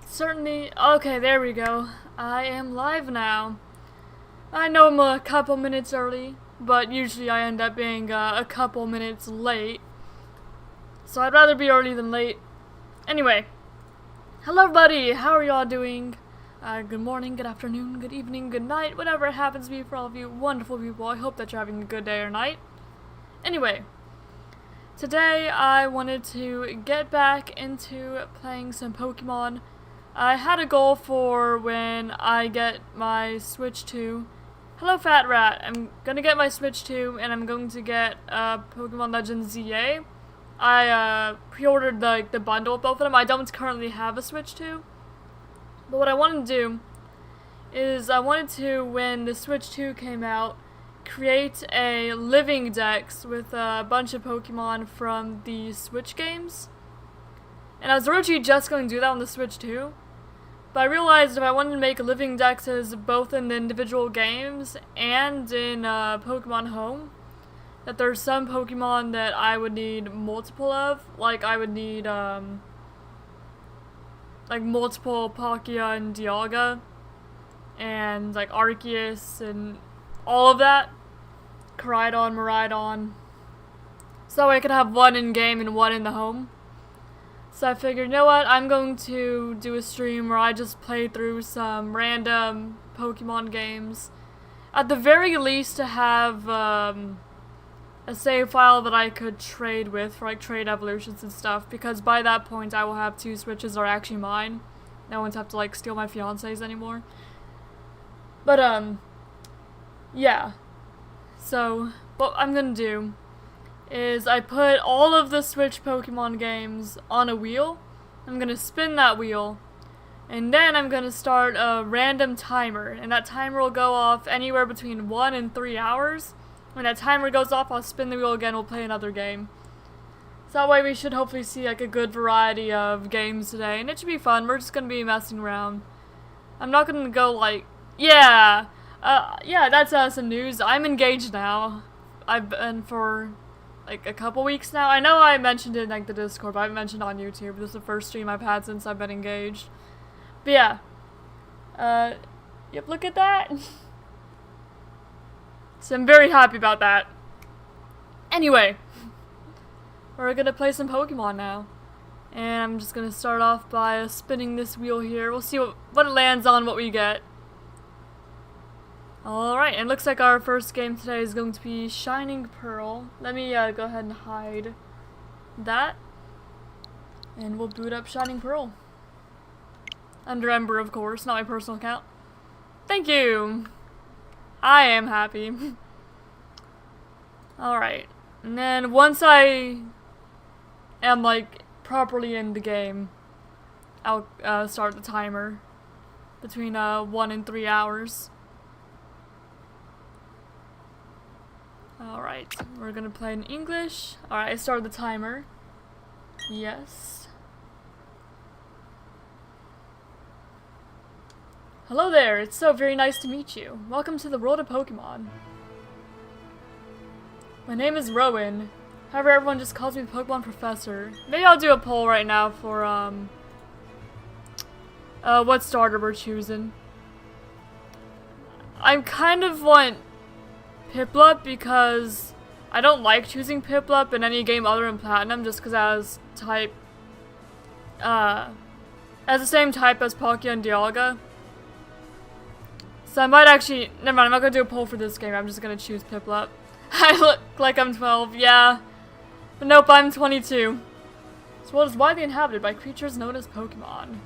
Certainly. Okay, there we go. I am live now. I know I'm a couple minutes early, but usually I end up being a couple minutes late. So I'd rather be early than late. Anyway, hello everybody, how are y'all doing? Good morning, good afternoon, good evening, good night, whatever it happens to be for all of you wonderful people. I hope that you're having a good day or night. Anyway, today I wanted to get back into playing some Pokemon. I had a goal for when I get my Switch 2. Hello Fat Rat, I'm gonna get my Switch 2 and I'm going to get Pokémon Legends Z-A. I pre-ordered the bundle of both of them. I don't currently have a Switch 2. But what I wanted to do is I wanted to, when the Switch 2 came out, create a living dex with a bunch of Pokemon from the Switch games. And I was originally just going to do that on the Switch 2. But I realized if I wanted to make living dexes both in the individual games and in Pokemon Home, that there's some Pokemon that I would need multiple of. Like I would need like multiple Palkia and Dialga, and like Arceus and all of that. Koraidon, Miraidon. So that way I could have one in game and one in the home. So I figured, you know what, I'm going to do a stream where I just play through some random Pokemon games. At the very least to have a save file that I could trade with for like trade evolutions and stuff, because by that point I will have 2 Switches that are actually mine. No one's have to like steal my fiance's anymore. But yeah. So what I'm gonna do is I put all of the Switch Pokemon games on a wheel. I'm gonna spin that wheel, and then I'm gonna start a random timer, and that timer will go off anywhere between 1 and 3 hours. When that timer goes off, I'll spin the wheel again, we'll play another game. So that way we should hopefully see like a good variety of games today, and it should be fun. We're just gonna be messing around. I'm not gonna go like, yeah, that's some news. I'm engaged now. I've been for like a couple weeks now. I know I mentioned it in like the Discord, but I haven't mentioned it on YouTube. This is the first stream I've had since I've been engaged. But yeah. Yep, look at that. So I'm very happy about that. Anyway, we're gonna play some Pokemon now. And I'm just gonna start off by spinning this wheel here. We'll see what it lands on, what we get. Alright, and it looks like our first game today is going to be Shining Pearl. Let me go ahead and hide that. And we'll boot up Shining Pearl. Under Ember, of course, not my personal account. Thank you! I am happy. Alright, and then once I am like properly in the game, I'll start the timer between 1 and 3 hours. Alright, we're gonna play in English. Alright, I started the timer. Yes. Hello there, it's so very nice to meet you. Welcome to the world of Pokemon. My name is Rowan. However, everyone just calls me the Pokemon Professor. Maybe I'll do a poll right now for, what starter we're choosing. I kind of want Piplup because I don't like choosing Piplup in any game other than Platinum just because it has type, has the same type as Palkia and Dialga. So I might actually, never mind, I'm not gonna do a poll for this game, I'm just gonna choose Piplup. I look like I'm 12, yeah. But nope, I'm 22. This world is widely inhabited by creatures known as Pokemon.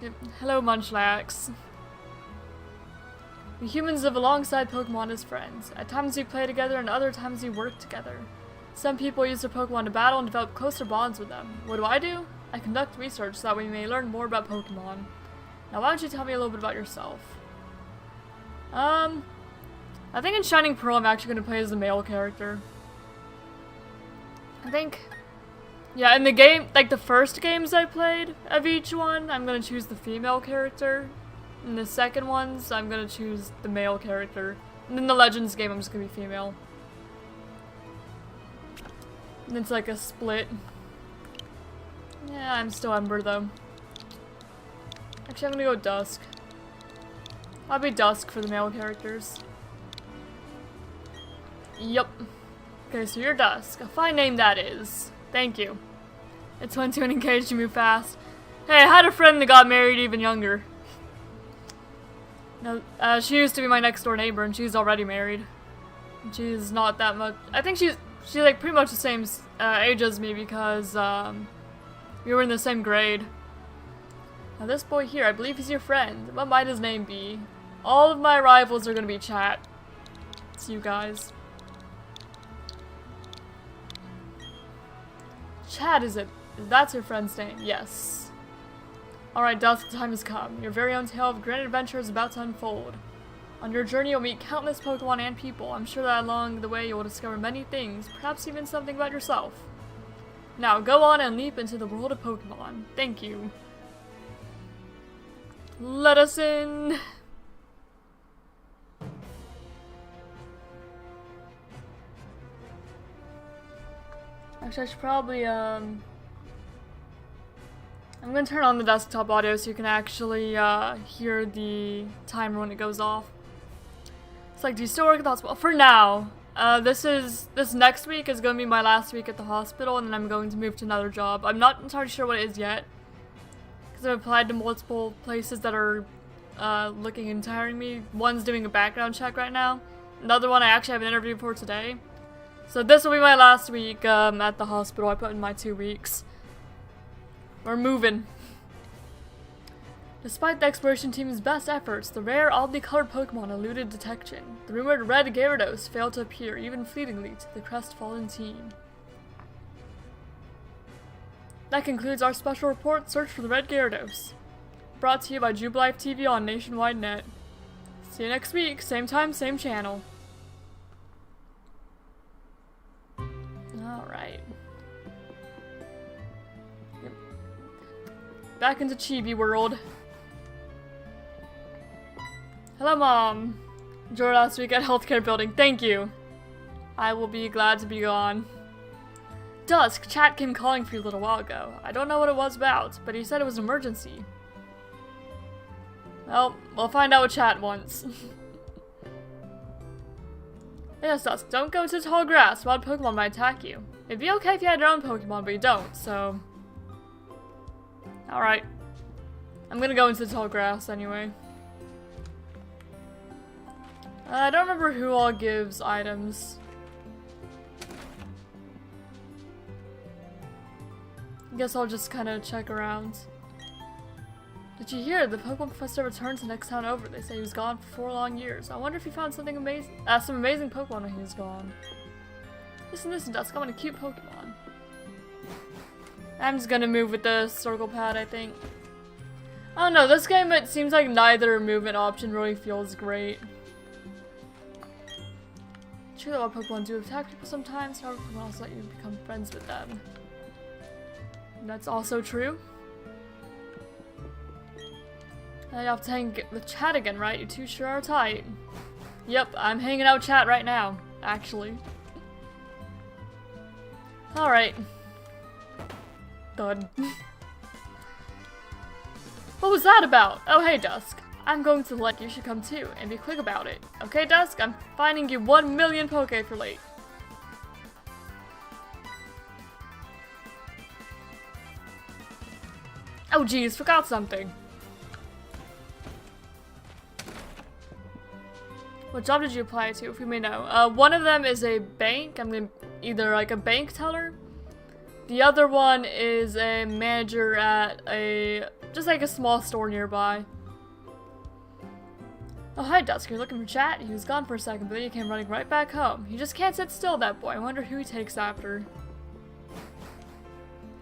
Yep. Hello, Munchlax. We humans live alongside Pokemon as friends. At times we play together and other times we work together. Some people use their Pokemon to battle and develop closer bonds with them. What do? I conduct research so that we may learn more about Pokemon. Now why don't you tell me a little bit about yourself? I think in Shining Pearl I'm actually going to play as the male character. I think, yeah, in the game, like the first games I played of each one, I'm going to choose the female character. In the second ones, I'm going to choose the male character. And in the Legends game, I'm just going to be female. And it's like a split. Yeah, I'm still Ember though. Actually, I'm gonna go Dusk. I'll be Dusk for the male characters. Yup. Okay, so you're Dusk. A fine name that is. Thank you. It's when to engage you move fast. Hey, I had a friend that got married even younger. No, she used to be my next door neighbor, and she's already married. She's not that much. I think she's like pretty much the same age as me because we were in the same grade. Now this boy here, I believe he's your friend. What might his name be? All of my rivals are gonna be chat. It's you guys. Chad, is it? That's your friend's name? Yes. Alright, Dusk, the time has come. Your very own tale of grand adventure is about to unfold. On your journey, you'll meet countless Pokemon and people. I'm sure that along the way you will discover many things, perhaps even something about yourself. Now, go on and leap into the world of Pokemon. Thank you. Let us in! Actually, I should probably, I'm gonna turn on the desktop audio so you can actually, hear the timer when it goes off. It's like, do you still work at the hospital? For now. This next week is gonna be my last week at the hospital, and then I'm going to move to another job. I'm not entirely sure what it is yet, because I've applied to multiple places that are, looking into hiring me. One's doing a background check right now. Another one I actually have an interview for today. So this will be my last week, at the hospital. I put in my 2 weeks. We're moving. Despite the exploration team's best efforts, the rare, oddly colored Pokemon eluded detection. The rumored red Gyarados failed to appear, even fleetingly, to the crestfallen team. That concludes our special report, Search for the Red Gyarados. Brought to you by Jubilife TV on Nationwide Net. See you next week, same time, same channel. Alright. Yep. Back into Chibi world. Hello, Mom. Enjoyed last week at healthcare building. Thank you. I will be glad to be gone. Dusk, chat came calling for you a little while ago. I don't know what it was about, but he said it was an emergency. Well, we'll find out what chat wants. Yes, Dusk, don't go into tall grass. Wild Pokemon might attack you. It'd be okay if you had your own Pokemon, but you don't, so... Alright. I'm gonna go into tall grass anyway. I don't remember who all gives items. I guess I'll just kind of check around. Did you hear? The Pokemon Professor returns the next town over. They say he was gone for 4 long years. I wonder if he found something amazing, some amazing Pokemon when he was gone. Listen, Dusk, I want a cute Pokemon. I'm just gonna move with the circle pad, I think. I don't know, this game, it seems like neither movement option really feels great. True that while Pokemon do attack people sometimes, however, Pokemon also let you become friends with them. That's also true. You have to hang with chat again, right? You two sure are tight. Yep, I'm hanging out with chat right now, actually. Alright. Done. What was that about? Oh, hey, Dusk. I'm going to the lake. You should come too, and be quick about it. Okay, Dusk? I'm finding you 1 million Poke if you're late. Oh, geez, forgot something. What job did you apply to, if we may know? One of them is a bank. I'm gonna either like a bank teller. The other one is a manager at just like a small store nearby. Oh, hi, Dusk. You're looking for chat? He was gone for a second, but then he came running right back home. He just can't sit still, that boy. I wonder who he takes after.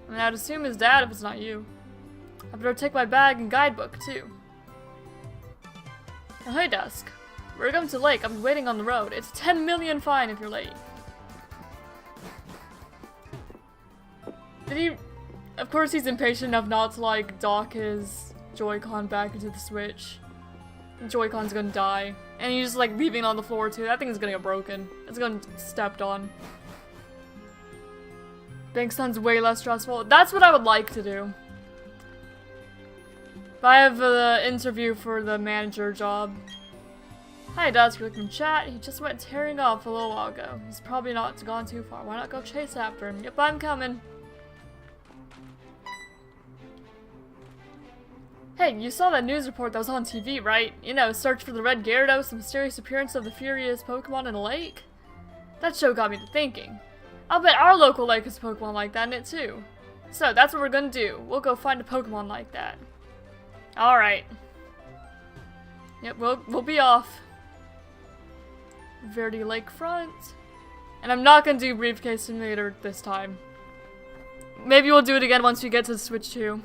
I mean, I'd assume his dad if it's not you. I better take my bag and guidebook, too. Oh, hey, Dusk. We're going to the lake. I'm waiting on the road. It's 10 million fine if you're late. Did he... Of course he's impatient enough not to, like, dock his Joy-Con back into the Switch. Joy-Con's gonna die. And he's just, like, leaving it on the floor, too. That thing's gonna get broken. It's gonna get stepped on. Bank sounds way less stressful. That's what I would like to do. If I have the interview for the manager job. Hi, Dusk. We can chat. He just went tearing off a little while ago. He's probably not gone too far. Why not go chase after him? Yep, I'm coming. Hey, you saw that news report that was on TV, right? You know, search for the red Gyarados, the mysterious appearance of the furious Pokemon in a lake? That show got me to thinking. I'll bet our local lake has a Pokemon like that in it too. So, that's what we're gonna do. We'll go find a Pokemon like that. Alright. Yep, we'll be off. Verde Lakefront. And I'm not gonna do Briefcase Simulator this time. Maybe we'll do it again once we get to the Switch 2.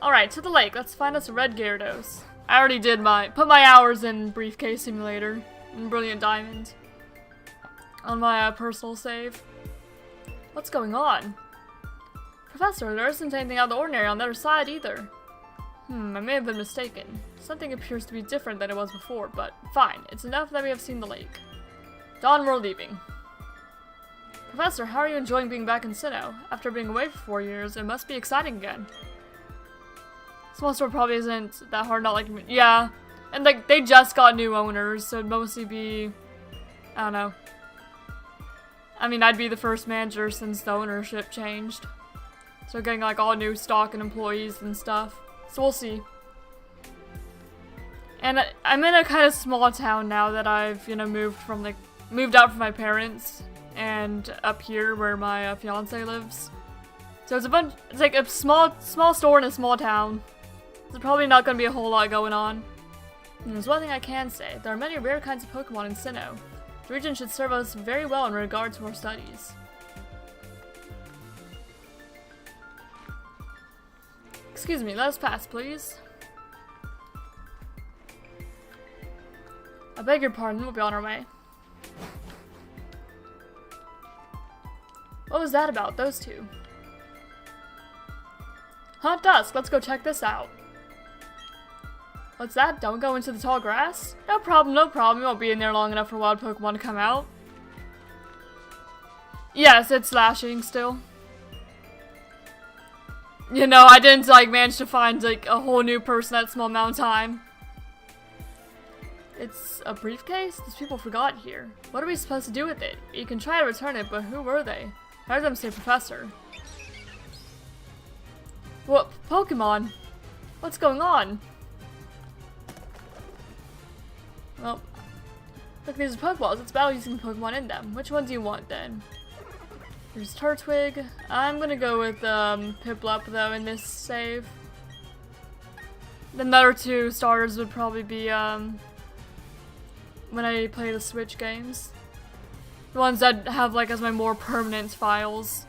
Alright, to the lake. Let's find us a red Gyarados. I already did put my hours in Briefcase Simulator and Brilliant Diamond on my personal save. What's going on? Professor, there isn't anything out of the ordinary on the other side either. I may have been mistaken. Something appears to be different than it was before, but fine. It's enough that we have seen the lake. Dawn, we're leaving. Professor, how are you enjoying being back in Sinnoh? After being away for 4 years, it must be exciting again. Small store probably isn't that hard, not like, yeah. And like, they just got new owners, so it'd mostly be, I don't know. I mean, I'd be the first manager since the ownership changed. So getting like all new stock and employees and stuff. So we'll see. And I'm in a kind of small town now that I've, you know, moved out from my parents and up here where my fiance lives. So it's like a small store in a small town. There's probably not going to be a whole lot going on. And there's one thing I can say. There are many rare kinds of Pokemon in Sinnoh. The region should serve us very well in regard to our studies. Excuse me, let us pass, please. I beg your pardon, we'll be on our way. What was that about, those two? Huh, Dusk, let's go check this out. What's that? Don't go into the tall grass? No problem, no problem. You won't be in there long enough for wild Pokemon to come out. Yes, it's slashing still. You know, I didn't like manage to find like a whole new person that small amount of time. It's a briefcase? These people forgot here. What are we supposed to do with it? You can try to return it, but who were they? I heard them say Professor. What? Pokemon? What's going on? Well, look, these are Pokeballs. It's battle using Pokemon in them. Which one do you want then? There's Turtwig. I'm gonna go with Piplup though in this save. The other two starters would probably be when I play the Switch games. The ones that have like as my more permanent files.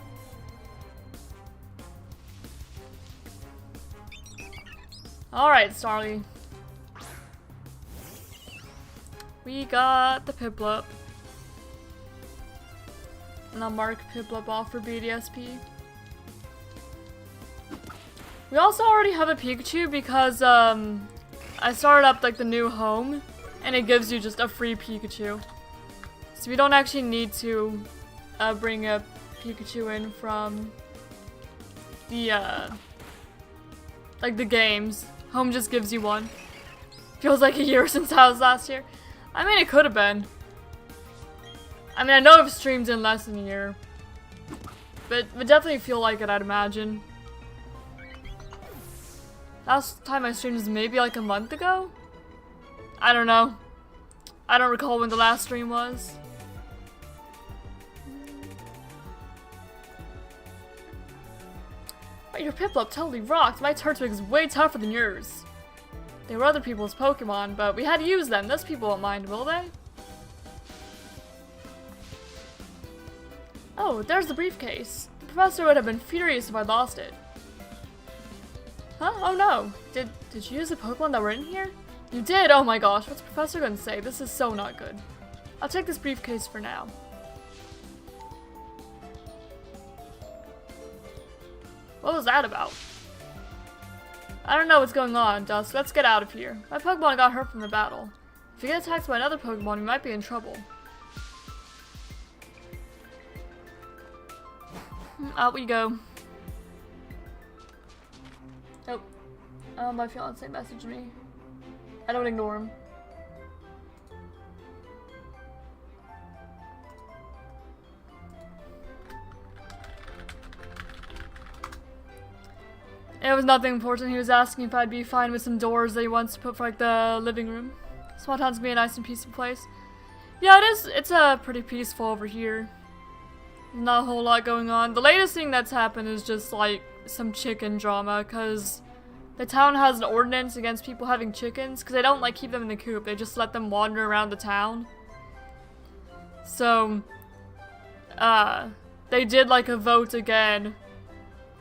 Alright, Starly. We got the Piplup. And I'll mark Piplup off for BDSP. We also already have a Pikachu because I started up like the new home and it gives you just a free Pikachu. So we don't actually need to bring a Pikachu in from the like the games. Home just gives you one. Feels like a year since I was last here. I mean, it could have been. I mean, I know I've streamed in less than a year. But it would definitely feel like it, I'd imagine. Last time I streamed was maybe like a month ago? I don't know. I don't recall when the last stream was. But your Piplup totally rocked. My Turtwig is way tougher than yours. They were other people's Pokemon, but we had to use them. Those people won't mind, will they? Oh, there's the briefcase. The professor would have been furious if I lost it. Huh? Oh no. Did you use the Pokemon that were in here? You did? Oh my gosh, what's the professor gonna say? This is so not good. I'll take this briefcase for now. What was that about? I don't know what's going on, Dusk. Let's get out of here. My Pokemon got hurt from the battle. If you get attacked by another Pokemon, we might be in trouble. Out we go. Oh, my fiance messaged me. I don't ignore him. It was nothing important. He was asking if I'd be fine with some doors that he wants to put for like the living room. Small town's gonna be a nice and peaceful place. Yeah, it is. It's pretty peaceful over here. Not a whole lot going on. The latest thing that's happened is just like some chicken drama, because the town has an ordinance against people having chickens, because they don't like keep them in the coop. They just let them wander around the town. So, they did like a vote again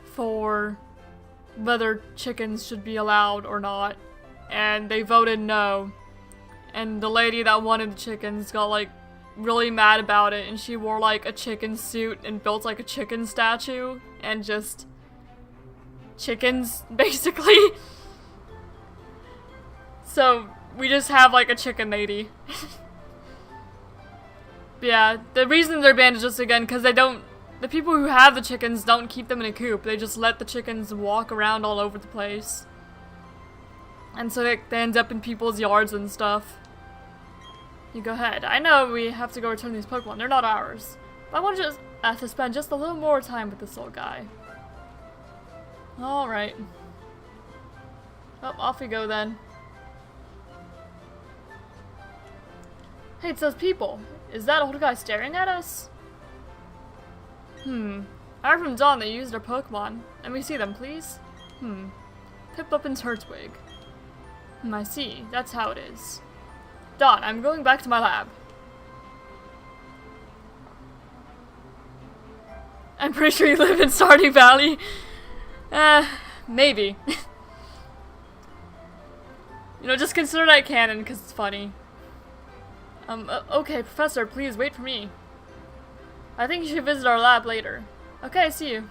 for whether chickens should be allowed or not, and they voted no. And the lady that wanted the chickens got like really mad about it, and she wore like a chicken suit and built like a chicken statue and just chickens basically. So we just have like a chicken lady. Yeah, the reason they're banned is just again because the people who have the chickens don't keep them in a coop. They just let the chickens walk around all over the place. And so they end up in people's yards and stuff. You go ahead. I know we have to go return these Pokemon. They're not ours. But I want to just to spend just a little more time with this little guy. Alright. Oh, off we go then. Hey, it's those people. Is that old guy staring at us? I heard from Dawn they used their Pokemon. Let me see them, please. Piplup and Turtwig. I see. That's how it is. Dawn, I'm going back to my lab. I'm pretty sure you live in Stardew Valley. Maybe. You know, just consider that canon, because it's funny. Okay, Professor, please wait for me. I think you should visit our lab later. Okay, see you.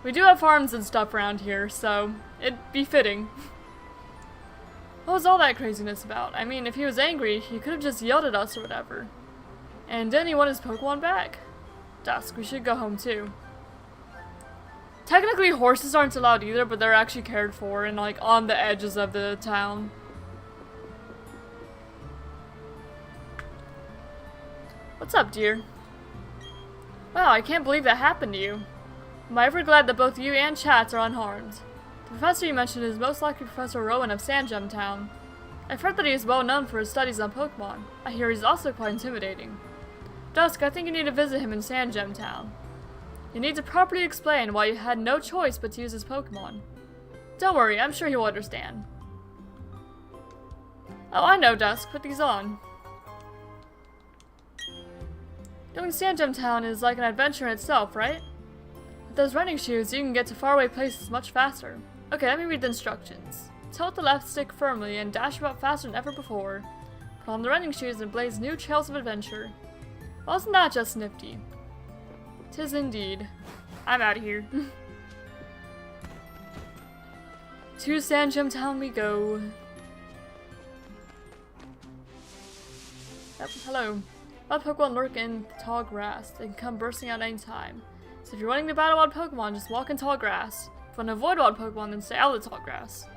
We do have farms and stuff around here, so it'd be fitting. What was all that craziness about? I mean, if he was angry, he could have just yelled at us or whatever. And then he wanted his Pokemon back. Dusk, we should go home too. Technically, horses aren't allowed either, but they're actually cared for and like on the edges of the town. What's up, dear? Wow, I can't believe that happened to you. I'm ever glad that both you and Chats are unharmed. The professor you mentioned is most likely Professor Rowan of Sandgem Town. I've heard that he is well known for his studies on Pokemon. I hear he's also quite intimidating. Dusk, I think you need to visit him in Sandgem Town. You need to properly explain why you had no choice but to use his Pokemon. Don't worry, I'm sure he will understand. Oh, I know, Dusk. Put these on. Going to Sandgem Town is like an adventure in itself, right? With those running shoes, you can get to faraway places much faster. Okay, let me read the instructions. Tilt the left stick firmly and dash about faster than ever before. Put on the running shoes and blaze new trails of adventure. Wasn't that just nifty? 'Tis indeed. I'm out of here. To Sandgem Town we go. Yep, hello. Wild Pokemon lurk in tall grass. They can come bursting out any time. So if you're running to battle wild Pokemon, just walk in tall grass. If you want to avoid wild Pokemon, then stay out of the tall grass.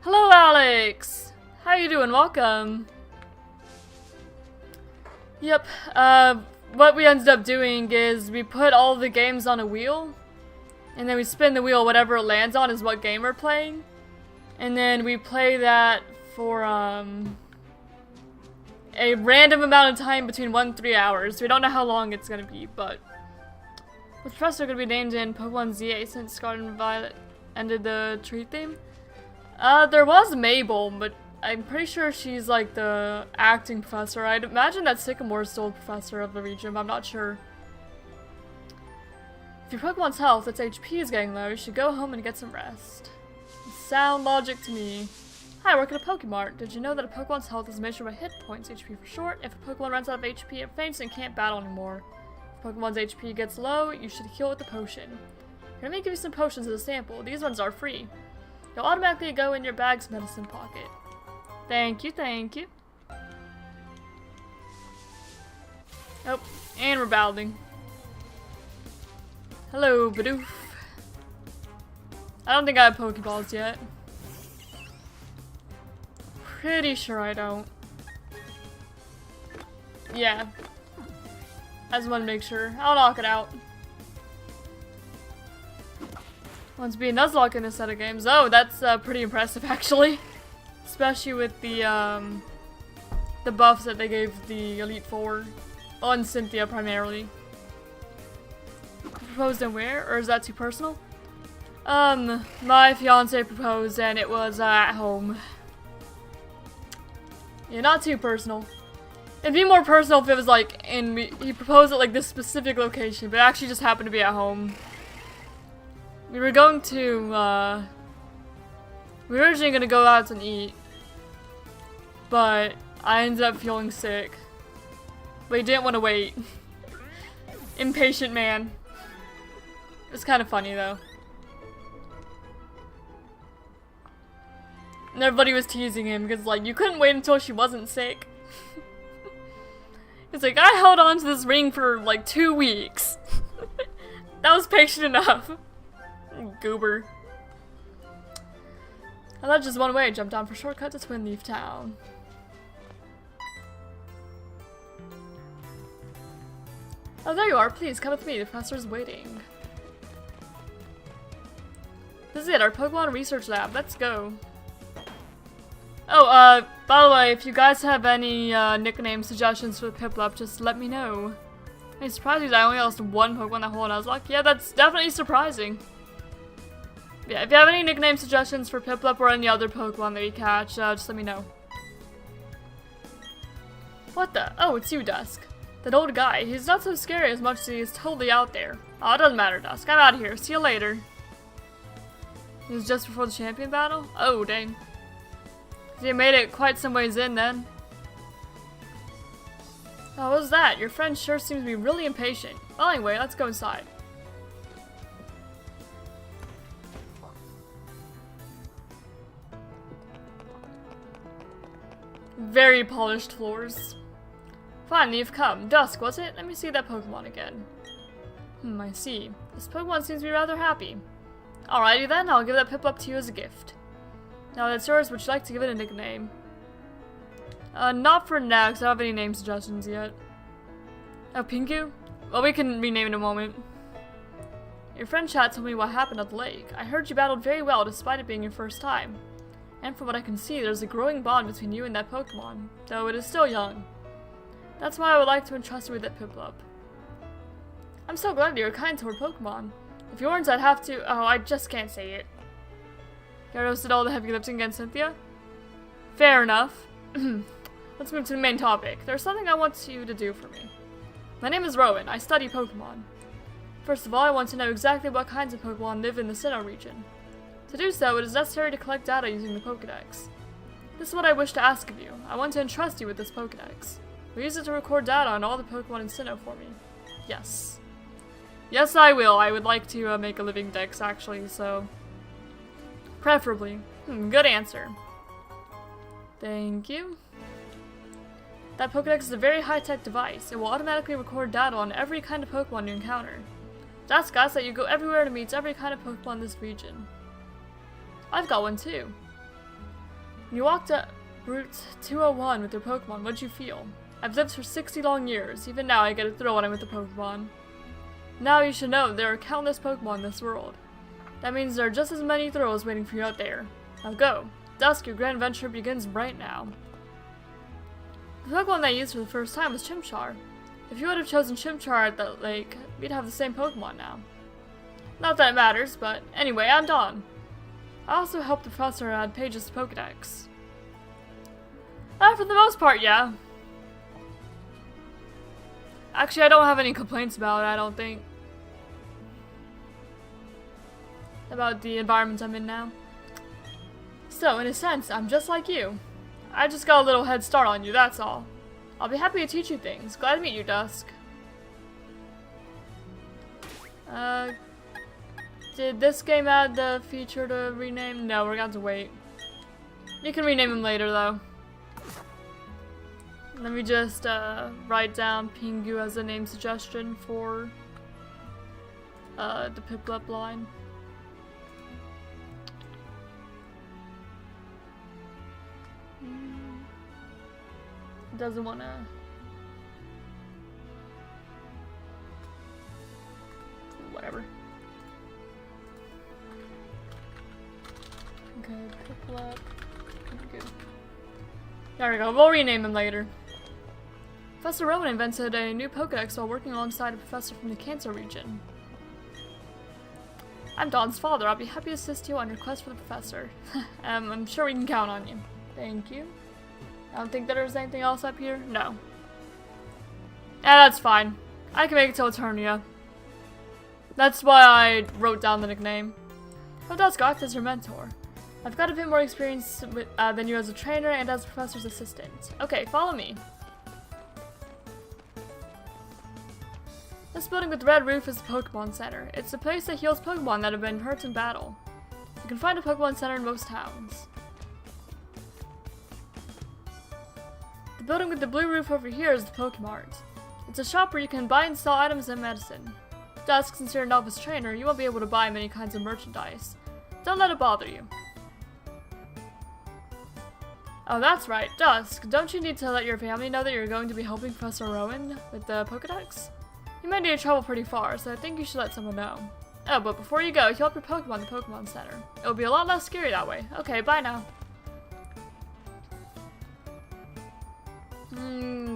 Hello, Alex! How you doing? Welcome! Yep, what we ended up doing is we put all the games on a wheel, and then we spin the wheel, whatever it lands on is what game we're playing. And then we play that for, a random amount of time between 1 and 3 hours. We don't know how long it's gonna be, but the professor gonna be named in Pokémon Z-A since Scarlet and Violet ended the tree theme. There was Mabel, but I'm pretty sure she's like the acting professor. I'd imagine that Sycamore's still the professor of the region, but I'm not sure. If your Pokemon's health, its HP is getting low, you should go home and get some rest. Sound logic to me. Hi, I work at a Pokemart. Did you know that a Pokemon's health is measured by hit points, HP for short? If a Pokemon runs out of HP, it faints and can't battle anymore. If a Pokemon's HP gets low, you should heal with a potion. Here, let me give you some potions as a sample. These ones are free. They'll automatically go in your bag's medicine pocket. Thank you, thank you. Oh, and we're battling. Hello, Bidoof. I don't think I have Pokeballs yet. Pretty sure I don't. Yeah. I just want to make sure. I'll knock it out. Once being Nuzlocke in a set of games. Oh, that's pretty impressive actually. Especially with the buffs that they gave the Elite Four. On Cynthia primarily. Proposed and where? Or is that too personal? My fiance proposed and it was at home. Yeah, not too personal. It'd be more personal if it was like he proposed at like this specific location, but it actually just happened to be at home. We were going to, we were originally gonna go out and eat, but I ended up feeling sick. But he didn't want to wait. Impatient man. It was kind of funny though. And everybody was teasing him because like, you couldn't wait until she wasn't sick. It's like, I held on to this ring for like 2 weeks. That was patient enough. Goober. I thought just one way, jump down for shortcut to Twin Leaf Town. Oh, there you are. Please, come with me. The professor's waiting. This is it, our Pokemon Research Lab. Let's go. Oh, by the way, if you guys have any, nickname suggestions for Piplup, just let me know. I'm surprised because I only lost one Pokemon that whole Nuzlocke. Yeah, that's definitely surprising. Yeah, if you have any nickname suggestions for Piplup or any other Pokemon that you catch, just let me know. What the? Oh, it's you, Dusk. That old guy. He's not so scary as much as he is totally out there. Oh, it doesn't matter, Dusk. I'm out of here. See you later. It was just before the champion battle? Oh, dang. You made it quite some ways in, then. Oh, what was that? Your friend sure seems to be really impatient. Well, anyway, let's go inside. Very polished floors. Finally, you've come. Dusk, was it? Let me see that Pokemon again. I see. This Pokemon seems to be rather happy. Alrighty then, I'll give that Piplup to you as a gift. Now that's yours, would you like to give it a nickname? Not for now, because I don't have any name suggestions yet. Oh, Pinku? Well, we can rename it in a moment. Your friend Chat told me what happened at the lake. I heard you battled very well despite it being your first time. And from what I can see, there's a growing bond between you and that Pokemon, though it is still young. That's why I would like to entrust you with that Piplup. I'm so glad you're kind toward Pokemon. If you weren't, I'd have to— oh, I just can't say it. Gyarados did all the heavy lifting against Cynthia? Fair enough. Let's move to the main topic. There's something I want you to do for me. My name is Rowan. I study Pokemon. First of all, I want to know exactly what kinds of Pokemon live in the Sinnoh region. To do so, it is necessary to collect data using the Pokédex. This is what I wish to ask of you. I want to entrust you with this Pokédex. Will use it to record data on all the Pokemon in Sinnoh for me. Yes. Yes, I will. I would like to make a living dex, actually, so... preferably. Good answer. Thank you. That Pokédex is a very high-tech device. It will automatically record data on every kind of Pokemon you encounter. That's got that you go everywhere to meet every kind of Pokemon in this region. I've got one too. When you walked up Route 201 with your Pokemon, what'd you feel? I've lived for 60 long years. Even now I get a thrill when I'm with the Pokemon. Now you should know there are countless Pokemon in this world. That means there are just as many thrills waiting for you out there. Now go. Dusk, your grand adventure begins right now. The Pokemon that I used for the first time was Chimchar. If you would have chosen Chimchar at that lake, we'd have the same Pokemon now. Not that it matters, but anyway, I'm Dawn. I also helped the professor add pages to Pokédex. For the most part, yeah. Actually, I don't have any complaints about it, I don't think. About the environment I'm in now. So, in a sense, I'm just like you. I just got a little head start on you, that's all. I'll be happy to teach you things. Glad to meet you, Dusk. Did this game add the feature to rename? No, we're gonna have to wait. You can rename him later, though. Let me just, write down Pingu as a name suggestion for the Piplup line. Doesn't wanna. Whatever. Okay, Piplup. Good. There we go. We'll rename him later. Professor Rowan invented a new Pokédex while working alongside a professor from the Kanto region. I'm Dawn's father. I'll be happy to assist you on your quest for the professor. I'm sure we can count on you. Thank you. I don't think that there's anything else up here. No. Yeah, that's fine. I can make it till Eternia. That's why I wrote down the nickname. Oh, that's Gox as your mentor. I've got a bit more experience with, than you as a trainer and as a professor's assistant. Okay, follow me. This building with the red roof is the Pokémon Center. It's the place that heals Pokémon that have been hurt in battle. You can find a Pokémon Center in most towns. The building with the blue roof over here is the Pokémart. It's a shop where you can buy and sell items and medicine. Dusk, since you're a novice trainer, you won't be able to buy many kinds of merchandise. Don't let it bother you. Oh, that's right, Dusk. Don't you need to let your family know that you're going to be helping Professor Rowan with the Pokédex? You might need to travel pretty far, so I think you should let someone know. Oh, but before you go, heal up your Pokemon at the Pokemon Center. It'll be a lot less scary that way. Okay, bye now.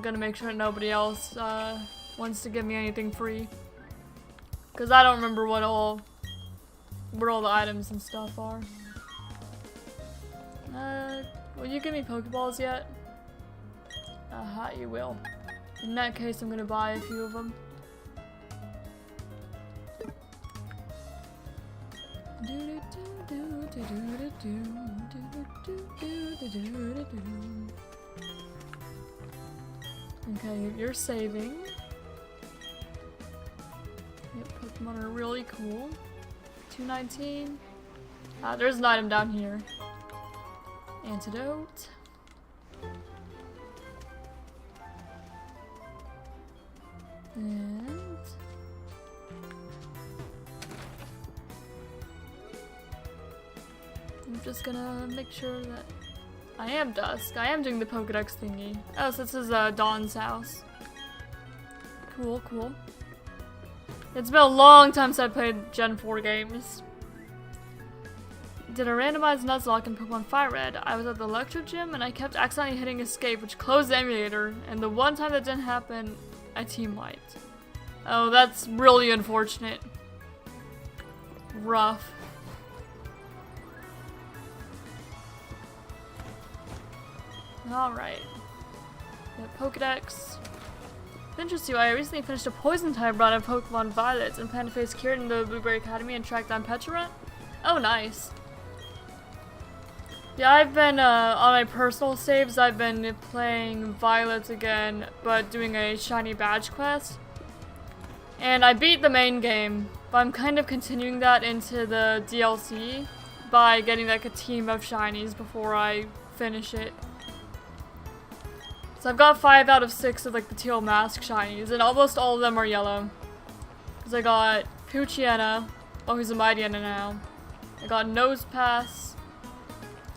Gonna make sure nobody else wants to give me anything free. Cause I don't remember where all the items and stuff are. Will you give me Pokeballs yet? You will. In that case, I'm gonna buy a few of them. Okay, you're saving. Yep, Pokemon are really cool. 219. There's an item down here. Antidote. And I'm just gonna make sure that I am Dusk. I am doing the Pokédex thingy. Oh, so this is Dawn's house. Cool, cool. It's been a long time since I played Gen 4 games. Did a randomized Nuzlocke in Pokemon Fire Red. I was at the Electro Gym and I kept accidentally hitting Escape, which closed the emulator, and the one time that didn't happen, I team wiped. Oh, that's really unfortunate. Rough. Alright. Pokédex. Interesting, I recently finished a poison type run of Pokemon Violet and plan to face Kieran in the Blueberry Academy and track down Petrarant. Oh, nice. Yeah, I've been, on my personal saves, I've been playing Violet again, but doing a shiny badge quest. And I beat the main game, but I'm kind of continuing that into the DLC by getting like a team of shinies before I finish it. So I've got 5 out of 6 of like the teal mask shinies, and almost all of them are yellow. Because I got Poochyena, who's a Mightyena now. I got Nosepass.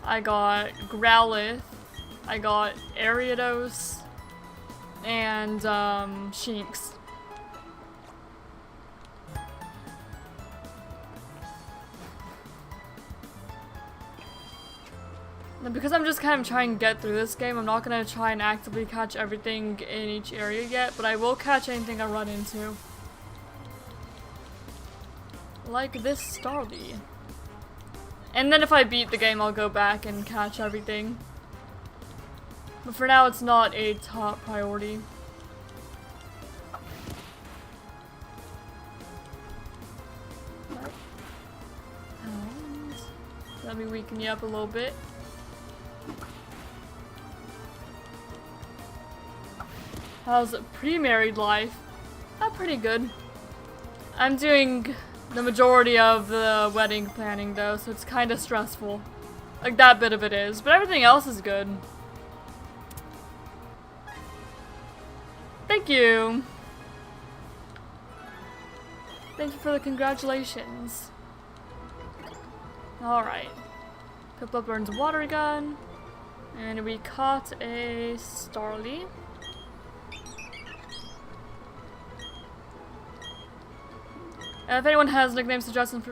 I got Growlithe. I got Ariados. And Shinx. And because I'm just kind of trying to get through this game, I'm not going to try and actively catch everything in each area yet, but I will catch anything I run into. Like this Starly. And then if I beat the game, I'll go back and catch everything. But for now, it's not a top priority. And let me weaken you up a little bit. How's pre-married life? Pretty good. I'm doing the majority of the wedding planning though, so it's kind of stressful. Like that bit of it is, but everything else is good. Thank you. Thank you for the congratulations. Alright. Piplup burns a water gun. And we caught a Starly. If anyone has nickname suggestions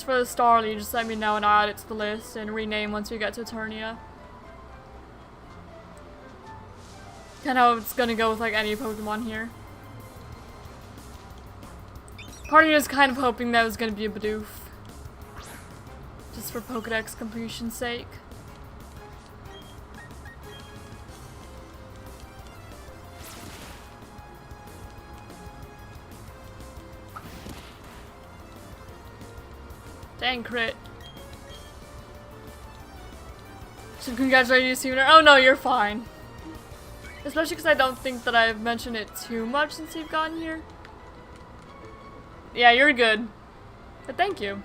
for the Starly, just let me know and I'll add it to the list and rename once we get to Eternia. Kinda how it's gonna go with like any Pokemon here. Part of me was kind of hoping that it was gonna be a Bidoof. Just for Pokedex completion's sake. Dang crit. Should congratulate you sooner. Oh no, you're fine. Especially because I don't think that I've mentioned it too much since you've gotten here. Yeah, you're good. But thank you.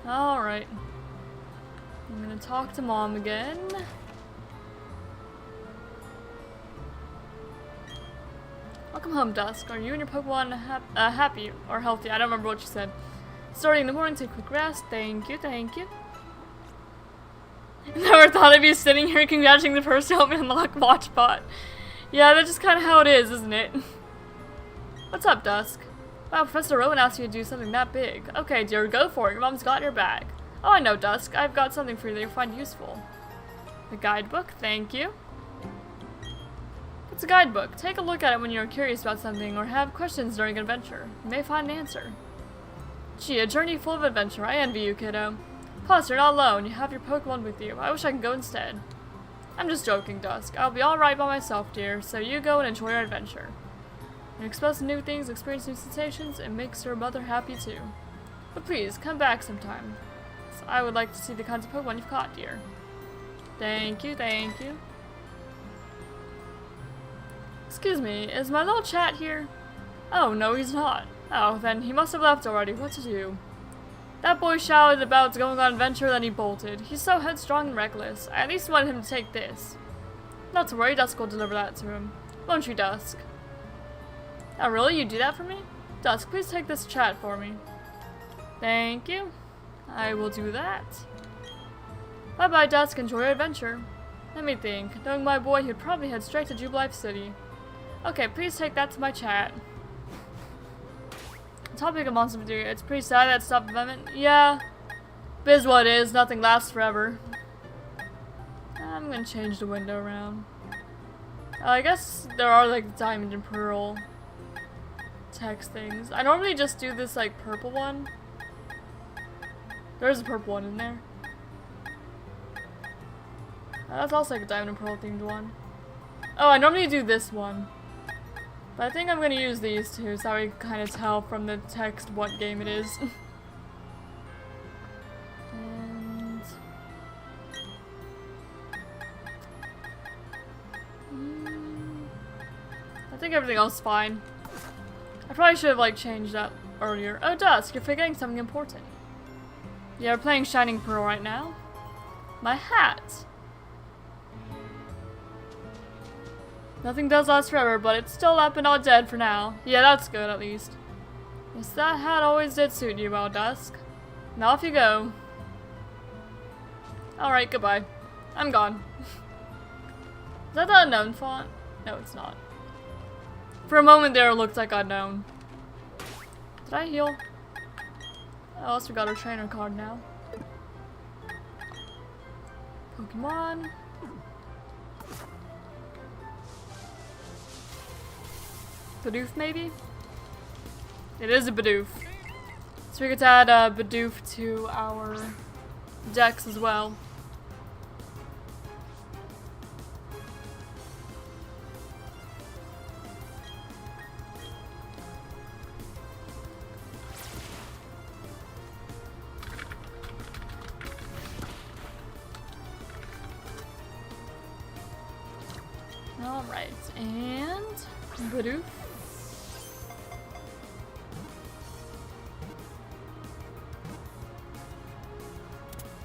Alright. I'm gonna talk to Mom again. Welcome home, Dusk. Are you and your Pokemon happy or healthy? I don't remember what you said. Starting in the morning, take a quick rest. Thank you, thank you. Never thought I'd be sitting here congratulating the person who helped me unlock WatchBot. Yeah, that's just kind of how it is, isn't it? What's up, Dusk? Wow, Professor Rowan asked you to do something that big. Okay, dear, go for it. Your mom's got your bag. Oh, I know, Dusk. I've got something for you that you'll find useful. The guidebook, thank you. It's a guidebook. Take a look at it when you're curious about something or have questions during an adventure. You may find an answer. Gee, a journey full of adventure. I envy you, kiddo. Plus, you're not alone. You have your Pokemon with you. I wish I could go instead. I'm just joking, Dusk. I'll be alright by myself, dear, so you go and enjoy your adventure. You're exposed to new things, experience new sensations, and makes your mother happy too. But please, come back sometime. So I would like to see the kinds of Pokemon you've caught, dear. Thank you, thank you. Excuse me, is my little chat here? Oh, no, he's not. Oh, then he must have left already. What to do? That boy shouted about going on an adventure, then he bolted. He's so headstrong and reckless. I at least wanted him to take this. Not to worry, Dusk will deliver that to him. Won't you, Dusk? Oh, really? You do that for me? Dusk, please take this chat for me. Thank you. I will do that. Bye-bye, Dusk. Enjoy your adventure. Let me think. Knowing my boy, he'd probably head straight to Jubilife City. Okay, please take that to my chat. Topic of Monster Video. It's pretty sad that stopped development. Yeah. Biz what it is. Nothing lasts forever. I'm gonna change the window around. I guess there are like diamond and pearl text things. I normally just do this like purple one. There's a purple one in there. That's also like a diamond and pearl themed one. Oh, I normally do this one. But I think I'm gonna use these two so I can kind of tell from the text what game it is. And... I think everything else is fine. I probably should have like changed that earlier. Oh, Dusk, you're forgetting something important. Yeah, we're playing Shining Pearl right now. My hat. Nothing does last forever, but it's still up and not dead for now. Yeah, that's good at least. Yes, that hat always did suit you well, Dusk. Now off you go. Alright, goodbye. I'm gone. Is that the unknown font? No, it's not. For a moment there, it looked like unknown. Did I heal? I also got our trainer card now. Pokemon. Bidoof, maybe? It is a Bidoof. So we get to add a Bidoof to our decks as well. Alright, and Bidoof.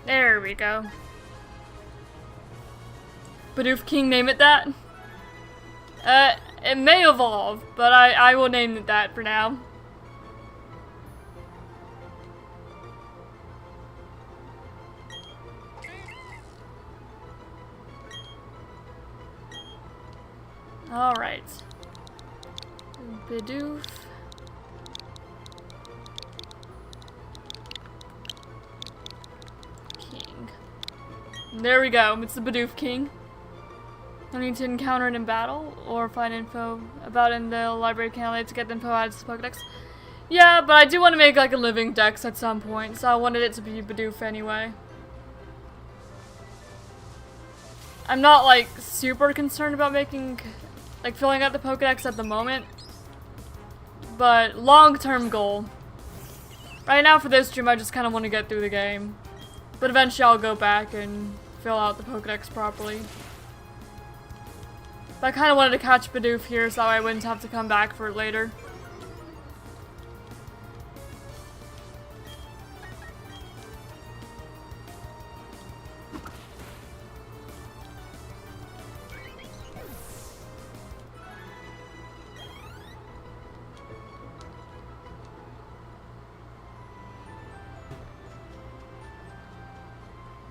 There we go. Bidoof King, name it that. It may evolve, but I will name it that for now. Alright. Bidoof. King. There we go, it's the Bidoof King. I need to encounter it in battle, or find info about it in the library candidate to get the info added to the Pokedex. Yeah, but I do want to make like a living dex at some point, so I wanted it to be Bidoof anyway. I'm not like super concerned about making, like filling out the Pokedex at the moment, but long-term goal. Right now for this stream I just kind of want to get through the game, but eventually I'll go back and fill out the Pokedex properly. But I kind of wanted to catch Bidoof here so I wouldn't have to come back for it later.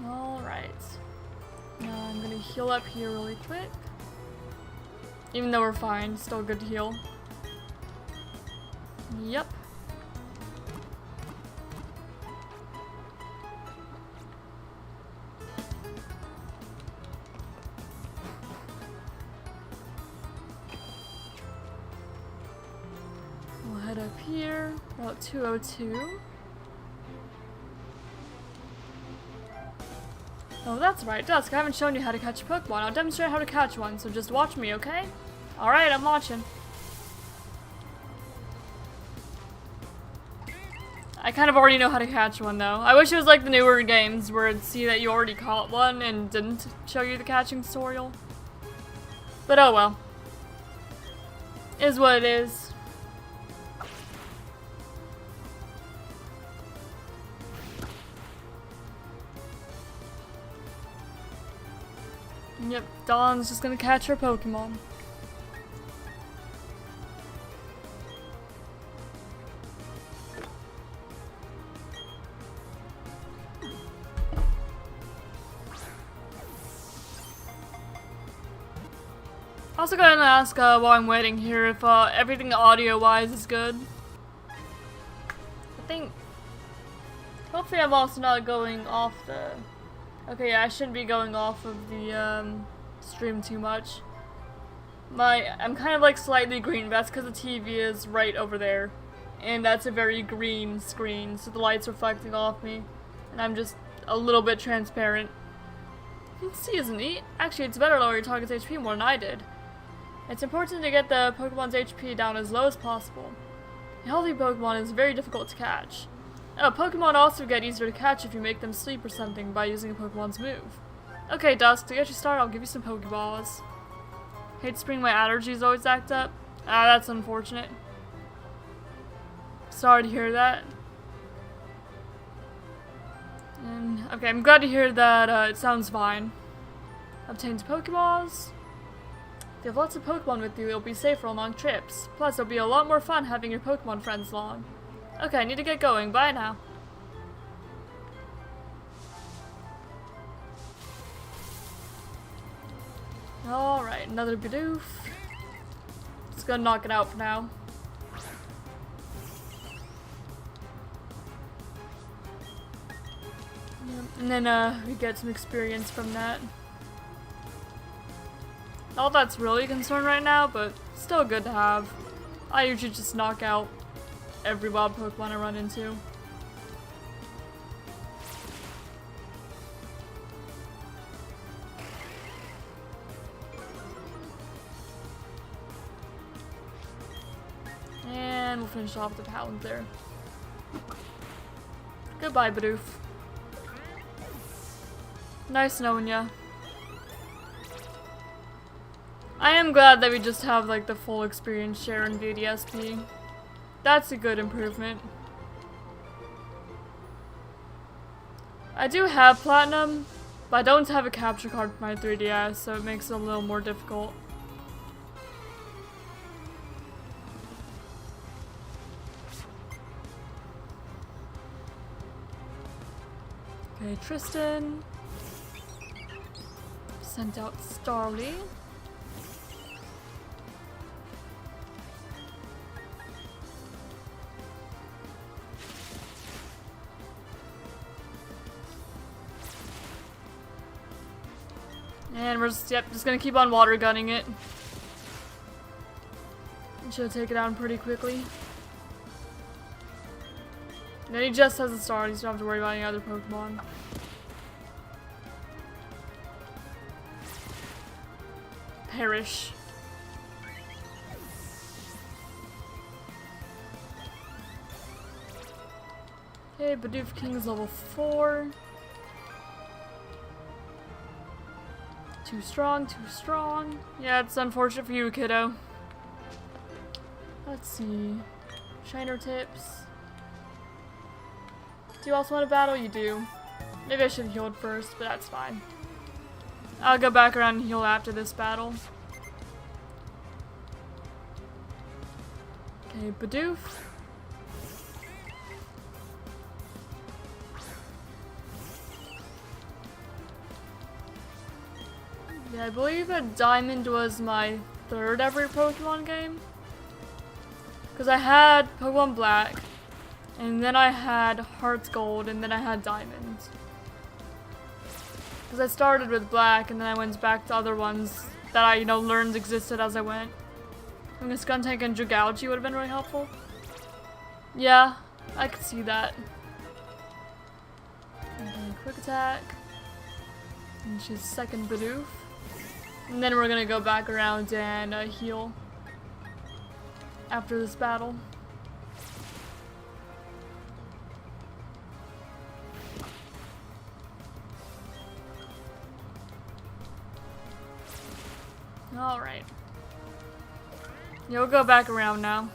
Alright. Now I'm gonna heal up here really quick. Even though we're fine, still good to heal. Yep. We'll head up here, Route 202. Oh, that's right, Dusk. I haven't shown you how to catch a Pokemon. I'll demonstrate how to catch one, so just watch me, okay? Alright, I'm watching. I kind of already know how to catch one, though. I wish it was like the newer games where it'd see that you already caught one and didn't show you the catching tutorial. But oh well. Is what it is. Yep, Dawn's just gonna catch her Pokemon. Also gonna ask while I'm waiting here if everything audio-wise is good. I think... Hopefully I'm also not going off the... Okay, yeah, I shouldn't be going off of the stream too much. I'm kind of like slightly green, but that's because the TV is right over there. And that's a very green screen, so the light's reflecting off me. And I'm just a little bit transparent. C isn't neat. Actually, it's better lower your target's HP more than I did. It's important to get the Pokemon's HP down as low as possible. A healthy Pokemon is very difficult to catch. Oh, Pokemon also get easier to catch if you make them sleep or something by using a Pokemon's move. Okay, Dusk, to get you started, I'll give you some Pokeballs. Hate spring, my allergies always act up. Ah, that's unfortunate. Sorry to hear that. And, okay, I'm glad to hear that it sounds fine. Obtains Pokeballs. If you have lots of Pokemon with you, it'll be safer on long trips. Plus, it'll be a lot more fun having your Pokemon friends along. Okay, I need to get going. Bye now. Alright, another Bidoof. Just gonna knock it out for now. And then we get some experience from that. All that's really a concern right now, but still good to have. I usually just knock out every wild Pokemon I run into. And we'll finish off the Palantir. Goodbye, Bidoof. Nice knowing ya. I am glad that we just have like the full experience share in VDSP. That's a good improvement. I do have Platinum, but I don't have a capture card for my 3DS, so it makes it a little more difficult. Okay, Tristan. Sent out Starly. And we're just, just gonna keep on water gunning it. Should take it down pretty quickly. And then he just has a star, so you don't have to worry about any other Pokemon. Perish. Okay, Bidoof King's level 4. Too strong, too strong. Yeah, it's unfortunate for you, kiddo. Let's see. Shiner tips. Do you also want to battle? You do. Maybe I should have healed first, but that's fine. I'll go back around and heal after this battle. Okay, Bidoof. Yeah, I believe that Diamond was my third ever Pokemon game. Because I had Pokemon Black, and then I had Hearts Gold, and then I had Diamond. Because I started with Black, and then I went back to other ones that I, learned existed as I went. I mean, Skuntank and Dragalge would have been really helpful. Yeah, I could see that. Okay, quick attack. And she's second Bidoof. And then we're gonna go back around and heal after this battle. Alright. Yeah, we'll go back around now.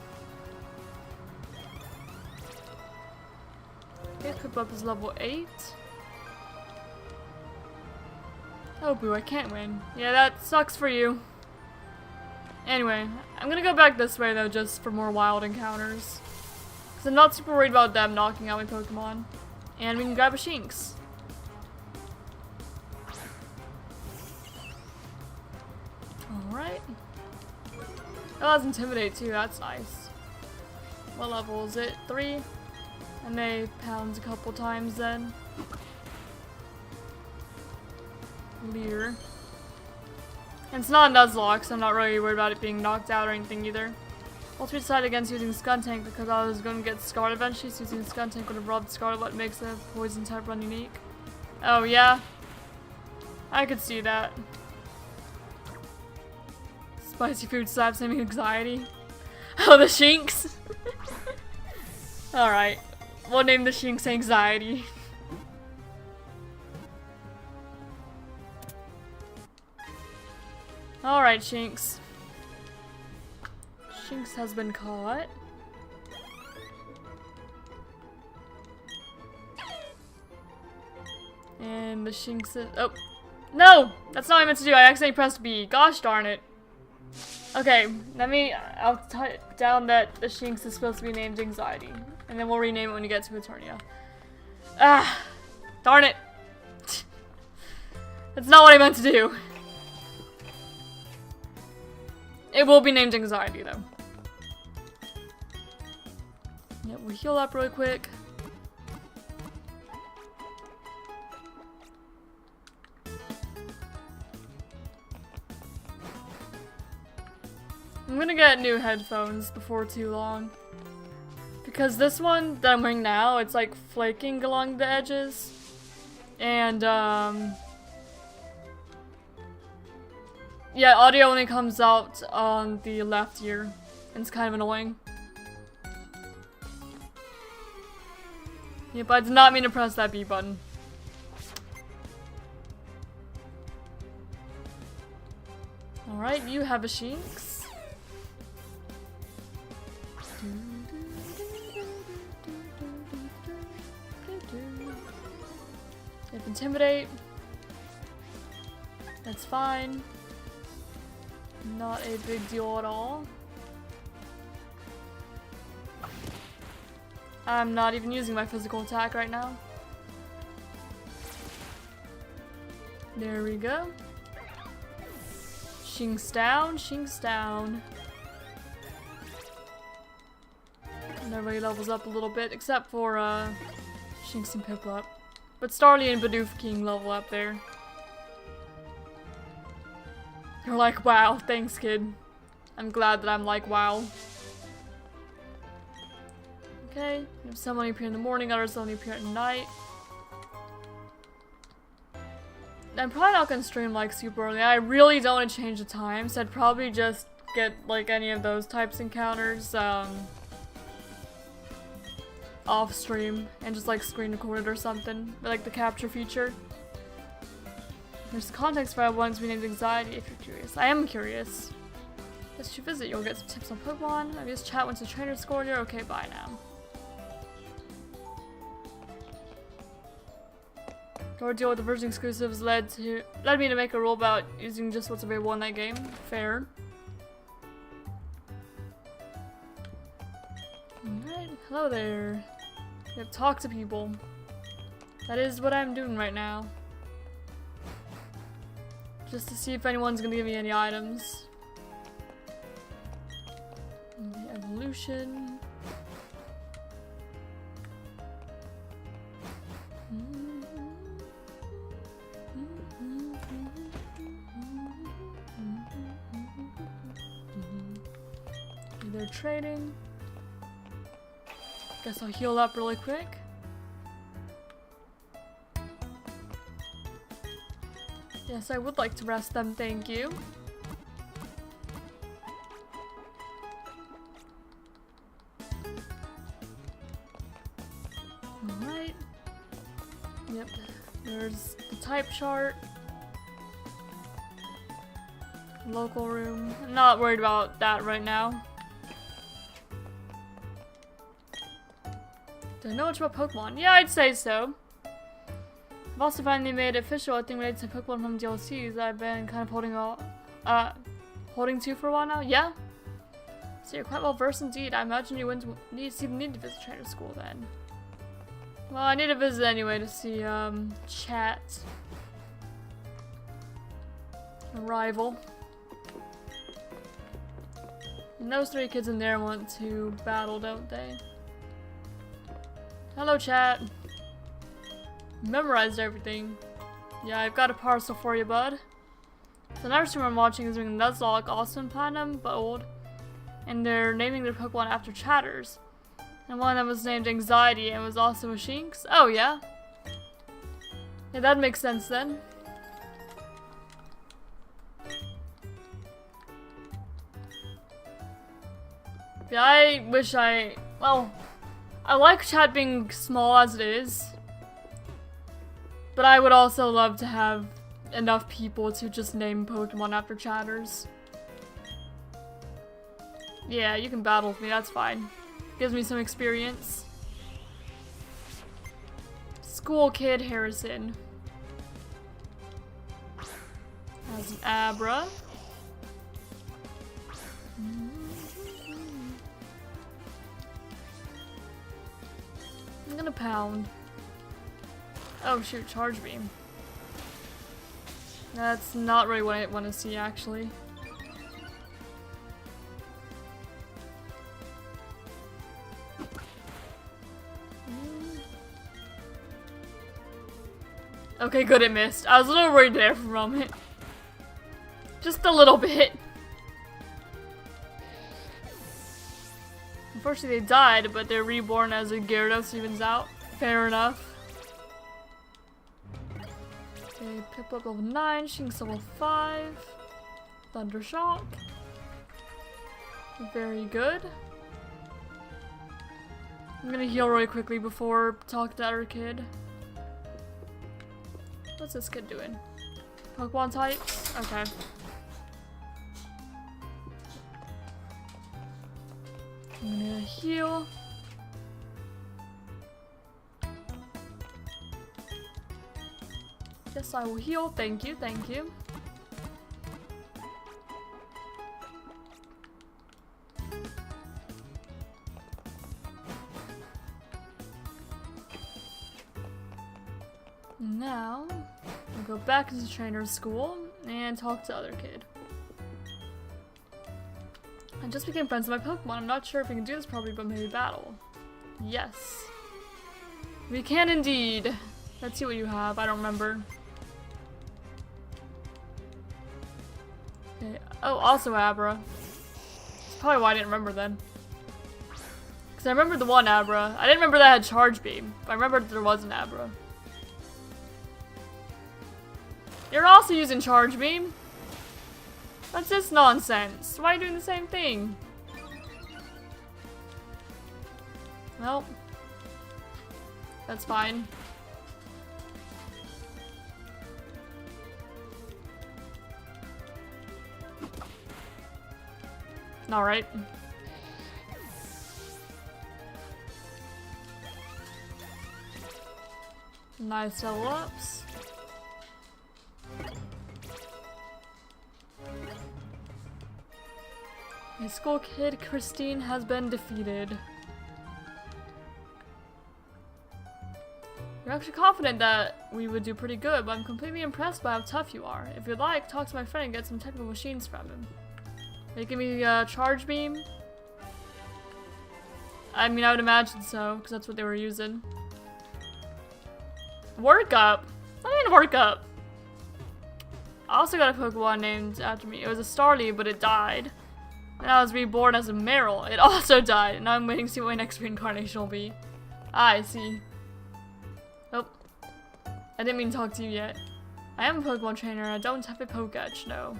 Okay, Piplup is level 8. Oh boo, I can't win. Yeah, that sucks for you. Anyway, I'm gonna go back this way though, just for more wild encounters. Because I'm not super worried about them knocking out my Pokemon. And we can grab a Shinx. Alright. Oh, that's Intimidate too, that's nice. What level is it? 3? I may pound a couple times then. Leer. And it's not a Nuzlocke, so I'm not really worried about it being knocked out or anything either. Also, we decided against using Skuntank because I was going to get Scarlet eventually, so using Skuntank would have robbed Scarlet what makes a poison type run unique. Oh yeah? I could see that. Spicy food slaps naming anxiety. Oh, the Shinx! Alright. We'll name the Shinx Anxiety. Alright, Shinx. Shinx has been caught. And the Shinx is— oh! No! That's not what I meant to do. I accidentally pressed B. Gosh darn it. Okay, I'll type down that the Shinx is supposed to be named Anxiety. And then we'll rename it when you get to Eternia. Ah! Darn it! That's not what I meant to do. It will be named Anxiety, though. Yeah, we'll heal up really quick. I'm gonna get new headphones before too long. Because this one that I'm wearing now, it's like flaking along the edges. And, yeah, audio only comes out on the left ear, and it's kind of annoying. Yep, I did not mean to press that B button. Alright, you have a Shinx. You have Intimidate. That's fine. Not a big deal at all. I'm not even using my physical attack right now. There we go. Shinx down, Shinx down. And everybody levels up a little bit, except for Shinx and Piplup. But Starly and Bidoof King level up there. They're like, wow, thanks kid. I'm glad that I'm like, wow. Okay, some only appear in the morning, others only appear at night. I'm probably not gonna stream like super early. I really don't want to change the time, so I'd probably just get like any of those types encounters off stream and just like screen record it or something, like the capture feature. There's context for ones we named Anxiety if you're curious. I am curious. As you visit, you'll get some tips on Pokemon. I guess chat once the trainer scored you. Okay, bye now. Our deal with the version exclusives led me to make a rule about using just what's available in that game. Fair. Alright, hello there. You have to talk to people. That is what I'm doing right now. Just to see if anyone's gonna give me any items. And the evolution. They're trading. Guess I'll heal up really quick. Yes, I would like to rest them, thank you. Alright. Yep, there's the type chart. Local room. I'm not worried about that right now. Do I know much about Pokemon? Yeah, I'd say so. I've also finally made it official a thing related to Pokemon from DLCs that I've been kind of holding to for a while now. Yeah? So you're quite well versed indeed. I imagine you wouldn't even need to visit trainer school then. Well, I need to visit anyway to see chat. Arrival. And those three kids in there want to battle, don't they? Hello, chat. Memorized everything. Yeah, I've got a parcel for you, bud. So another streamer I'm watching is doing Nuzlocke, also in Platinum, but old. And they're naming their Pokemon after chatters. And one of them was named Anxiety and was also a Shinx. Oh, yeah? Yeah, that makes sense then. Yeah, I wish well, I like chat being small as it is. But I would also love to have enough people to just name Pokemon after chatters. Yeah, you can battle with me, that's fine. Gives me some experience. School kid Harrison. Has an Abra. I'm gonna pound. Oh shoot, Charge Beam. That's not really what I want to see, actually. Okay, good, it missed. I was a little worried there for a moment. Just a little bit. Unfortunately, they died, but they're reborn as a Gyarados evens out. Fair enough. Okay, Piplup level 9, Shinx level 5. Thundershock. Very good. I'm gonna heal really quickly before talking to our kid. What's this kid doing? Pokemon types? Okay. I'm gonna heal. Yes, I will heal. Thank you, thank you. Now, we'll go back into trainer's school and talk to other kid. I just became friends with my Pokemon. I'm not sure if we can do this properly, but maybe battle. Yes. We can indeed. Let's see what you have. I don't remember. Okay. Oh, also Abra. That's probably why I didn't remember then. Because I remember the one Abra. I didn't remember that had Charge Beam. But I remember that there was an Abra. You're also using Charge Beam? What's this nonsense? Why are you doing the same thing? Well, that's fine. Alright. Nice level ups. My school kid, Christine, has been defeated. You're actually confident that we would do pretty good, but I'm completely impressed by how tough you are. If you'd like, talk to my friend and get some technical machines from him. They give me a Charge Beam? I mean, I would imagine so, because that's what they were using. Work Up? What do you mean Work Up? I also got a Pokemon named after me. It was a Starly, but it died. And I was reborn as a Meryl. It also died, and now I'm waiting to see what my next reincarnation will be. Ah, I see. Oh. I didn't mean to talk to you yet. I am a Pokemon trainer, I don't have a Poketch, no.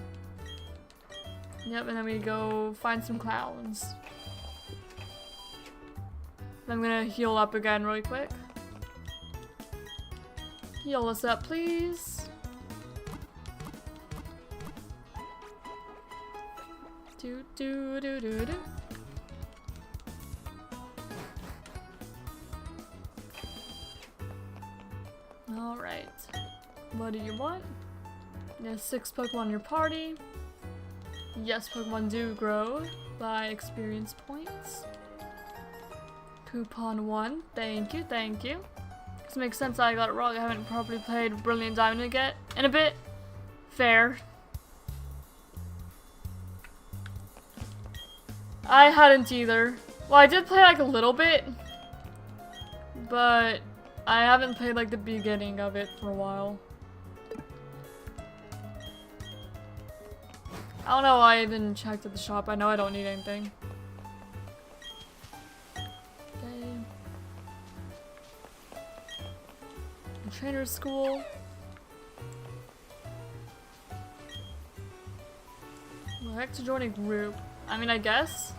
Yep, and then we go find some clowns. I'm gonna heal up again really quick. Heal us up, please. Do do do do do. Alright. What do you want? There's 6 Pokemon in your party. Yes, Pokemon do grow by experience points. Coupon 1. Thank you, thank you. This makes sense, I got it wrong. I haven't properly played Brilliant Diamond yet. In a bit. Fair. I hadn't either. Well, I did play like a little bit, but I haven't played like the beginning of it for a while. I don't know why I even checked at the shop. I know I don't need anything. Okay. Trainer's school. I'd like to join a group. I mean, I guess.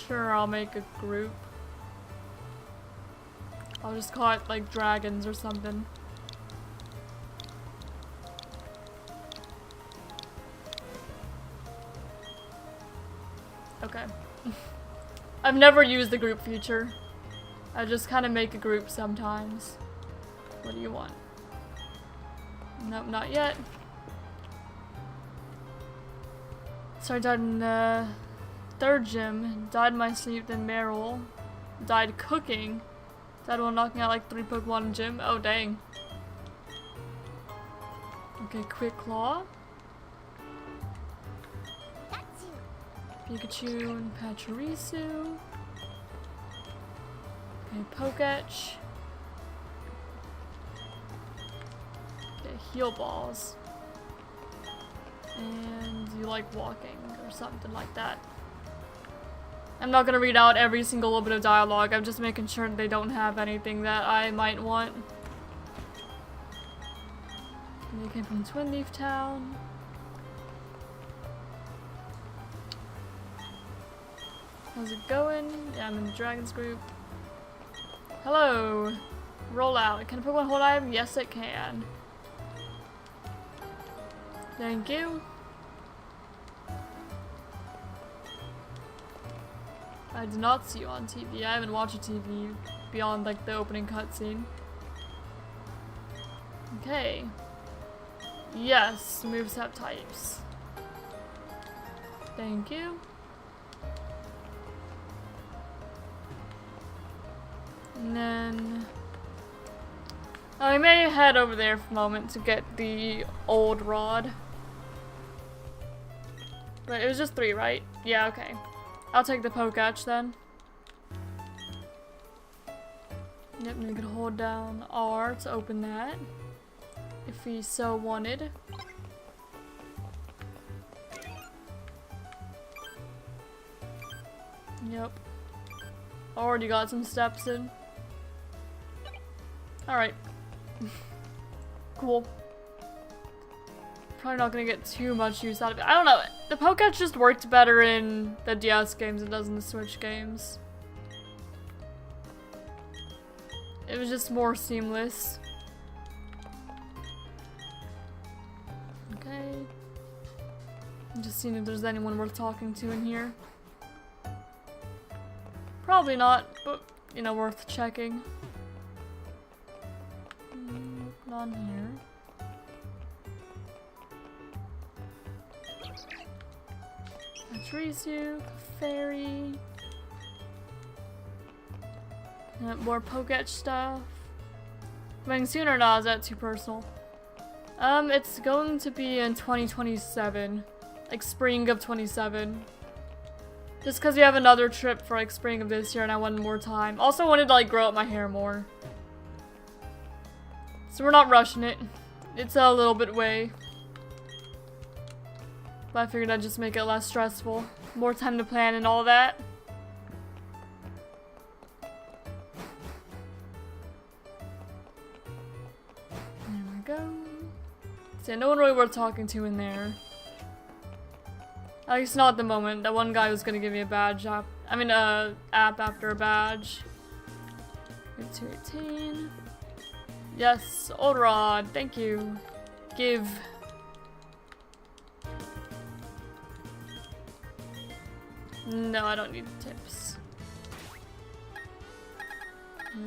Sure, I'll make a group. I'll just call it like dragons or something. Okay. I've never used the group feature. I just kind of make a group sometimes. What do you want? Nope, not yet. Started died in the 3rd gym. Died in my sleep, then Meryl. Died cooking. Died while knocking out like 3 Pokemon in gym. Oh, dang. Okay, Quick Claw. Pikachu and Pachirisu. Okay, Poketch. Okay, Heal Balls. And you like walking or something like that. I'm not gonna read out every single little bit of dialogue. I'm just making sure they don't have anything that I might want. And you came from Twin Leaf Town. How's it going? Yeah, I'm in the Dragons group. Hello! Roll out. Can a Pokemon hold item? Yes, it can. Thank you. I did not see you on TV. I haven't watched TV beyond like the opening cutscene. Okay. Yes, moveset types. Thank you. And then I may head over there for a moment to get the old rod. But it was just 3, right? Yeah, okay. I'll take the Pokach then. Yep, and we can hold down R to open that. If we so wanted. Yep. Already got some steps in. Alright. Cool. Probably not gonna get too much use out of it. I don't know. The Pokach just worked better in the DS games than it does in the Switch games. It was just more seamless. Okay. I'm just seeing if there's anyone worth talking to in here. Probably not, but, you know, worth checking. Not here. Patricio, Fairy. More Pokach stuff. Coming soon or not? Is that too personal? It's going to be in 2027. Like spring of 27. Just because we have another trip for like spring of this year and I wanted more time. Also wanted to like grow up my hair more. So we're not rushing it. It's a little bit away. But I figured I'd just make it less stressful. More time to plan and all that. There we go. See, no one really worth talking to in there. At least not at the moment. That one guy was gonna give me a badge app. I mean, app after a badge. 218. Yes, old rod. Thank you. Give. No, I don't need tips.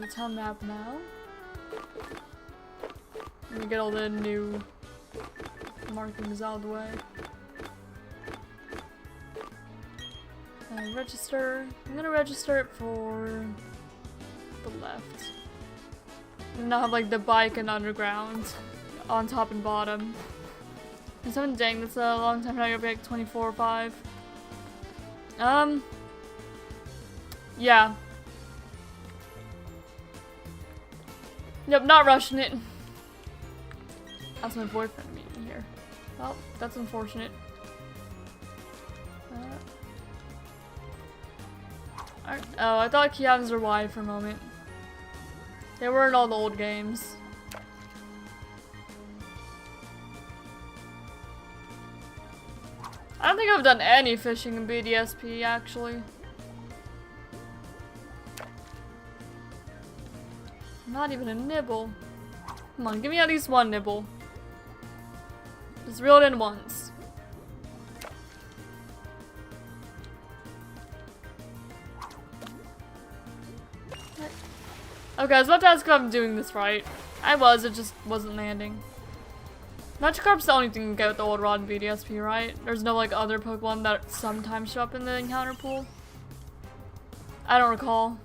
The town map now. Let me get all the new markings out of the way. Register. I'm gonna register it for the left. And now have like the bike and underground on top and bottom. And something dang, that's a long time now. You'll be like 24 or 5. Yeah. Yep, not rushing it. That's my boyfriend meeting here. Well, that's unfortunate. Oh, I thought Kianas were Y for a moment. They were in all the old games. I don't think I've done any fishing in BDSP, actually. Not even a nibble. Come on, give me at least one nibble. Just reel it in once. Okay, I was about to ask if I'm doing this right. I was, it just wasn't landing. Magikarp's the only thing you can get with the old rod in BDSP, right? There's no like other Pokemon that sometimes show up in the encounter pool? I don't recall.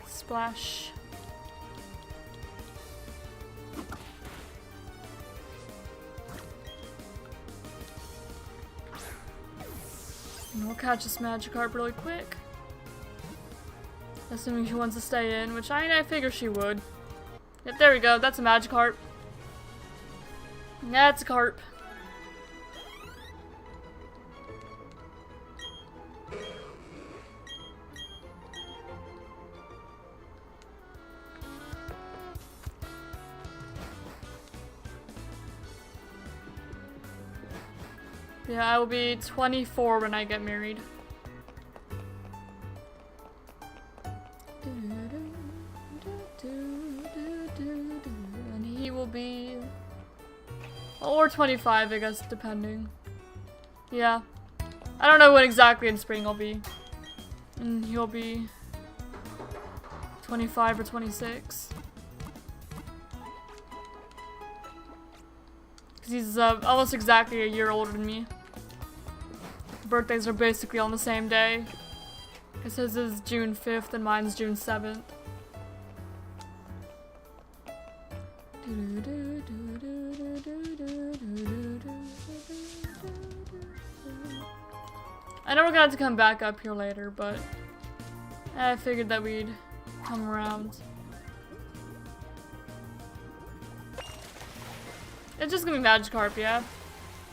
Splash. And we'll catch this Magikarp really quick. Assuming she wants to stay in, which I figure she would. Yep, there we go. That's a Magikarp. That's a carp. Yeah, I will be 24 when I get married. And he will be... or 25, I guess, depending. Yeah. I don't know when exactly in spring I'll be. And he'll be 25 or 26. Because he's almost exactly a year older than me. Birthdays are basically on the same day. His is June 5th and mine's June 7th. I know we're gonna have to come back up here later, but I figured that we'd come around. It's just gonna be Magikarp, yeah.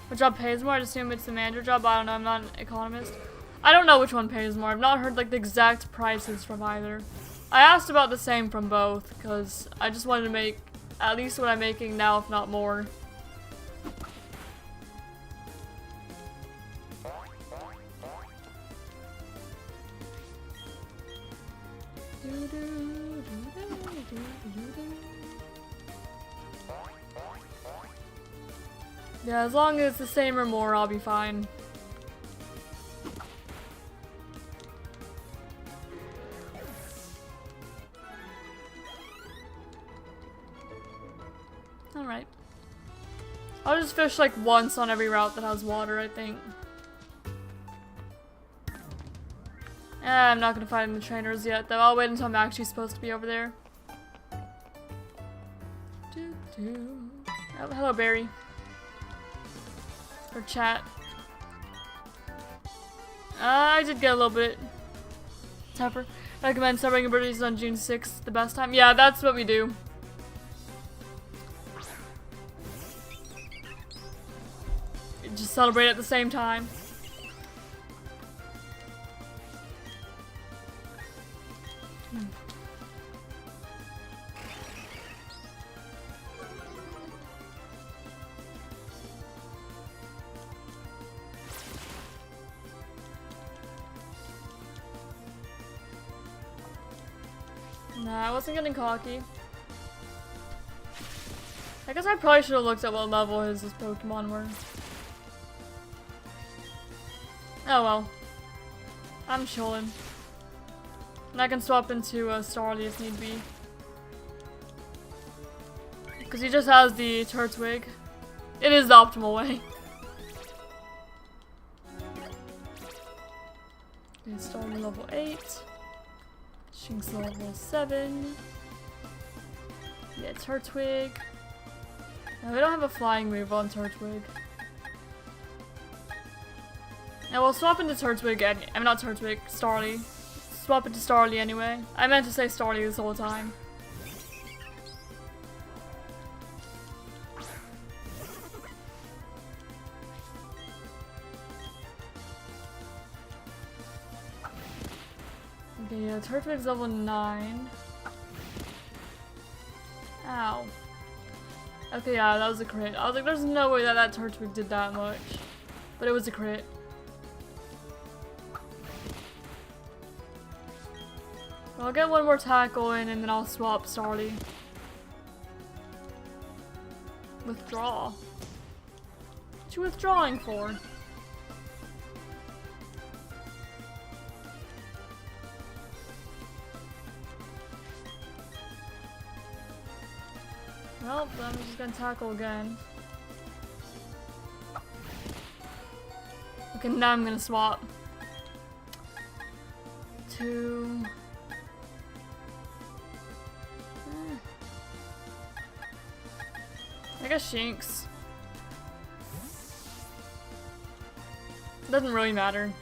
Which job pays more? I'd assume it's the manager job. I don't know, I'm not an economist. I don't know which one pays more. I've not heard like the exact prices from either. I asked about the same from both, because I just wanted to make at least what I'm making now, if not more. Yeah, as long as it's the same or more, I'll be fine. Alright. I'll just fish like once on every route that has water, I think. I'm not gonna find the trainers yet, though. I'll wait until I'm actually supposed to be over there. Oh, hello, Barry. Or chat. I did get a little bit tougher. Recommend celebrating your birthdays on June 6th, the best time. Yeah, that's what we do. Just celebrate at the same time. Nah, I wasn't getting cocky. I guess I probably should have looked at what level his Pokemon were. Oh well. I'm chillin'. And I can swap into Starly if need be. Because he just has the Turtwig. It is the optimal way. Okay, Starly level 8. Shinx level 7. Yeah, Turtwig. No, we don't have a flying move on Turtwig. And we'll swap into Turtwig and I'm not Turtwig, Starly. Swap into Starly anyway. I meant to say Starly this whole time. Okay, yeah, Turtwig's level 9. Ow. Okay, yeah, that was a crit. I was like, there's no way that that Turtwig did that much. But it was a crit. I'll get one more tackle in and then I'll swap Starly. Withdraw. What you withdrawing for? Well, I'm just gonna tackle again. Okay, now I'm gonna swap. 2. I guess Shinx. Doesn't really matter.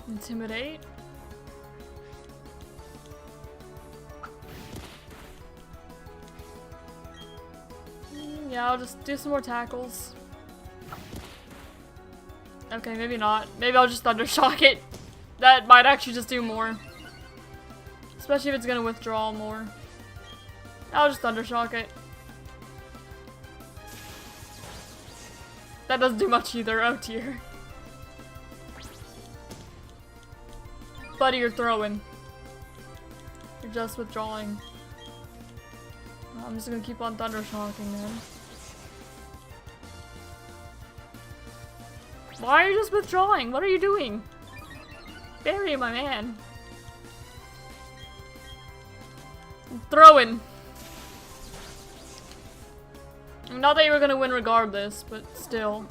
Intimidate? Yeah, I'll just do some more tackles. Okay, maybe not. Maybe I'll just Thunder Shock it. That might actually just do more. Especially if it's gonna withdraw more. I'll just Thunder Shock it. That doesn't do much either. Oh dear. Buddy, you're throwing. You're just withdrawing. I'm just gonna keep on Thunder Shocking then. Why are you just withdrawing? What are you doing? Barry, my man. I'm throwing. Not that you were gonna win regardless, but still.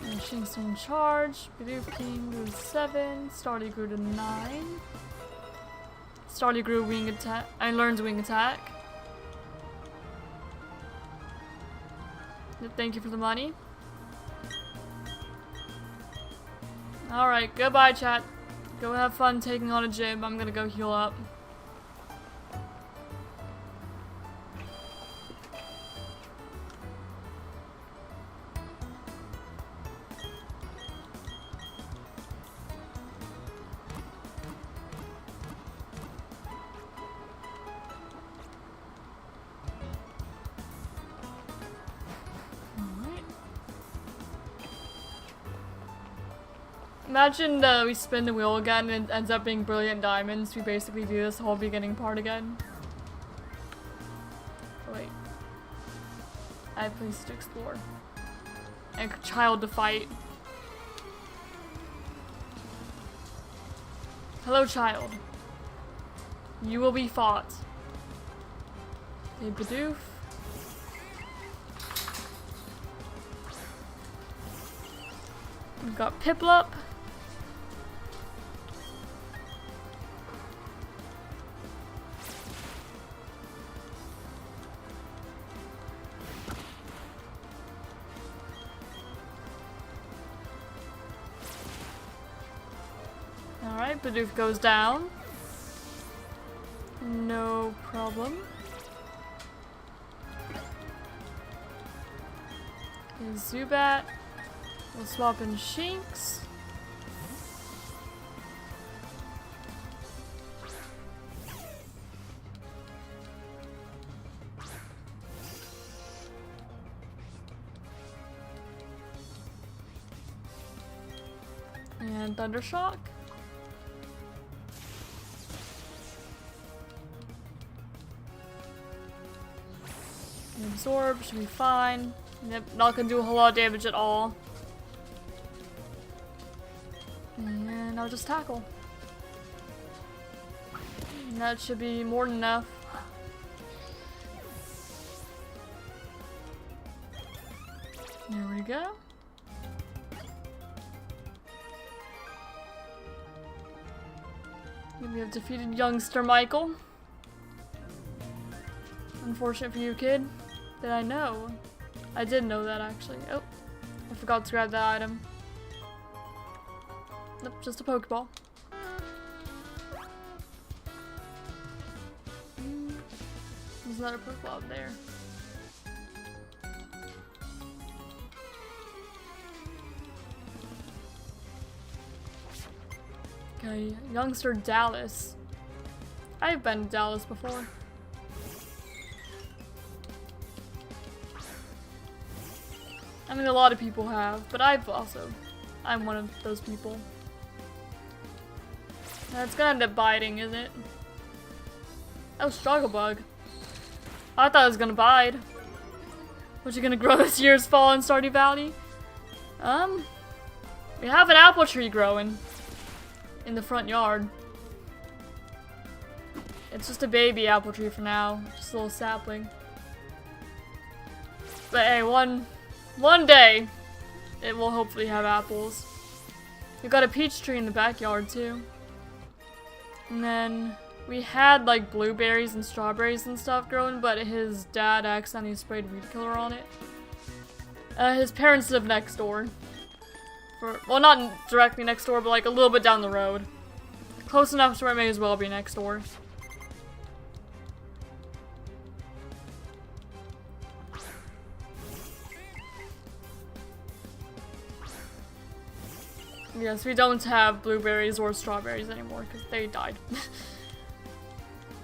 Shinx in charge. Bidoof King grew to 7. Starly grew to 9. Starly grew wing attack. I learned wing attack. Thank you for the money. Alright, goodbye chat. Go have fun taking on a gym. I'm gonna go heal up. Imagine we spin the wheel again and it ends up being Brilliant Diamonds. We basically do this whole beginning part again. Wait. I have places to explore. And a child to fight. Hello, child. You will be fought. Okay, Bidoof. We've got Piplup. Alright, Bidoof goes down. No problem. Okay, Zubat. We'll swap in Shinx. And Thundershock. And Absorb should be fine. Yep, not gonna do a whole lot of damage at all. And I'll just tackle. And that should be more than enough. There we go. We have defeated youngster Michael. Unfortunate for you, kid. Did I know? I did know that actually. Oh, I forgot to grab that item. Nope, just a Pokeball. There's another Pokeball out there. Okay, youngster Dallas. I've been to Dallas before. I mean, a lot of people have, but I'm one of those people. That's gonna end up biting, isn't it? Oh, Struggle Bug. I thought it was gonna bite. Was you gonna grow this year's fall in Stardew Valley? We have an apple tree growing in the front yard. It's just a baby apple tree for now, just a little sapling. But hey, one day, it will hopefully have apples. We've got a peach tree in the backyard too. And then we had like blueberries and strawberries and stuff growing, but his dad accidentally sprayed weed killer on it. His parents live next door. Well, not directly next door, but like a little bit down the road. Close enough to where it may as well be next door. Yes, we don't have blueberries or strawberries anymore because they died.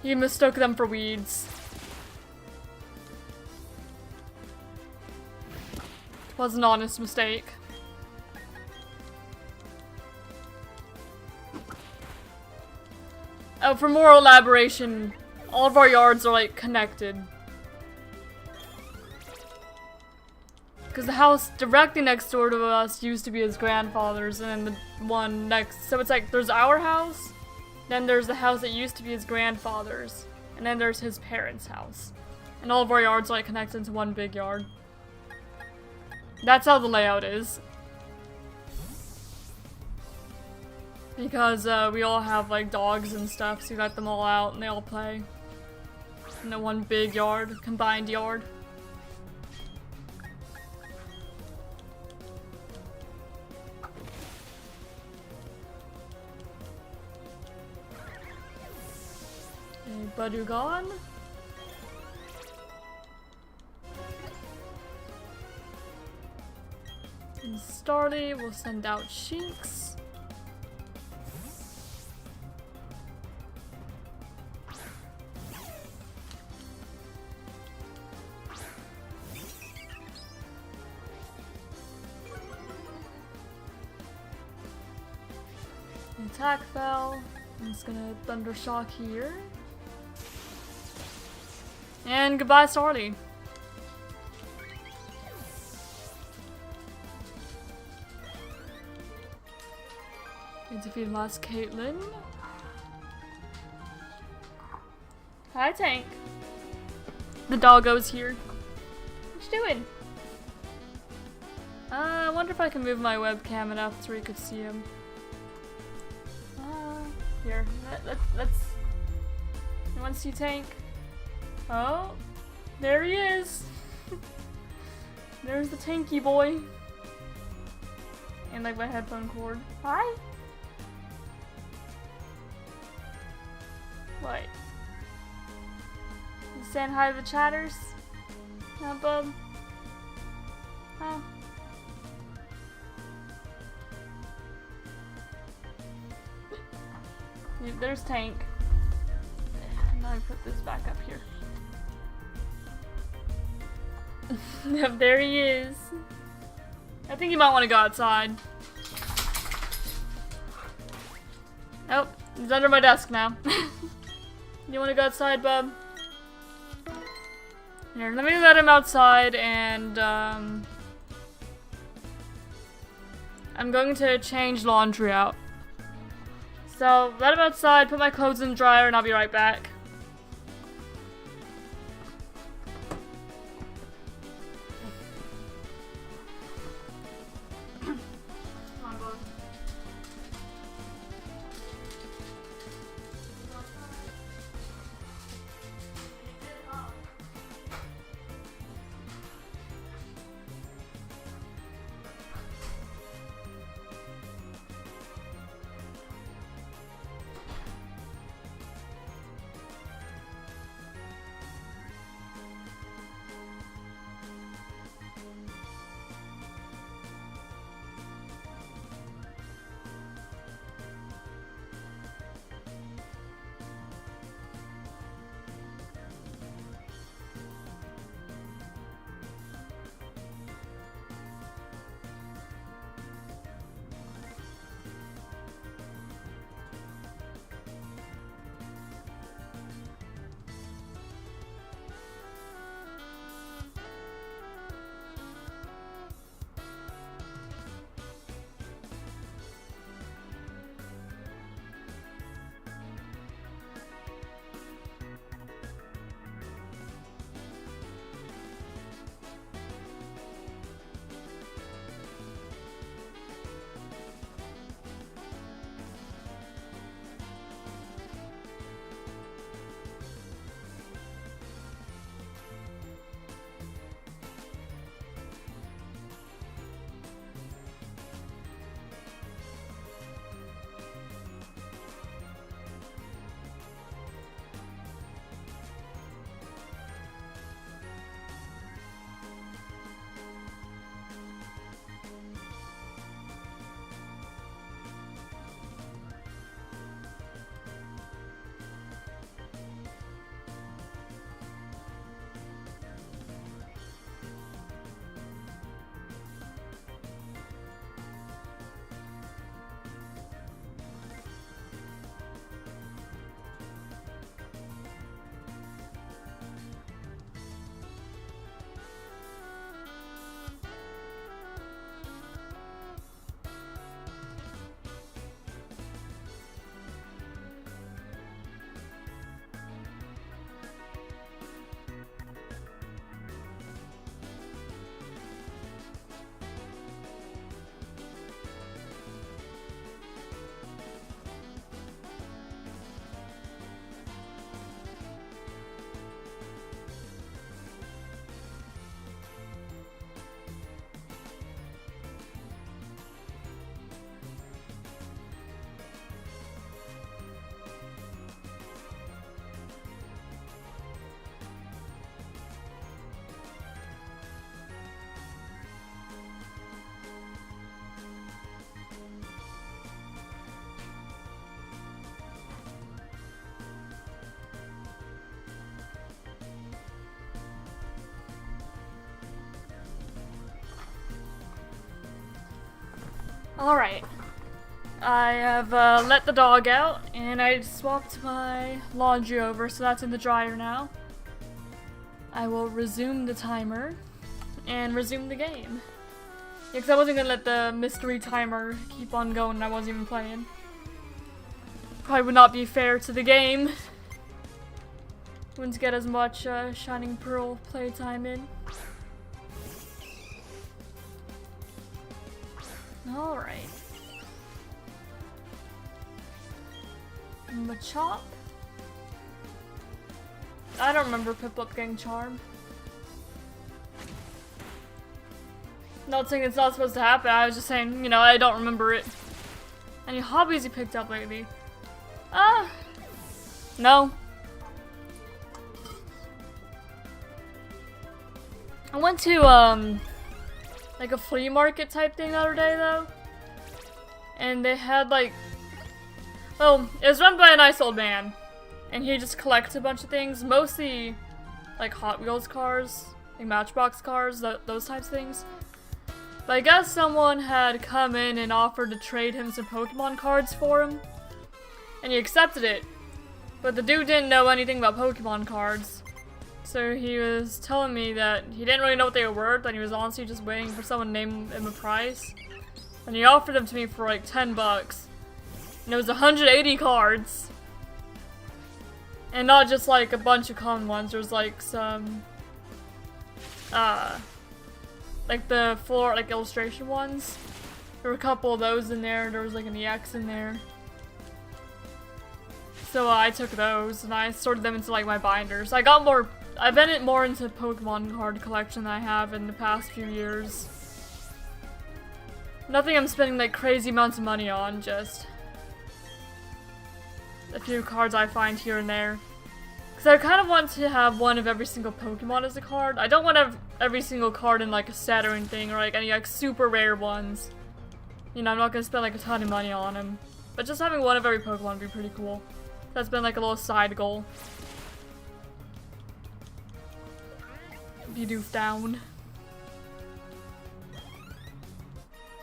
He mistook them for weeds. Was an honest mistake. Oh, for more elaboration, all of our yards are like connected. Because the house directly next door to us used to be his grandfather's, and then the one next. So it's like there's our house, then there's the house that used to be his grandfather's, and then there's his parents' house. And all of our yards like connect into one big yard. That's how the layout is. Because we all have like dogs and stuff, so you let them all out and they all play. In the one big yard, combined yard. Badugon. And Starly will send out Shinx. Attack fell. I'm just gonna Thunder Shock here. And goodbye, Starly. We defeated last Caitlyn. Hi, Tank. The doggo's here. What you doing? I wonder if I can move my webcam enough so we could see him. Here, let's. You want to see Tank? Oh, there he is. There's the Tanky boy. And like my headphone cord. Hi. What? You saying hi to the chatters? Huh, bub? Huh? Yeah, there's Tank. Now I put this back up here. Yep, there he is. I think you might want to go outside. Oh, he's under my desk now. You want to go outside, bub? Here, let me let him outside, and I'm going to change laundry out. So, let him outside, put my clothes in the dryer, and I'll be right back. Alright. I have let the dog out, and I swapped my laundry over, so that's in the dryer now. I will resume the timer, and resume the game. Yeah, because I wasn't gonna let the mystery timer keep on going and I wasn't even playing. Probably would not be fair to the game. Wouldn't get as much Shining Pearl playtime in. Alright. Machop? I don't remember Piplup getting Charm. Not saying it's not supposed to happen, I was just saying, you know, I don't remember it. Any hobbies you picked up lately? No. I went to, like a flea market type thing the other day, though. And they had, like... Well, it was run by a nice old man. And he just collects a bunch of things, mostly, like, Hot Wheels cars, like Matchbox cars, those types of things. But I guess someone had come in and offered to trade him some Pokemon cards for him. And he accepted it. But the dude didn't know anything about Pokemon cards. So he was telling me that he didn't really know what they were worth, and he was honestly just waiting for someone to name him a price. And he offered them to me for like 10 bucks. And it was 180 cards. And not just like a bunch of common ones, there was like some, like the floor, like illustration ones. There were a couple of those in there, there was like an EX in there. So I took those and I sorted them into like my binders. I've been more into Pokemon card collection than I have in the past few years. Nothing I'm spending like crazy amounts of money on, just a few cards I find here and there. Because I kind of want to have one of every single Pokemon as a card. I don't want to have every single card in like a set or anything, or like any like super rare ones. You know, I'm not going to spend like a ton of money on them. But just having one of every Pokemon would be pretty cool. That's been like a little side goal. Bidoof down.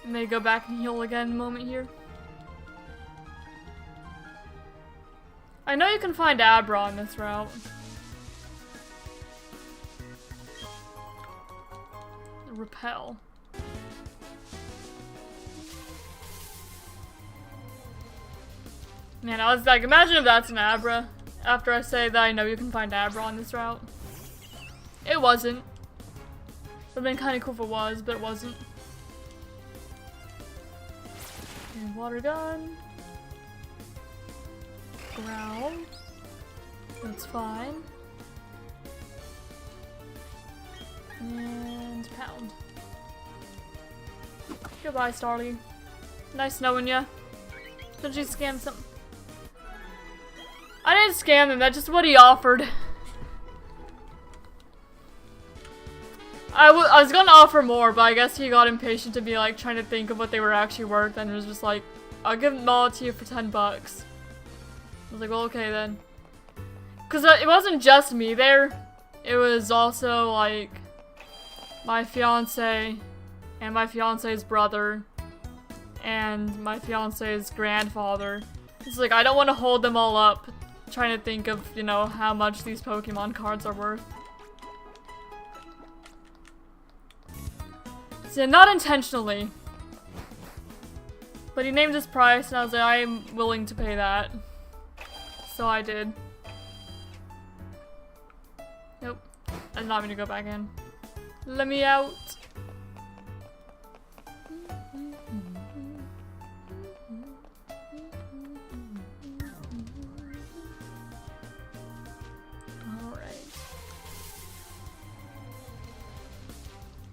May go back and heal again in a moment here. I know you can find Abra on this route. Repel. Man, I was like, imagine if that's an Abra. After I say that I know you can find Abra on this route. It wasn't. Would've been kinda cool if it was, but it wasn't. And water gun. Growl. That's fine. And pound. Goodbye, Starly. Nice knowing ya. Did you scam something? I didn't scam him, that's just what he offered. I was gonna offer more, but I guess he got impatient to be like trying to think of what they were actually worth, and was just like, I'll give them all to you for 10 bucks. I was like, well, okay then. Cause it wasn't just me there. It was also like my fiance and my fiance's brother and my fiance's grandfather. It's like, I don't want to hold them all up trying to think of, you know, how much these Pokemon cards are worth. So, not intentionally. But he named his price and I was like, I am willing to pay that. So I did. Nope. I'm not gonna go back in. Let me out.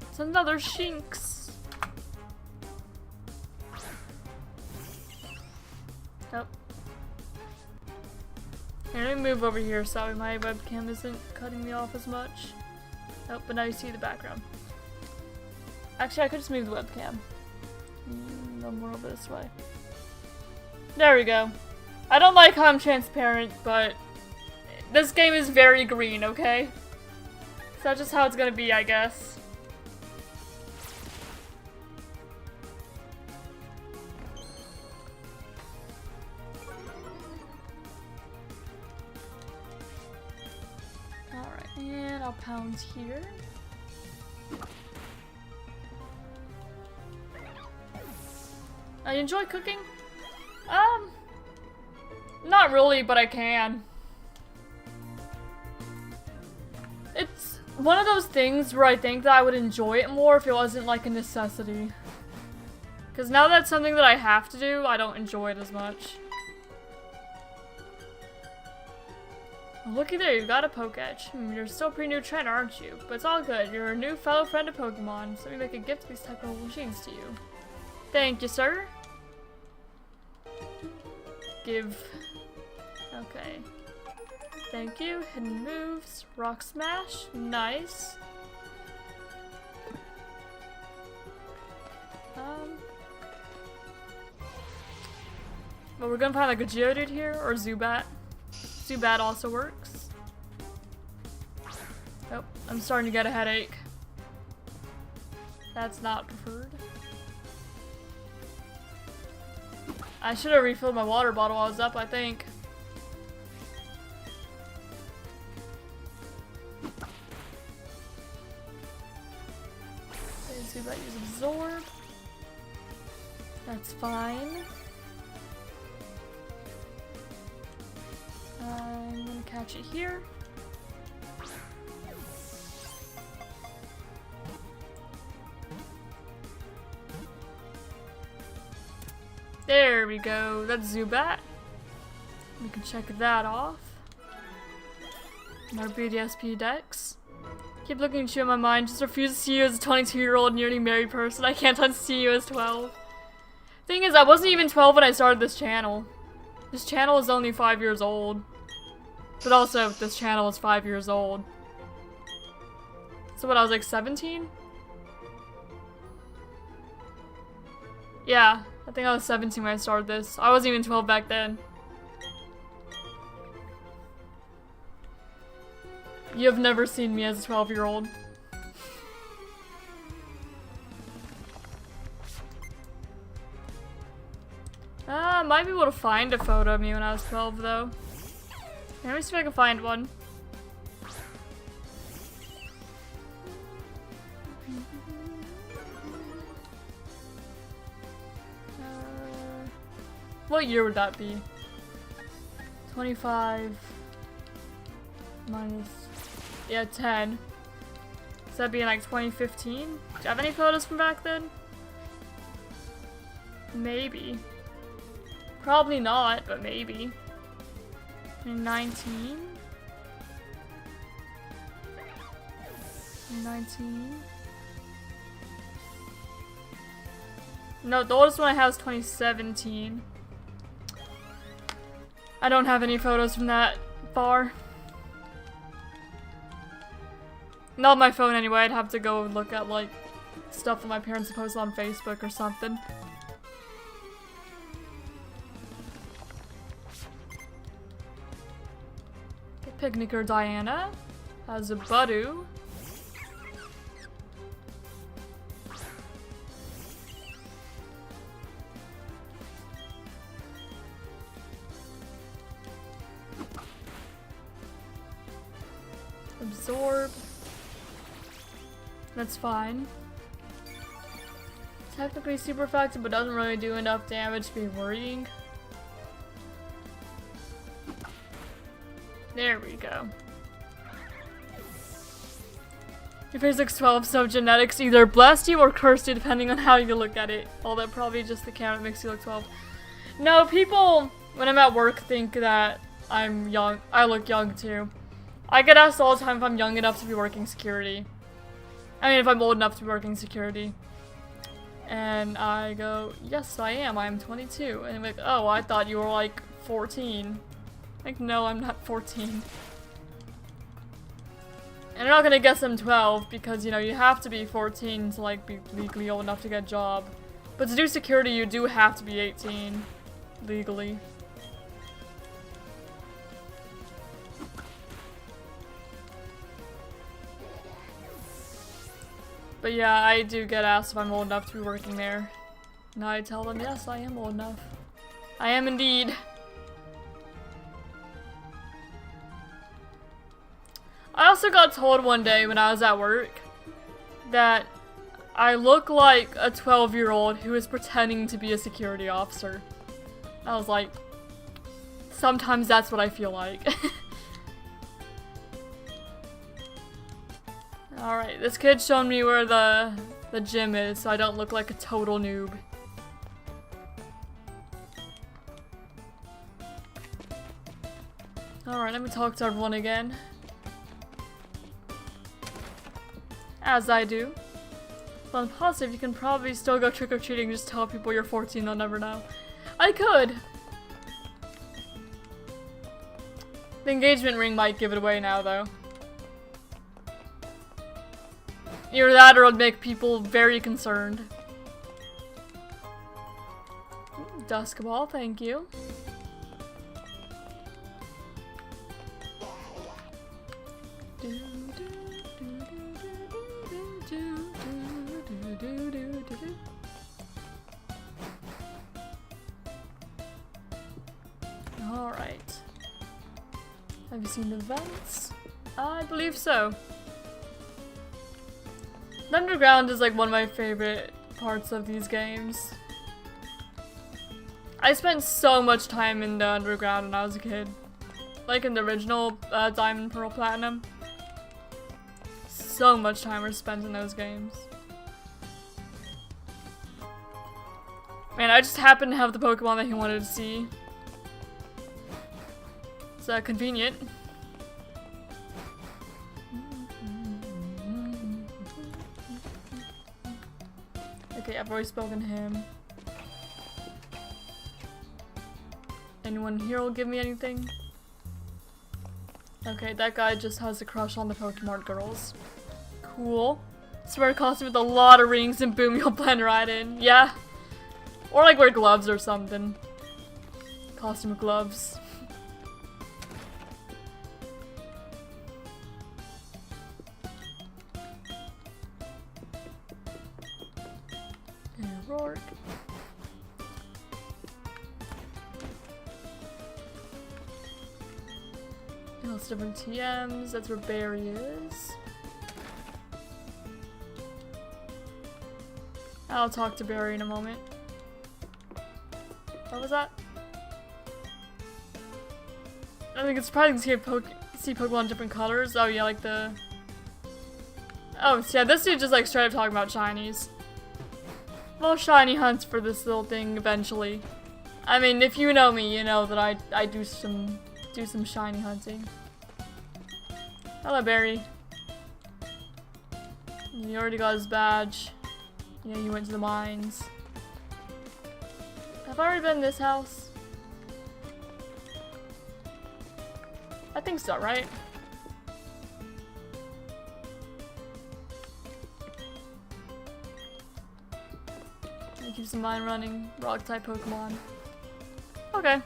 It's another Shinx. Yep. Here, let me move over here so my webcam isn't cutting me off as much. Nope, but now you see the background. Actually, I could just move the webcam. Go more over this way. There we go. I don't like how I'm transparent, but this game is very green, okay? So that's just how it's gonna be, I guess. I'll pound here. I enjoy cooking? Not really, but I can. It's one of those things where I think that I would enjoy it more if it wasn't like a necessity. Because now that's something that I have to do, I don't enjoy it as much. Looky there, you got a Pokétch. You're still a pretty new trainer, aren't you? But it's all good. You're a new fellow friend of Pokemon, so we make a gift of these type of machines to you. Thank you, sir. Give. Okay. Thank you. Hidden moves. Rock Smash. Nice. But we're gonna find like a Geodude here, or Zubat. Zubat also works. Oh, I'm starting to get a headache. That's not preferred. I should have refilled my water bottle while I was up, I think. Okay, Zubat use Absorb. That's fine. I'm gonna catch it here. There we go. That's Zubat. We can check that off. Our BDSP Dex. Keep looking at you in my mind. Just refuse to see you as a 22-year-old nearly married person. I can't unsee you as 12. Thing is, I wasn't even 12 when I started this channel. This channel is only 5 years old. But also, this channel is 5 years old. So what, I was like 17? Yeah, I think I was 17 when I started this. I wasn't even 12 back then. You have never seen me as a 12-year-old. Might be able to find a photo of me when I was 12 though. Let me see if I can find one. What year would that be? 25 minus, yeah, 10. So that'd be in like 2015? Do you have any photos from back then? Maybe. Probably not, but maybe. 19. 19. No, the oldest one I have is 2017. I don't have any photos from that far. Not on my phone anyway, I'd have to go and look at like stuff that my parents posted on Facebook or something. Picnicker Diana has a Budu. Absorb. That's fine. Technically super effective, but doesn't really do enough damage to be worrying. There we go. Your face looks 12, so genetics either blessed you or cursed you, depending on how you look at it. Although probably just the camera makes you look 12. No, people, when I'm at work, think that I'm young. I look young too. I get asked all the time if I'm young enough to be working security. I mean, if I'm old enough to be working security. And I go, yes, I am. I'm 22. And I'm like, oh, I thought you were like 14. Like, no, I'm not 14. And I'm not gonna guess I'm 12 because, you know, you have to be 14 to, like, be legally old enough to get a job. But to do security, you do have to be 18. Legally. But yeah, I do get asked if I'm old enough to be working there. And I tell them, yes, I am old enough. I am indeed. I also got told one day when I was at work that I look like a 12-year-old who is pretending to be a security officer. I was like, sometimes that's what I feel like. Alright, this kid's showing me where the gym is so I don't look like a total noob. Alright, let me talk to everyone again. As I do. Well, I'm positive you can probably still go trick-or-treating, just tell people you're 14, they'll never know. I could! The engagement ring might give it away now, though. Either that or it would make people very concerned. Dusk ball, thank you. Alright. Have you seen the vents? I believe so. The underground is like one of my favorite parts of these games. I spent so much time in the underground when I was a kid. Like in the original Diamond, Pearl, Platinum. So much time was spent in those games. Man, I just happened to have the Pokemon that he wanted to see. It's convenient. Okay, I've already spoken to him. Anyone here will give me anything? Okay, that guy just has a crush on the Pokemon girls. Cool. Swear costume with a lot of rings and boom, you'll blend right in. Yeah. Or like wear gloves or something. Costume with gloves. Rourke. Lots of different TMs. That's where Barry is. I'll talk to Barry in a moment. What was that? I think it's surprising to see Pokemon in different colors. Oh yeah, like the... Oh yeah, this dude just like straight up talking about shinies. Well, shiny hunts for this little thing eventually. I mean, if you know me, you know that I do some shiny hunting. Hello, Barry. You already got his badge. Yeah, you went to the mines. Have I already been in this house? I think so, right? Keep some mine running. Rock-type Pokemon. Okay.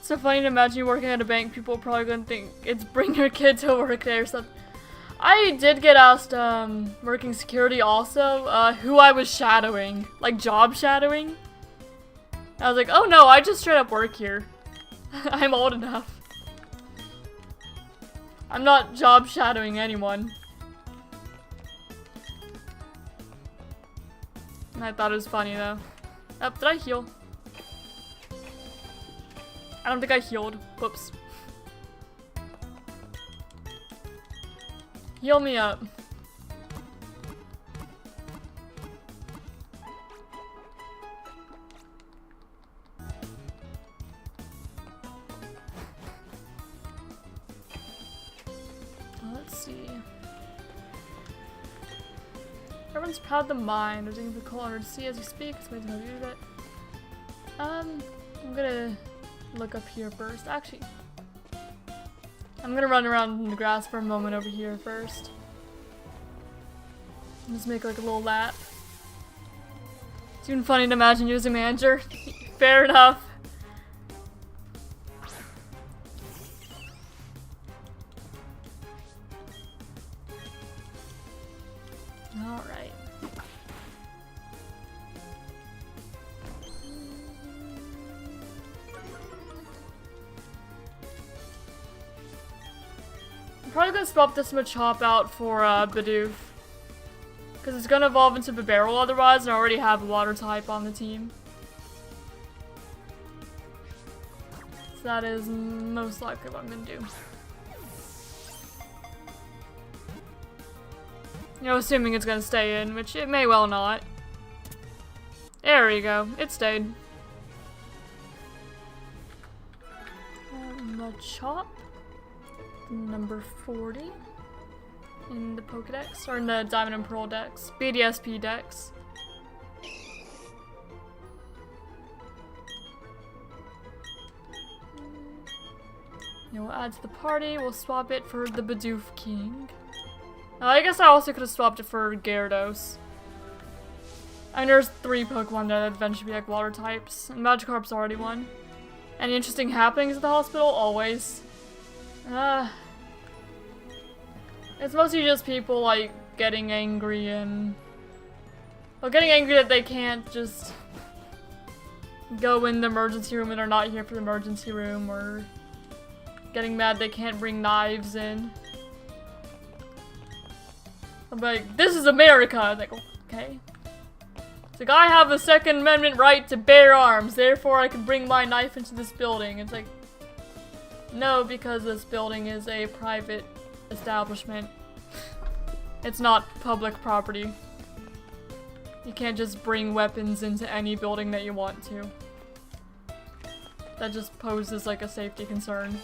So funny to imagine you working at a bank. People are probably gonna think it's bring your kid to work there or something. I did get asked, working security also, who I was shadowing. Like, job shadowing. I was like, oh no, I just straight up work here. I'm old enough. I'm not job shadowing anyone. I thought it was funny though. Oh, did I heal? I don't think I healed. Whoops. Heal me up. Let's see. Everyone's proud of the mine. They're doing the cool honor to see as you speak. It's amazing how you do that. I'm gonna look up here first. Actually, I'm gonna run around in the grass for a moment over here first. Just make like a little lap. It's even funny to imagine you as a manager. Fair enough. Alright. probably gonna swap this Machop out for Bidoof. Because it's gonna evolve into Bibarel otherwise, and I already have a water type on the team. So that is most likely what I'm gonna do. You know, assuming it's gonna stay in, which it may well not. There we go, it stayed. Machop, number 40 in the Pokedex, or in the Diamond and Pearl Dex, BDSP Dex. Yeah, we'll add to the party, we'll swap it for the Bidoof King. I guess I also could have swapped it for Gyarados. I mean, there's 3 Pokemon that eventually be like water types, and Magikarp's already one. Any interesting happenings at the hospital? Always. It's mostly just people like getting angry and... well, getting angry that they can't just go in the emergency room and are not here for the emergency room, or getting mad they can't bring knives in. I'm like, this is America! I'm like, okay. It's like, I have a Second Amendment right to bear arms, therefore I can bring my knife into this building. It's like, no, because this building is a private establishment. It's not public property. You can't just bring weapons into any building that you want to. That just poses like a safety concern.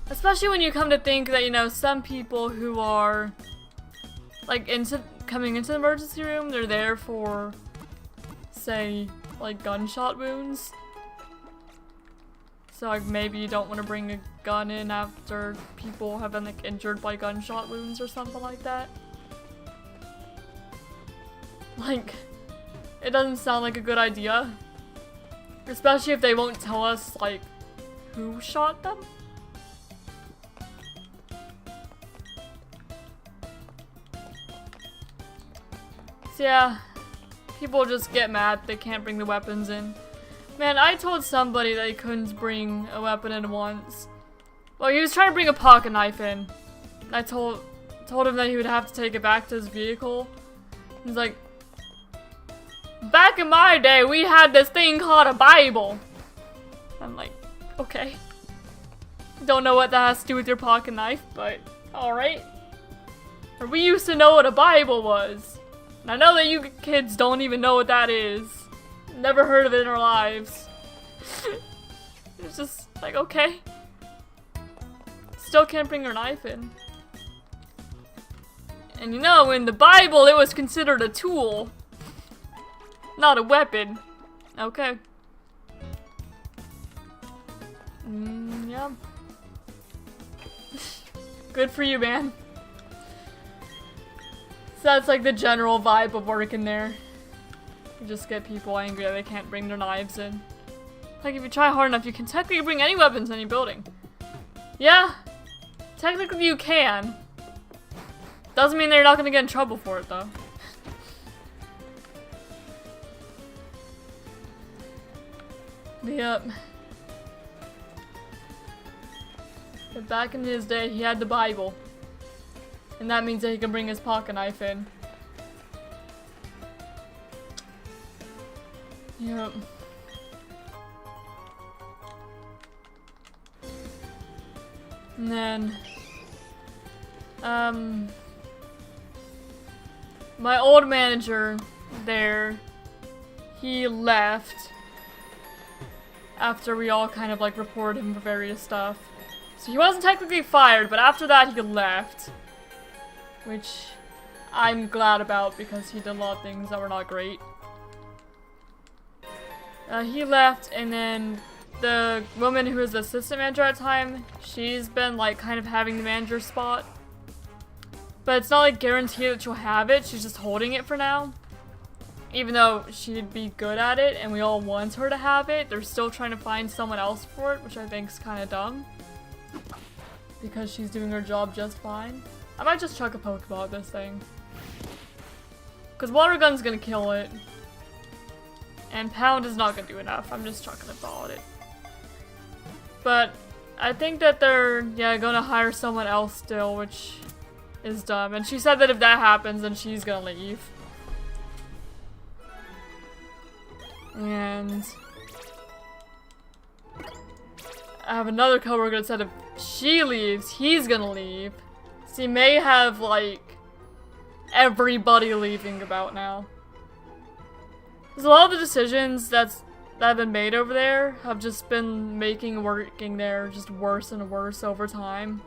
Especially when you come to think that, you know, some people who are like coming into the emergency room, they're there for, say, like gunshot wounds. So like maybe you don't want to bring a gun in after people have been like injured by gunshot wounds or something like that. Like, it doesn't sound like a good idea. Especially if they won't tell us like who shot them. So yeah, people just get mad they can't bring the weapons in. Man, I told somebody that he couldn't bring a weapon in once. Well, he was trying to bring a pocket knife in. I told him that he would have to take it back to his vehicle. He's like, back in my day, we had this thing called a Bible. I'm like, okay. Don't know what that has to do with your pocket knife, but alright. Or we used to know what a Bible was. And I know that you kids don't even know what that is. Never heard of it in our lives. It's just like, okay. Still can't bring her knife in. And you know, in the Bible, it was considered a tool. Not a weapon. Okay. Yeah. Good for you, man. So that's like the general vibe of working there. You just get people angry that they can't bring their knives in. Like, if you try hard enough, you can technically bring any weapons in any building. Yeah, technically you can. Doesn't mean they're not gonna get in trouble for it, though. Yep. But back in his day, he had the Bible. And that means that he can bring his pocket knife in. Yep. And then, my old manager there, he left after we all kind of like reported him for various stuff. So he wasn't technically fired, but after that he left. Which I'm glad about because he did a lot of things that were not great. He left, and then the woman who was the assistant manager at the time, she's been like kind of having the manager spot. But it's not like guaranteed that she'll have it, she's just holding it for now. Even though she'd be good at it and we all want her to have it, they're still trying to find someone else for it, which I think is kind of dumb. Because she's doing her job just fine. I might just chuck a Pokeball at this thing. Because Water Gun's gonna kill it. And Pound is not gonna do enough. I'm just chucking a ball at it. But I think that they're, yeah, gonna hire someone else still, which is dumb. And she said that if that happens, then she's gonna leave. And I have another coworker that said if she leaves, he's gonna leave. So you may have, like, everybody leaving about now. Because a lot of the decisions that have been made over there have just been making working there just worse and worse over time.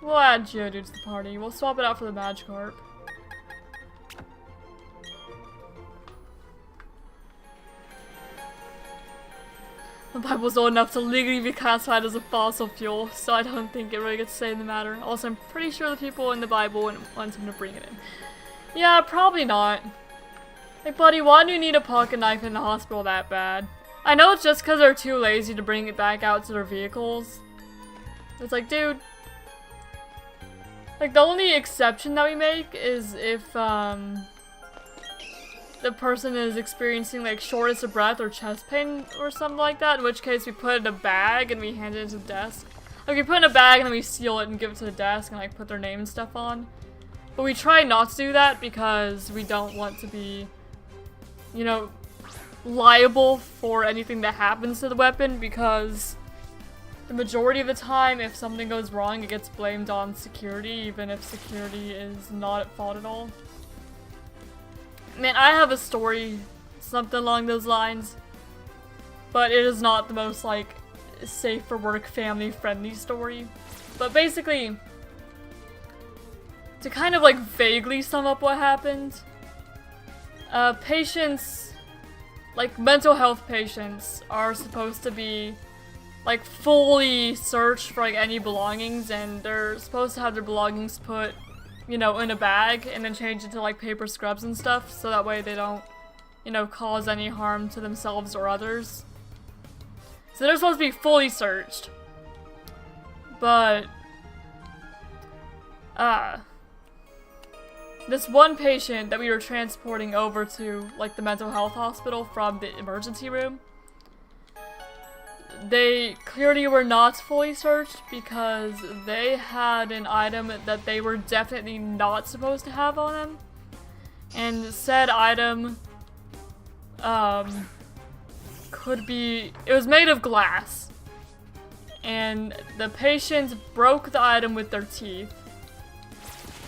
We'll add Geodude to the party. We'll swap it out for the Magikarp. The Bible's old enough to legally be classified as a fossil fuel, so I don't think it really gets to say in the matter. Also, I'm pretty sure the people in the Bible wouldn't want him to bring it in. Yeah, probably not. Like, buddy, why do you need a pocket knife in the hospital that bad? I know it's just because they're too lazy to bring it back out to their vehicles. It's like, dude. Like, the only exception that we make is if, the person is experiencing like shortness of breath or chest pain or something like that, in which case we put it in a bag and we hand it to the desk. Like we put it in a bag and then we seal it and give it to the desk and like put their name and stuff on. But we try not to do that because we don't want to be, you know, liable for anything that happens to the weapon, because the majority of the time if something goes wrong it gets blamed on security, even if security is not at fault at all. Man, I have a story, something along those lines, but it is not the most, like, safe for work, family-friendly story. But basically, to kind of, like, vaguely sum up what happened, patients, like, mental health patients are supposed to be, like, fully searched for, like, any belongings, and they're supposed to have their belongings put, you know, in a bag and then change it to like paper scrubs and stuff, so that way they don't, you know, cause any harm to themselves or others. So they're supposed to be fully searched. But, this one patient that we were transporting over to, like, the mental health hospital from the emergency room, they clearly were not fully searched because they had an item that they were definitely not supposed to have on them. And said item, could be, it was made of glass. And the patient broke the item with their teeth.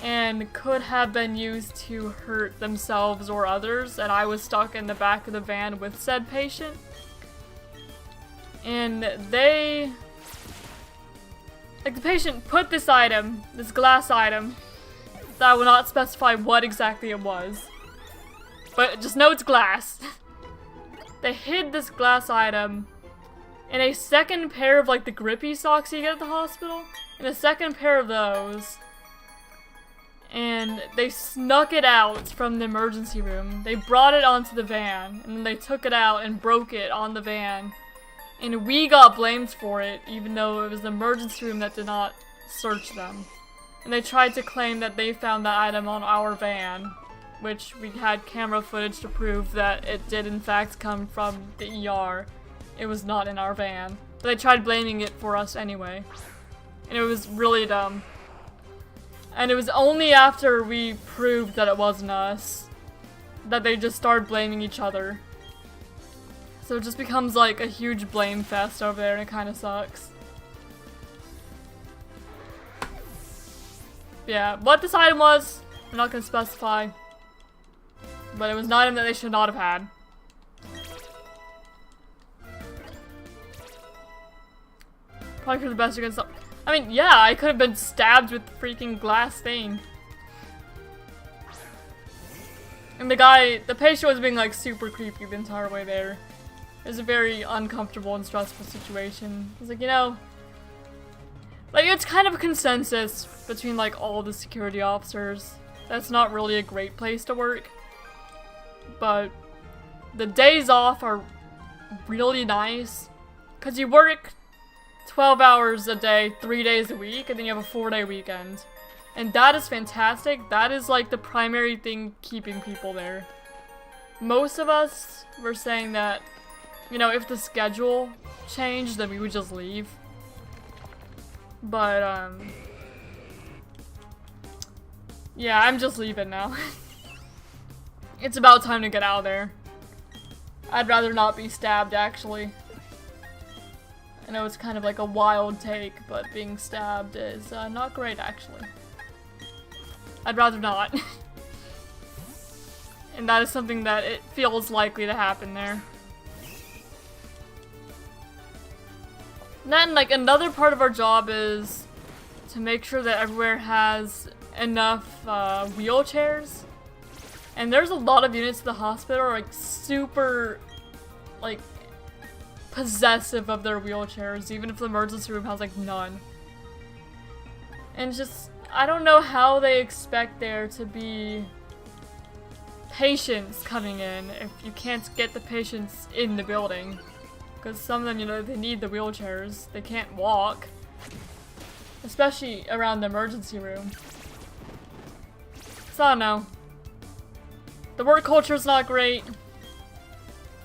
And could have been used to hurt themselves or others, and I was stuck in the back of the van with said patient. And they, like, the patient put this item, this glass item, that I will not specify what exactly it was, but just know it's glass. They hid this glass item in a second pair of, like, the grippy socks you get at the hospital, in a second pair of those, and they snuck it out from the emergency room. They brought it onto the van, and then they took it out and broke it on the van. And we got blamed for it, even though it was the emergency room that did not search them. And they tried to claim that they found that item on our van, which we had camera footage to prove that it did in fact come from the ER. It was not in our van. But they tried blaming it for us anyway. And it was really dumb. And it was only after we proved that it wasn't us that they just started blaming each other. So it just becomes like a huge blame fest over there, and it kind of sucks. Yeah, what this item was, I'm not going to specify. But it was an item that they should not have had. Probably for the best against. I mean, yeah, I could have been stabbed with the freaking glass thing. And the patient was being like super creepy the entire way there. It was a very uncomfortable and stressful situation. I was like, you know, like, it's kind of a consensus between, like, all the security officers. That's not really a great place to work. But the days off are really nice. Because you work 12 hours a day, 3 days a week, and then you have a 4-day weekend. And that is fantastic. That is, like, the primary thing keeping people there. Most of us were saying that you know, if the schedule changed, then we would just leave. But, yeah, I'm just leaving now. It's about time to get out of there. I'd rather not be stabbed, actually. I know it's kind of like a wild take, but being stabbed is not great, actually. I'd rather not. And that is something that it feels likely to happen there. And then, like, another part of our job is to make sure that everywhere has enough wheelchairs. And there's a lot of units at the hospital like super, like, possessive of their wheelchairs, even if the emergency room has like none. And just, I don't know how they expect there to be patients coming in if you can't get the patients in the building. Because some of them, you know, they need the wheelchairs. They can't walk. Especially around the emergency room. So I don't know. The work culture is not great.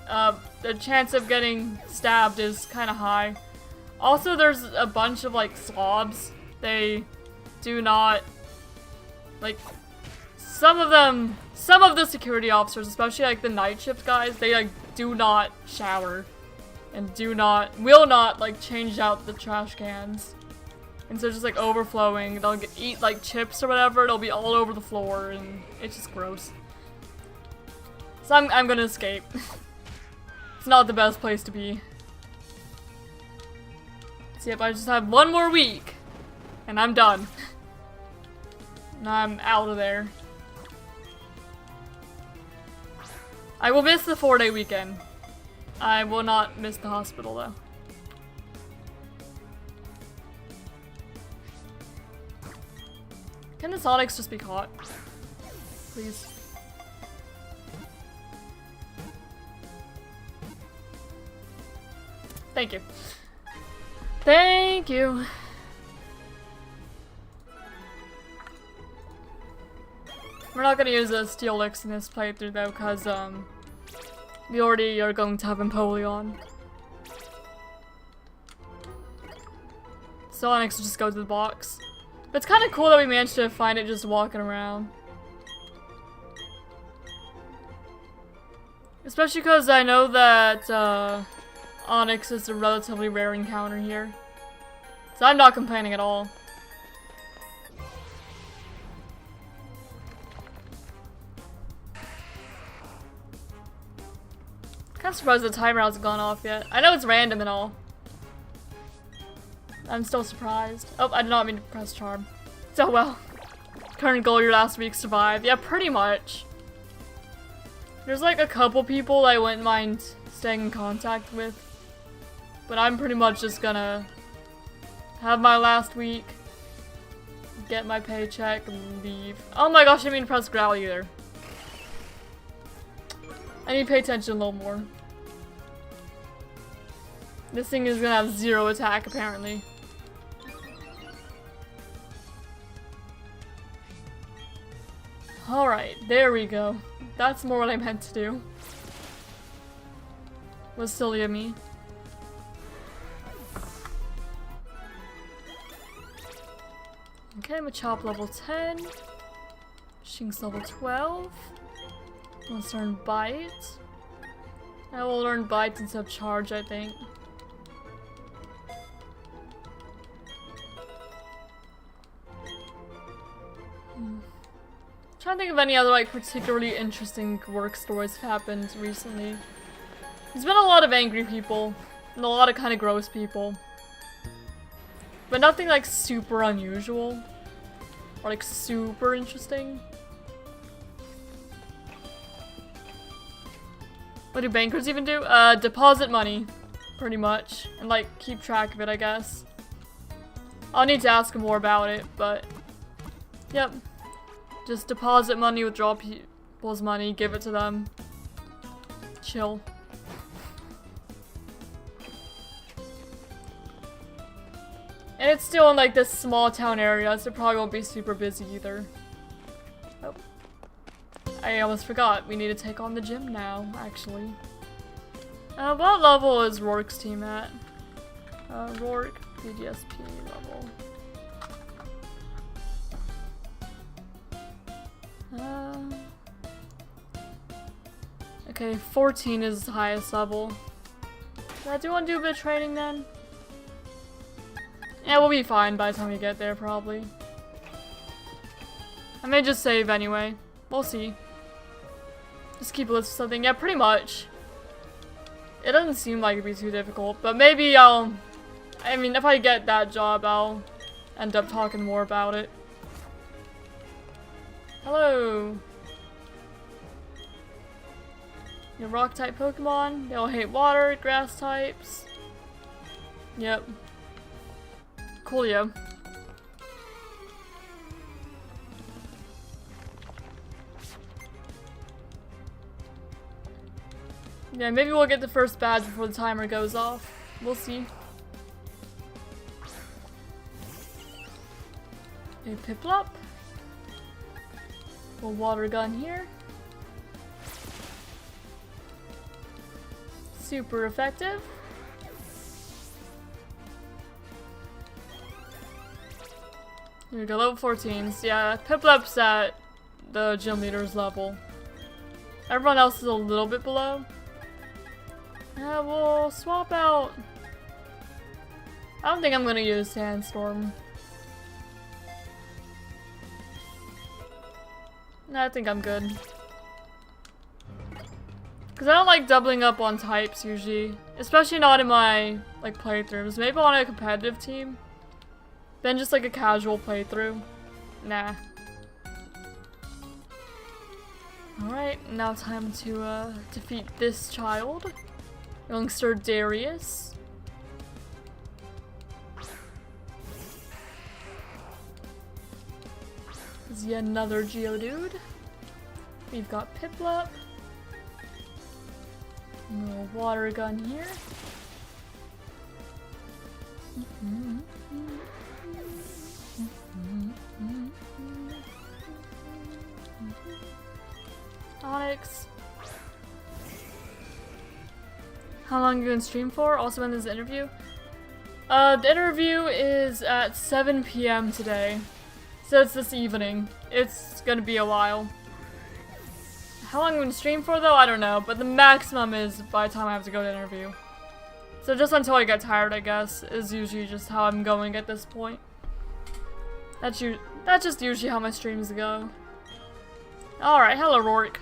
The chance of getting stabbed is kind of high. Also, there's a bunch of, like, slobs. They do not, like, some of the security officers, especially, like, the night shift guys, they, like, do not shower. And will not, like, change out the trash cans. And so just, like, overflowing. They'll eat, like, chips or whatever. It'll be all over the floor, and it's just gross. So I'm gonna escape. It's not the best place to be. So yep, I just have one more week. And I'm done. And I'm out of there. I will miss the 4-day weekend. I will not miss the hospital though. Can the Sonics just be caught? Please. Thank you. Thank you. We're not gonna use the Steel Licks in this playthrough though, because we already are going to have Empoleon. Sonics will just go to the box. But it's kind of cool that we managed to find it just walking around. Especially because I know that Onyx is a relatively rare encounter here. So I'm not complaining at all. Kind of surprised the timer hasn't gone off yet. I know it's random and all. I'm still surprised. Oh, I did not mean to press charm. So well. Current goal your last week survive. Yeah, pretty much. There's like a couple people I wouldn't mind staying in contact with. But I'm pretty much just gonna have my last week, get my paycheck, and leave. Oh my gosh, I didn't mean to press growl either. I need to pay attention a little more. This thing is gonna have 0 attack, apparently. Alright, there we go. That's more what I meant to do. Was silly of me. Okay, Machop level 10. Shinx level 12. Let's learn Bite. I will learn Bite instead of Charge, I think. Trying to think of any other like particularly interesting work stories that have happened recently. There's been a lot of angry people and a lot of kind of gross people, but nothing like super unusual or like super interesting. What do bankers even do? Deposit money, pretty much, and like keep track of it, I guess. I'll need to ask them more about it, but yep. Just deposit money, withdraw people's money, give it to them. Chill. And it's still in like this small town area, so it probably won't be super busy either. Oh. I almost forgot. We need to take on the gym now, actually. What level is Rourke's team at? Rourke, BDSP level. Okay, 14 is the highest level. I do want to do a bit of training then. Yeah, we'll be fine by the time we get there, probably. I may just save anyway. We'll see. Just keep a list of something. Yeah, pretty much. It doesn't seem like it'd be too difficult, but maybe I mean, if I get that job, I'll end up talking more about it. Hello. Your rock type Pokemon. They all hate water, grass types. Yep. Coolio. Yeah, maybe we'll get the first badge before the timer goes off. We'll see. A Piplup. A water gun here. Super effective. Here we go, level 14s. Yeah, Piplup's at the gym leader's level. Everyone else is a little bit below. We'll swap out. I don't think I'm gonna use Sandstorm. No, I think I'm good. Because I don't like doubling up on types usually. Especially not in my like playthroughs. Maybe on a competitive team. Then just like a casual playthrough. Nah. Alright, now time to defeat this child. Youngster Darius. Is yet another Geodude. We've got Piplup. No water gun here. Onyx. How long are you gonna stream for? Also in this interview? The interview is at 7 PM today. So it's this evening. It's gonna be a while. How long I'm gonna stream for though? I don't know, but the maximum is by the time I have to go to interview. So just until I get tired, I guess, is usually just how I'm going at this point. That's just usually how my streams go. Alright, hello Rourke.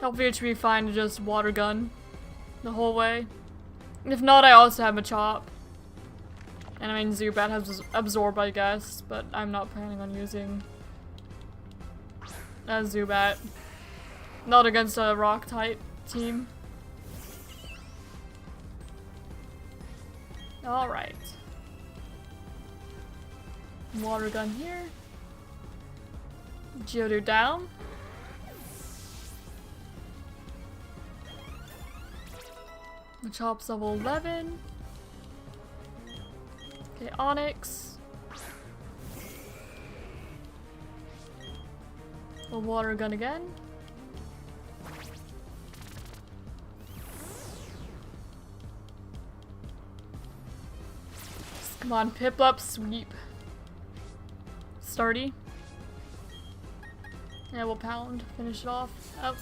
Hopefully it should be fine to just water gun the whole way. If not, I also have a chop. And I mean Zubat has absorb, I guess, but I'm not planning on using a Zubat. Not against a rock type team. Alright. Water gun here. Geodude down. The chop's level 11. Okay, Onyx. A water gun again. Come on, Piplup, sweep. Starty. Yeah, we'll pound. Finish it off. Oh.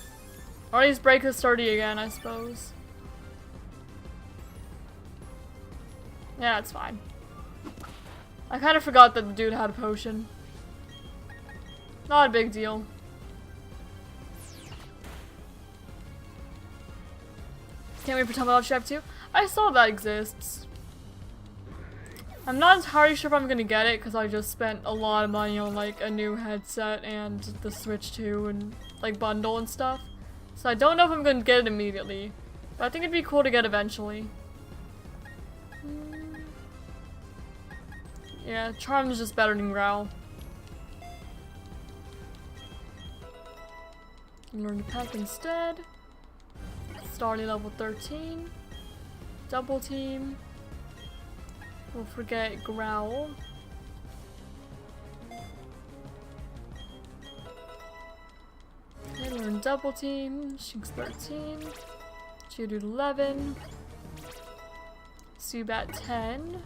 Or at least break the Starty again, I suppose. Yeah, it's fine. I kind of forgot that the dude had a potion. Not a big deal. Can't wait for Tumble Chef 2. I saw that exists. I'm not entirely sure if I'm gonna get it because I just spent a lot of money on like a new headset and the Switch 2 and like bundle and stuff. So I don't know if I'm gonna get it immediately. But I think it'd be cool to get eventually. Yeah, Charm is just better than Growl. Learn to peck instead. Starting level 13. Double team. We'll forget Growl. Okay, learn double team. Shinx 13. Geodude 11. Zubat 10.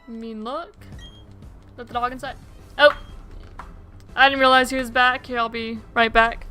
Mean look. Let the dog inside. Oh! I didn't realize he was back. Here, I'll be right back.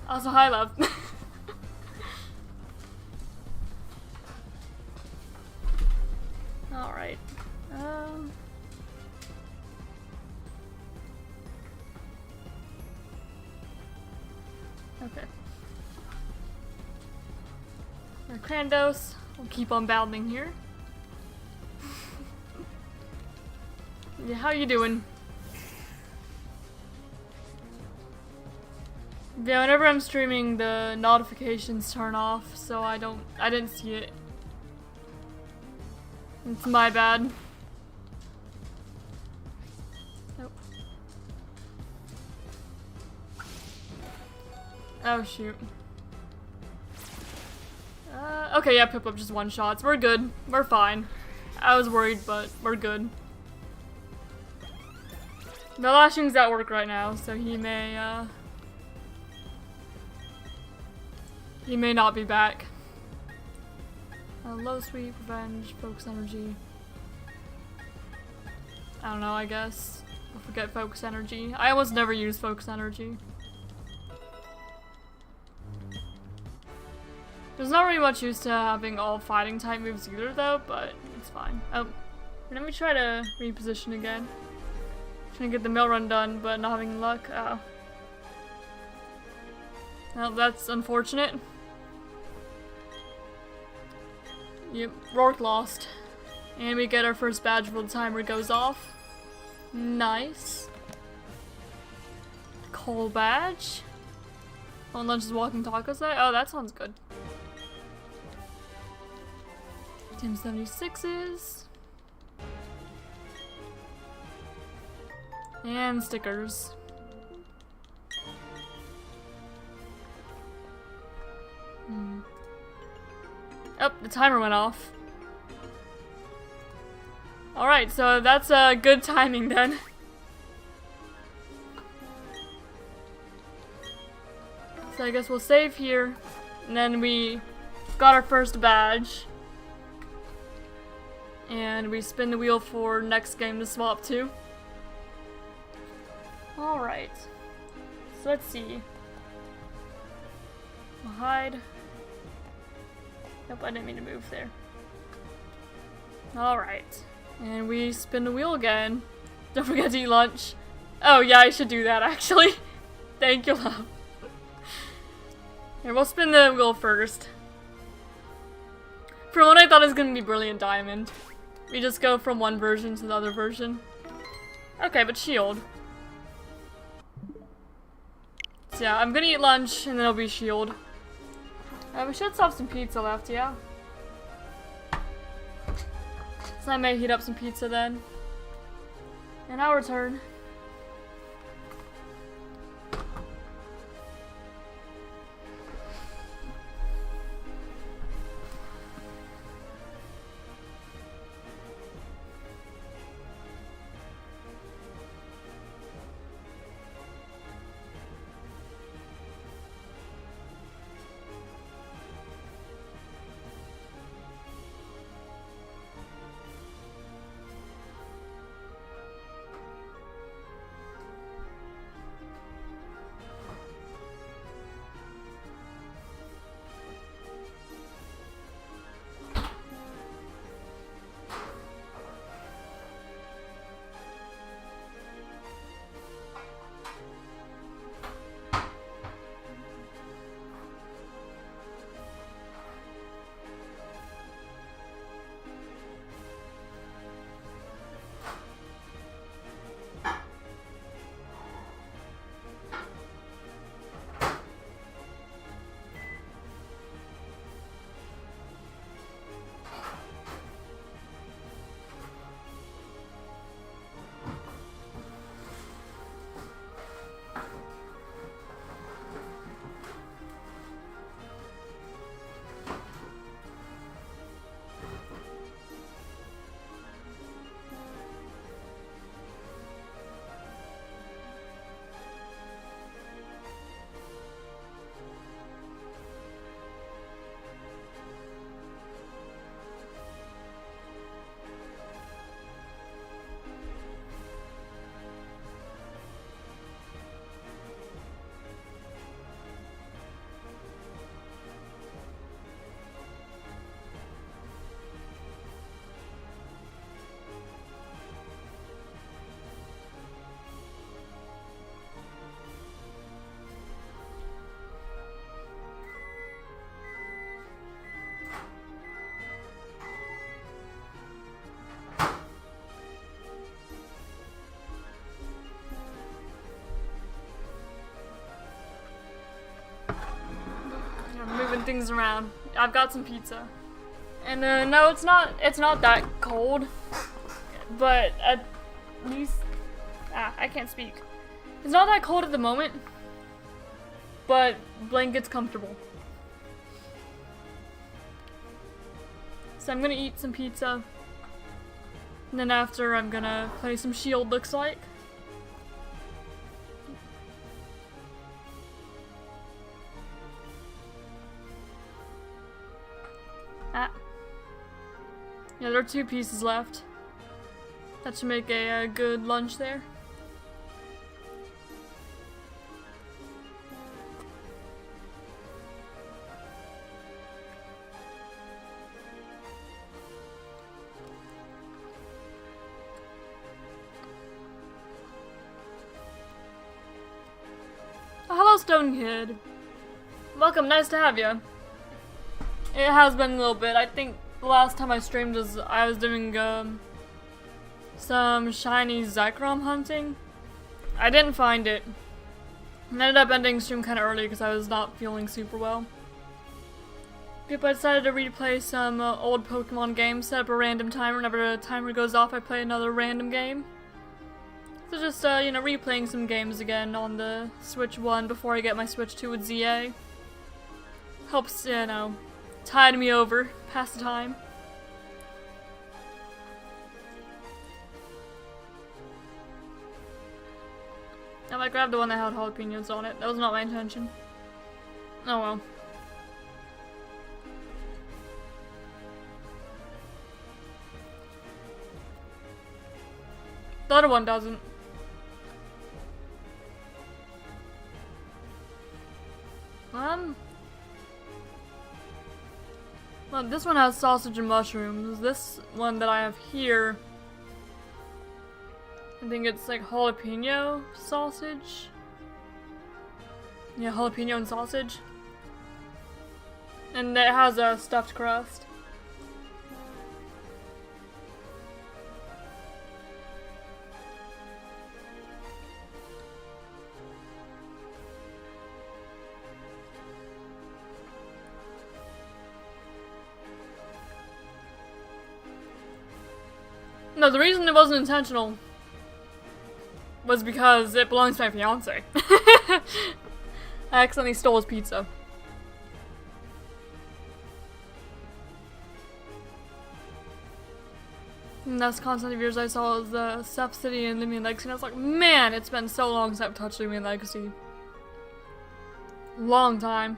Also, hi, love. Alright. Okay. Our Krandos. We'll keep on battling here. Yeah, how you doing? Yeah, whenever I'm streaming, the notifications turn off, so I didn't see it. It's my bad. Nope. Oh, shoot. Okay, yeah, Piplup just one-shots. We're good. We're fine. I was worried, but we're good. The lashing's at work right now, so he may not be back. Low sweep, revenge, focus energy. I don't know, I guess. I'll forget focus energy. I almost never use focus energy. There's not really much use to having all fighting type moves either though, but it's fine. Oh, let me try to reposition again. Trying to get the mill run done, but not having luck. Oh. Well, that's unfortunate. Yep, Rourke lost. And we get our first badge before the timer goes off. Nice. Coal badge. On lunch is walking tacos day? Oh, that sounds good. Team 76s. And stickers. Oh, the timer went off. Alright, so that's good timing then. So I guess we'll save here. And then we got our first badge. And we spin the wheel for next game to swap to. Alright. So let's see. We'll hide. Nope, I didn't mean to move there. Alright. And we spin the wheel again. Don't forget to eat lunch. Oh yeah, I should do that actually. Thank you, love. Here, we'll spin the wheel first. For one, I thought it was gonna be Brilliant Diamond. We just go from one version to the other version. Okay, but shield. So yeah, I'm gonna eat lunch and then it'll be shield. We should still have some pizza left, yeah. So I may heat up some pizza then. And I'll return. moving things around. I've got some pizza. And no, it's not that cold. But at least I can't speak. It's not that cold at the moment. But blanket's comfortable. So I'm gonna eat some pizza. And then after I'm gonna play some Shield, looks like. Yeah, there are 2 pieces left. That should make a good lunch there. Oh, hello, Stone Kid. Welcome, nice to have you. It has been a little bit. I think the last time I streamed was I was doing some shiny Zekrom hunting. I didn't find it. I ended up ending stream kind of early because I was not feeling super well. But I decided to replay some old Pokemon games, set up a random timer. Whenever the timer goes off, I play another random game. So just, you know, replaying some games again on the Switch 1 before I get my Switch 2 with Z-A. Helps, you know, tide me over, pass the time. Oh, I grabbed the one that had jalapenos on it. That was not my intention. Oh well. The other one doesn't. Well, this one has sausage and mushrooms. This one that I have here, I think it's like jalapeno sausage. Yeah, jalapeno and sausage. And it has a stuffed crust. No, the reason it wasn't intentional was because it belongs to my fiance. I accidentally stole his pizza. And that's content of yours I saw was the Step City and Lumion Legacy, and I was like, man, it's been so long since I've touched Lumion Legacy. Long time.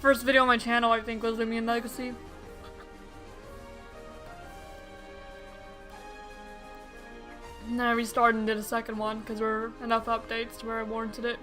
First video on my channel, I think, was Lumion Legacy. And then I restarted and did a second one because there were enough updates to where I warranted it.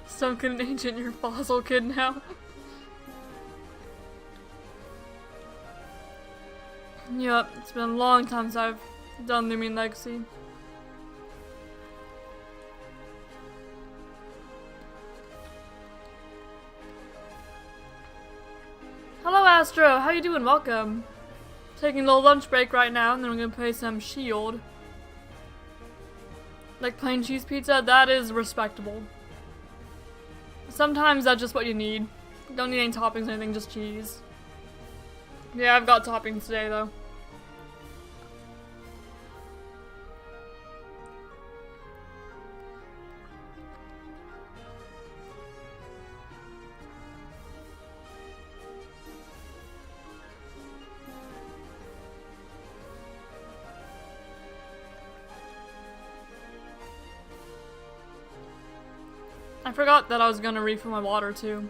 Some kid ancient, you're fossil kid now. Yep, it's been a long time since I've done Lumion Legacy. Hello Astro, how you doing? Welcome. Taking a little lunch break right now, and then we're gonna play some Shield. Like plain cheese pizza, that is respectable. Sometimes that's just what you need. Don't need any toppings or anything, just cheese. Yeah, I've got toppings today though. I forgot that I was gonna refill my water too.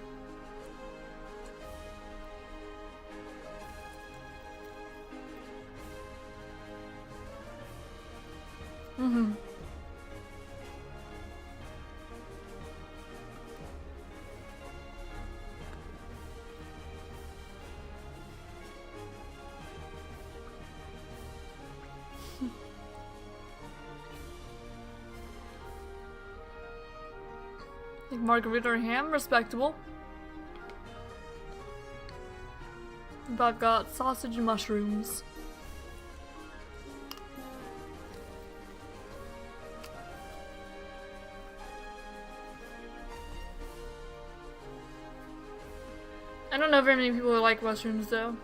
margarita or ham, respectable. But I've got sausage and mushrooms. I don't know very many people who like mushrooms though.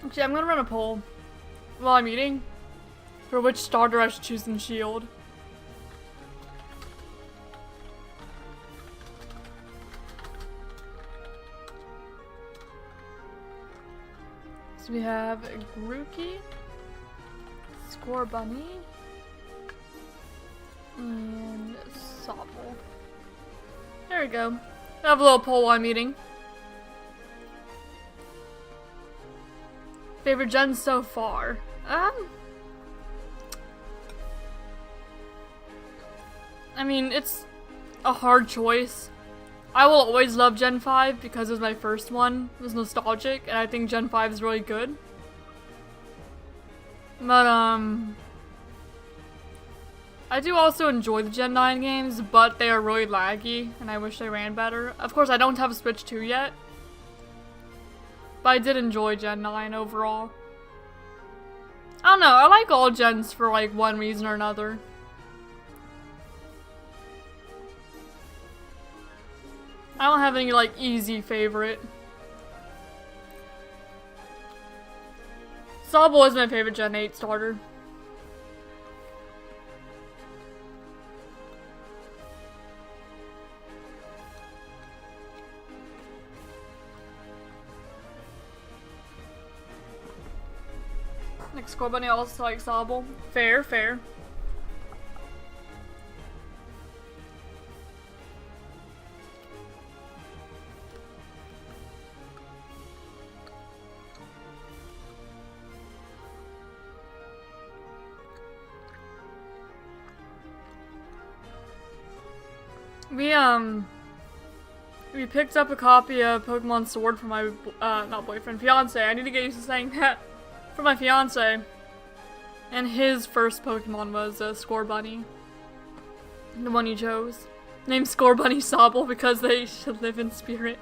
Actually, I'm gonna run a poll while I'm eating for which starter I should choose in Shield. So we have Grookey, Scorbunny, and Sobble. There we go. I have a little poll while I'm eating. Favorite gen so far? I mean, it's a hard choice. I will always love Gen 5 because it was my first one. It was nostalgic, and I think Gen 5 is really good. But, I do also enjoy the Gen 9 games, but they are really laggy, and I wish they ran better. Of course, I don't have a Switch 2 yet. But I did enjoy Gen 9 overall. I don't know, I like all gens for like one reason or another. I don't have any like easy favorite. Sobble is my favorite Gen 8 starter. Like Scorbunny also like Sobble. Fair, fair. We picked up a copy of Pokemon Sword for my, not boyfriend, fiance. I need to get used to saying that. For my fiance. And his first Pokemon was Scorbunny. The one he chose. Named Scorbunny Sobble because they should live in spirit.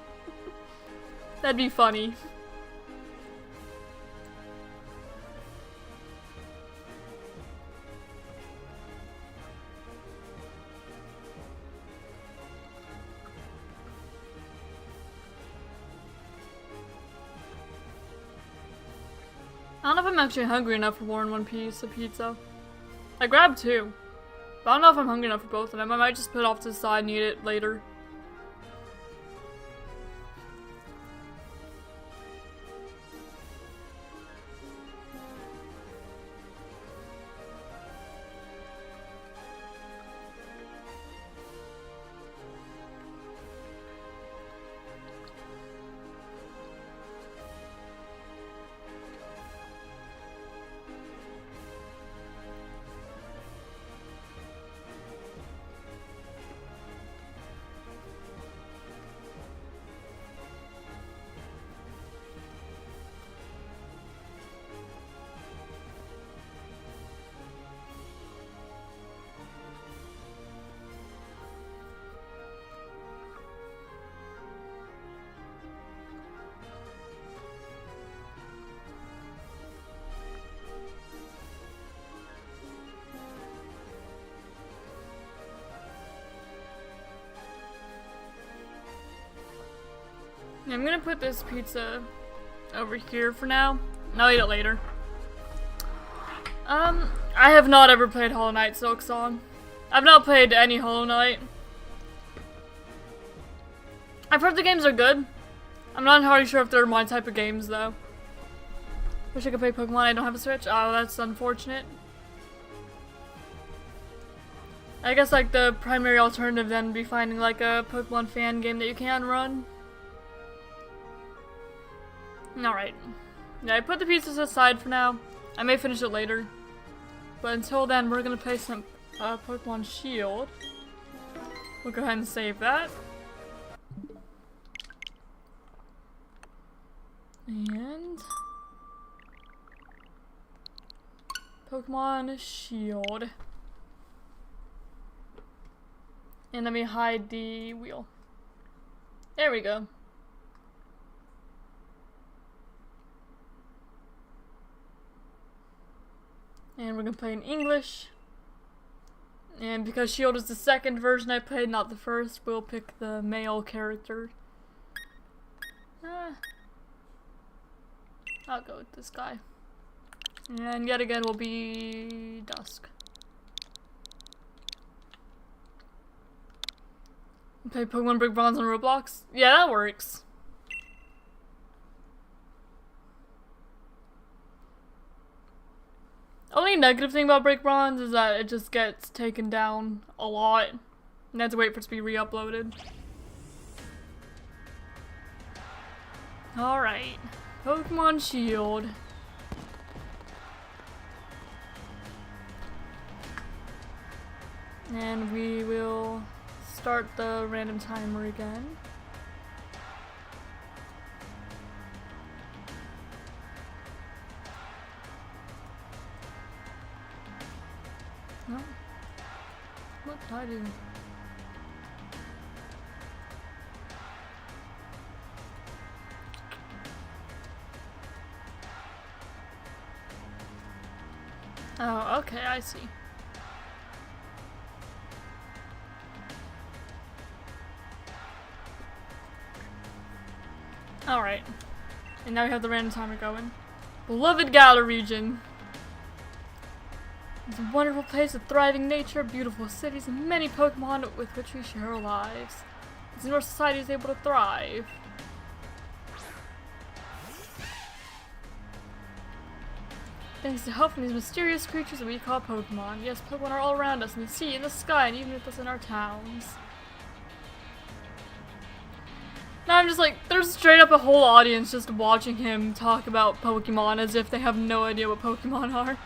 That'd be funny. I don't know if I'm actually hungry enough for more than one piece of pizza. I grabbed two, but I don't know if I'm hungry enough for both of them. I might just put it off to the side and eat it later. I'm gonna put this pizza over here for now, and I'll eat it later. I have not ever played Hollow Knight Silksong. I've not played any Hollow Knight. I've heard the games are good. I'm not entirely sure if they're my type of games though. Wish I could play Pokemon, I don't have a Switch. Oh, that's unfortunate. I guess like the primary alternative then would be finding like a Pokemon fan game that you can run. Alright. Yeah, I put the pieces aside for now. I may finish it later. But until then, we're gonna play some Pokemon Shield. We'll go ahead and save that. And Pokemon Shield. And let me hide the wheel. There we go. And we're gonna play in English. And because Shield is the second version I played, not the first, we'll pick the male character. I'll go with this guy. And yet again will be Dusk. Play Pokemon Brick Bronze on Roblox? Yeah, that works. Only negative thing about Brick Bronze is that it just gets taken down a lot. And I have to wait for it to be re-uploaded. Alright. Pokemon Shield. And we will start the random timer again. No. What did I do? Oh, okay, I see. Alright. And now we have the random timer going. Beloved Galar region. It's a wonderful place with thriving nature, beautiful cities, and many Pokemon with which we share our lives. It's where society is able to thrive. Thanks to help from these mysterious creatures that we call Pokemon. Yes, Pokemon are all around us, in the sea, in the sky, and even with us in our towns. Now I'm just like, there's straight up a whole audience just watching him talk about Pokemon as if they have no idea what Pokemon are.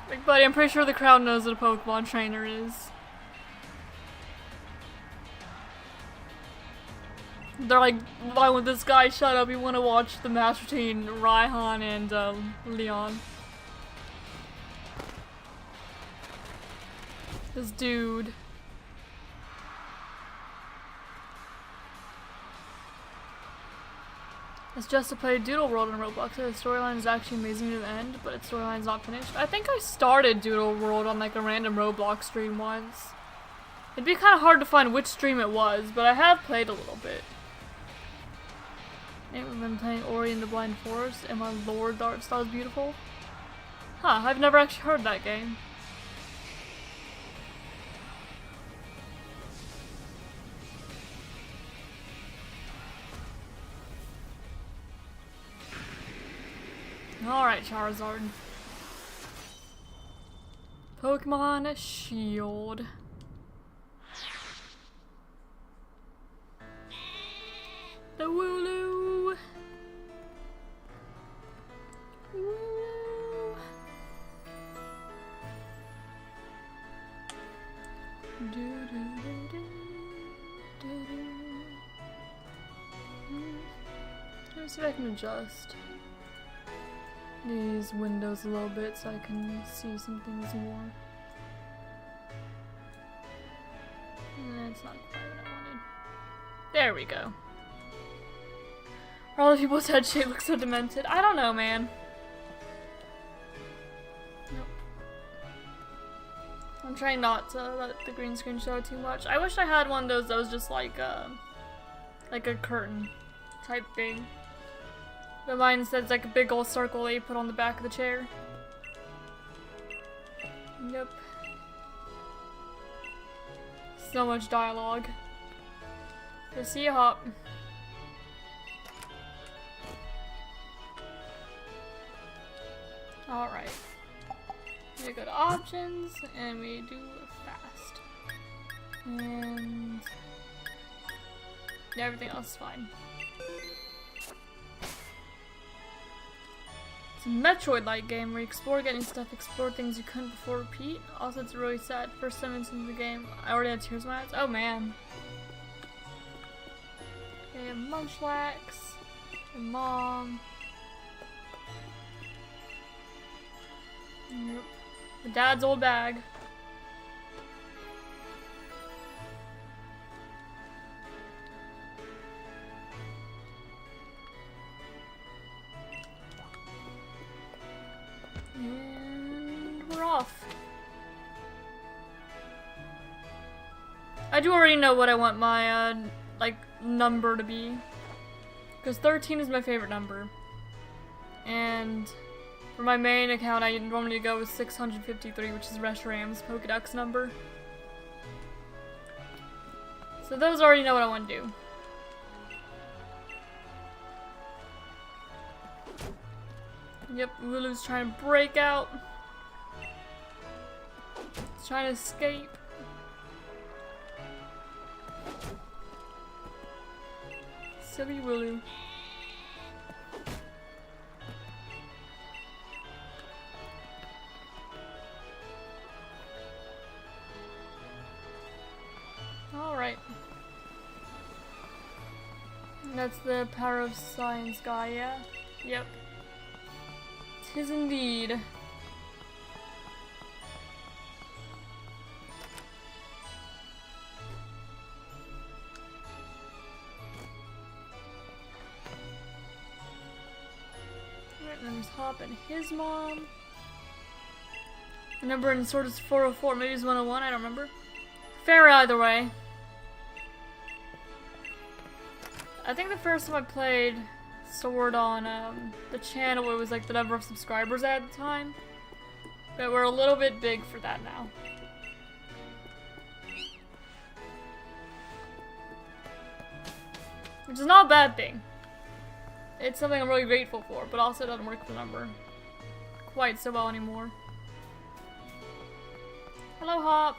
Like, buddy, I'm pretty sure the crowd knows what a Pokemon trainer is. They're like, why would this guy shut up? You want to watch the match between Raihan and Leon. This dude. It's just to play Doodle World in Roblox. The storyline is actually amazing to the end, but its storyline is not finished. I think I started Doodle World on like a random Roblox stream once. It'd be kind of hard to find which stream it was, but I have played a little bit. I've been playing Ori and the Blind Forest, and my lord, the art style is beautiful. Huh, I've never actually heard that game. Alright, Charizard. Pokemon Shield. The Wooloo! Woo. Let's see if I can adjust these windows a little bit so I can see some things more. That's not quite what I wanted. There we go. All the people's head shape looks so demented. I don't know, man. Nope. I'm trying not to let the green screen show too much. I wish I had one of those that was just like a curtain type thing. But mine instead is like a big old circle that you put on the back of the chair. Yep. So much dialogue. Just see a hop. Alright. We go to options and we do fast. And everything else is fine. It's a Metroid-like game where you explore, getting stuff, explore things you couldn't before, repeat. Also, it's really sad. First 7 minutes into the game, I already had tears in my eyes. Oh man. have Munchlax, and Mom. Yep. The dad's old bag. And we're off. I do already know what I want my, like, number to be. Because 13 is my favorite number. And for my main account, I normally go with 653, which is Reshiram's Pokedex number. So those already know what I want to do. Yep, Lulu's trying to break out. He's trying to escape. Silly Wooloo. Alright. That's the power of science guy, yeah? Yep. 'Tis indeed. Then there's Hop and his mom. The number in Sword is 404, maybe it's 101, I don't remember. Fair either way. I think the first time I played Sword on the channel, it was like the number of subscribers at the time. But we're a little bit big for that now. Which is not a bad thing. It's something I'm really grateful for, but also doesn't work the number quite so well anymore. Hello, Hop.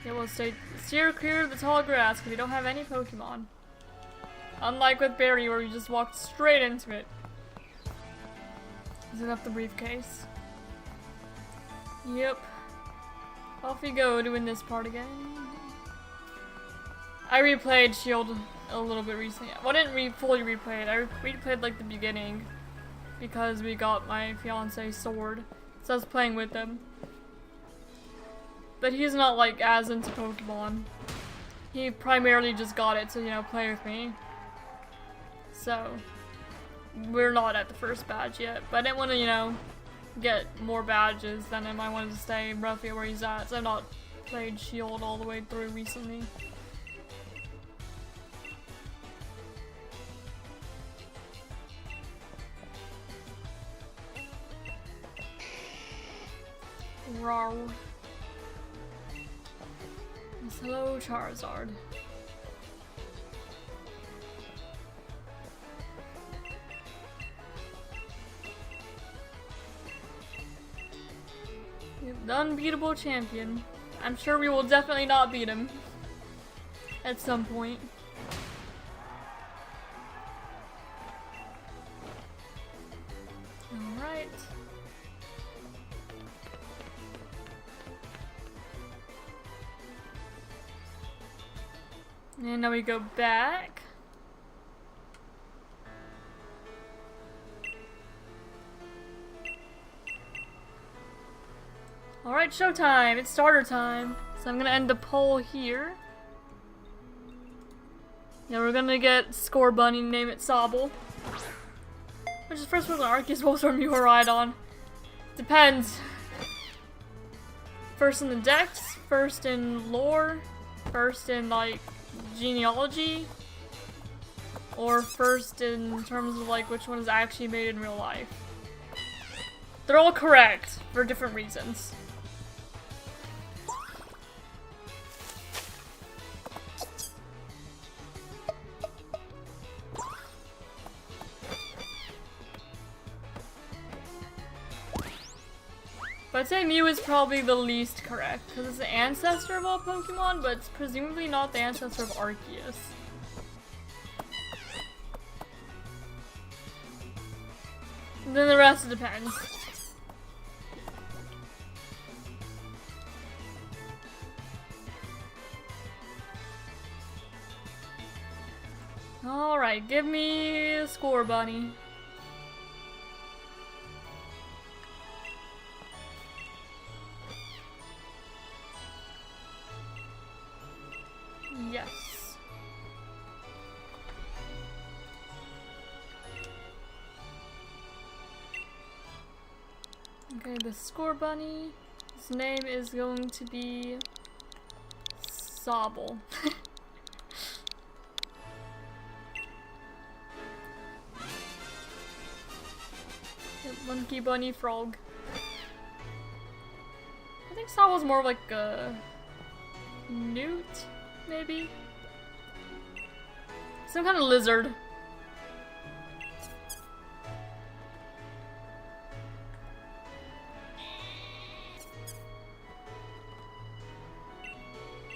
Yeah, we'll steer clear of the tall grass because we don't have any Pokemon. Unlike with Barry, where we just walked straight into it. Is it up the briefcase? Yep. Off we go, doing this part again. I replayed Shield a little bit recently. Well, I didn't fully replay it. I replayed like the beginning because we got my fiance's sword, so I was playing with him. But he's not like as into Pokemon. He primarily just got it to, you know, play with me. So we're not at the first badge yet. But I didn't want to, you know, get more badges than him. I wanted to stay roughly where he's at, so I've not played Shield all the way through recently. Rawr. Yes, hello, Charizard. The unbeatable champion. I'm sure we will definitely not beat him at some point. Alright. And now we go back. Alright, showtime! It's starter time. So I'm gonna end the poll here. Now we're gonna get Score Bunny, name it Sobble. Which is first one Arceus, Voltorb, Mewtwo, depends. First in the Dex, first in lore, first in like genealogy, or first in terms of like which one is actually made in real life. They're all correct for different reasons. But I'd say Mew is probably the least correct, because it's the ancestor of all Pokemon, but it's presumably not the ancestor of Arceus. And then the rest depends. Alright, give me a score, bunny. Yes. Okay, the score bunny. His name is going to be Sobble. Monkey bunny frog. I think Sobble's more like a newt, maybe? Some kind of lizard.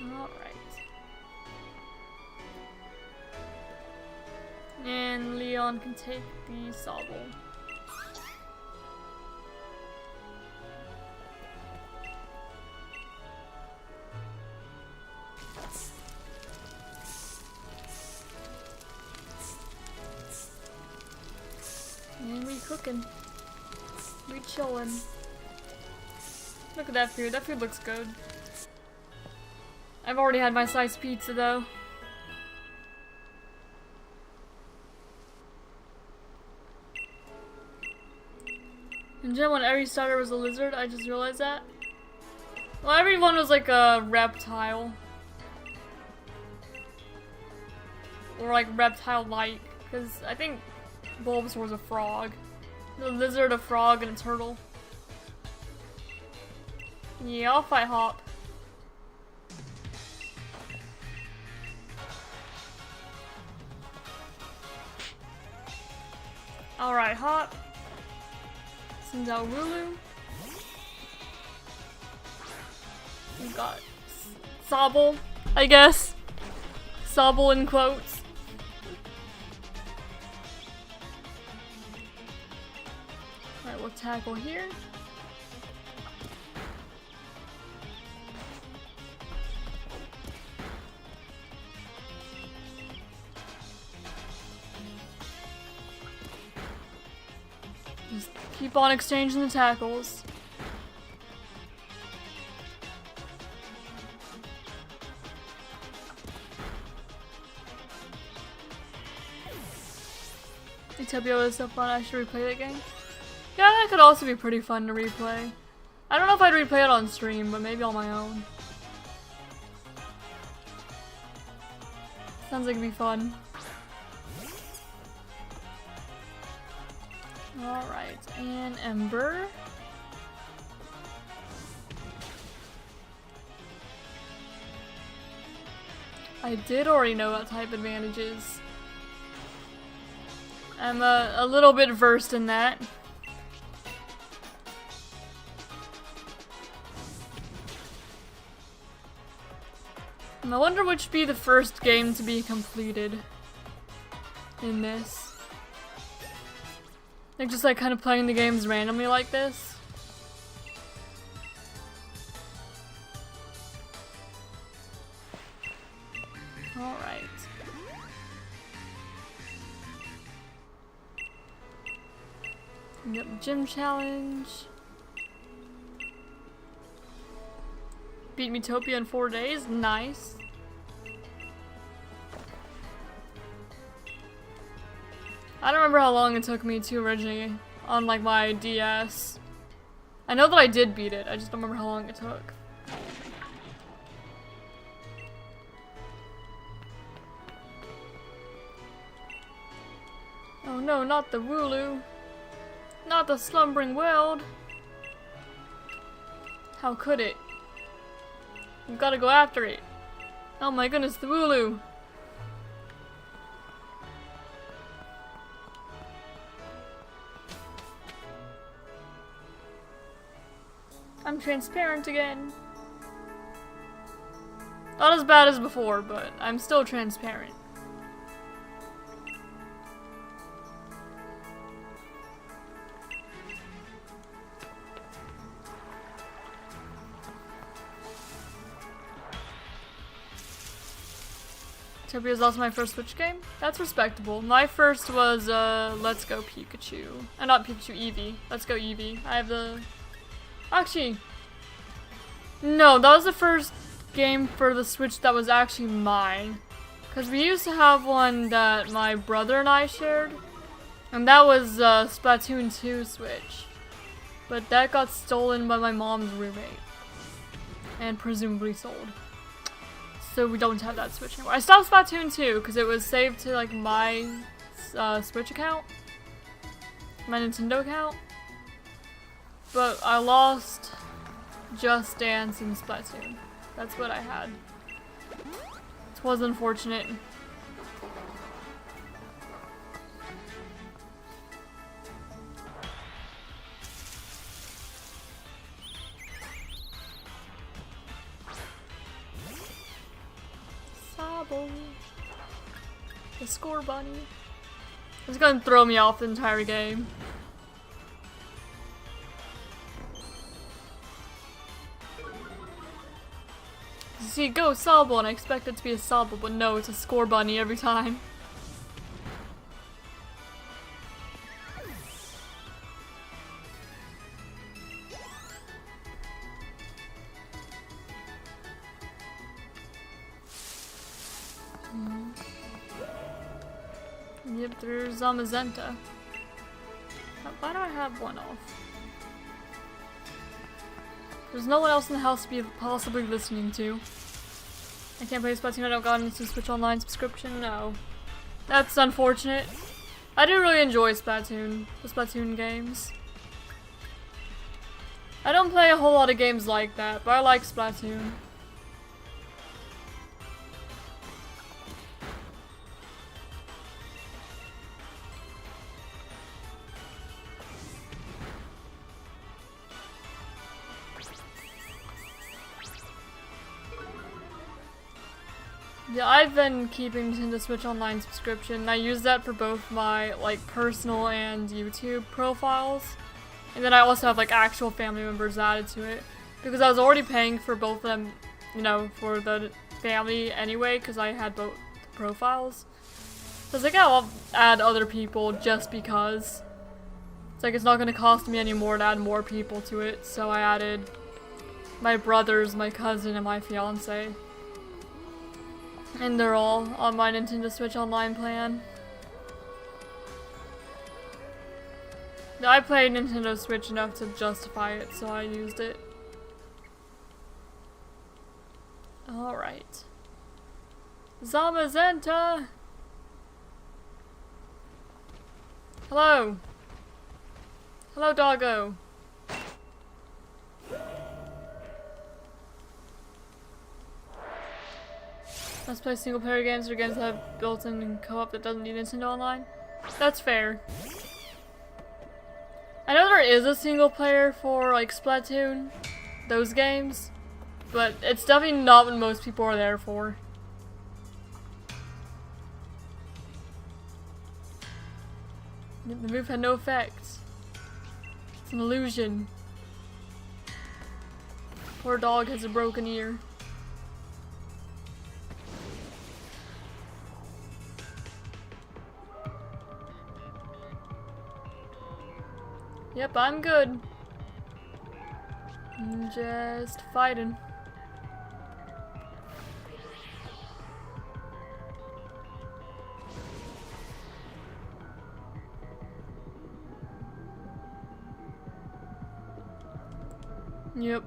Alright. And Leon can take the Sobble. And we cooking. We chilling. Look at that food. That food looks good. I've already had my sliced pizza though. In Gen 1, every starter was a lizard. I just realized that. Well, everyone was like a reptile. Or like reptile-like. Because I think Bulbasaur was a frog. The lizard, a frog, and a turtle. Yeah, I'll fight Hop. Alright, Hop. Sends out Wooloo. We've got Sobble, I guess. Sobble in quotes. Alright, we'll tackle here. Just keep on exchanging the tackles. Utopia is so fun, I should replay that game. Yeah, that could also be pretty fun to replay. I don't know if I'd replay it on stream, but maybe on my own. Sounds like it'd be fun. Alright, and Ember. I did already know about type advantages. I'm a little bit versed in that. And I wonder which would be the first game to be completed in this. Like just like kind of playing the games randomly like this. Alright. Yep, gym challenge. Beat Metopia in 4 days. Nice. I don't remember how long it took me to originally on like my DS. I know that I did beat it, I just don't remember how long it took. Oh no, not the Wooloo. Not the slumbering world. How could it? We've gotta go after it. Oh my goodness, the Wooloo. I'm transparent again. Not as bad as before, but I'm still transparent. Topia is also my first Switch game. That's respectable. My first was Let's Go Pikachu. Not Pikachu, Eevee. Let's Go Eevee. I have the... Actually... No, that was the first game for the Switch that was actually mine. Because we used to have one that my brother and I shared. And that was Splatoon 2 Switch. But that got stolen by my mom's roommate. And presumably sold. So we don't have that Switch anymore. I stopped Splatoon 2 because it was saved to like my Switch account. My Nintendo account. But I lost Just Dance and Splatoon. That's what I had. It was unfortunate. The score bunny. It's gonna throw me off the entire game. See, go Sobble, and I expect it to be a Sobble, but no, it's a score bunny every time. Yep, there's Zamazenta. Why do I have one off? There's no one else in the house to be possibly listening to. I can't play Splatoon, I don't got into Switch Online subscription, no. That's unfortunate. I do really enjoy Splatoon, the Splatoon games. I don't play a whole lot of games like that, but I like Splatoon. Yeah, I've been keeping Nintendo Switch Online subscription. I use that for both my like personal and YouTube profiles. And then I also have like actual family members added to it. Because I was already paying for both of them, you know, for the family anyway, because I had both profiles. So I was like, oh, I'll add other people just because. It's like it's not going to cost me any more to add more people to it. So I added my brothers, my cousin, and my fiance. And they're all on my Nintendo Switch Online plan. I played Nintendo Switch enough to justify it, so I used it. Alright. Zamazenta! Hello! Hello, doggo! Let's play single player games or games that have built-in co-op that doesn't need Nintendo Online. That's fair. I know there is a single player for like Splatoon, those games, but it's definitely not what most people are there for. The move had no effect. It's an illusion. Poor dog has a broken ear. Yep, I'm good. I'm just fighting. Yep.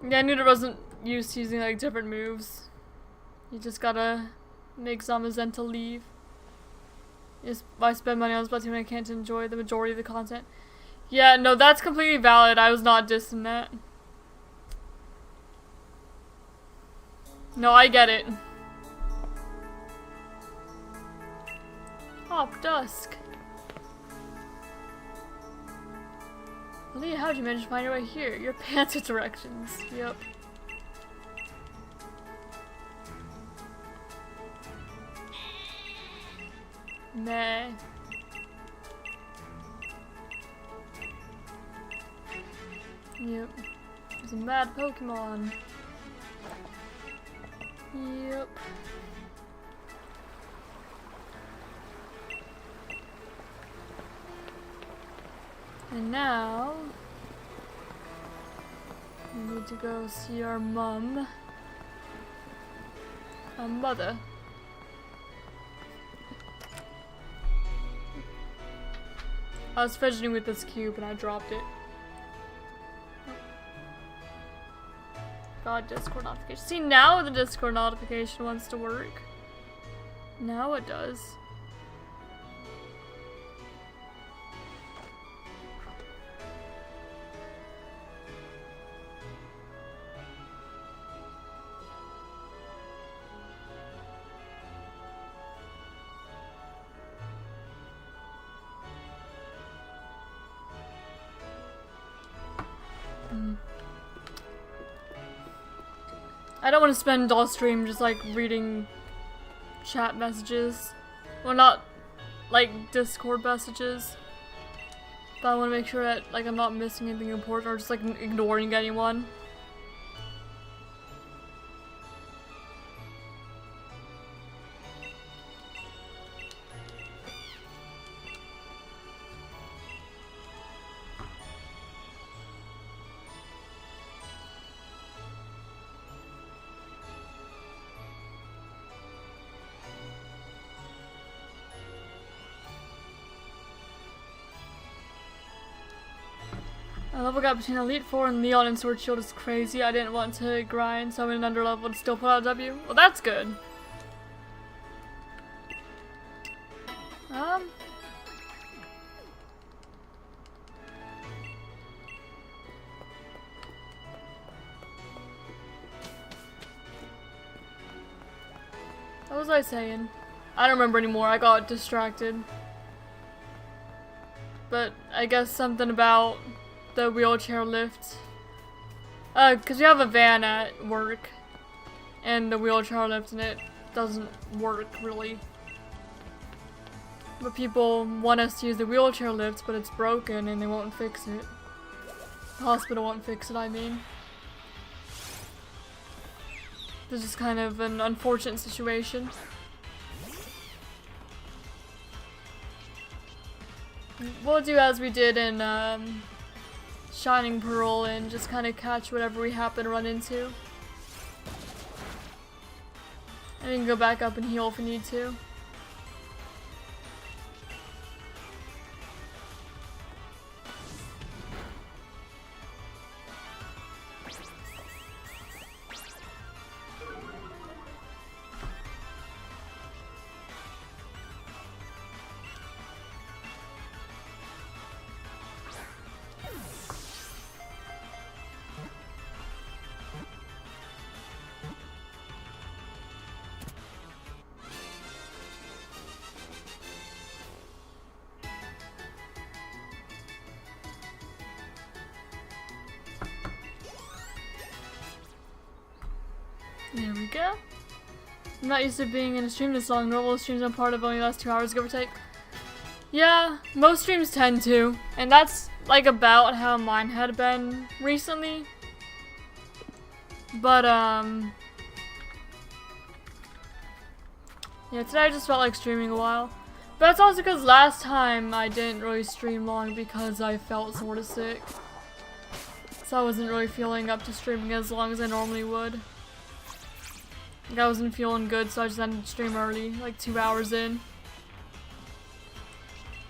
Yeah, I knew there wasn't used to using like different moves. You just gotta make Zamazenta leave. Is I spend money on Splatoon when I can't enjoy the majority of the content. Yeah, no, that's completely valid. I was not dissing that. No, I get it. Oh, dusk. Leah, how'd you manage to find your way here? Your pants are directions. Yep. Meh. Yep. There's a mad Pokemon. Yep. And now we need to go see our mother. I was fidgeting with this cube and I dropped it. God, Discord notification. See, now the Discord notification wants to work. Now it does. I don't want to spend all stream just like reading chat messages. Well, not like Discord messages. But I want to make sure that like I'm not missing anything important or just like ignoring anyone. The level gap between Elite Four and Leon and Sword Shield is crazy. I didn't want to grind, so I'm in an under level and still put out a W. Well, that's good. What was I saying? I don't remember anymore. I got distracted. But I guess something about the wheelchair lift. Cause we have a van at work. And the wheelchair lift and it doesn't work really. But people want us to use the wheelchair lift, but it's broken and they won't fix it. The hospital won't fix it, I mean. This is kind of an unfortunate situation. We'll do as we did in Shining Pearl and just kind of catch whatever we happen to run into. And we can go back up and heal if we need to. There we go. I'm not used to being in a stream this long. Normal streams I'm part of only last 2 hours, give or take. Yeah, most streams tend to. And that's like about how mine had been recently. But yeah, today I just felt like streaming a while. But that's also because last time I didn't really stream long because I felt sort of sick. So I wasn't really feeling up to streaming as long as I normally would. Like I wasn't feeling good, so I just ended the stream early, like 2 hours in.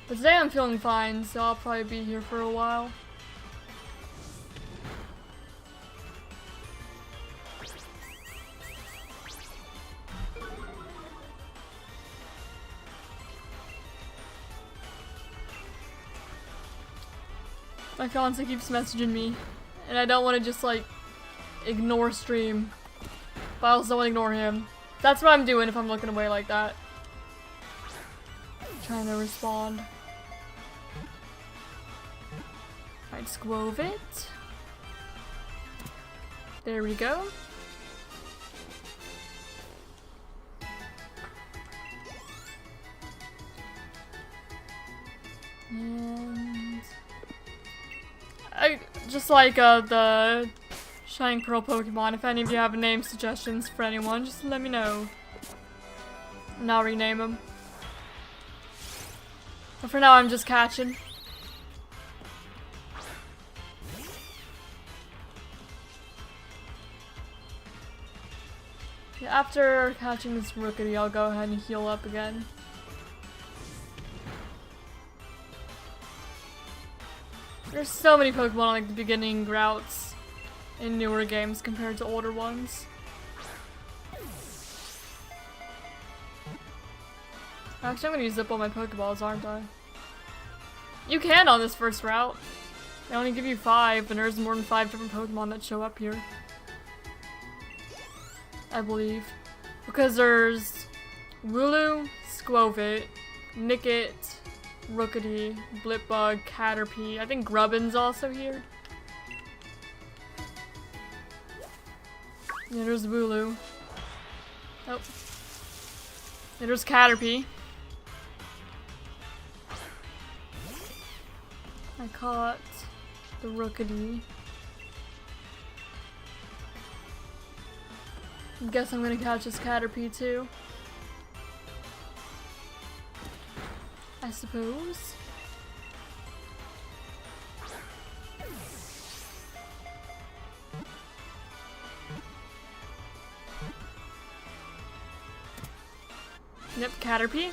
But today I'm feeling fine, so I'll probably be here for a while. My fiance keeps messaging me, and I don't want to just like ignore stream. But I also don't want to ignore him. That's what I'm doing if I'm looking away like that. Trying to respond. Alright, squove it. There we go. And I just like the Shining Pearl Pokemon. If any of you have name suggestions for anyone, just let me know. And I'll rename them. But for now, I'm just catching. Yeah, after catching this Rookity, I'll go ahead and heal up again. There's so many Pokemon on like the beginning routes in newer games compared to older ones. Actually, I'm gonna use up all my Pokeballs, aren't I? You can on this first route. They only give you 5, and there's more than 5 different Pokemon that show up here. I believe. Because there's Wooloo, Squovit, Nickit, Rookity, Blipbug, Caterpie. I think Grubbin's also here. Yeah, there's Wooloo. Oh. Yeah, there's Caterpie. I caught the Rookity. Guess I'm gonna catch this Caterpie too. I suppose. Yep, Caterpie.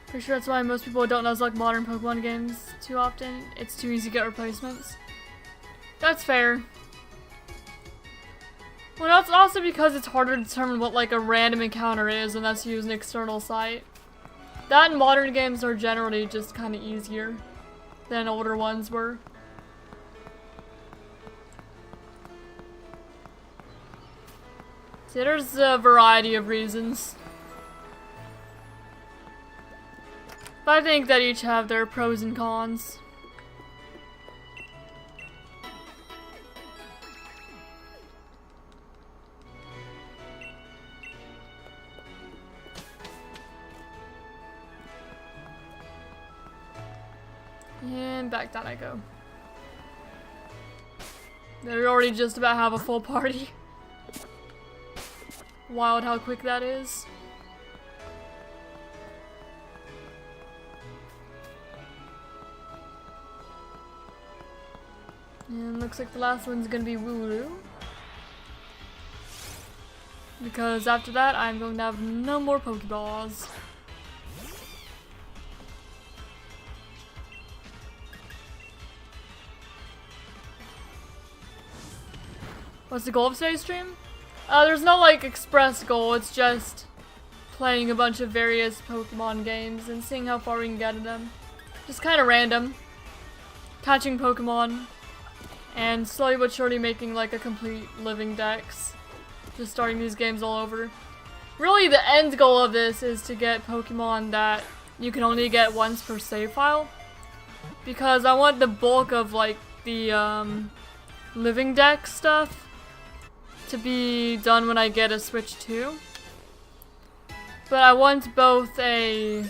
Pretty sure that's why most people don't Nuzlocke modern Pokemon games too often. It's too easy to get replacements. That's fair. Well, that's also because it's harder to determine what like a random encounter is unless you use an external site. That and modern games are generally just kind of easier than older ones were. See, there's a variety of reasons. But I think that each have their pros and cons. And back down I go. They already just about have a full party. Wild how quick that is. And looks like the last one's gonna be Wooloo. Because after that, I'm going to have no more Pokeballs. What's the goal of today's stream? There's no like express goal, it's just playing a bunch of various Pokemon games and seeing how far we can get in them. Just kind of random. Catching Pokemon and slowly but surely making like a complete living dex. Just starting these games all over. Really the end goal of this is to get Pokemon that you can only get once per save file. Because I want the bulk of like the living dex stuff to be done when I get a Switch 2. But I want both a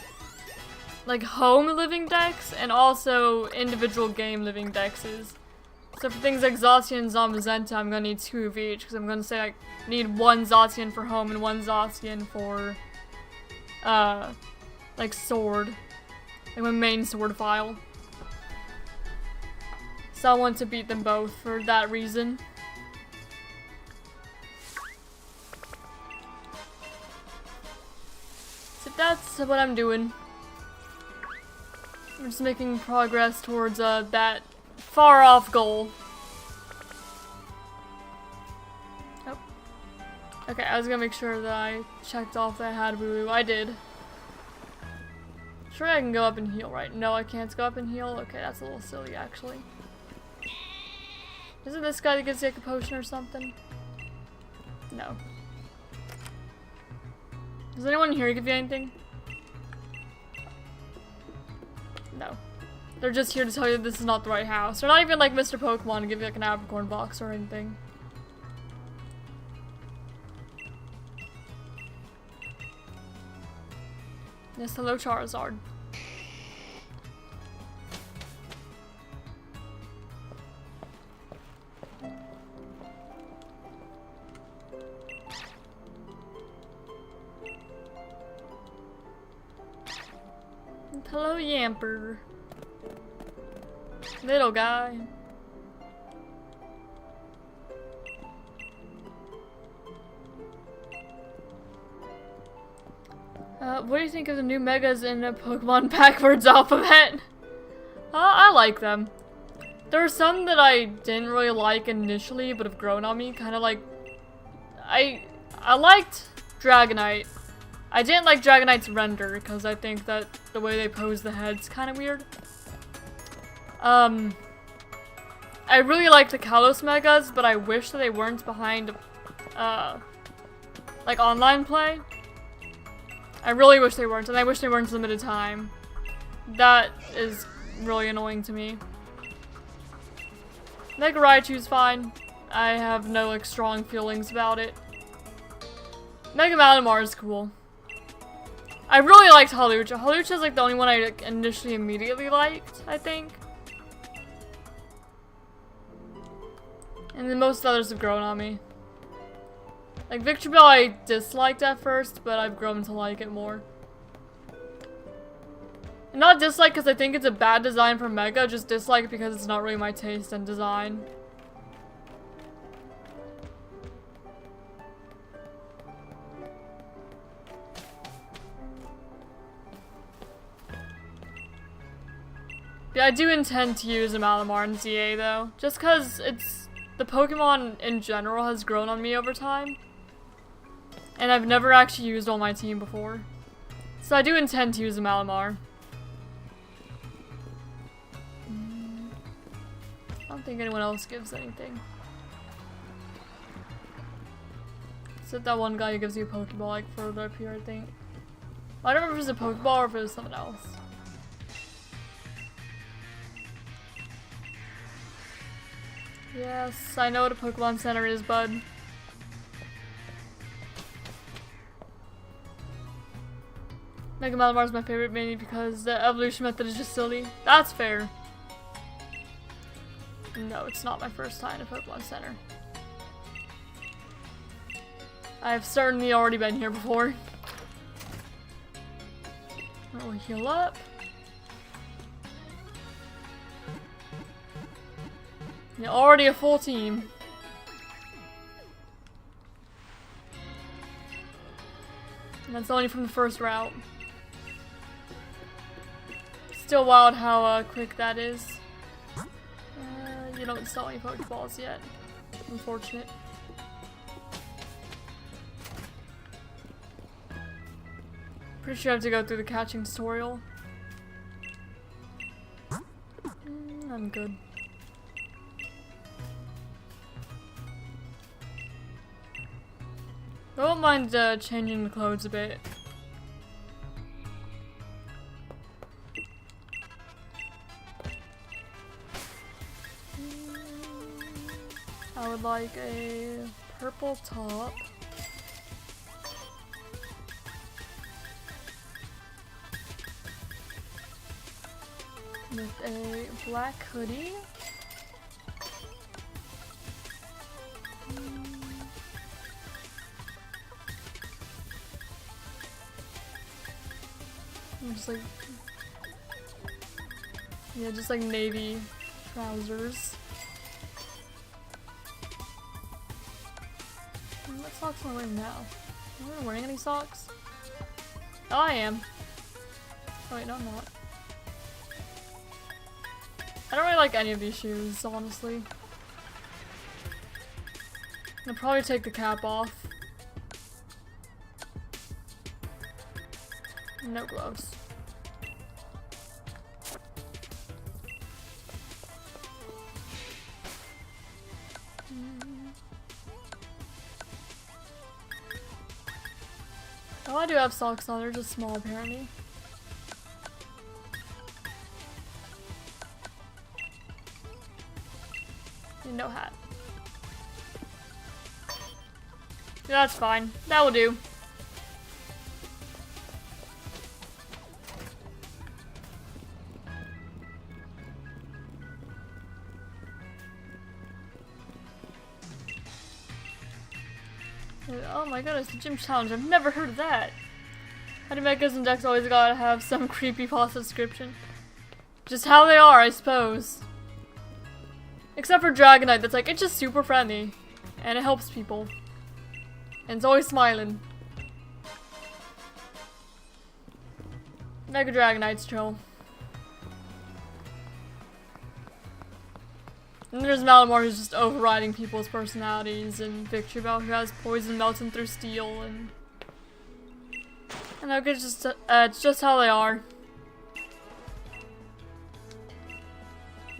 like home living dex and also individual game living dexes. So for things like Zacian and Zamazenta, I'm gonna need 2 of each because I'm gonna say I need 1 Zacian for home and 1 Zacian for like sword. Like my main sword file. So I want to beat them both for that reason. So that's what I'm doing. I'm just making progress towards that far off goal. Oh. Okay, I was gonna make sure that I checked off that I had Wooloo. I did. Sure I can go up and heal, right? No, I can't go up and heal? Okay, that's a little silly actually. Isn't this guy that gives you like a potion or something? No. Does anyone here give you anything? No. They're just here to tell you this is not the right house. They're not even like Mr. Pokemon to give you like an apricorn box or anything. Yes, hello Charizard. Hello, Yamper. Little guy. What do you think of the new megas in the Pokemon backwards alphabet? I like them. There are some that I didn't really like initially, but have grown on me. Kind of like, I liked Dragonite. I didn't like Dragonite's render because I think that the way they pose the head's kind of weird. I really like the Kalos megas, but I wish that they weren't behind, like online play. I really wish they weren't, and I wish they weren't limited time. That is really annoying to me. Mega Raichu's fine. I have no like strong feelings about it. Mega Malamar is cool. I really liked Hawlucha. Hawlucha's like the only one I like, initially immediately liked, I think. And then most others have grown on me. Like Victreebel I disliked at first, but I've grown to like it more. And not dislike because I think it's a bad design for Mega, just dislike because it's not really my taste in design. Yeah, I do intend to use a Malamar in Z-A though, just because it's the Pokemon in general has grown on me over time. And I've never actually used on my team before. So I do intend to use a Malamar. I don't think anyone else gives anything. Except that one guy who gives you a Pokeball like further up here, I think. I don't remember if it was a Pokeball or if it was something else. Yes, I know what a Pokemon Center is, bud. Mega Malamar is my favorite mainly because the evolution method is just silly. That's fair. No, it's not my first time in a Pokemon Center. I've certainly already been here before. We'll heal up. You're already a full team. And that's only from the first route. Still wild how quick that is. You don't install any Pokeballs yet. Unfortunate. Pretty sure I have to go through the catching tutorial. I'm good. I don't mind changing the clothes a bit. I would like a purple top. With a black hoodie. Just like, yeah, just like navy trousers. What socks am I wearing now? Am I wearing any socks? Oh, I am. Oh wait, no, I'm not. I don't really like any of these shoes, honestly. I'll probably take the cap off. No gloves. Oh, I do have socks on. They're just small, apparently. And no hat. Yeah, that's fine. That will do. Oh my goodness, the gym challenge. I've never heard of that. Honeymakers and decks always gotta have some creepypasta description. Just how they are, I suppose. Except for Dragonite, that's like, it's just super friendly. And it helps people. And it's always smiling. Mega Dragonite's chill. And there's Malamar who's just overriding people's personalities, and Victory Bell who has poison melting through steel, and look, it's just how they are.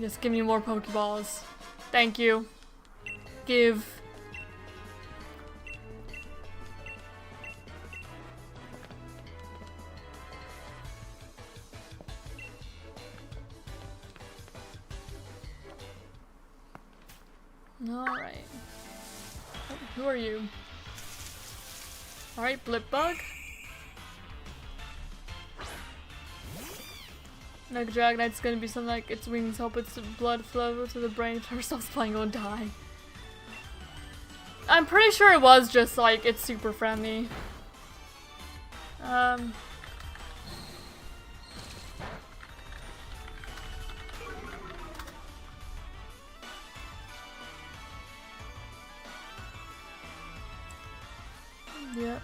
Just give me more Pokeballs. Thank you. Give. Alright. Oh, who are you? Alright, Blipbug. Mega Dragonite's gonna be something like its wings help its blood flow to the brain if it stops playing will die. I'm pretty sure it was just like it's super friendly. Yeah.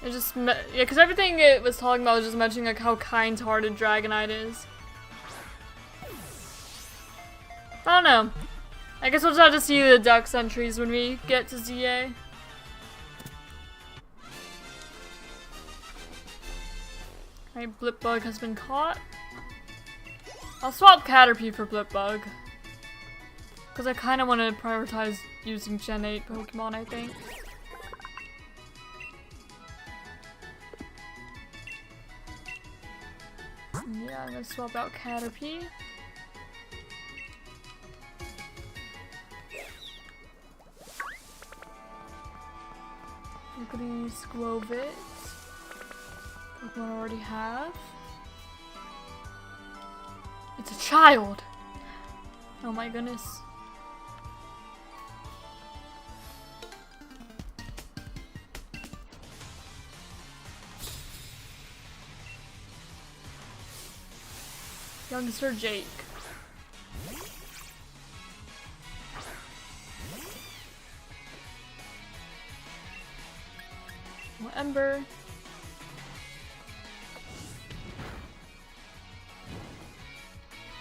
It just, yeah, because everything it was talking about was just mentioning like how kind-hearted Dragonite is. I don't know. I guess we'll just have to see the dex entries when we get to Z-A. Alright, Blipbug has been caught. I'll swap Caterpie for Blipbug. Because I kind of want to prioritize using Gen 8 Pokemon, I think. Yeah, I'm gonna swap out Caterpie. Lookity Skwovet. Pokemon I already have. It's a child! Oh my goodness. Youngster Jake. More Ember.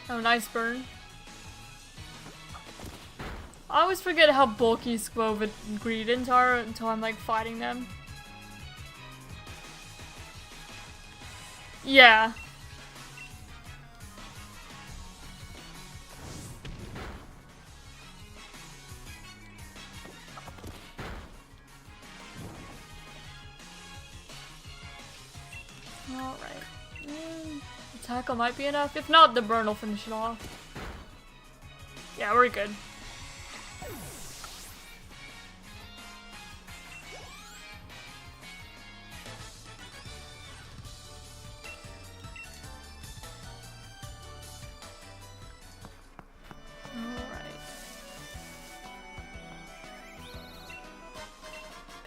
Oh, nice burn. I always forget how bulky Skwovet and Greedents are until I'm like fighting them. Yeah. Alright. Tackle might be enough. If not, the burn will finish it off. Yeah, we're good. Alright.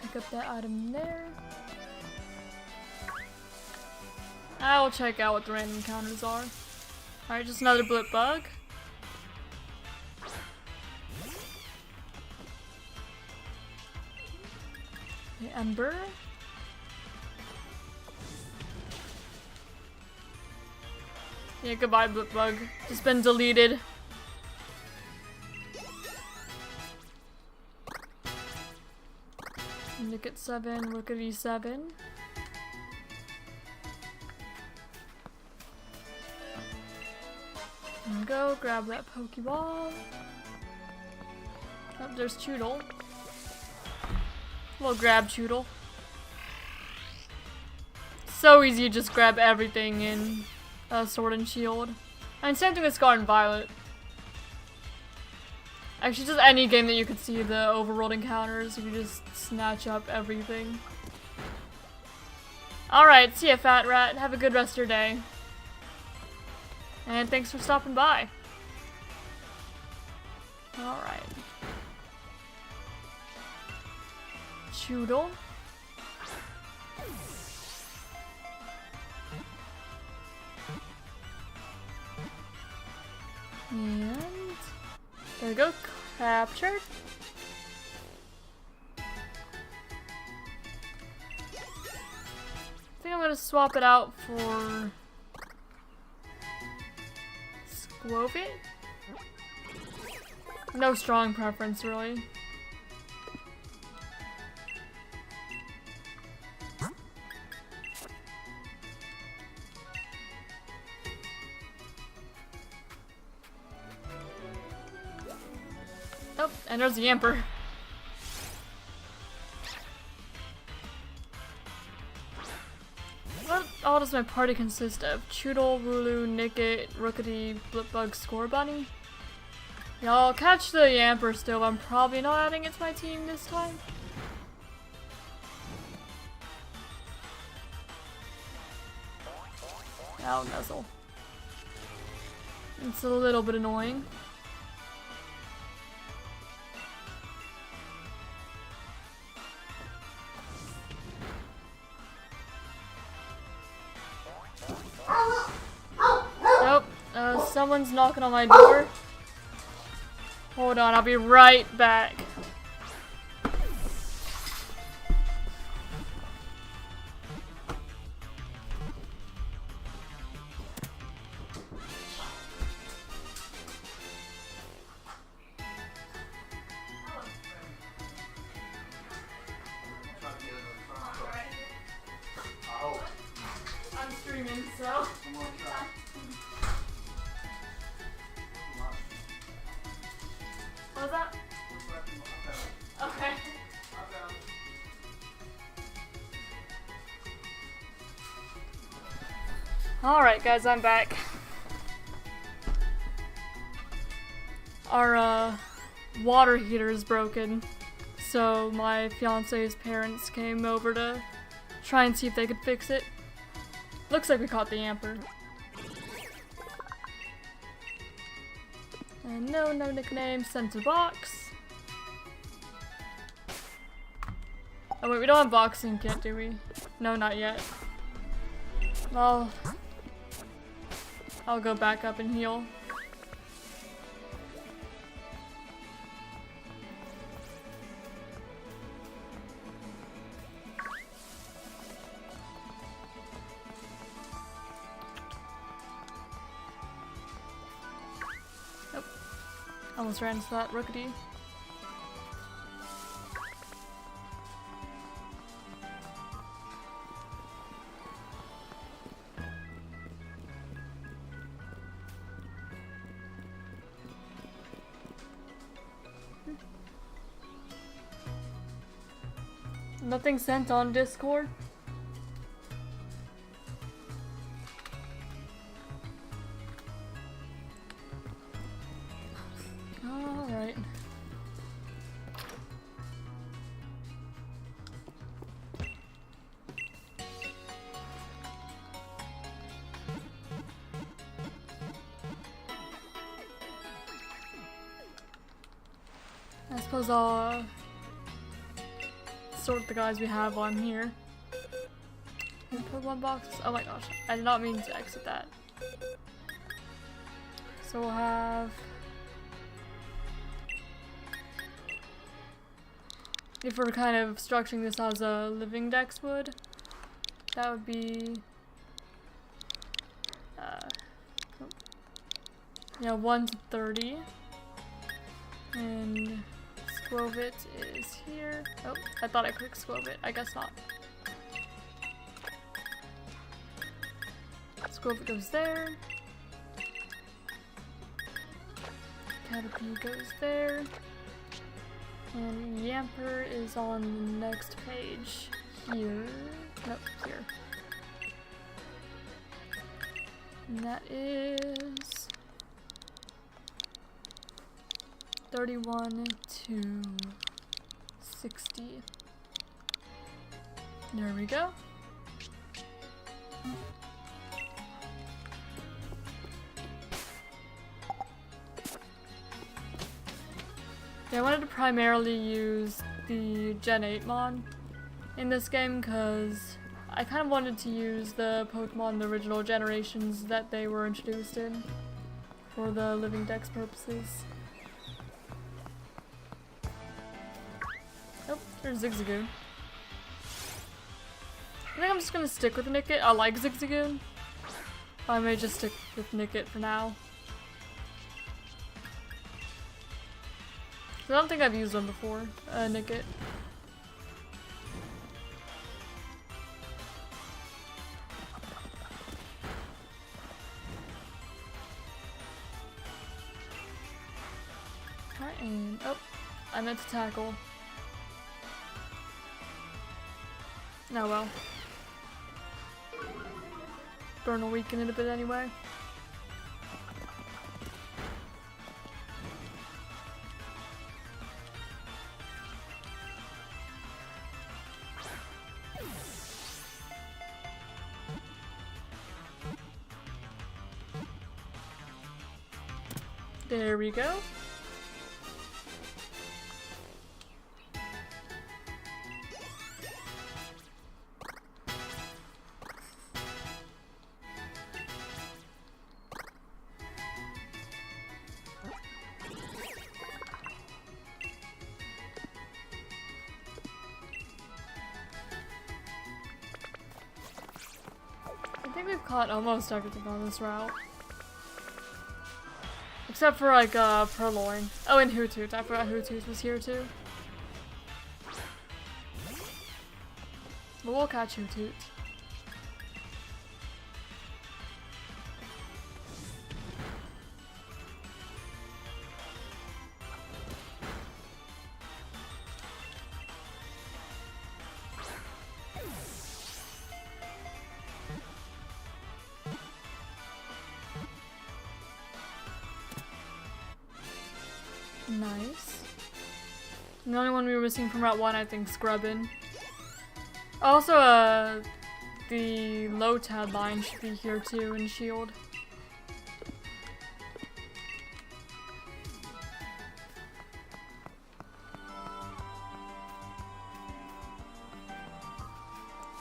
Pick up that item there. I will check out what the random encounters are. Alright, just another Blipbug. The Ember. Yeah, goodbye Blipbug. Just been deleted. Look at 7, look at E7. Go grab that Pokeball. Oh, there's Choodle. We'll grab Choodle. So easy to just grab everything in Sword and Shield. And same thing with Scarlet and Violet. Actually, just any game that you could see the overworld encounters, you just snatch up everything. Alright, see ya, Fat Rat. Have a good rest of your day. And thanks for stopping by. Alright. Choodle. And there we go, captured. I think I'm gonna swap it out for Squovit. No strong preference, really. Oh, and there's the Ember. What all does my party consist of? Choodle, Wooloo, Nickit, Rookity, Blipbug, Score Bunny? Yeah, I'll catch the Ember still, but I'm probably not adding it to my team this time. Ow, nuzzle. It's a little bit annoying. Nope, someone's knocking on my door. Hold on, I'll be right back. I'm streaming, so. What was that? Okay. Alright guys, I'm back. Our water heater is broken, so my fiance's parents came over to try and see if they could fix it. Looks like we caught the Ember. And no nickname, sent to box. Oh wait, we don't have boxing kit, do we? No, not yet. Well, I'll go back up and heal. Almost ran into that Rookity. Nothing sent on Discord? Alright. I suppose I'll sort the guys we have on here. And Pokemon boxes. Oh my gosh, I did not mean to exit that. So we'll have. If we're kind of structuring this as a living dex would, that would be. Yeah, 1 to 30. And Squovit is here. Oh, I thought I clicked Squovit. I guess not. Squovit goes there. Caterpie goes there. And Ember is on the next page. Here. Nope, here. And that is 31 to 60. There we go. Yeah, I wanted to primarily use the Gen 8 mod in this game because I kind of wanted to use the Pokemon in the original generations that they were introduced in. for the living dex purposes. Oh, there's Zigzagoon. I think I'm just gonna stick with Nickit. I like Zigzagoon. I may just stick with Nickit for now. I don't think I've used one before, Nickit. Alright, and oh, I meant to tackle. Oh well. Burn will weaken it a bit anyway. There we go. I think we've caught almost everything on this route. Except for like Purloin. Oh, and Hoothoot. I forgot Hoothoot was here too. But we'll catch Hoothoot. Nice. And the only one we were missing from Route 1, I think, Scrubbin. Also, the Lotad line should be here too in Shield.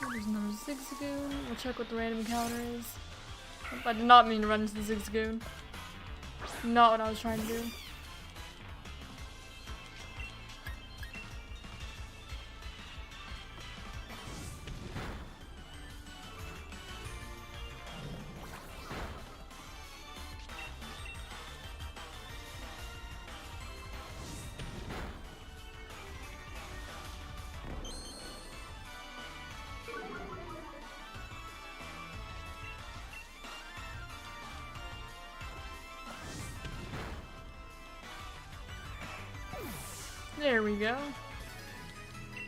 There's another Zigzagoon. We'll check what the random encounter is. I did not mean to run into the Zigzagoon. Not what I was trying to do. There we go.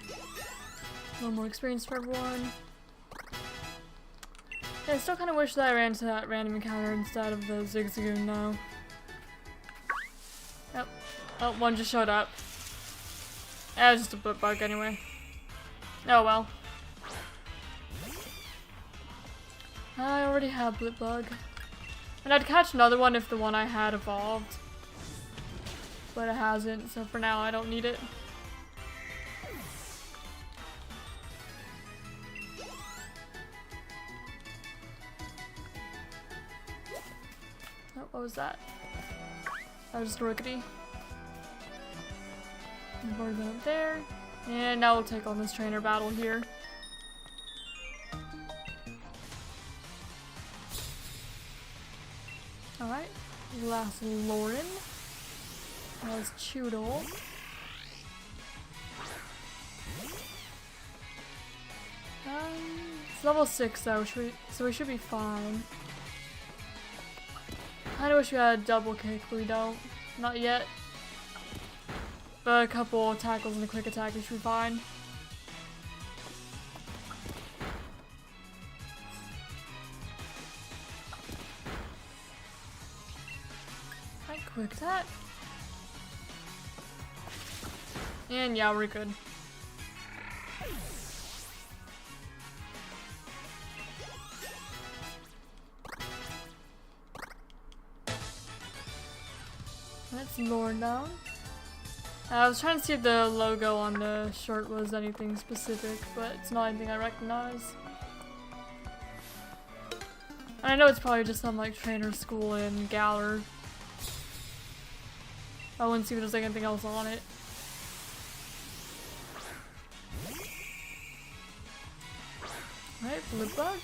A little more experience for everyone. Yeah, I still kind of wish that I ran to that random encounter instead of the Zigzagoon though. Yep. Oh, one just showed up. That was just a blip bug anyway. Oh well. I already have blip bug. And I'd catch another one if the one I had evolved. But it hasn't, so for now I don't need it. Oh, what was that? That was just a Rookity. Board that up there. And now we'll take on this trainer battle here. Alright, last Lauren. Has Choodle. It's level 6 though, so we should be fine. Kinda wish we had a double kick, but we don't. Not yet. But a couple tackles and a quick attack, we should be fine. Alright, quick attack. And yeah, we're good. That's Lord down. I was trying to see if the logo on the shirt was anything specific, but it's not anything I recognize. And I know it's probably just some like trainer school in Galar I want to see if there's like anything else on it. Alright, flip bug.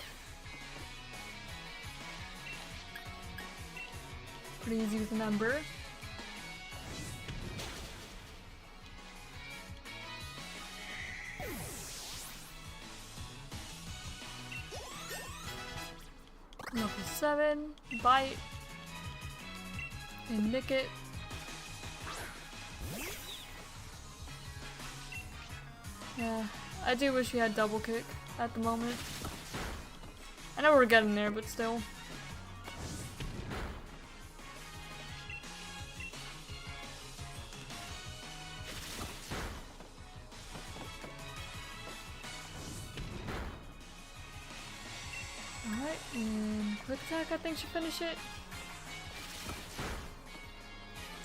Pretty easy with an Ember. Level 7, bite, and nick it. Yeah, I do wish we had double kick at the moment. I know we're getting there, but still. Alright, and quick attack I think should finish it.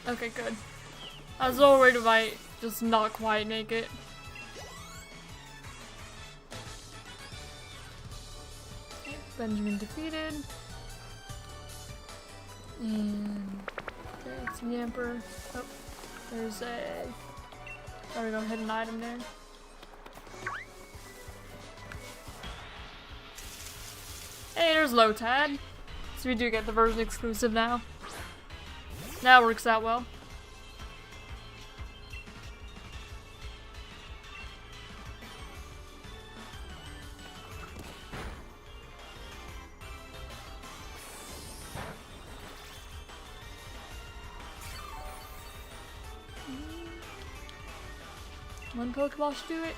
Okay, good. I was a little worried it might just not quite make it. Okay, Benjamin defeated. And okay, it's Ember. Oh, there's a... There we go, hidden item there. Hey, there's Lotad. So we do get the version exclusive now. That works out well. One Pokeball should do it.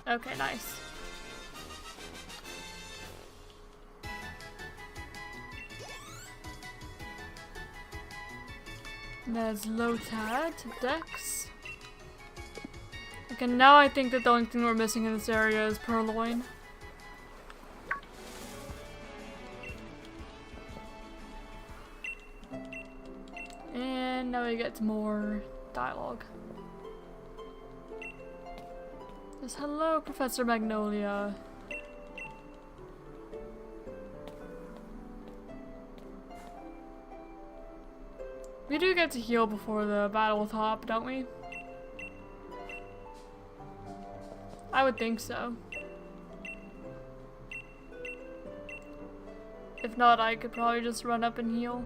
Okay, nice. There's Lotad, Dex. Okay, now I think that the only thing we're missing in this area is Purloin. And now we get more dialogue. Just hello, Professor Magnolia. We do get to heal before the battle with Hop, don't we? I would think so. If not, I could probably just run up and heal.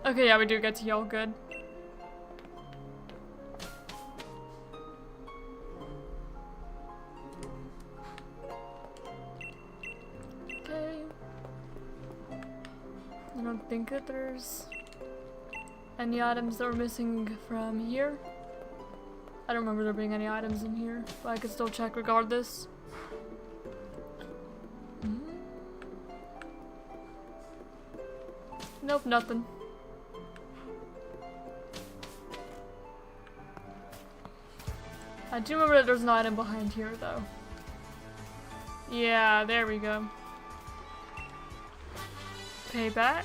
Okay, yeah, we do get to heal, good. Okay. I don't think that there's any items that we're missing from here. I don't remember there being any items in here, but I could still check regardless. Nope, nothing. I do remember that there's an item behind here, though. Yeah, there we go. Payback.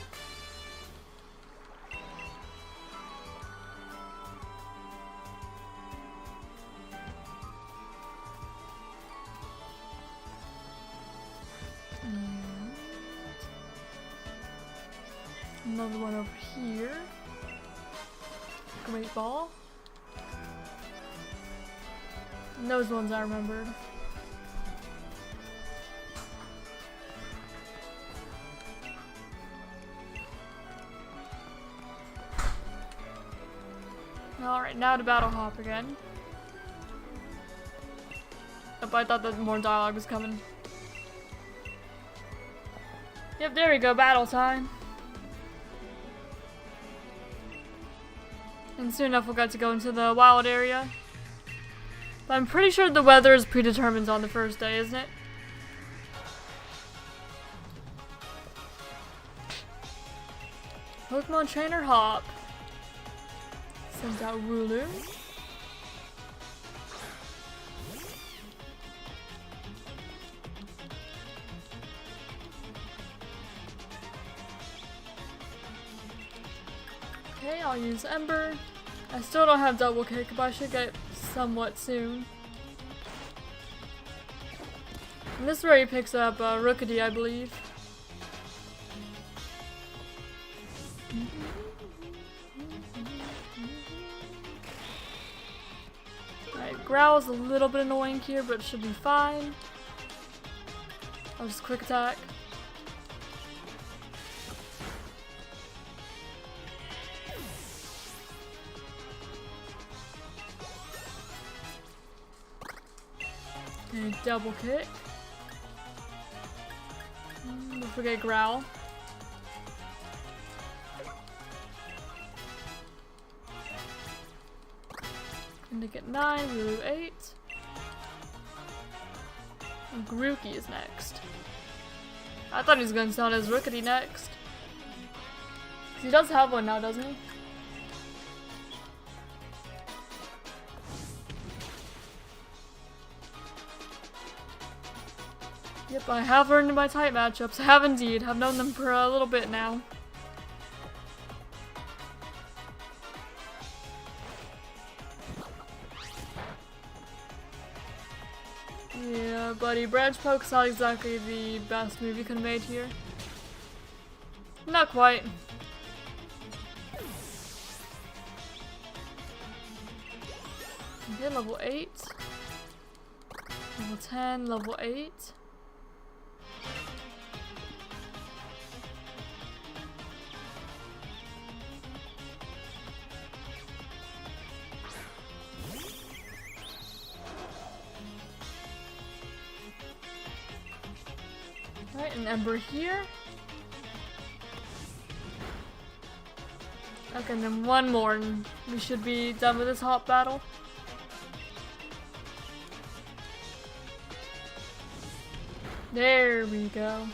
And another one over here. Great ball. And those ones I remembered. Alright, now to Battle Hop again. Oh, I thought that more dialogue was coming. Yep, there we go, battle time. And soon enough we'll get to go into the wild area. But I'm pretty sure the weather is predetermined on the first day, isn't it? Pokemon Trainer Hop. Sends out Wooloo. Okay, I'll use Ember. I still don't have double kick, but I should get it somewhat soon. And this is where he picks up Rookity, I believe. Alright, Growl's a little bit annoying here, but it should be fine. I'll just quick attack. Okay, double kick. Don't forget Growl. Gonna get 9, Lulu 8. And Grookey is next. I thought he was gonna sound as Rookity next. 'Cause he does have one now, doesn't he? Yep, I have learned my type matchups. I have indeed. I've known them for a little bit now. Yeah, buddy, Branch Poke's not exactly the best move you could have made here. Not quite. Okay, level 8. Level 10, level 8. Alright, an Ember here. Okay, and then one more and we should be done with this hot battle. There we go.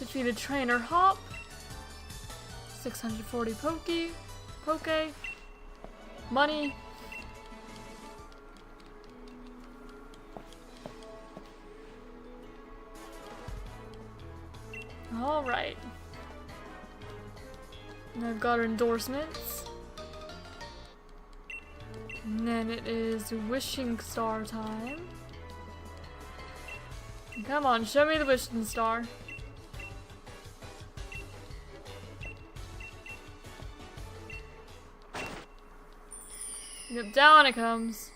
Defeated Trainer Hop. 640 Poke. Money. Alright. And I've got our endorsements. And then it is Wishing Star time. Come on, show me the Wishing Star. Yep, down it comes.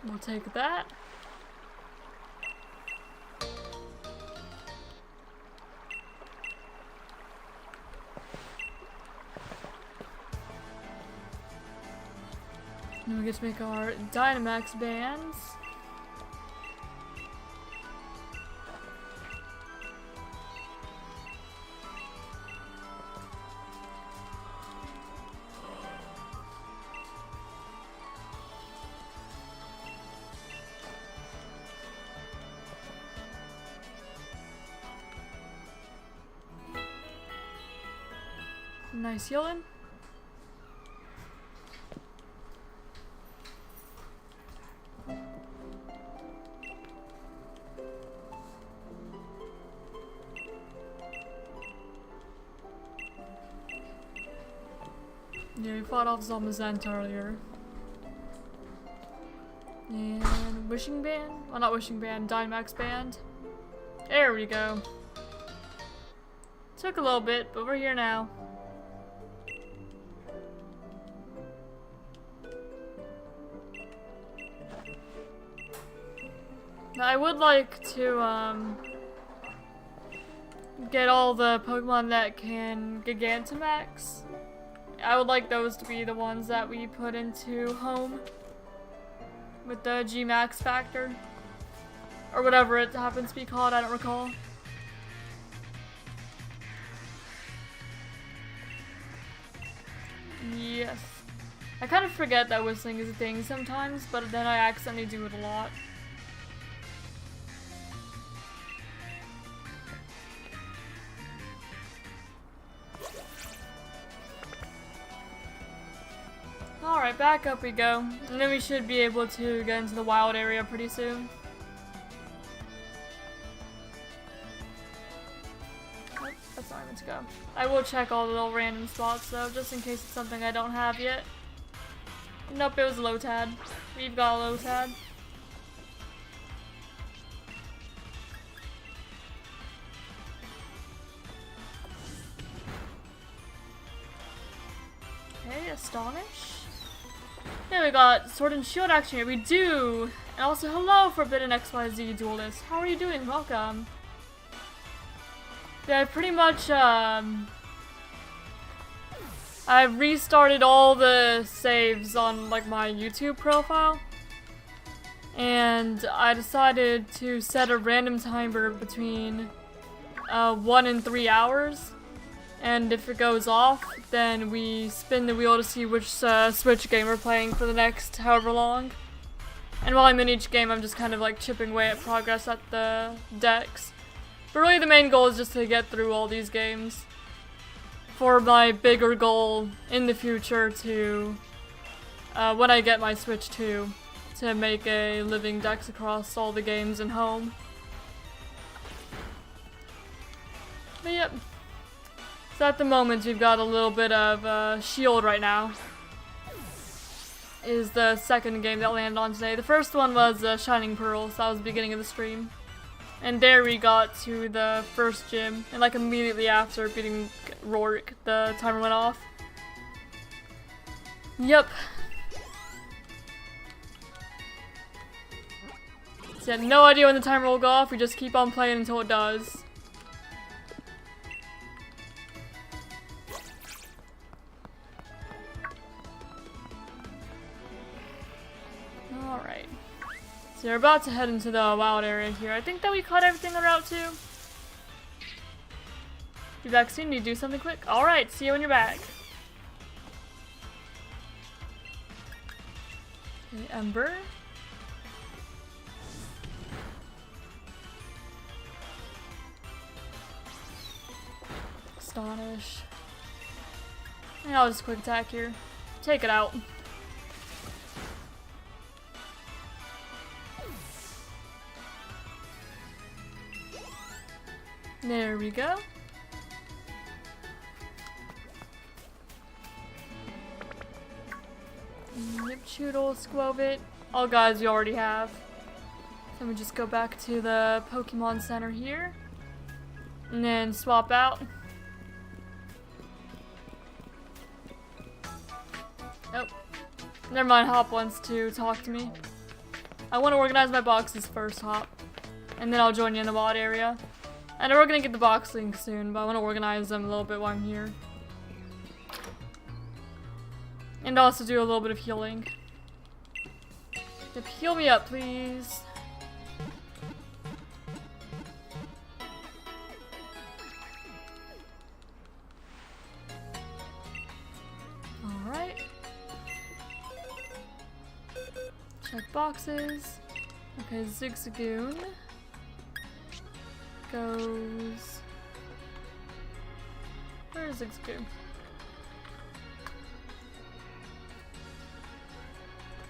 We'll take that. Then we get to make our Dynamax bands. Nice healing. Yeah, we fought off Zamazenta earlier. And Wishing Band? Well, not Wishing Band, Dynamax Band. There we go. Took a little bit, but we're here now. Now, I would like to, get all the Pokemon that can Gigantamax. I would like those to be the ones that we put into Home with the G-Max factor. Or whatever it happens to be called, I don't recall. Yes. I kind of forget that whistling is a thing sometimes, but then I accidentally do it a lot. Alright, back up we go. And then we should be able to get into the wild area pretty soon. Oh, that's not meant to go. I will check all the little random spots though, just in case it's something I don't have yet. Nope, it was Lotad. We've got a Lotad. Okay, Astonish. Yeah, we got Sword and Shield action here. We do! And also, hello, Forbidden XYZ Duelist. How are you doing? Welcome. Yeah, I pretty much, I restarted all the saves on, like, my YouTube profile. And I decided to set a random timer between, 1 and 3 hours. And if it goes off, then we spin the wheel to see which Switch game we're playing for the next however long. And while I'm in each game, I'm just kind of like chipping away at progress at the decks. But really the main goal is just to get through all these games for my bigger goal in the future to, when I get my Switch 2, to make a living dex across all the games in home. But yep. So at the moment, we've got a little bit of shield right now. Is the second game that landed on today. The first one was Shining Pearl, so that was the beginning of the stream. And there we got to the first gym, and like immediately after beating Rourke, the timer went off. Yep. So yeah, no idea when the timer will go off, we just keep on playing until it does. Alright. So we're about to head into the wild area here. I think that we caught everything on Route 2. Be back soon. Need to do something quick? Alright, see you when you're back. Okay, Ember. Astonish. And I'll just quick attack here. Take it out. There we go. Nipchoodle, Squovit. All guys we already have. Then we just go back to the Pokemon Center here. And then swap out. Oh. Never mind, Hop wants to talk to me. I want to organize my boxes first, Hop. And then I'll join you in the VOD area. And we're gonna get the box link soon, but I want to organize them a little bit while I'm here. And also do a little bit of healing. Yep, heal me up, please. Alright. Check boxes. Okay, Zigzagoon goes... Where is Zigzagoon?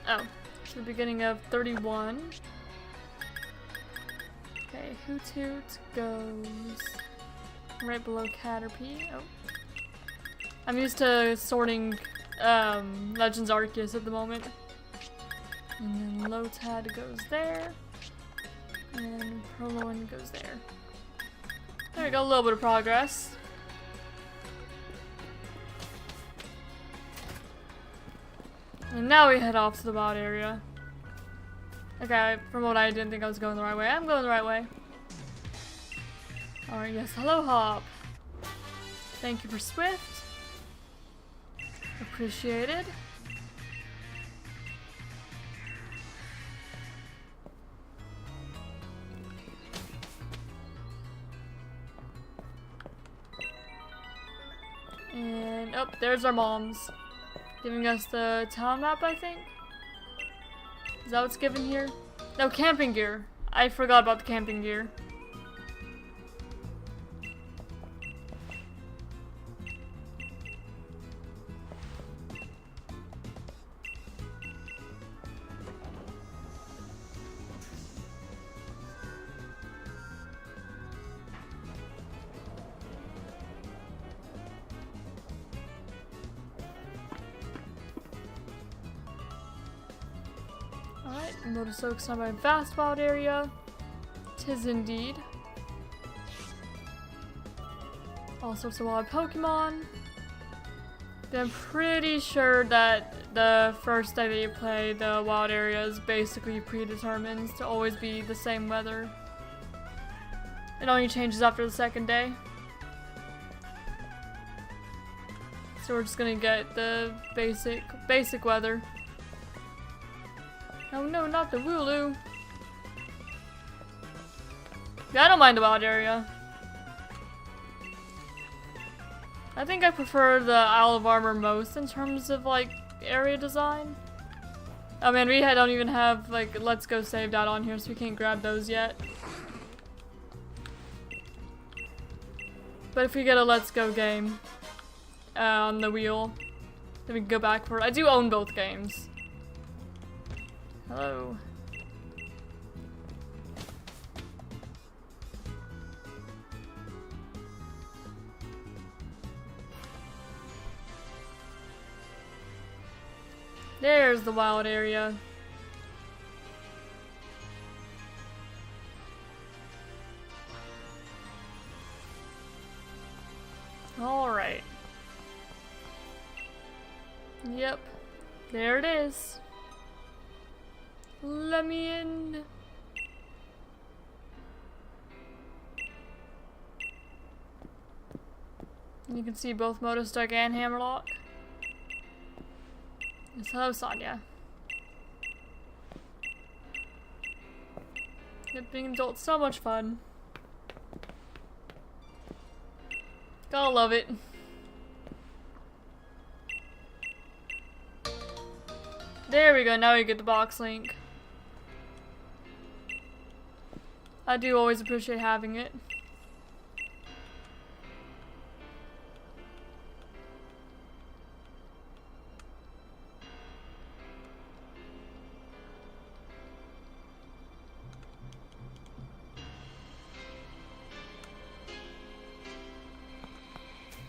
Oh, to the beginning of 31. Okay, Hoothoot goes right below Caterpie. Oh. I'm used to sorting Legends Arceus at the moment. And then Lotad goes there. And Purloin goes there. There we go, a little bit of progress. And now we head off to the VOD area. Okay, from what I didn't think I was going the right way. I'm going the right way. Alright, yes, hello Hop. Thank you for Swift. Appreciated. And, oh, there's our moms. Giving us the town map, I think? Is that what's given here? No, camping gear. I forgot about the camping gear. Alright, Motosoke's not by a vast wild area. 'Tis indeed. All sorts of wild Pokemon. But I'm pretty sure that the first day that you play, the wild area is basically predetermined to always be the same weather. It only changes after the second day. So we're just gonna get the basic weather. Oh no, not the Wooloo. Yeah, I don't mind the wild area. I think I prefer the Isle of Armor most in terms of like area design. Oh man, we don't even have like Let's Go saved out on here, so we can't grab those yet. But if we get a Let's Go game on the wheel, then we can go back for it. I do own both games. Hello. There's the wild area. Alright. Yep. There it is. Let me in. You can see both Motostoke and Hammerlock. Yes, hello, Sonia. Yep, being an adult's so much fun. Gotta love it. There we go, now we get the box link. I do always appreciate having it.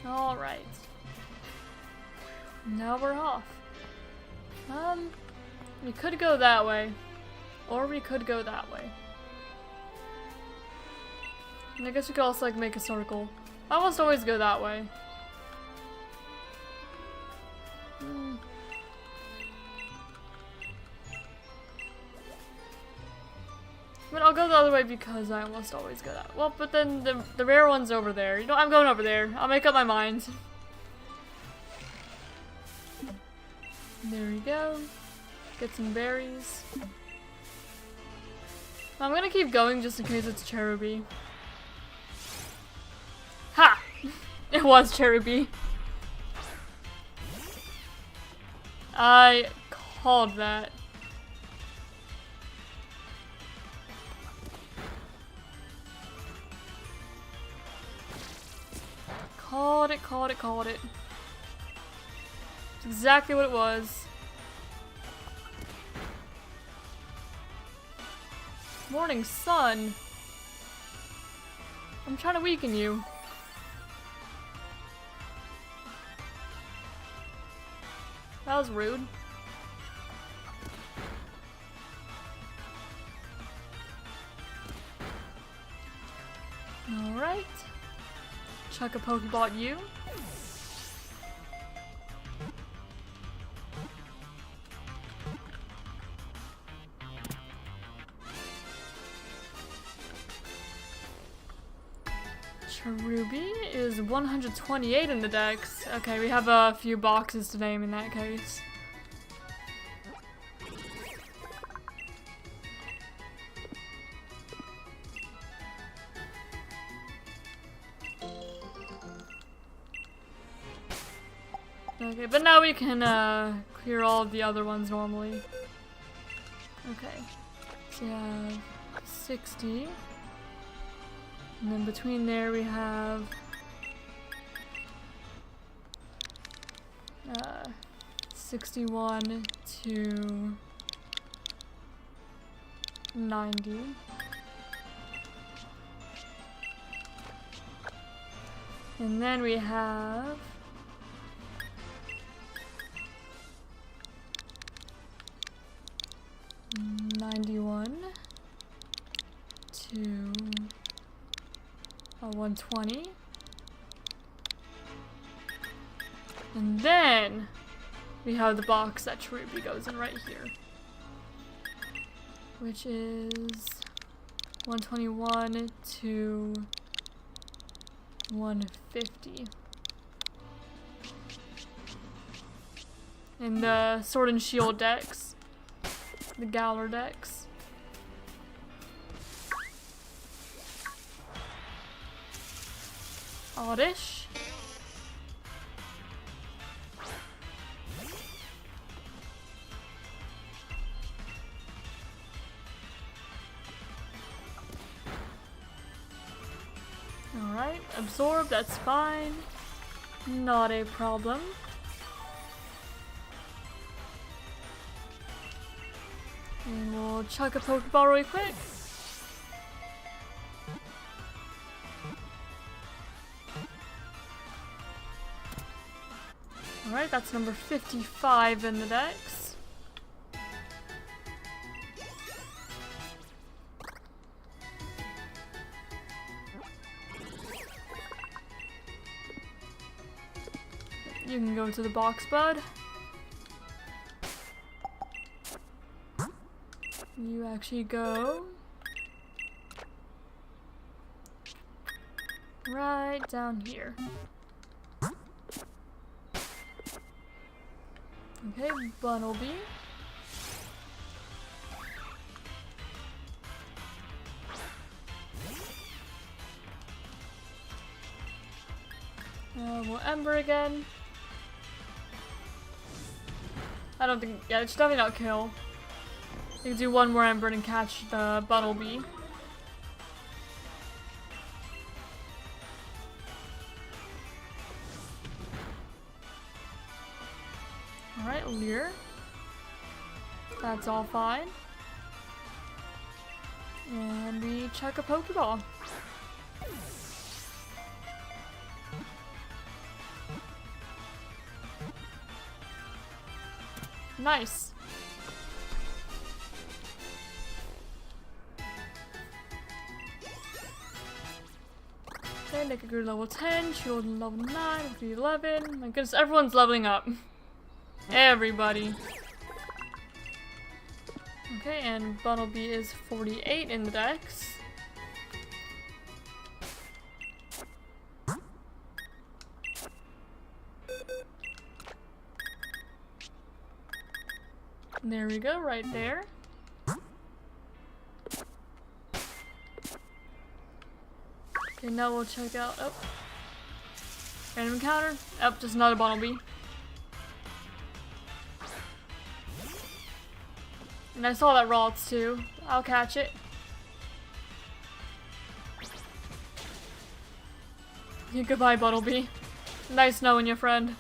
Alright. Now we're off. We could go that way. Or we could go that way. And I guess we could also like make a circle. I almost always go that way. But I'll go the other way because I almost always go that way. Well, but then the rare one's over there. You know, I'm going over there. I'll make up my mind. There we go. Get some berries. I'm gonna keep going just in case it's Cherubi. Ha! It was Cherubi. I called that. Called it. It's exactly what it was. Morning sun. I'm trying to weaken you. That was rude. Alright. Chuck a Pokeball at you. Cherubi is 128 in the dex. Okay, we have a few boxes to name in that case. Okay, but now we can clear all of the other ones normally. Okay, so we have 60. And then between there we have 61 to 90. And then we have 120. And then we have the box that Cherubi goes in right here, which is 121 to 150. In the Sword and Shield decks, the Galar decks. Oddish. Alright, absorb, that's fine. Not a problem. And we'll chuck a Pokeball really quick. Alright, that's number 55 in the decks. You can go to the box, bud. You actually go right down here. Okay, Bunnelby. We'll Ember again. I don't think, yeah, it's definitely not kill. You can do one more Ember and catch the Bunnelby. Alright, Leer. That's all fine. And we chuck a Pokeball. Nice. Okay, Nikaguru level 10, Shield level 9, 11. My goodness, everyone's leveling up. Everybody. Okay, and Bunnelby is 48 in the decks. There we go, right there. Okay, now we'll check out, oh. Random encounter. Oh, just another Bunnelby. And I saw that Ralts too. I'll catch it. Goodbye, Bunnelby. Nice knowing you, friend.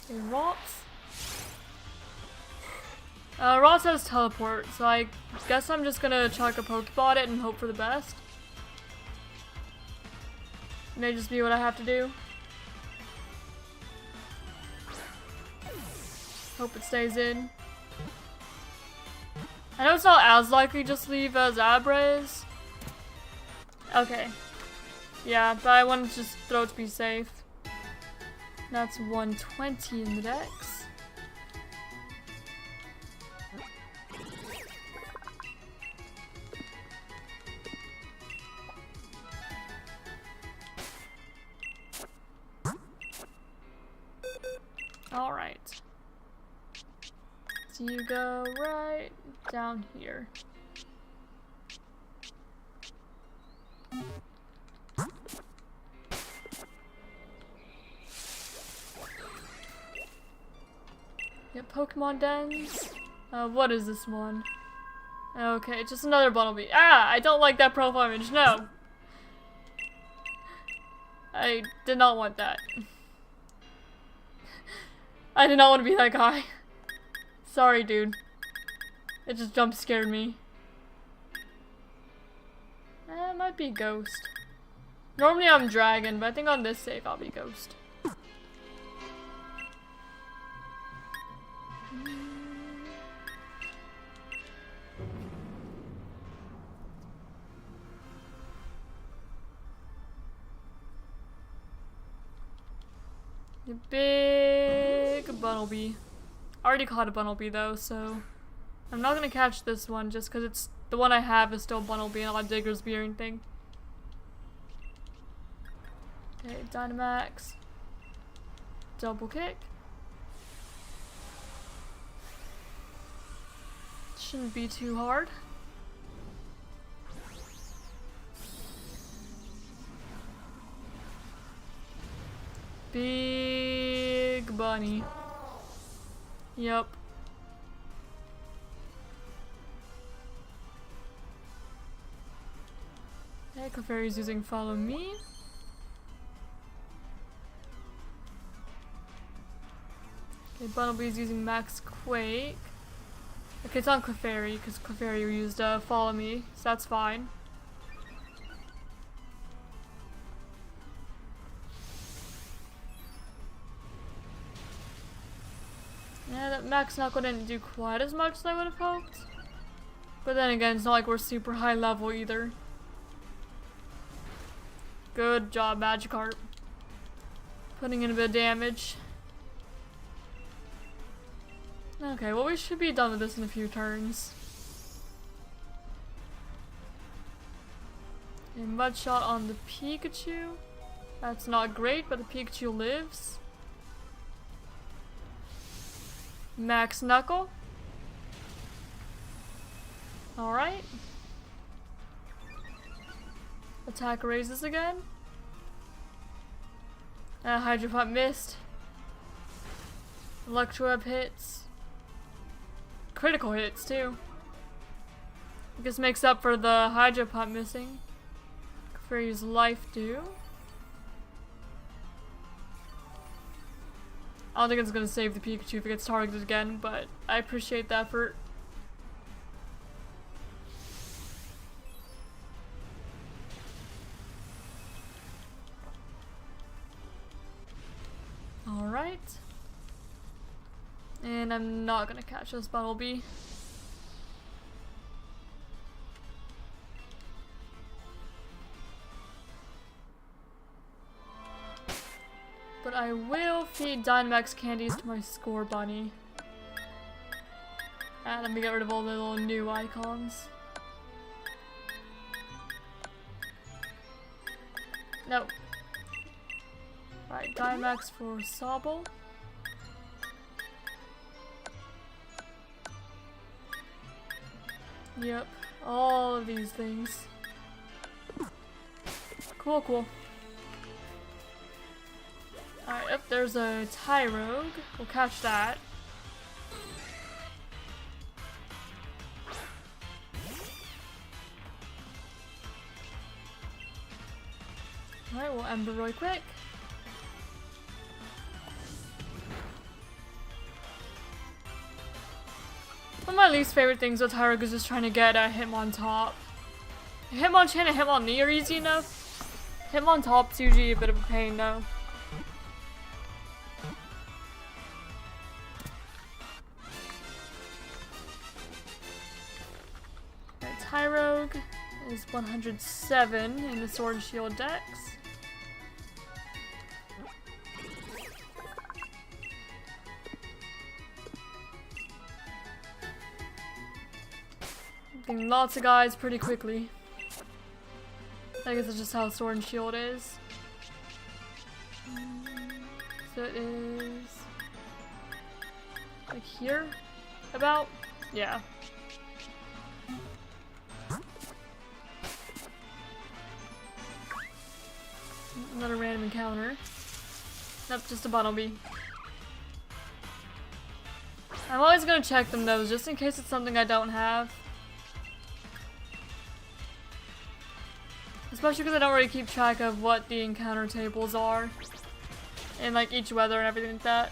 Okay, Ralts. Ralts has teleport, so I guess I'm just gonna chuck a Pokeball at it and hope for the best. May just be what I have to do. Hope it stays in. I know it's not as likely just leave as Abra. Okay. Yeah, but I wanted to just throw it to be safe. That's 120 in the decks. Alright. So you go right down here. Yep, Pokemon dens. What is this one? Okay, just another Bunnelby. Ah, I don't like that profile image, no! I did not want that. I did not want to be that guy. Sorry, dude. It just jump scared me. It might be Ghost. Normally I'm Dragon, but I think on this save I'll be Ghost. The big Bunnelby. I already caught a Bunnelby though, so I'm not gonna catch this one just because it's the one I have is still Bunnelby and not Diggersby or anything. Okay, Dynamax. Double kick. Shouldn't be too hard. Big bunny. Yep. Okay, Clefairy's using Follow Me. Okay, Bunnelby's using Max Quake. Okay, it's on Clefairy because Clefairy used Follow Me, so that's fine. Yeah, that Max Knuckle didn't do quite as much as I would have hoped. But then again, it's not like we're super high level either. Good job, Magikarp. Putting in a bit of damage. Okay, well we should be done with this in a few turns. A Mud Shot on the Pikachu. That's not great, but the Pikachu lives. Max Knuckle. Alright. Attack raises again. Hydro Pump missed. Electro Web hits. Critical hits too. I guess makes up for the Hydro Pump missing. Clefairy's Life Dew. I don't think it's gonna save the Pikachu if it gets targeted again, but I appreciate the effort. Alright. And I'm not gonna catch this Bunnelby. But I will feed Dynamax candies to my Score Bunny. And let me get rid of all the little new icons. No. Alright, Dynamax for Sobble. Yep, all of these things. Cool, cool. Alright, up there's a Tyrogue. We'll catch that. Alright, we'll Ember really quick. One of my least favorite things with Tyrogue is just trying to get a Hitmontop. Hitmonchan and Hitmonknee are easy enough. Hitmontop's usually a bit of a pain though. Tyrogue is 107 in the Sword and Shield dex. Getting lots of guys pretty quickly. I guess that's just how Sword and Shield is. So it is like here, about? Yeah. Another random encounter. Nope, just a Bunnelby. I'm always gonna check them though, just in case it's something I don't have. Especially because I don't really keep track of what the encounter tables are. And like each weather and everything like that.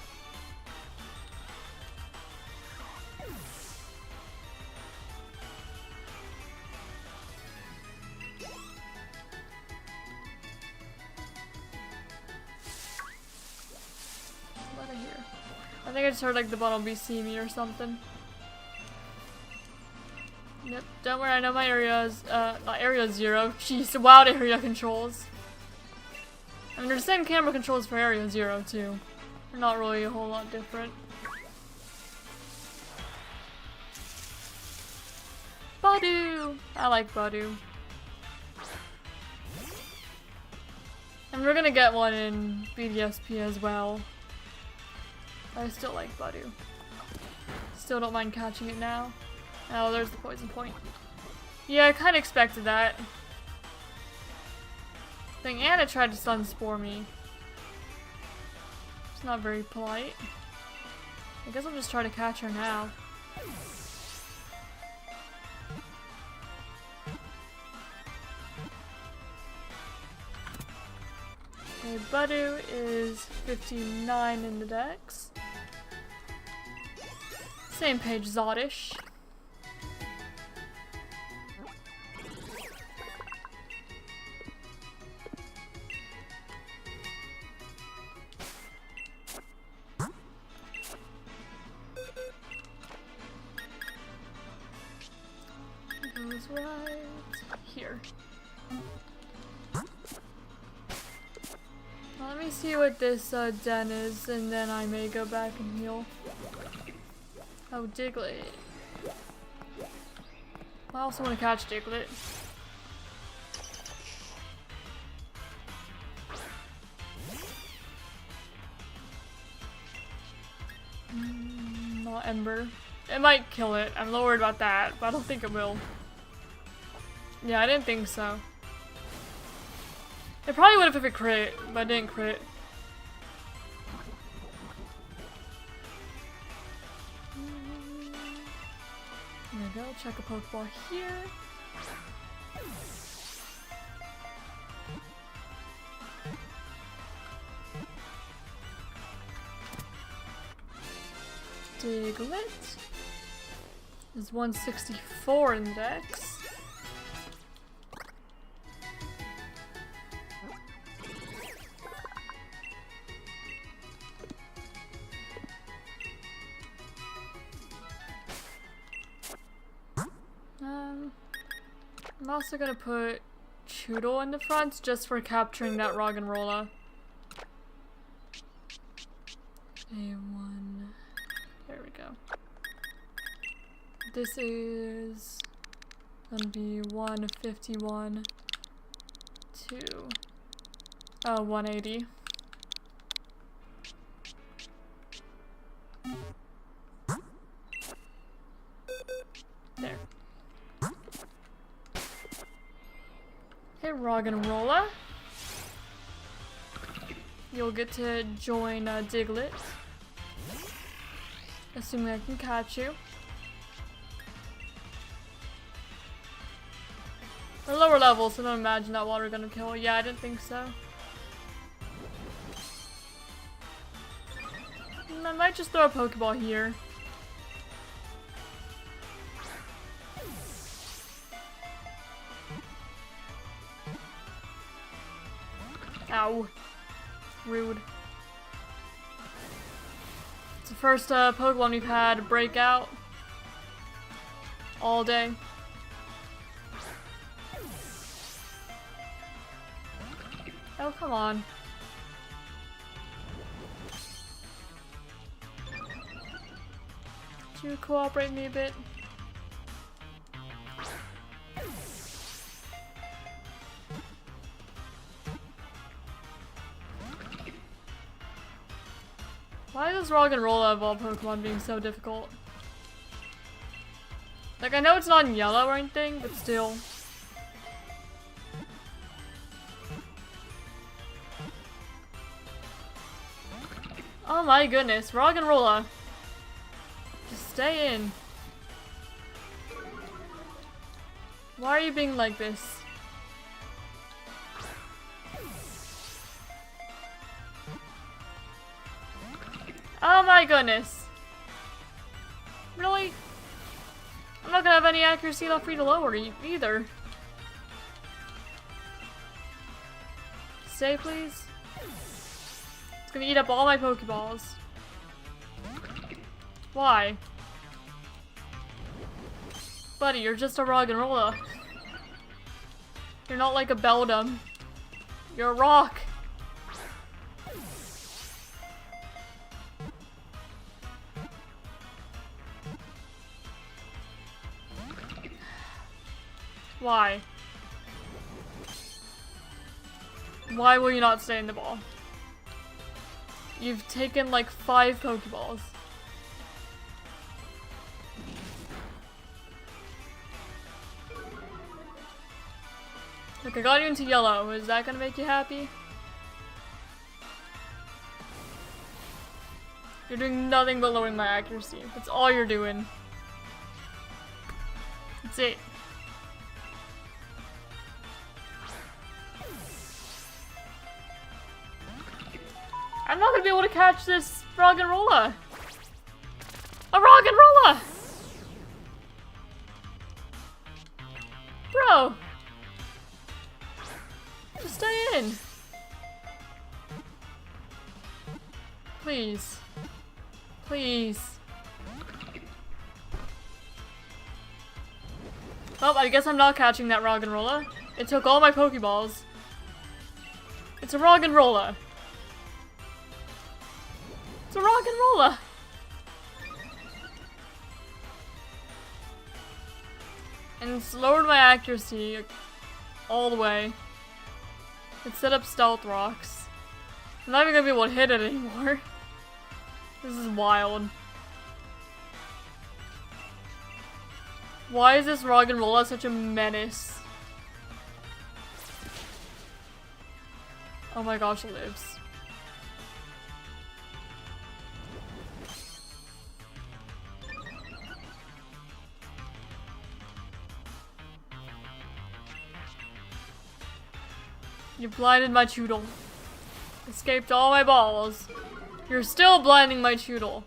I think I just heard like the Bumblebee see me or something. Yep, don't worry, I know my areas, not area 0. Jeez, wild area controls. I mean, they're the same camera controls for area 0 too. They're not really a whole lot different. Badu! I like Badu. And we're gonna get one in BDSP as well. I still like Badu. Still don't mind catching it now. Oh, there's the poison point. Yeah, I kinda expected that. Thing Anna tried to stun spore me. It's not very polite. I guess I'll just try to catch her now. Okay, Badu is 59 in the dex. Same page, Zodish. Goes right here. Let me see what this den is, and then I may go back and heal. Oh, Diglett. I also want to catch Diglett. Not Ember. It might kill it. I'm low worried about that, but I don't think it will. Yeah, I didn't think so. It probably would have if it crit, but it didn't crit. There we go, check a Pokeball here. Diglett is 164 in dex. I'm also gonna put Choodle in the front just for capturing that Roggenrola. A1. There we go. This is gonna be 151 to 180. There. Okay, Roggenrola. You'll get to join Diglett. Assuming I can catch you. We're lower level, so don't imagine that water gonna kill. Yeah, I didn't think so. I might just throw a Pokeball here. Ow. Rude. It's the first Pokemon we've had break out all day. Oh, come on. Could you cooperate me a bit? Why is Roggenrola of all Pokemon being so difficult? Like, I know it's not in yellow or anything, but still. Oh my goodness, Roggenrola. Just stay in. Why are you being like this? Oh my goodness. Really? I'm not gonna have any accuracy left for you to lower either. Stay, please. It's gonna eat up all my Pokeballs. Why? Buddy, you're just a rock and roller. You're not like a Beldum. You're a rock. Why? Why will you not stay in the ball? You've taken like 5 Pokeballs. Look, I got you into yellow. Is that gonna make you happy? You're doing nothing but lowering my accuracy. That's all you're doing. That's it. I'm not gonna be able to catch this Roggenrola. A Roggenrola! Bro! Just stay in. Please. Please. Well, I guess I'm not catching that Roggenrola. It took all my Pokeballs. It's a Roggenrola. It's a Roggenrola. And it's lowered my accuracy all the way. It set up stealth rocks. I'm not even gonna be able to hit it anymore. This is wild. Why is this Roggenrola such a menace? Oh my gosh, it lives. You blinded my Choodle. Escaped all my balls. You're still blinding my Choodle.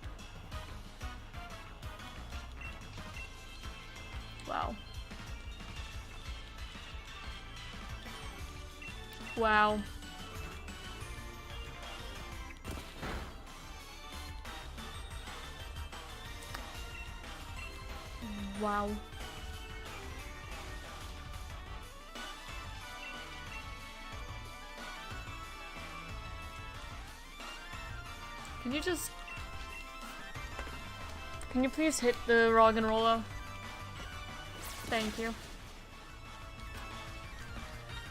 Wow. Wow. Wow. Can you please hit the Roggenrola? Thank you.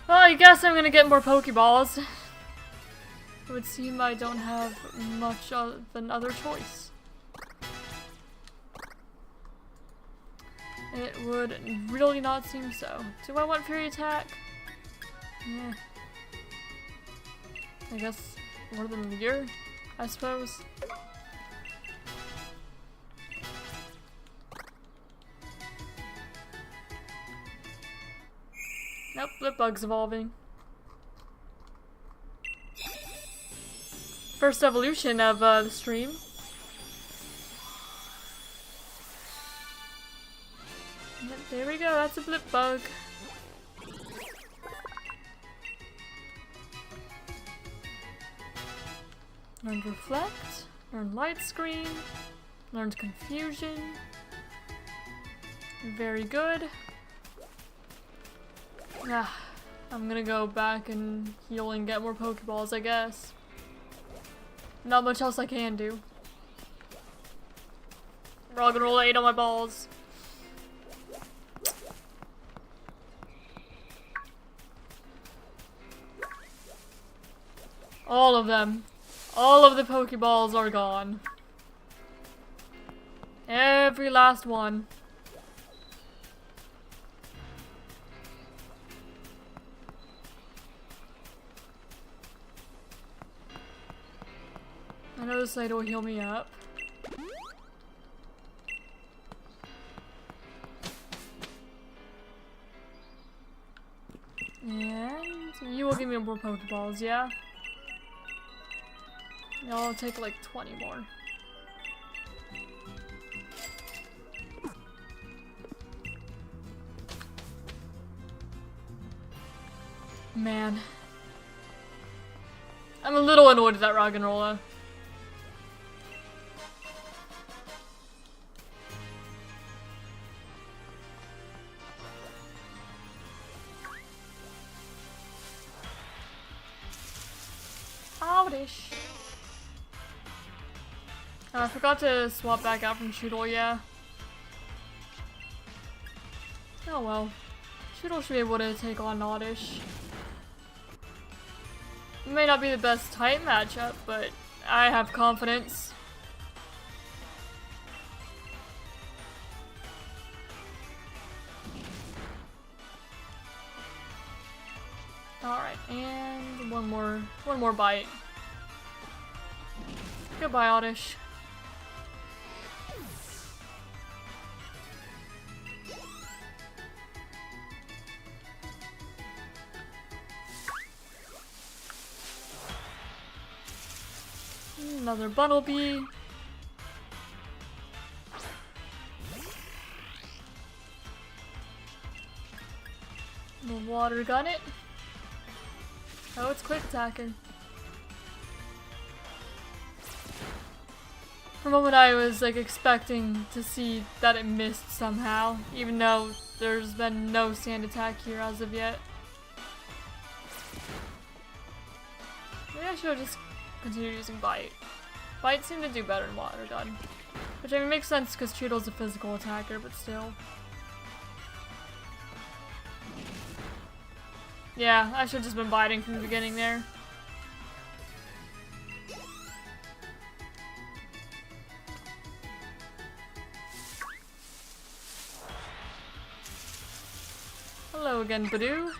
Well, I guess I'm gonna get more Pokeballs. It would seem I don't have much of another choice. It would really not seem so. Do I want Fury Attack? Yeah. I guess more than Leer, I suppose. Nope, Blipbug's evolving. First evolution of the stream. Yep, there we go, that's a Blipbug. Learned Reflect, learned Light Screen, learned Confusion. Very good. Ah, I'm gonna go back and heal and get more Pokeballs, I guess. Not much else I can do. Roggenrola ate on my balls. All of them. All of the Pokeballs are gone. Every last one. I know this lady will heal me up. And you will give me more Pokeballs, yeah? I'll take like 20 more. Man. I'm a little annoyed at that Roggenrola. Oddish. I forgot to swap back out from Choodle, yeah. Oh well. Choodle should be able to take on Oddish. It may not be the best type matchup, but I have confidence. Alright, and one more bite. Goodbye, Oddish. Another Bumblebee. The water gun it. Oh, it's quick attacking. For a moment I was like expecting to see that it missed somehow, even though there's been no sand attack here as of yet. Maybe I should have just continued using Bite. Bite seemed to do better than Water Gun. Which I mean makes sense because Choodle's a physical attacker, but still. Yeah, I should have just been biting from the beginning there. Hello again, Badoo.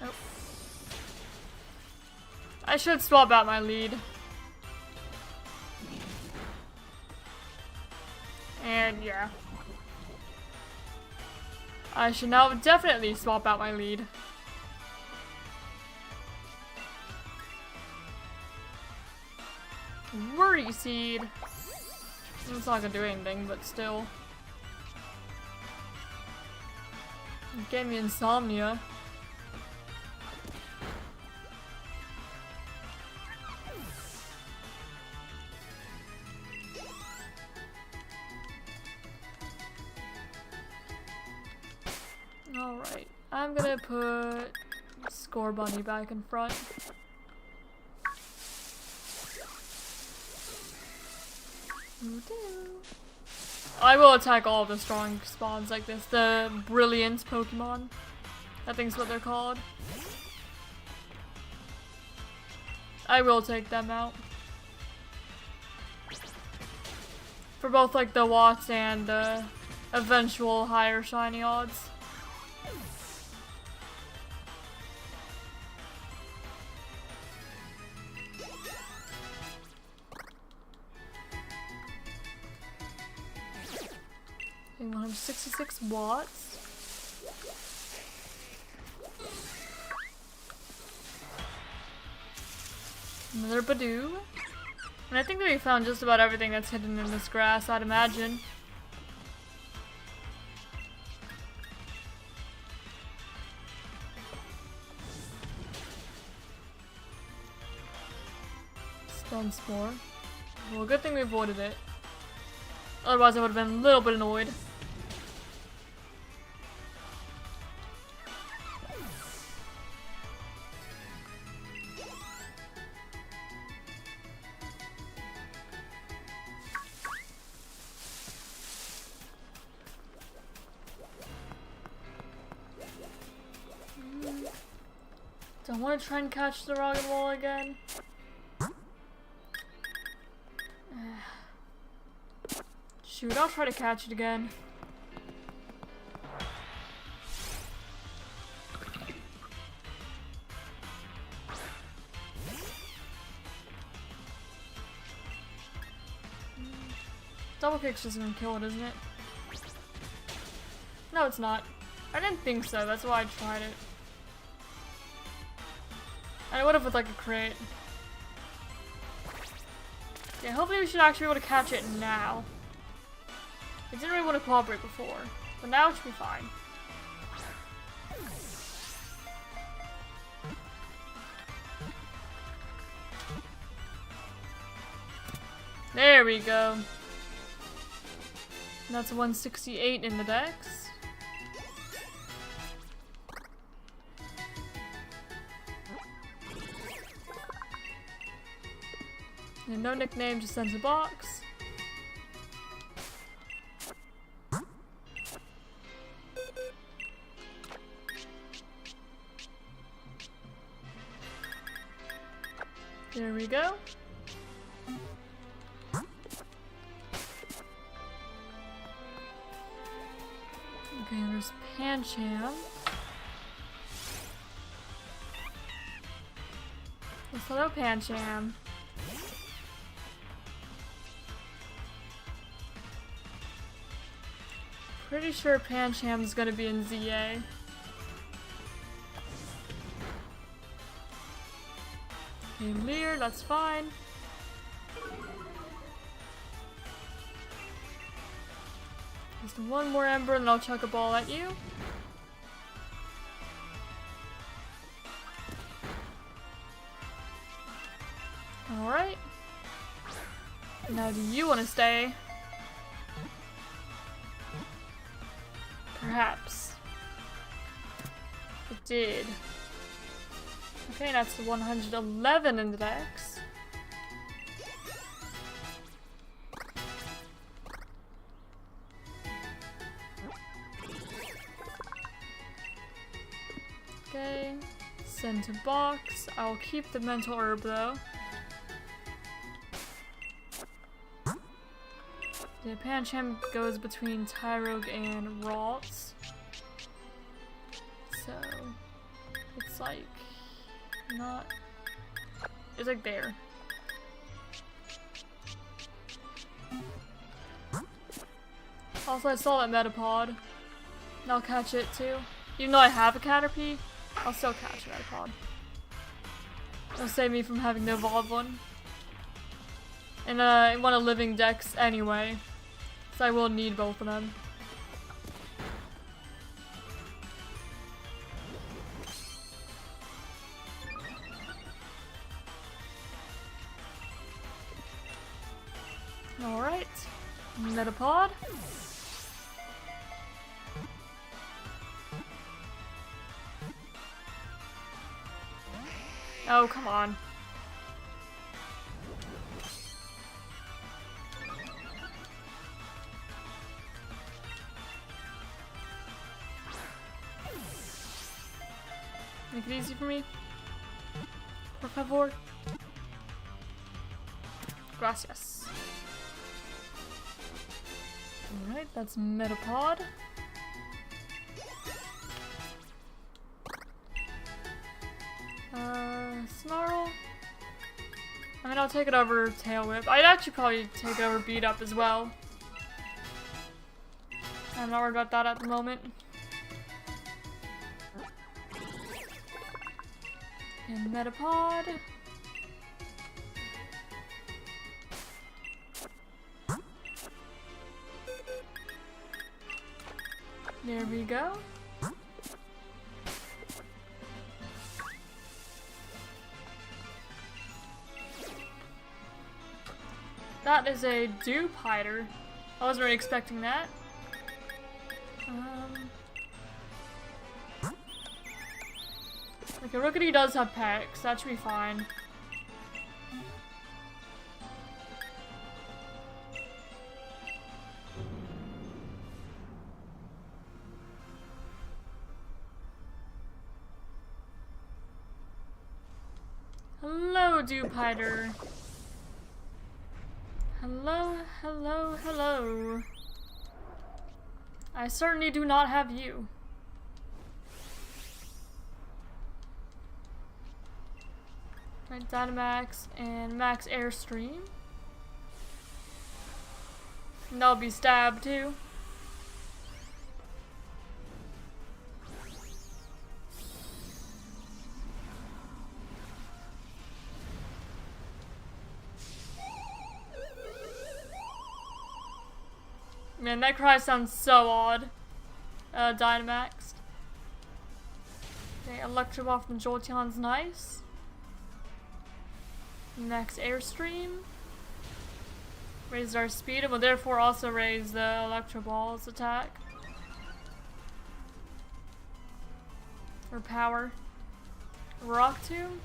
Oh. I should swap out my lead. And yeah. I should now definitely swap out my lead. Worry Seed. It's not gonna do anything, but still. It gave me insomnia. Alright, I'm gonna put Score Bunny back in front. I will attack all of the strong spawns like this. The Brilliant Pokemon. I think is what they're called. I will take them out. For both like the Watts and the eventual higher shiny odds. I 166 watts. Another Badoo. And I think that we found just about everything that's hidden in this grass, I'd imagine. Stun Spore. Well, good thing we avoided it. Otherwise I would have been a little bit annoyed. Don't want to try and catch the rocket wall again. Shoot, I'll try to catch it again. Double kick's just gonna kill it, isn't it? No, it's not. I didn't think so, that's why I tried it. I would have with like a crate. Yeah, hopefully we should actually be able to catch it now. I didn't really want to cooperate before, but now it should be fine. There we go. And that's 168 in the dex. And no nickname, just sends a box. There we go. Okay, there's Pancham. Yes, hello, Pancham. Pretty sure Pancham's gonna be in Z-A. Okay, Lear, that's fine. Just one more Ember and I'll chuck a ball at you. Alright. Now do you want to stay? Perhaps. It did. Okay, that's the 111 in the dex. Okay, send to box. I'll keep the mental herb though. The Pancham goes between Tyrogue and Ralts. So, it's like, not, it's like there. Also, I saw that Metapod, and I'll catch it too. Even though I have a Caterpie, I'll still catch a Metapod. It'll save me from having to evolve one. And I want a living dex anyway, so I will need both of them. Alright, Metapod. Oh, come on. Make it easy for me. Por favor. Gracias. Alright, that's Metapod. Snarl. I mean, I'll take it over Tail Whip. I'd actually probably take it over Beat Up as well. I'm not worried about that at the moment. And Metapod. There we go. That is a dupe hider. I wasn't really expecting that. Okay, Rookity does have packs. That should be fine. Hello, dupe hider. Hello, hello, hello. I certainly do not have you. Right, Dynamax and Max Airstream. And that'll be Stab too. Man, that cry sounds so odd. Dynamaxed. Okay, Electroball from Jolteon's nice. Max Airstream. Raised our speed and will therefore also raise the Electro Ball's attack. Or power. Rock Tomb?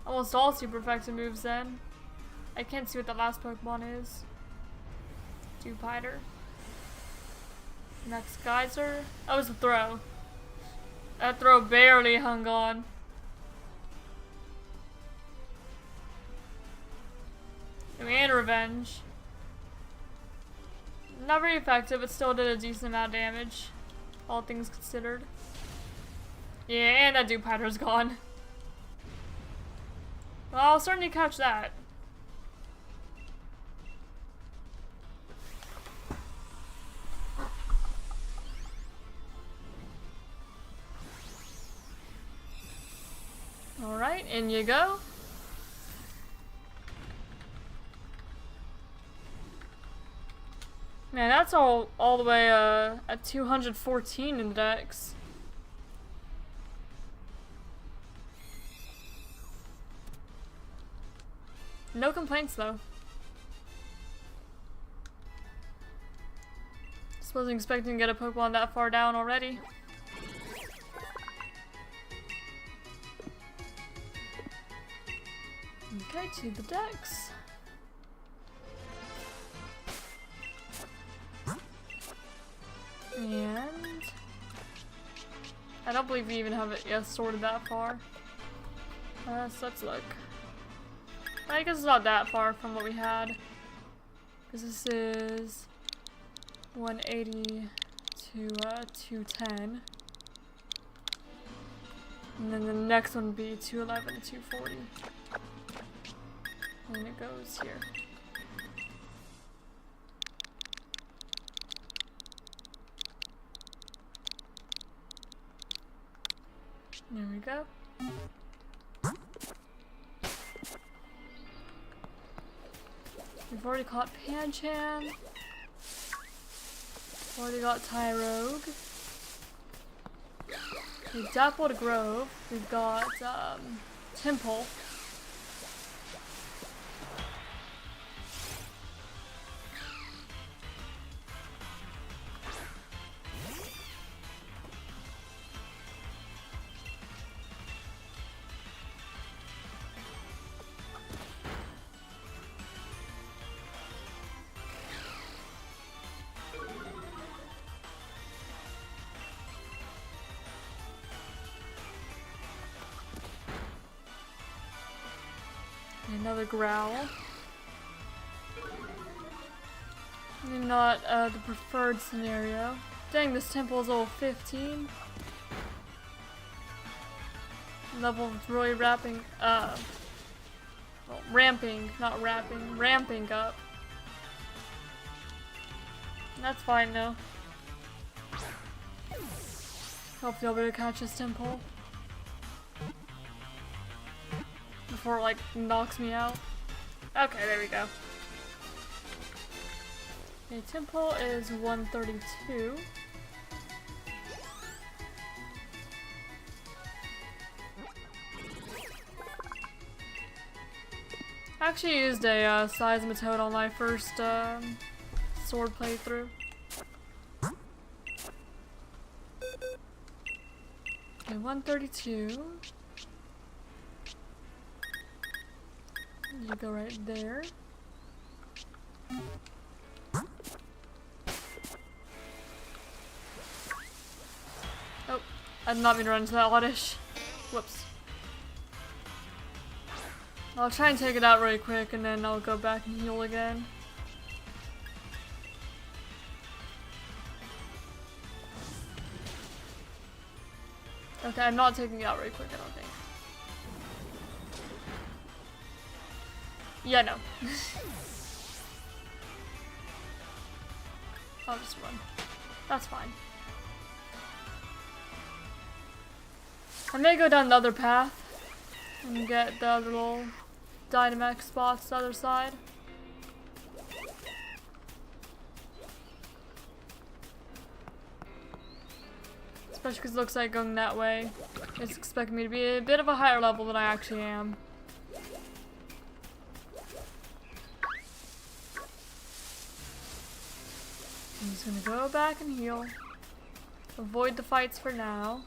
Almost all super effective moves then. I can't see what the last Pokemon is. Dewpider. Next Geyser. That was a throw. That throw barely hung on. And Revenge. Not very effective, but still did a decent amount of damage. All things considered. Yeah, and that Dewpider's gone. Well, I'll certainly catch that. Alright, in you go. Man, that's all the way at 214 in the dex. No complaints though. Just wasn't expecting to get a Pokemon that far down already. Okay, to the dex. And I don't believe we even have it sorted that far. So let's look. I guess it's not that far from what we had. Because this is 180 to 210. And then the next one would be 211 to 240. And it goes here. There we go. We've already caught Panchan. Already got Tyrogue. We've Dappled Grove. We've got Temple. Another Growl. Maybe not the preferred scenario. Dang, this temple is level 15. Level really ramping up. Well, ramping, not rapping. Ramping up. That's fine though. Hopefully I'll be able to catch this temple before it like knocks me out. Okay, there we go. Okay, temple is 132. I actually used a Seismitoad on my first sword playthrough. Okay, 132. You go right there. Oh, I did not mean to run into that Oddish. Whoops. I'll try and take it out really quick and then I'll go back and heal again. Okay, I'm not taking it out really quick, I don't think. Yeah, no. I'll just run. That's fine. I may go down the other path and get the other little Dynamax spots the other side. Especially because it looks like going that way. It's expecting me to be a bit of a higher level than I actually am. I'm just gonna go back and heal. Avoid the fights for now.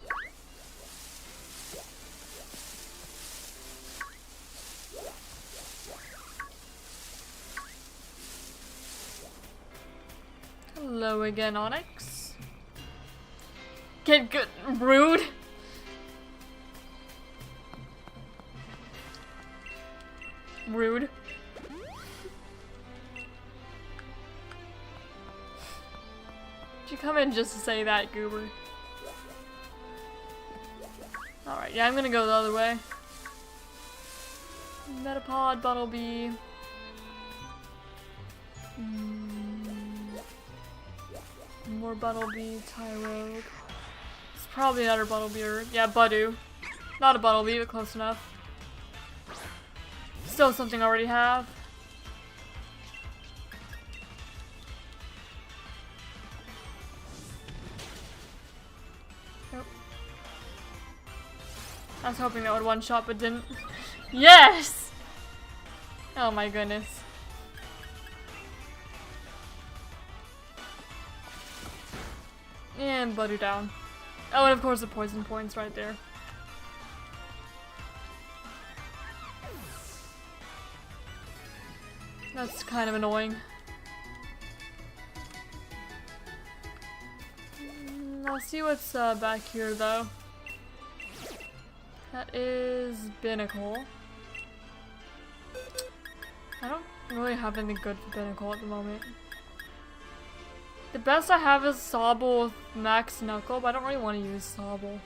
Hello again, Onyx. Get good. Rude. Rude. Did you come in just to say that, Goober? Alright, yeah, I'm gonna go the other way. Metapod, Buttlebee. More Buttlebee, Tyrogue. It's probably another Buttlebee or, yeah, Budu. Not a Buttlebee, but close enough. Still something I already have. Nope. I was hoping that would one shot, but didn't. Yes! Oh my goodness. And Butter down. Oh, and of course the poison points right there. That's kind of annoying. I'll see what's back here though. That is Binnacle. I don't really have anything good for Binnacle at the moment. The best I have is Sobble with Max Knuckle, but I don't really want to use Sobble.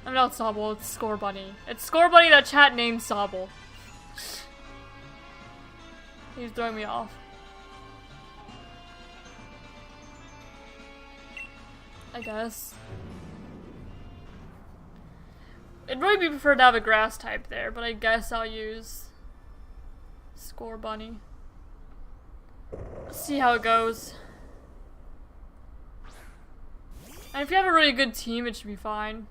I'm not Sobble, it's Score Bunny. It's Score Bunny that chat named Sobble. He's throwing me off. I guess. It'd really be preferred to have a grass type there, but I guess I'll use Score Bunny. See how it goes. And if you have a really good team, it should be fine.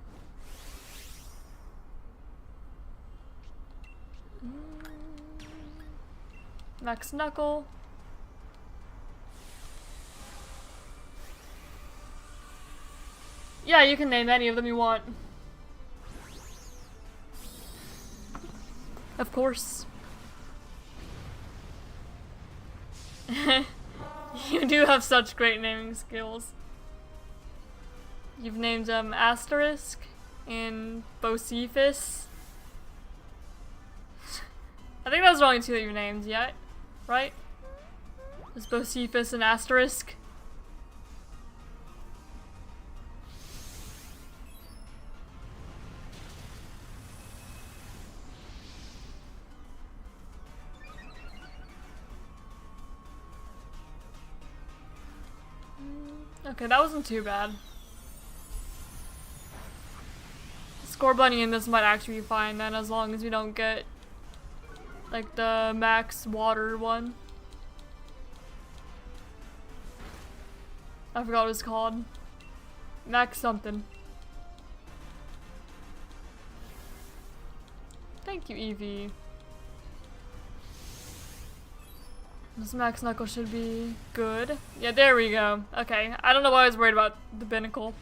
Max Knuckle. Yeah, you can name any of them you want. Of course. You do have such great naming skills. You've named Asterisk and Bocephus. I think those are the only two that you've named yet, right? There's Bocephus and Asterisk. Okay, that wasn't too bad. Score Bunny in this might actually be fine then, as long as we don't get like the max water one. I forgot what it's called. Max something. Thank you, Evie. This Max Knuckle should be good. Yeah, there we go. Okay, I don't know why I was worried about the Binnacle.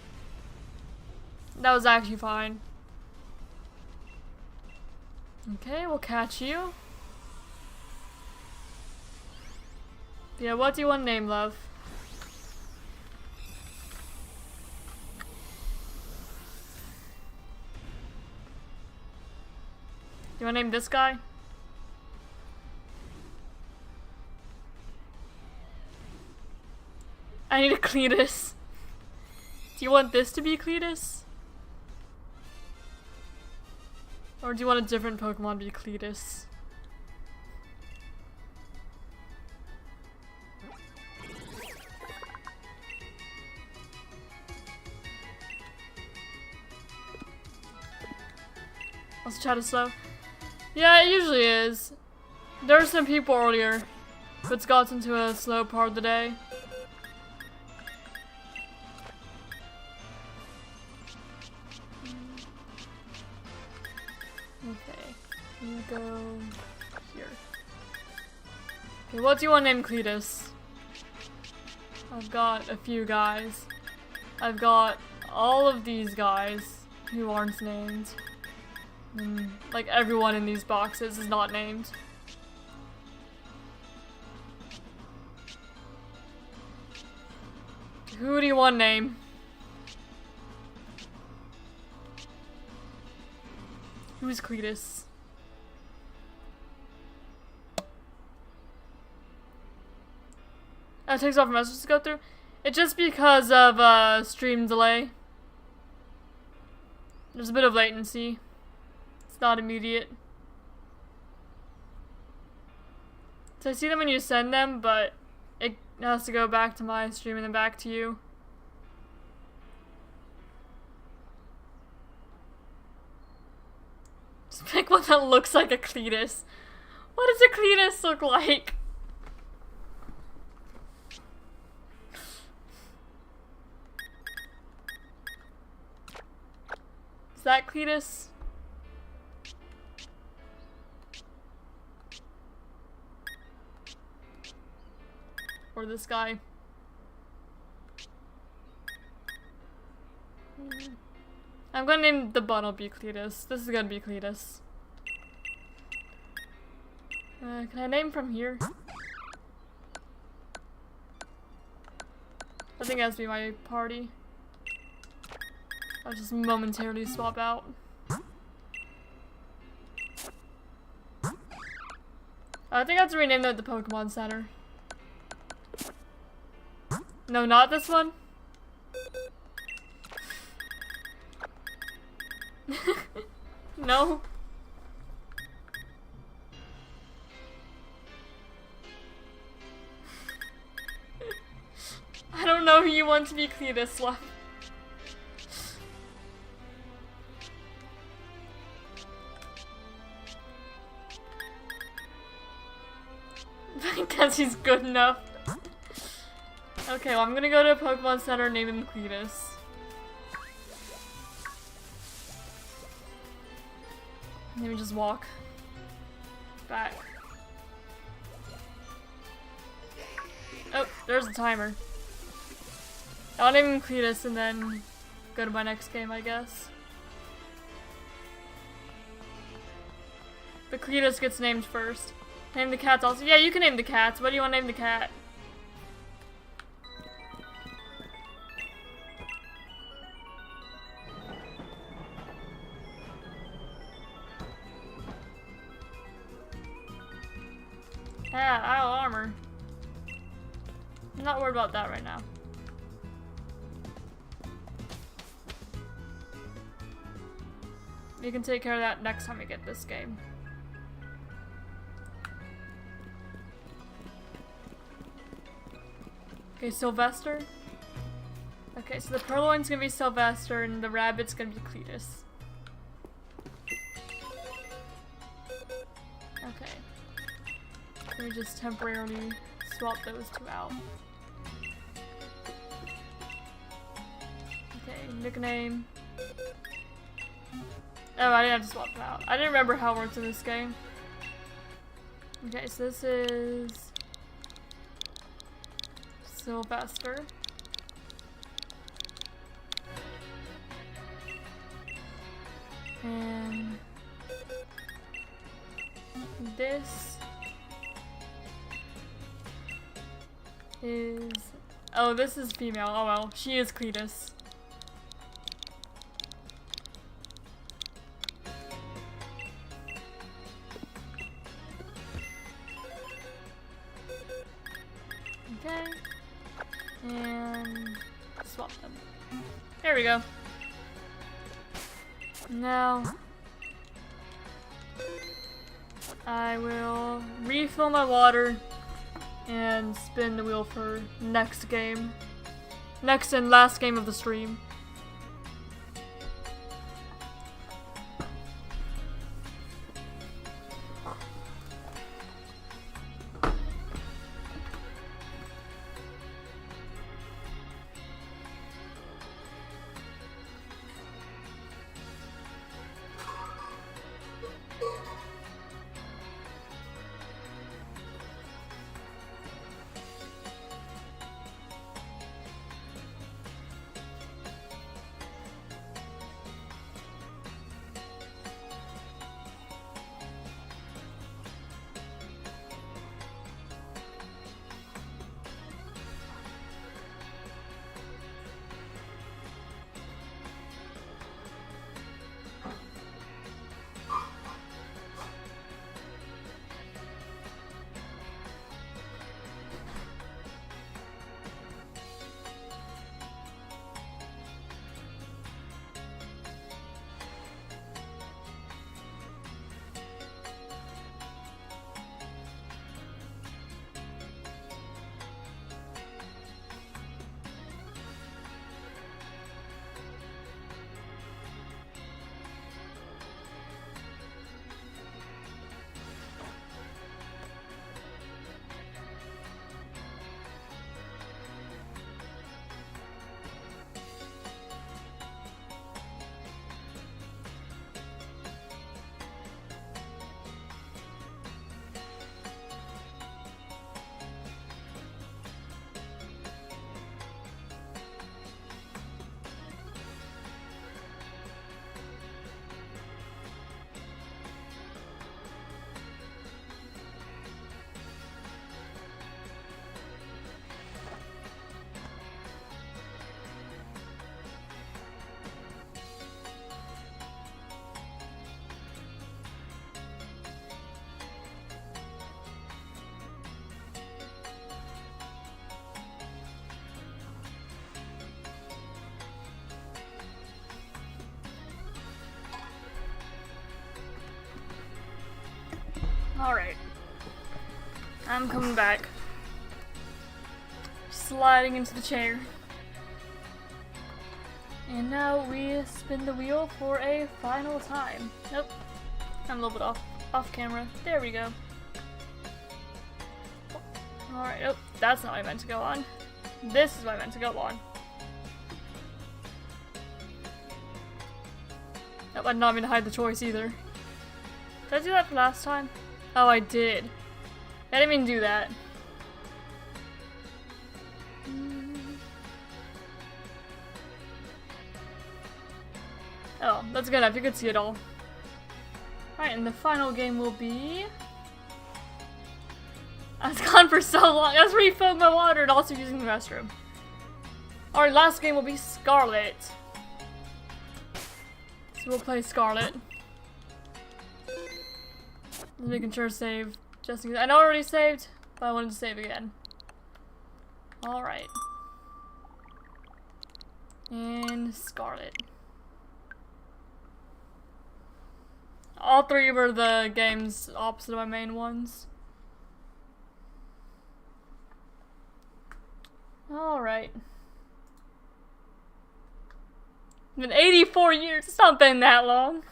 That was actually fine. Okay, we'll catch you. Yeah, what do you want to name, love? Do you want to name this guy? I need a Cletus. Do you want this to be Cletus? Or do you want a different Pokemon to be Cletus? Also, chat is slow. Yeah, it usually is. There were some people earlier, but it's gotten to a slow part of the day. Okay, you go here. Okay, what do you want to name Cletus? I've got a few guys. I've got all of these guys who aren't named. Like everyone in these boxes is not named. Who do you want to name? Who's Cletus? Oh, it takes off for messages to go through? It's just because of stream delay. There's a bit of latency. It's not immediate. So I see them when you send them, but it has to go back to my stream and then back to you. Just pick one that looks like a Cletus. What does a Cletus look like? Is that Cletus? Or this guy? I'm gonna name the Bunnelby Cletus. This is gonna be Cletus. Can I name from here? I think it has to be my party. I'll just momentarily swap out. I think I have to rename that the Pokémon Center. No, not this one. No. I don't know who you want to be Cletus left. I guess he's good enough. Okay, well I'm gonna go to a Pokemon Center and name him Cletus. Let me just walk back. Oh, there's the timer. I'll name him Cletus and then go to my next game, I guess. But Cletus gets named first. Name the cats also. Yeah, you can name the cats. What do you want to name the cat? Yeah, owl armor. I'm not worried about that right now. We can take care of that next time we get this game. Okay, Sylvester. Okay, so the Purloin's gonna be Sylvester and the Rabbit's gonna be Cletus. Okay. Let me just temporarily swap those two out. Okay, nickname. Oh, I didn't have to swap them out. I didn't remember how it works in this game. Okay, so this is Sylvester. And this is... Oh, this is female. Oh well, she is Cletus. Okay. And swap them. There we go. Now I will refill my water and spin the wheel for next game. Next and last game of the stream. Alright. I'm coming back. Sliding into the chair. And now we spin the wheel for a final time. Nope. I'm a little bit off camera. There we go. Alright, oh, that's not what I meant to go on. This is what I meant to go on. Nope, I did not mean to hide the choice either. Did I do that for last time? Oh, I did. I didn't mean to do that. Oh, that's good enough. You could see it all. Alright, and the final game will be... I was gone for so long. I was refilling my water and also using the restroom. Our last game will be Scarlet. So we'll play Scarlet. Just making sure to save. Just in case. I know I already saved, but I wanted to save again. Alright. And Scarlet. All three were the games opposite of my main ones. Alright. It's been 84 years. It's not been that long.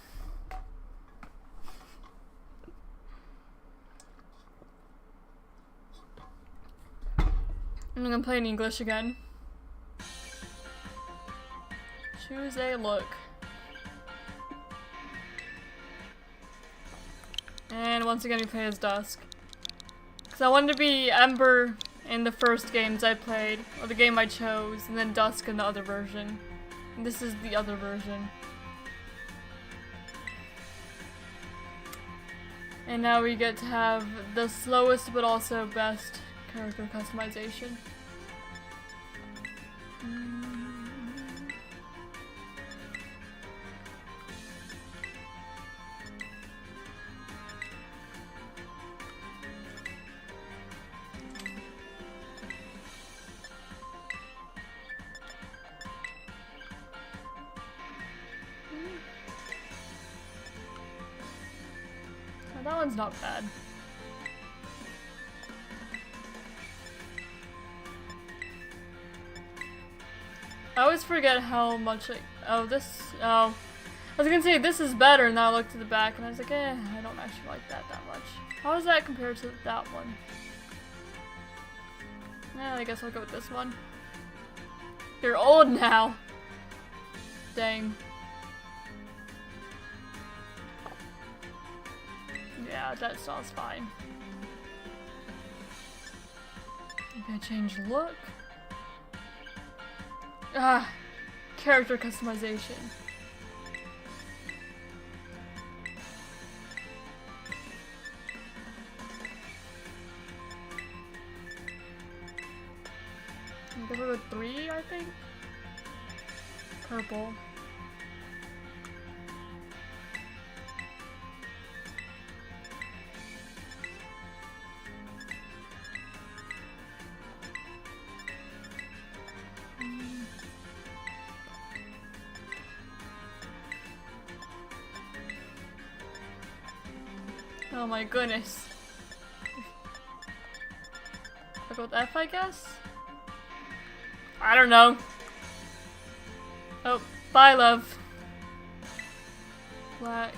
I'm gonna play in English again. Choose a look. And once again we play as Dusk. Because I wanted to be Ember in the first games I played, or the game I chose, and then Dusk in the other version. And this is the other version. And now we get to have the slowest but also best character customization. That one's not bad. I always forget how much I was gonna say this is better, and then I looked at the back and I was like, I don't actually like that much. How does that compare to that one? Yeah, I guess I'll go with this one. You're old now. Dang. Yeah, that style's fine. Okay, change look. Character customization. I'm gonna go with 3, I think. Purple. Oh my goodness. I'll go with F, I guess? I don't know. Oh, bye, love. Black.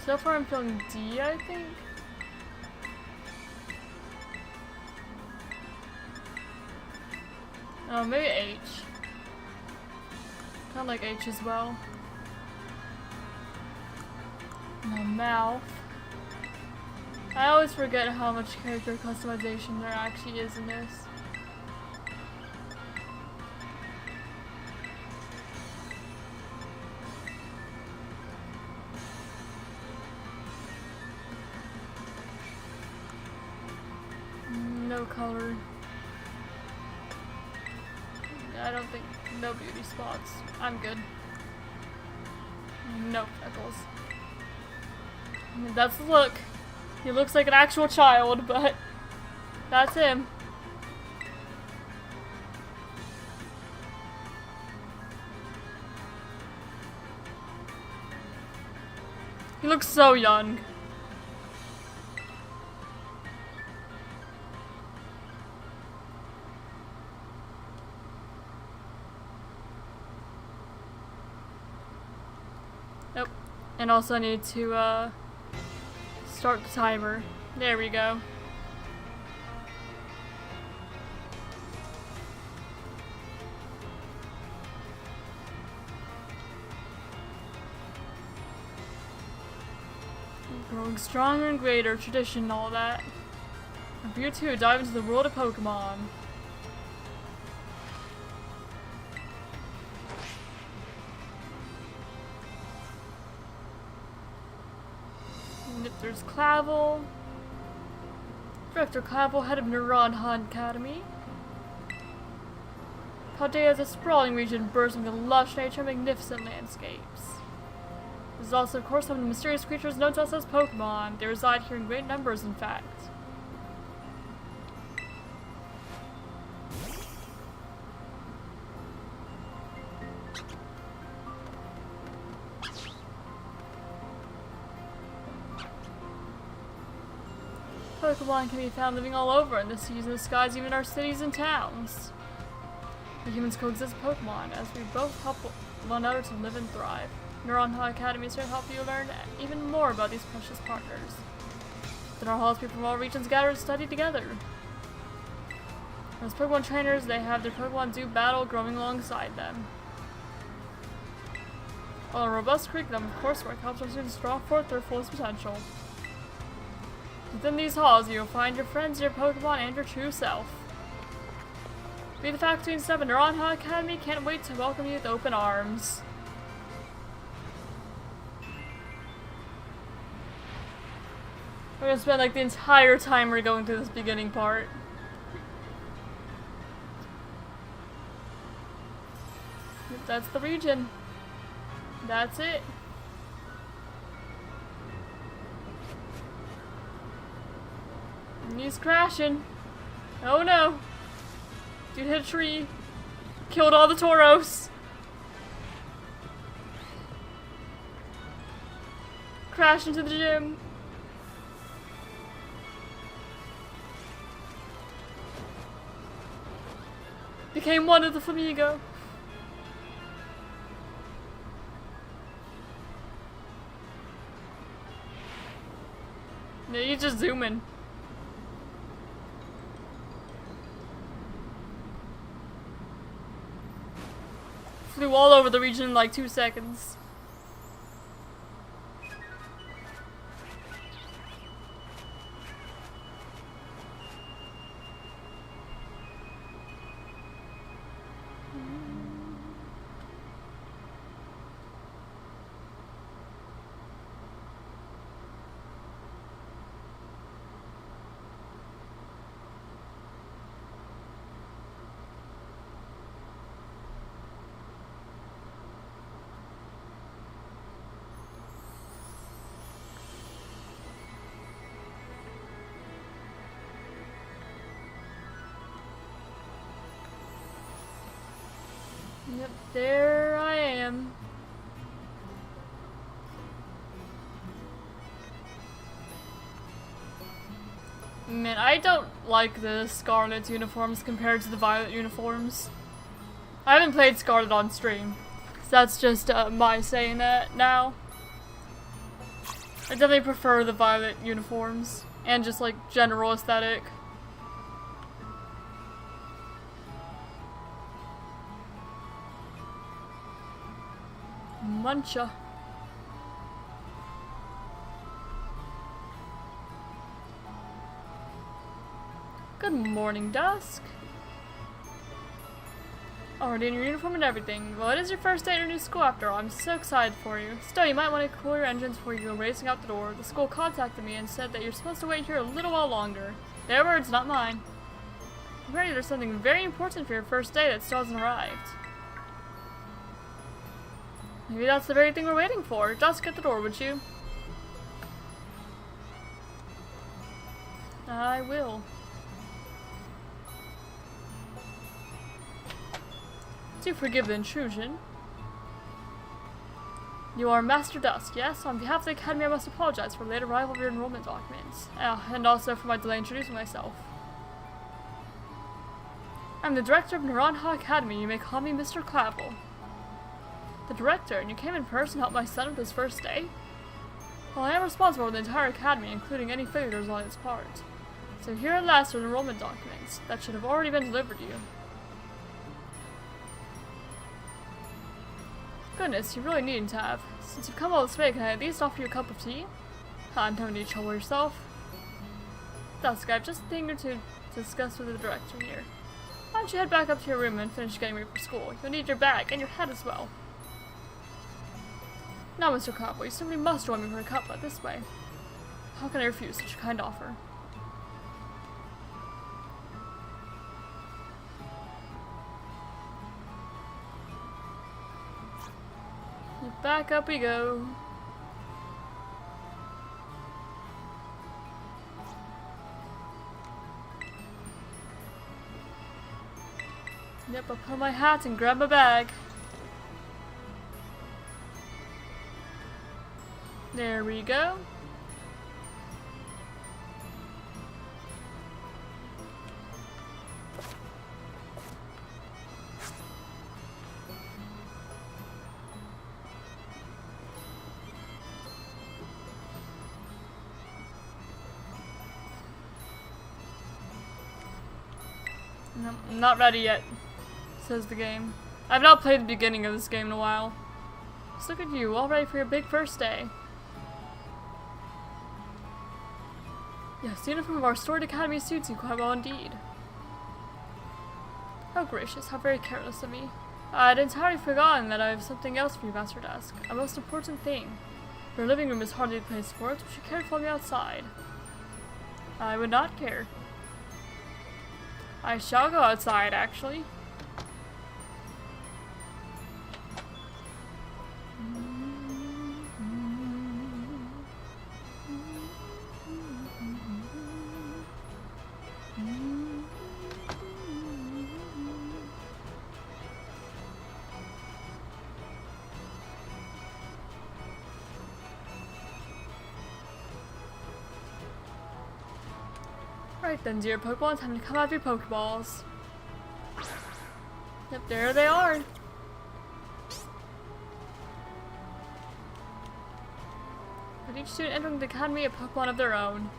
So far I'm feeling D, I think? Oh, maybe H. Kinda like H as well. My mouth. I always forget how much character customization there actually is in this. No color. I don't think, no beauty spots. I'm good. No freckles. I mean, that's the look. He looks like an actual child, but that's him. He looks so young. Nope. And also I need to start the timer. There we go. Growing stronger and greater, tradition and all that. And for you too, dive into the world of Pokemon. And if there's Clavel. Director Clavel, head of Neuron Hunt Academy. Paldea is a sprawling region bursting with lush nature and magnificent landscapes. This is also, of course, some of the mysterious creatures known to us as Pokemon. They reside here in great numbers, in fact. Pokemon can be found living all over in the seas and the skies, even in our cities and towns. The humans coexist with Pokemon, as we both help one another to live and thrive. Neuron Hall Academy is here to help you learn even more about these precious partners. In our halls, people from all regions gather to study together. As Pokemon trainers, they have their Pokemon do battle growing alongside them. While a robust curriculum of coursework helps our students draw forth their fullest potential. Within these halls, you will find your friends, your Pokemon, and your true self. We, the faculty and staff at Neuron Hall Academy, can't wait to welcome you with open arms. We're gonna spend like the entire time we're going through this beginning part. That's the region. That's it. And he's crashing. Oh no. Dude hit a tree. Killed all the Tauros. Crashed into the gym. Became one of the Flamigo. Yeah, you just zoom in. Flew all over the region in like 2 seconds. Yep, there I am. Man, I don't like the Scarlet uniforms compared to the Violet uniforms. I haven't played Scarlet on stream, so that's just my saying that now. I definitely prefer the Violet uniforms, and just like general aesthetic. Muncha. Good morning, Dusk. Already in your uniform and everything. Well, it is your first day at your new school after all. I'm so excited for you. Still, you might want to cool your engines before you go racing out the door. The school contacted me and said that you're supposed to wait here a little while longer. Their words, not mine. Apparently there's something very important for your first day that still hasn't arrived. Maybe that's the very thing we're waiting for. Dusk at the door, would you? I will. Do forgive the intrusion. You are Master Dusk, yes? On behalf of the Academy, I must apologize for the late arrival of your enrollment documents. And also for my delay introducing myself. I'm the director of Naranha Academy. You may call me Mr. Clavel. The director? And you came in person to help my son with his first day? Well, I am responsible for the entire academy, including any failures on its part. So here at last are the enrollment documents. That should have already been delivered to you. Goodness, you really needn't have. Since you've come all this way, can I at least offer you a cup of tea? No need to trouble yourself. Dusk, I have just a thing or two to discuss with the director here. Why don't you head back up to your room and finish getting ready for school? You'll need your bag, and your hat as well. Now, Mr. Copwell, you simply must join me for a cup, but this way. How can I refuse such a kind offer? Back up we go. Yep, I'll put on my hat and grab my bag. There we go. No, I'm not ready yet, says the game. I've not played the beginning of this game in a while. Just look at you, all ready for your big first day. Yes, the uniform of our storied academy suits you quite well indeed. Oh gracious, how very careless of me. I'd entirely forgotten that I have something else for you, Master Dusk. A most important thing. Your living room is hardly the place for it. Would you care to follow me outside? I would not care. I shall go outside, actually. Right then, dear Pokemon, time to come out of your Pokeballs. Yep, there they are. With each student entering the academy, a Pokemon of their own.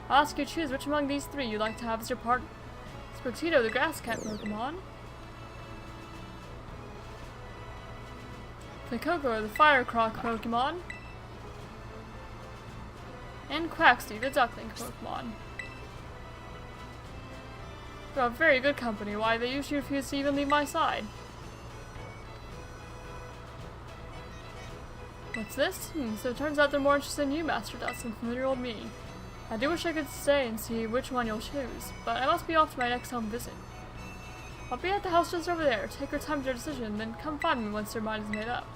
I'll ask you to choose which among these three you'd like to have as your partner. Sprigatito, the Grass Cat Pokemon. Fuecoco, the Fire Croc Pokemon. And Quaxly, the Duckling Pokemon. You're a very good company. Why, they usually refuse to even leave my side. What's this? So it turns out they're more interested in you, Master Dusk, than familiar old me. I do wish I could stay and see which one you'll choose, but I must be off to my next home visit. I'll be at the house just over there. Take your time with your decision, then come find me once your mind is made up.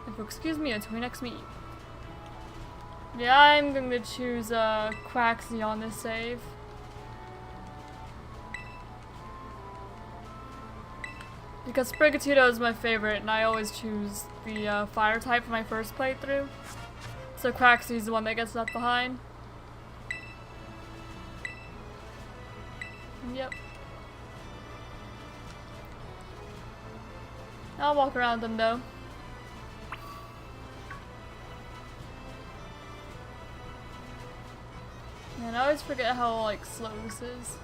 If you'll excuse me until we next meet. Yeah, I'm going to choose Quaxly on this save. Because Sprigatito is my favorite, and I always choose the fire type for my first playthrough. So Quaxly is the one that gets left behind. Yep. I'll walk around them though. Man, I always forget how like slow this is.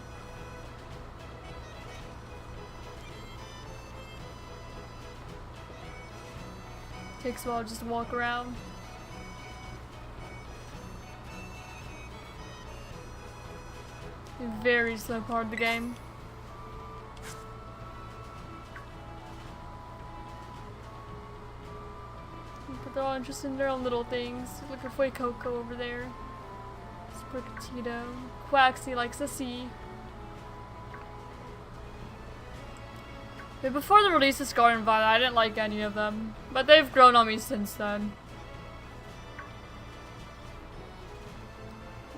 Takes a while just to walk around. A very slow part of the game. But they're all interested in their own little things. Look at Fuecoco over there. Sprigatito. Quaxly likes the sea. Before the release of Scarlet and Violet, I didn't like any of them, but they've grown on me since then.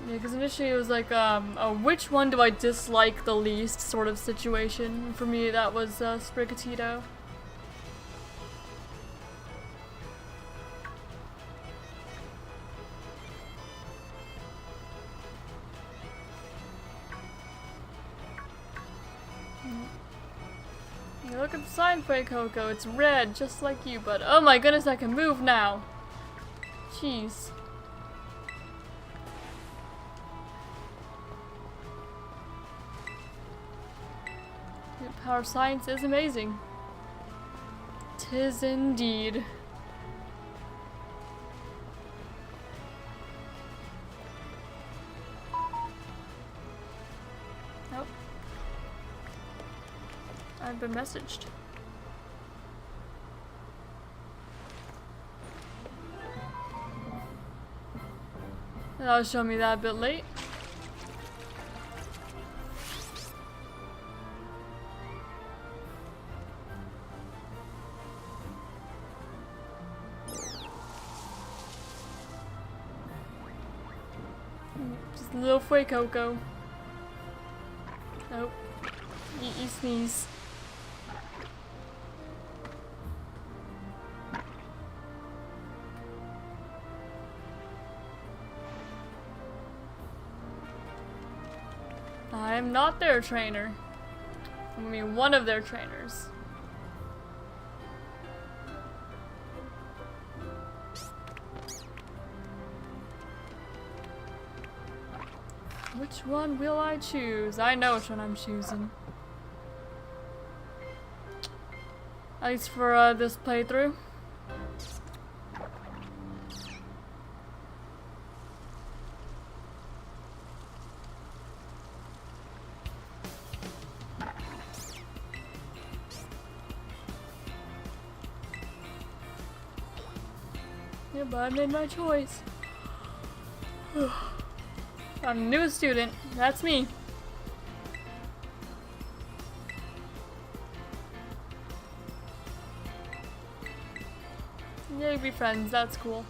Yeah, because initially it was like, which one do I dislike the least sort of situation. For me, that was Sprigatito. Look at the sign for Coco. It's red, just like you, but oh my goodness, I can move now. Jeez. Your power science is amazing. 'Tis indeed. Nope. I've been messaged. That'll show me that a bit late. Just a little Coco. Nope. You sneeze. I am not their trainer. I mean, one of their trainers. Which one will I choose? I know which one I'm choosing. At least for this playthrough. Yeah, but I made my choice. I'm a new student. That's me. Yay, be friends. That's cool.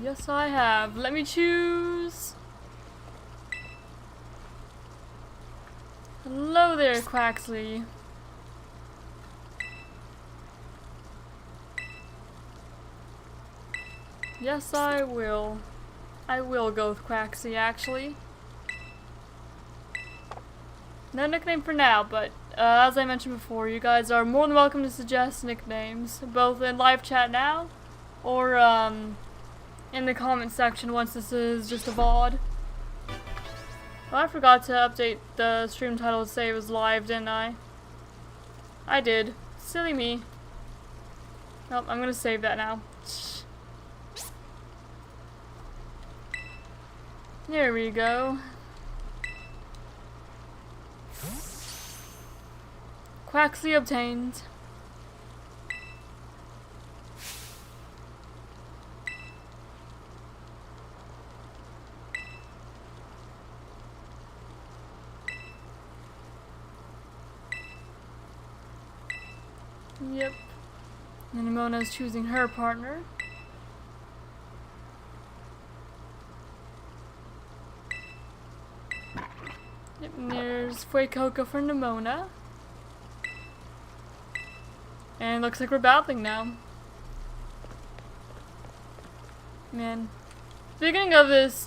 Yes, I have. Let me choose. Hello there, Quaxley. Yes, I will. I will go with Quaxley, actually. No nickname for now, but as I mentioned before, you guys are more than welcome to suggest nicknames, both in live chat now, or in the comment section once this is just a VOD. Well, I forgot to update the stream title to say it was live, didn't I? I did. Silly me. Nope, I'm gonna save that now. There we go. Quaxley obtained. Yep. And Mona's choosing her partner. Yep, and there's Fuecoco for Nimona. And looks like we're battling now. Man. The beginning of this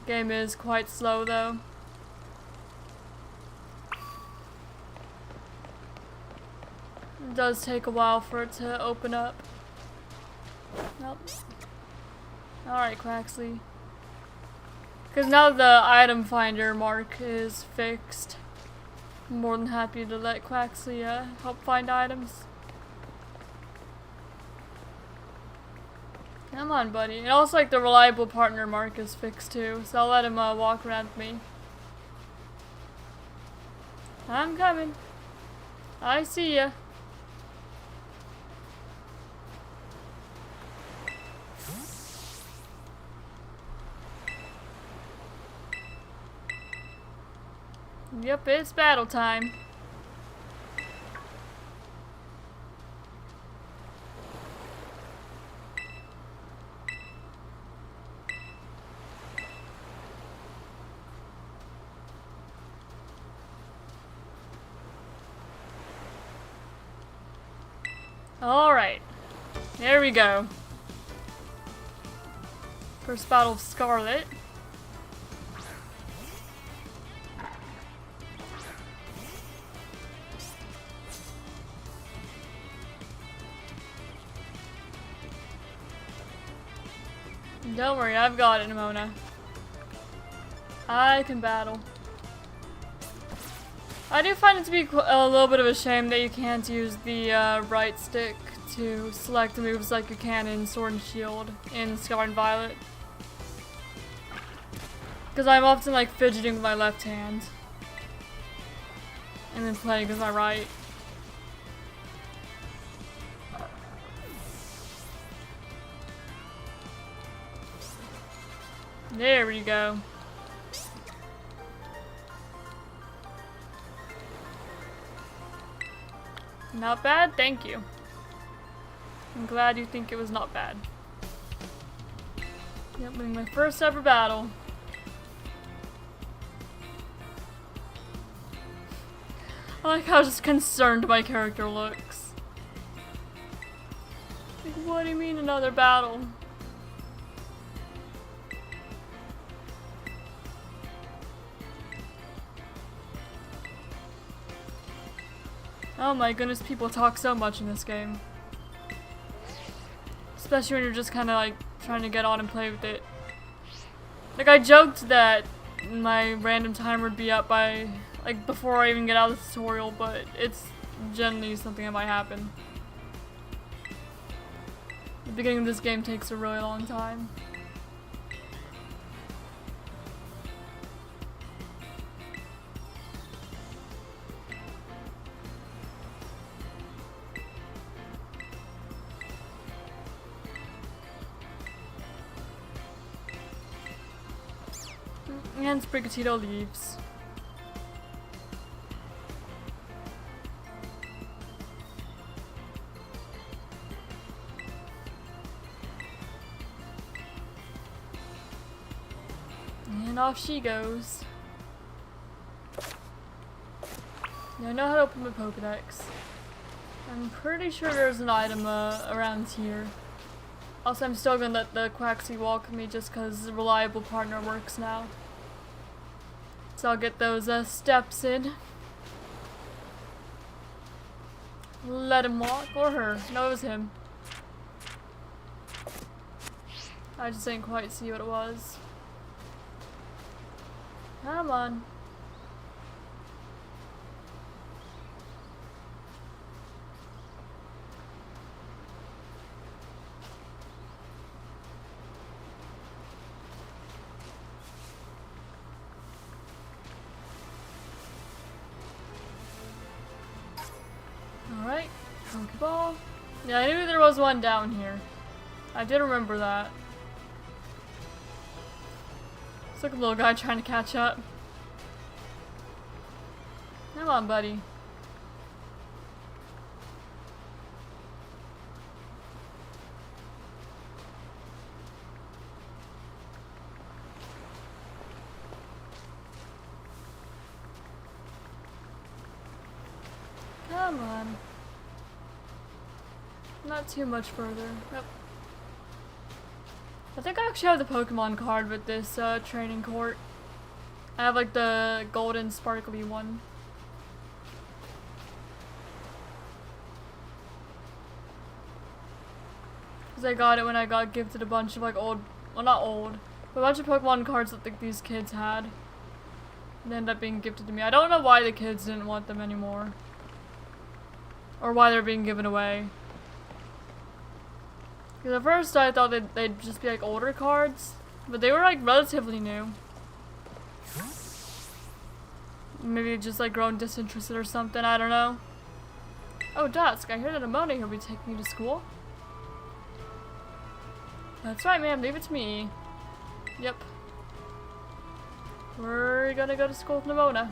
game is quite slow though. It does take a while for it to open up. Nope. Alright, Quaxley. Because now the item finder mark is fixed. I'm more than happy to let Quaxley help find items. Come on, buddy. And also, like, the reliable partner mark is fixed too, so I'll let him walk around with me. I'm coming. I see ya. Yep, it's battle time. Alright. There we go. First battle of Scarlet. Don't worry, I've got it, Nimona. I can battle. I do find it to be a little bit of a shame that you can't use the right stick to select the moves like you can in Sword and Shield in Scarlet and Violet. Because I'm often like fidgeting with my left hand and then playing with my right. There we go. Not bad, thank you. I'm glad you think it was not bad. Yep, winning my first ever battle. I like how just concerned my character looks. Like, what do you mean another battle? Oh my goodness, people talk so much in this game. Especially when you're just kind of like trying to get on and play with it. Like, I joked that my random timer would be up by like before I even get out of the tutorial, but it's generally something that might happen. The beginning of this game takes a really long time. And Sprigatito leaves. And off she goes. Now I know how to open my Pokedex. I'm pretty sure there's an item around here. Also, I'm still gonna let the Quaxly walk me just because the reliable partner works now. So I'll get those steps in. Let him walk, or her. No, it was him. I just didn't quite see what it was. Come on. Alright, Pokeball. Yeah, I knew there was one down here. I did remember that. It's like a little guy trying to catch up. Come on, buddy. Come on. Not too much further. Yep. I think I actually have the Pokemon card with this training court. I have like the golden sparkly one. Because I got it when I got gifted a bunch of like old, well not old, but a bunch of Pokemon cards that like, these kids had. And they ended up being gifted to me. I don't know why the kids didn't want them anymore. Or why they're being given away. Because at first I thought they'd just be like older cards, but they were like relatively new. Maybe just like grown disinterested or something, I don't know. Oh, Dusk, I hear that Amone will be taking you to school. That's right, ma'am, leave it to me. Yep. We're gonna go to school with Nimona.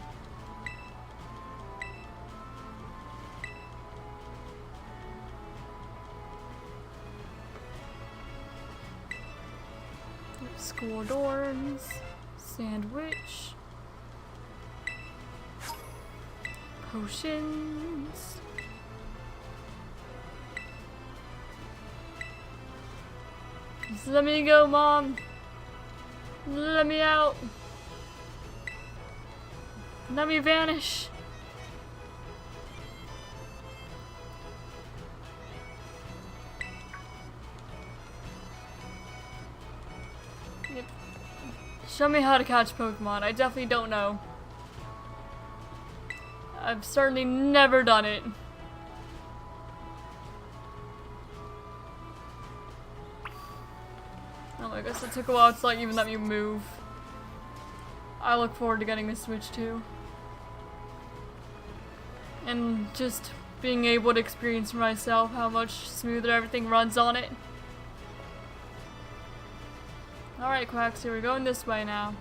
School dorms, sandwich, potions. Just let me go, Mom. Let me out. Let me vanish. Yep. Show me how to catch Pokemon. I definitely don't know. I've certainly never done it. Oh, I guess it took a while to even let me move. I look forward to getting the Switch too. And just being able to experience for myself how much smoother everything runs on it. Alright, Quaxie, we're going this way now.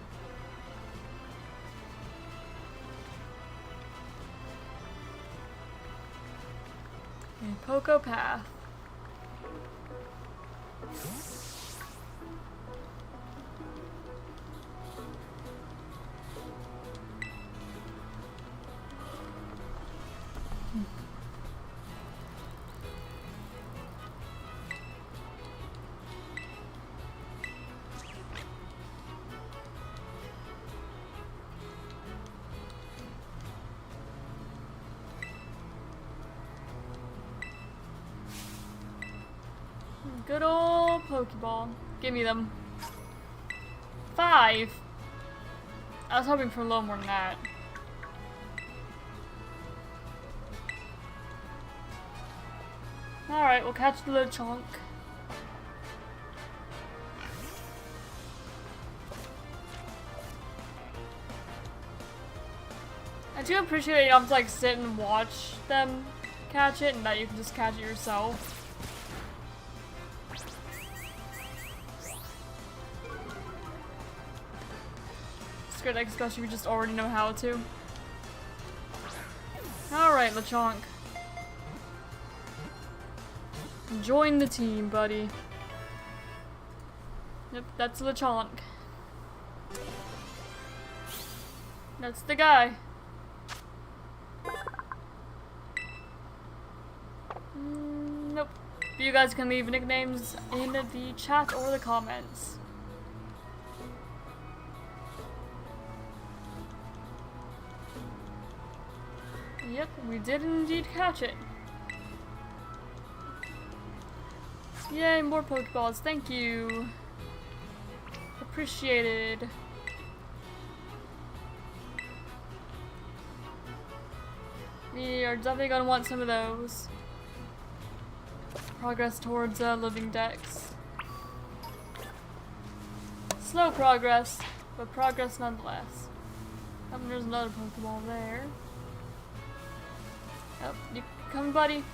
Okay, Poco Path. Good old Pokeball. Give me them. 5. I was hoping for a little more than that. Alright, we'll catch the little chunk. I do appreciate that you don't have to like sit and watch them catch it and that you can just catch it yourself. It's good, especially if you just already know how to. Alright, Lechonk. Join the team, buddy. Yep, that's Lechonk. That's the guy. Nope. You guys can leave nicknames in the chat or the comments. Yep, we did indeed catch it. Yay, more Pokeballs, thank you. Appreciated. We are definitely gonna want some of those. Progress towards living dex. Slow progress, but progress nonetheless. Oh, there's another Pokeball there. Oh, you coming, buddy?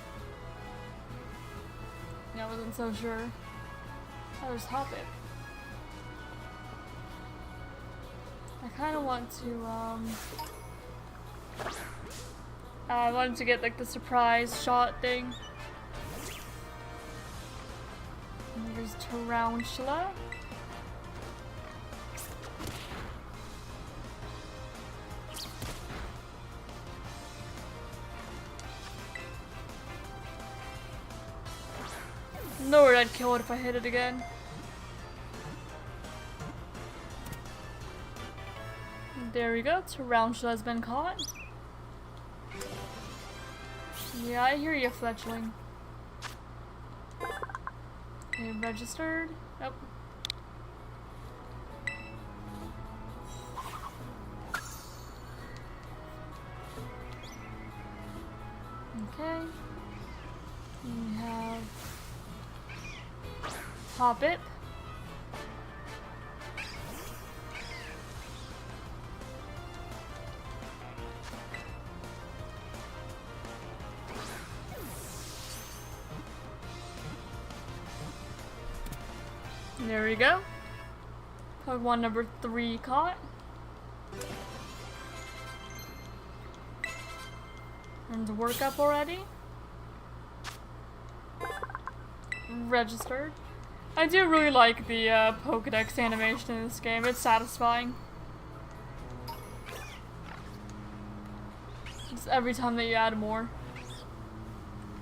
Yeah, I wasn't so sure. Oh, there's Hoppip. I kind of want to, I wanted to get, like, the surprise shot thing. And there's Tarantula. No way I'd kill it if I hit it again. There we go, Tarantula has been caught. Yeah, I hear you, Fletchling. Okay, registered. Oh. Okay. We have Hoppip. There we go. Pokemon number 3 caught. And the workup already. Registered. I do really like the Pokedex animation in this game. It's satisfying. Just every time that you add more.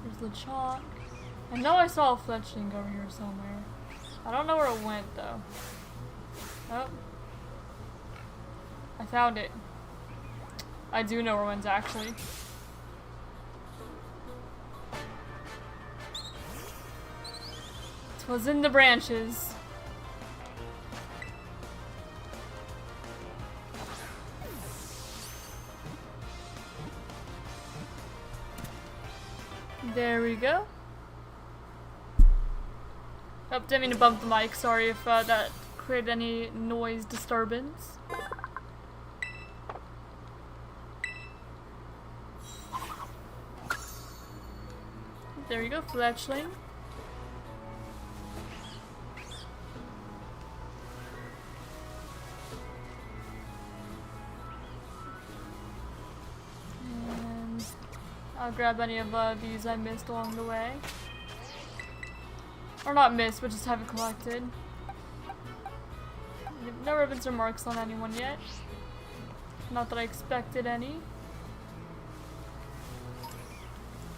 There's the chalk. I know I saw a Fletchling over here somewhere. I don't know where it went though. Oh. I found it. I do know where it went actually. It was in the branches. There we go. Oh, didn't mean to bump the mic. Sorry if that created any noise disturbance. There you go, fletchling. And I'll grab any of these I missed along the way. Or not missed, but just haven't collected. No ribbons or marks on anyone yet. Not that I expected any.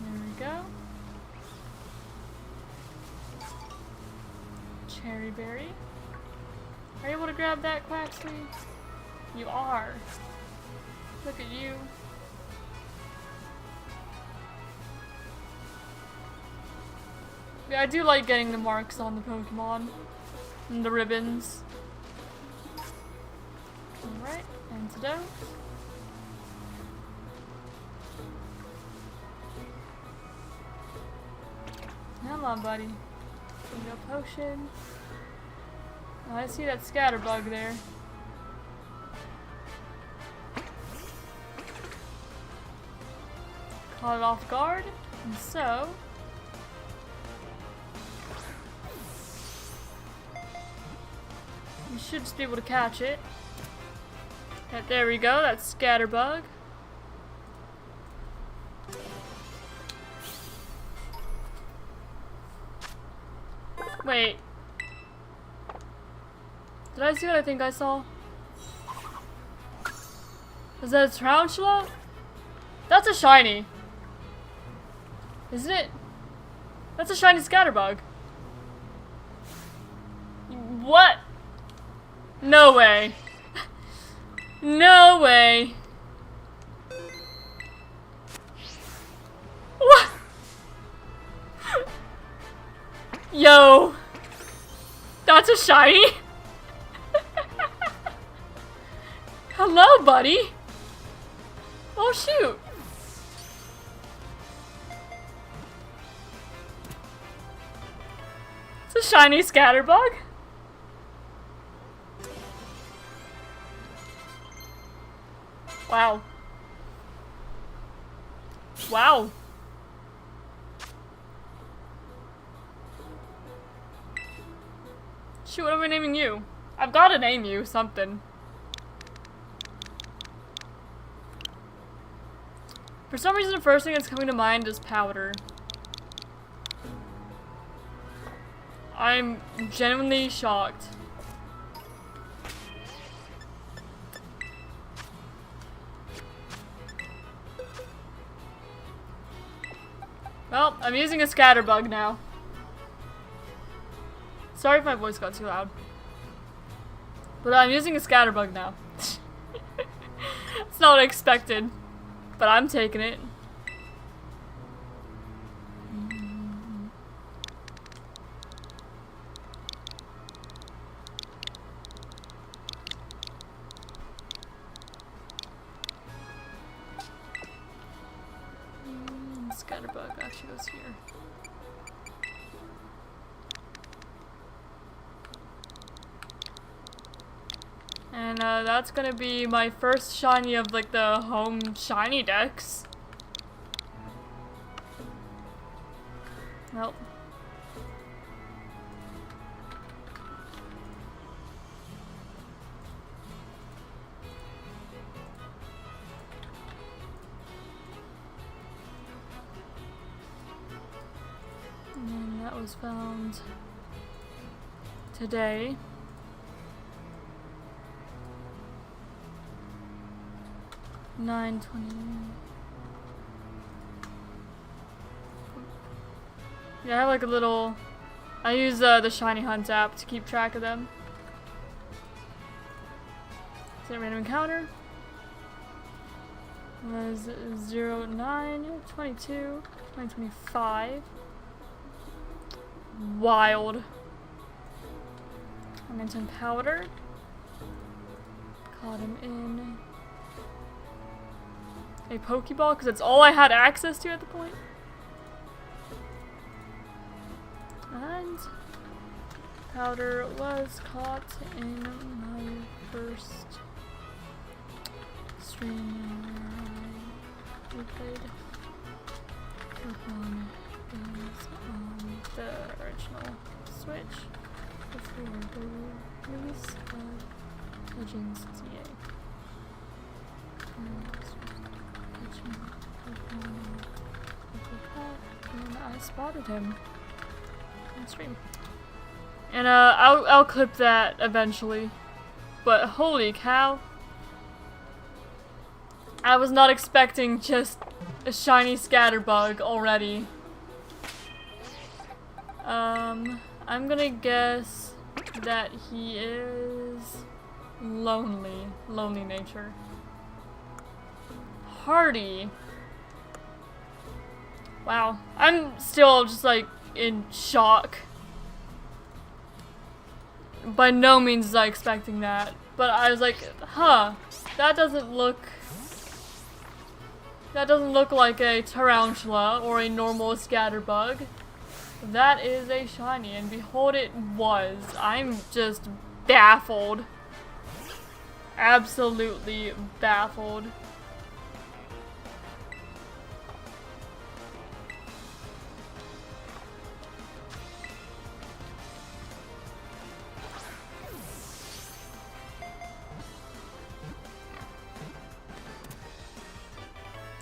There we go. Cherry berry. Are you able to grab that, Quaxley? You are. Look at you. Yeah, I do like getting the marks on the Pokemon. And the ribbons. Alright, antidote. Come on, buddy. Give me a potion. Oh, I see that scatterbug there. Caught it off guard, and so you should just be able to catch it. There we go, that's scatterbug. Wait. Did I see what I think I saw? Is that a tarantula? That's a shiny. Isn't it? That's a shiny scatterbug. What? No way. No way. What? Yo. That's a shiny? Hello, buddy. Oh, shoot. It's a shiny scatterbug. Wow. Wow. Shoot, what am I naming you? I've got to name you something. For some reason, the first thing that's coming to mind is powder. I'm genuinely shocked. Well, I'm using a scatterbug now. Sorry if my voice got too loud. But I'm using a scatterbug now. It's not what I expected. But I'm taking it. Scatterbug actually goes here. And that's gonna be my first shiny of like the home shiny dex. Nope. And that was found today. $9.20. Yeah, I have like a little I use the Shiny Hunt app to keep track of them. Is it a random encounter? Was 09, 22, 2025. Wild. I'm into powder. Caught him in a Pokeball because that's all I had access to at the point. And powder was caught in my first stream where we played Pokémon games on the original Switch before the release of Legends Z-A. And I spotted him on stream. And I'll clip that eventually. But holy cow. I was not expecting just a shiny Scatterbug already. I'm gonna guess that he is lonely. Lonely nature. Hardy. Wow. I'm still just like in shock. By no means was I expecting that. But I was like, huh, that doesn't look like a tarantula or a normal Scatterbug. That is a shiny, and behold it was. I'm just baffled. Absolutely baffled.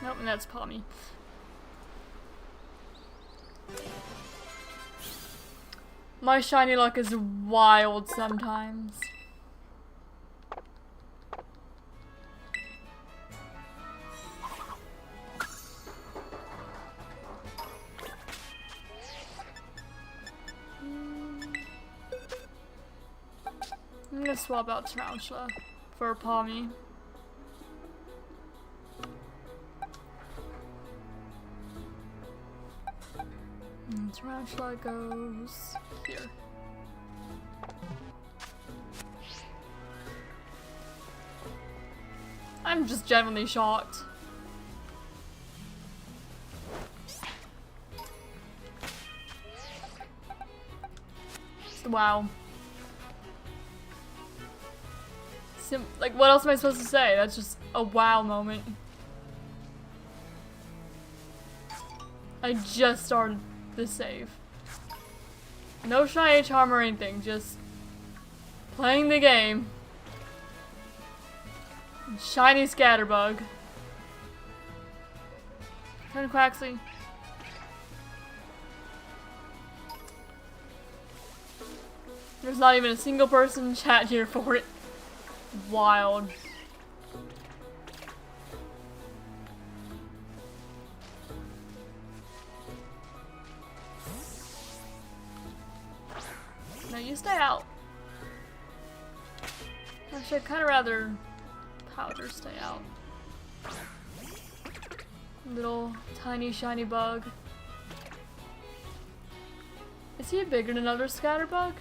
Nope, and that's Palmy. My shiny luck is wild sometimes. I'm gonna swap out Tarantula for Palmy. And Tarantula goes here. I'm just genuinely shocked. Wow. Like, what else am I supposed to say? That's just a wow moment. I just started the save. No shiny charm or anything, just playing the game. Shiny Scatterbug. Turn Quaxley. There's not even a single person in chat here for it. Wild. No, you stay out. Actually, I'd kind of rather Powder stay out. Little tiny shiny bug. Is he bigger than another Scatterbug?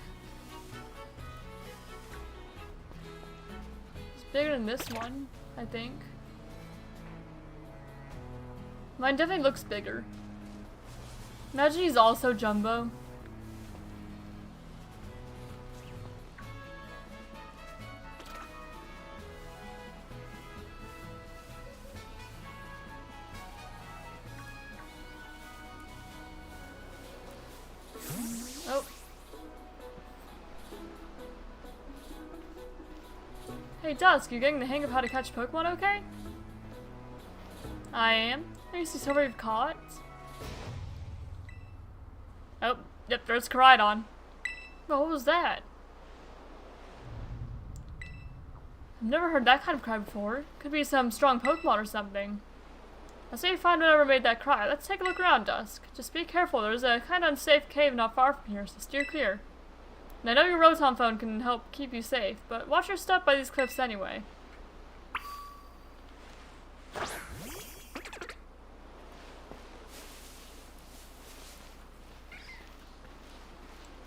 He's bigger than this one, I think. Mine definitely looks bigger. Imagine he's also jumbo. Oh. Hey Dusk, you getting the hang of how to catch Pokemon okay? I am. I used to see somebody you've caught. Oh, yep, there's Koraidon. What was that? I've never heard that kind of cry before. Could be some strong Pokemon or something. I say you find whatever made that cry. Let's take a look around, Dusk. Just be careful. There's a kind of unsafe cave not far from here, so steer clear. And I know your Rotom phone can help keep you safe, but watch your step by these cliffs anyway.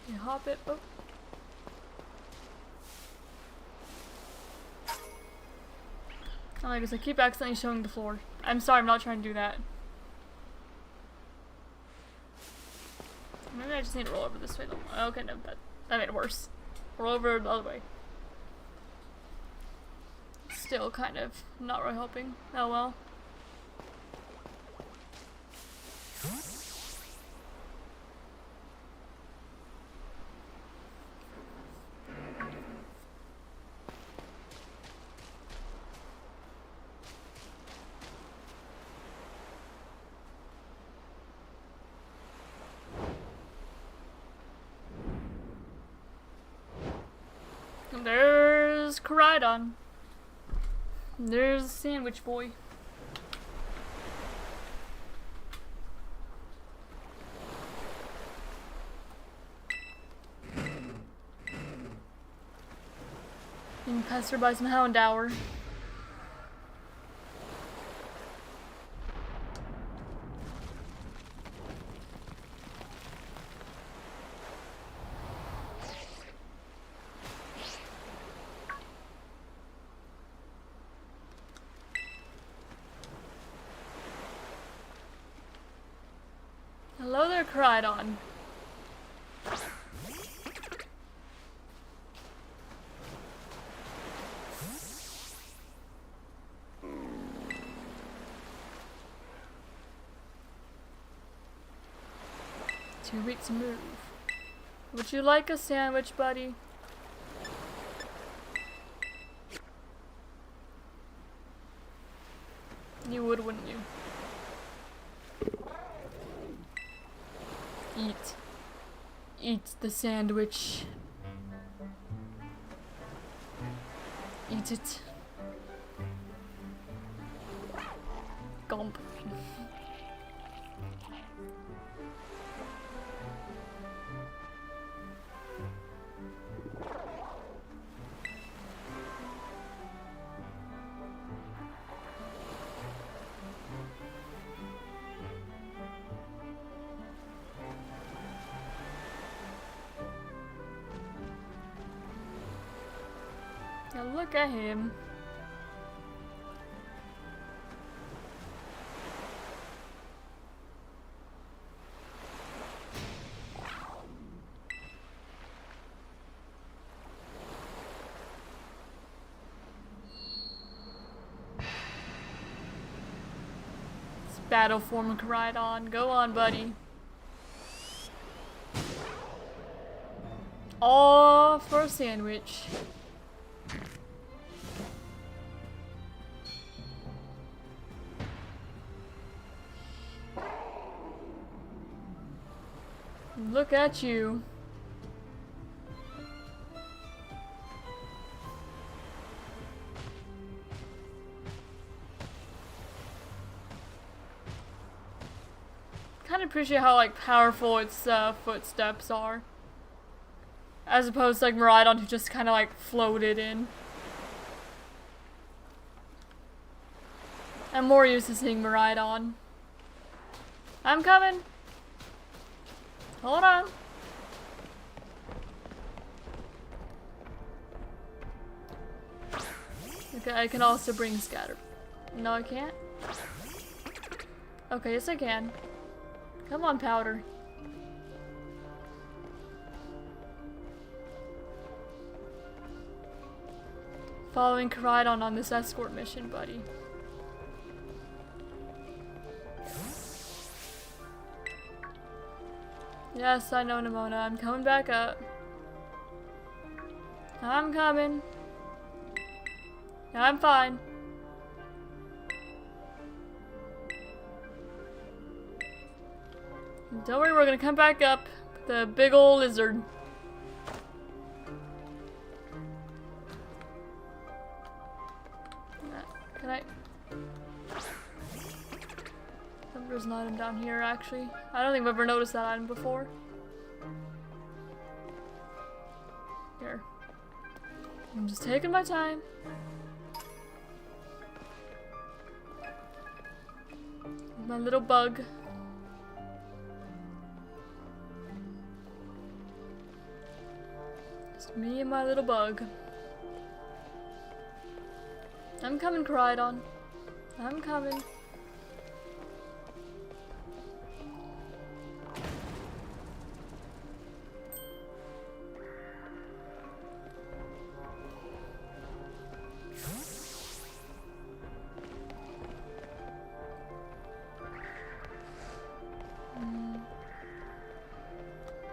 You hop it. Oh. Oh, I guess I keep accidentally showing the floor. I'm sorry, I'm not trying to do that. Maybe I just need to roll over this way though. Okay, no, that made it worse. Roll over the other way. Still kind of not really helping. Oh well. There's Koraidon. There's Sandwich Boy. Being pestered by some Houndour. Hello there, Koraidon. Too weak to move. Would you like a sandwich, buddy? You would, wouldn't you? Eat. Eat the sandwich. Eat it. Gump. Now look at him. It's battle form Koraidon. Go on, buddy. All for a sandwich. Look at you. Kind of appreciate how like powerful its footsteps are, as opposed to like Miraidon, who just kind of like floated in. I'm more used to seeing Miraidon. I'm coming. Hold on. Okay, I can also bring Scatter. No, I can't? Okay, yes I can. Come on, Powder. Following Koraidon on this escort mission, buddy. Yes, I know, Nimona. I'm coming back up. I'm coming. I'm fine. Don't worry, we're gonna come back up. The big ol' lizard. Can I? There's an item down here, actually. I don't think I've ever noticed that item before. Here. I'm just taking my time. My little bug. Just me and my little bug. I'm coming, Koraidon. I'm coming.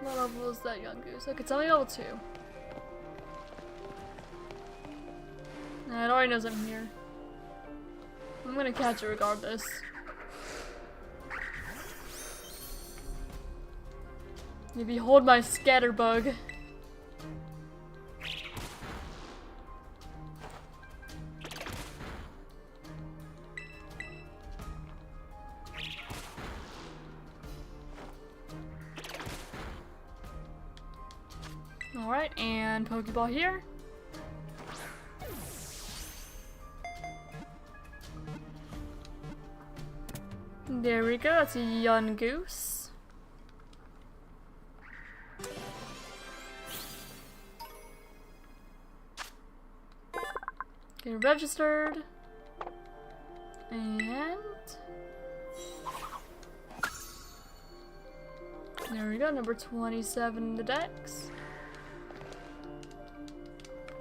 What level is that young goose? Okay, it's only level 2. Nah, it already knows I'm here. I'm gonna catch it regardless. You behold my scatterbug. Alright, and Pokeball here. There we go, that's a young goose. Get registered. And there we go, number 27 in the dex.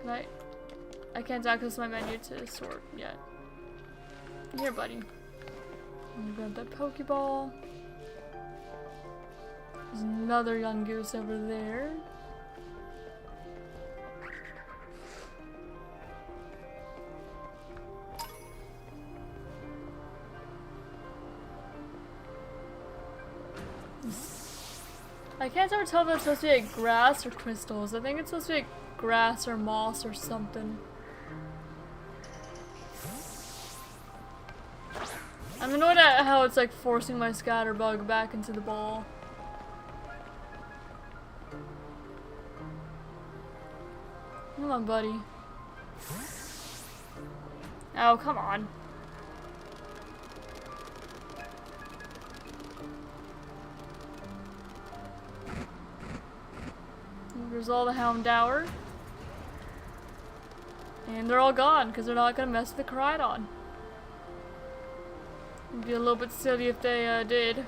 Right. I can't access my menu to sort yet. Here, buddy. I'm gonna grab that Pokeball. There's another young goose over there. I can't ever tell if it's supposed to be like grass or crystals. I think it's supposed to be like grass or moss or something. I'm annoyed at how it's like forcing my scatterbug back into the ball. Come on, buddy. Oh, come on. There's all the Houndour. And they're all gone because they're not gonna mess with the Koraidon. It'd be a little bit silly if they did.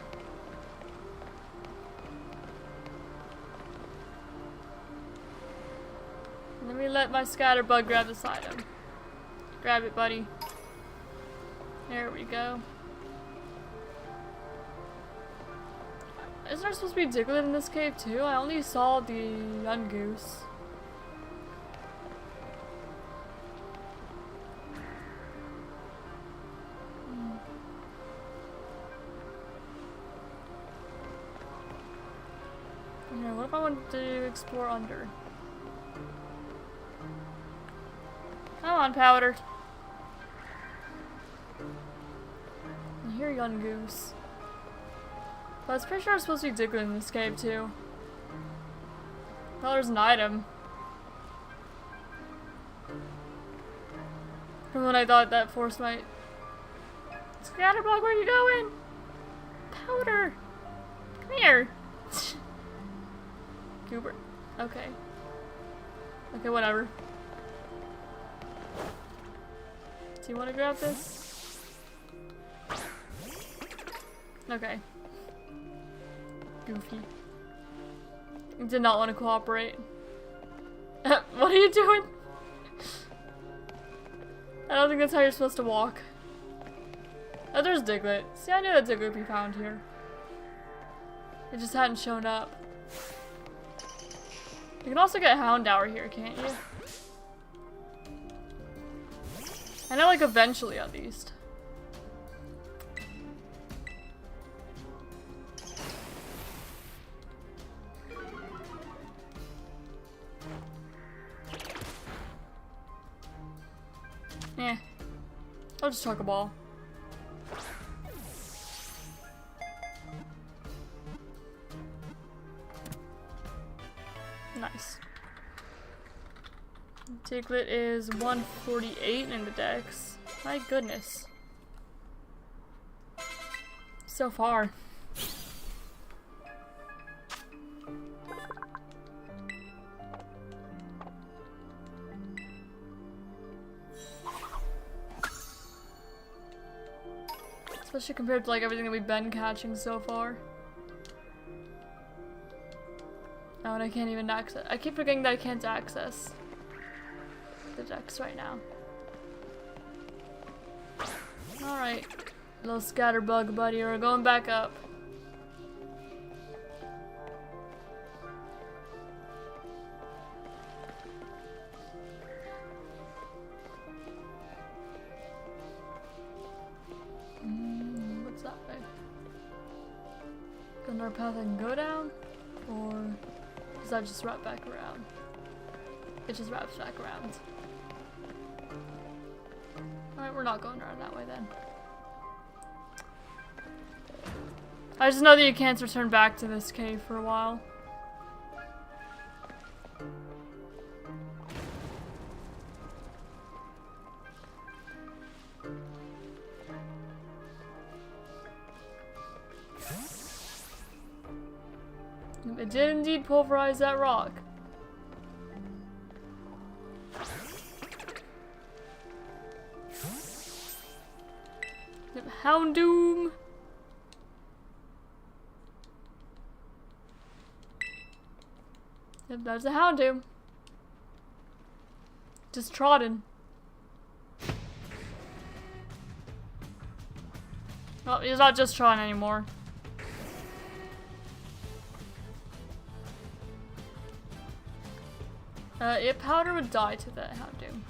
Let me let my scatterbug grab this item. Grab it, buddy. There we go. Isn't there supposed to be Diglett in this cave too? I only saw the young goose. Here, what if I wanted to explore under? Come on, Powder. I hear young goose. But I was pretty sure I was supposed to be Diglett in this cave too. Oh, there's an item. From when I thought that forced my Scatterbug, where are you going? Powder! Come here! Goober. Okay. Okay, whatever. Do you want to grab this? Okay. Goofy. You did not want to cooperate. What are you doing? I don't think that's how you're supposed to walk. Oh, there's Diglett. See, I knew that Diglett would be found here. It just hadn't shown up. You can also get Houndour here, can't you? I know, like, eventually at least. Eh. I'll just chuck a ball. Nice. Diglett is 148 in the dex. My goodness. So far. Especially compared to like everything that we've been catching so far. Oh, and I can't even access. I keep forgetting that I can't access the dex right now. Alright, little scatterbug buddy, we're going back up. What's that way? Another path I can go down? Or does that just wrap back around? It just wraps back around. Alright, we're not going around that way then. I just know that you can't return back to this cave for a while. It did indeed pulverize that rock. Houndoom! Yep, that's a Houndoom. Just trotting. Well, he's not just trotting anymore. If powder would die to that Houndoom.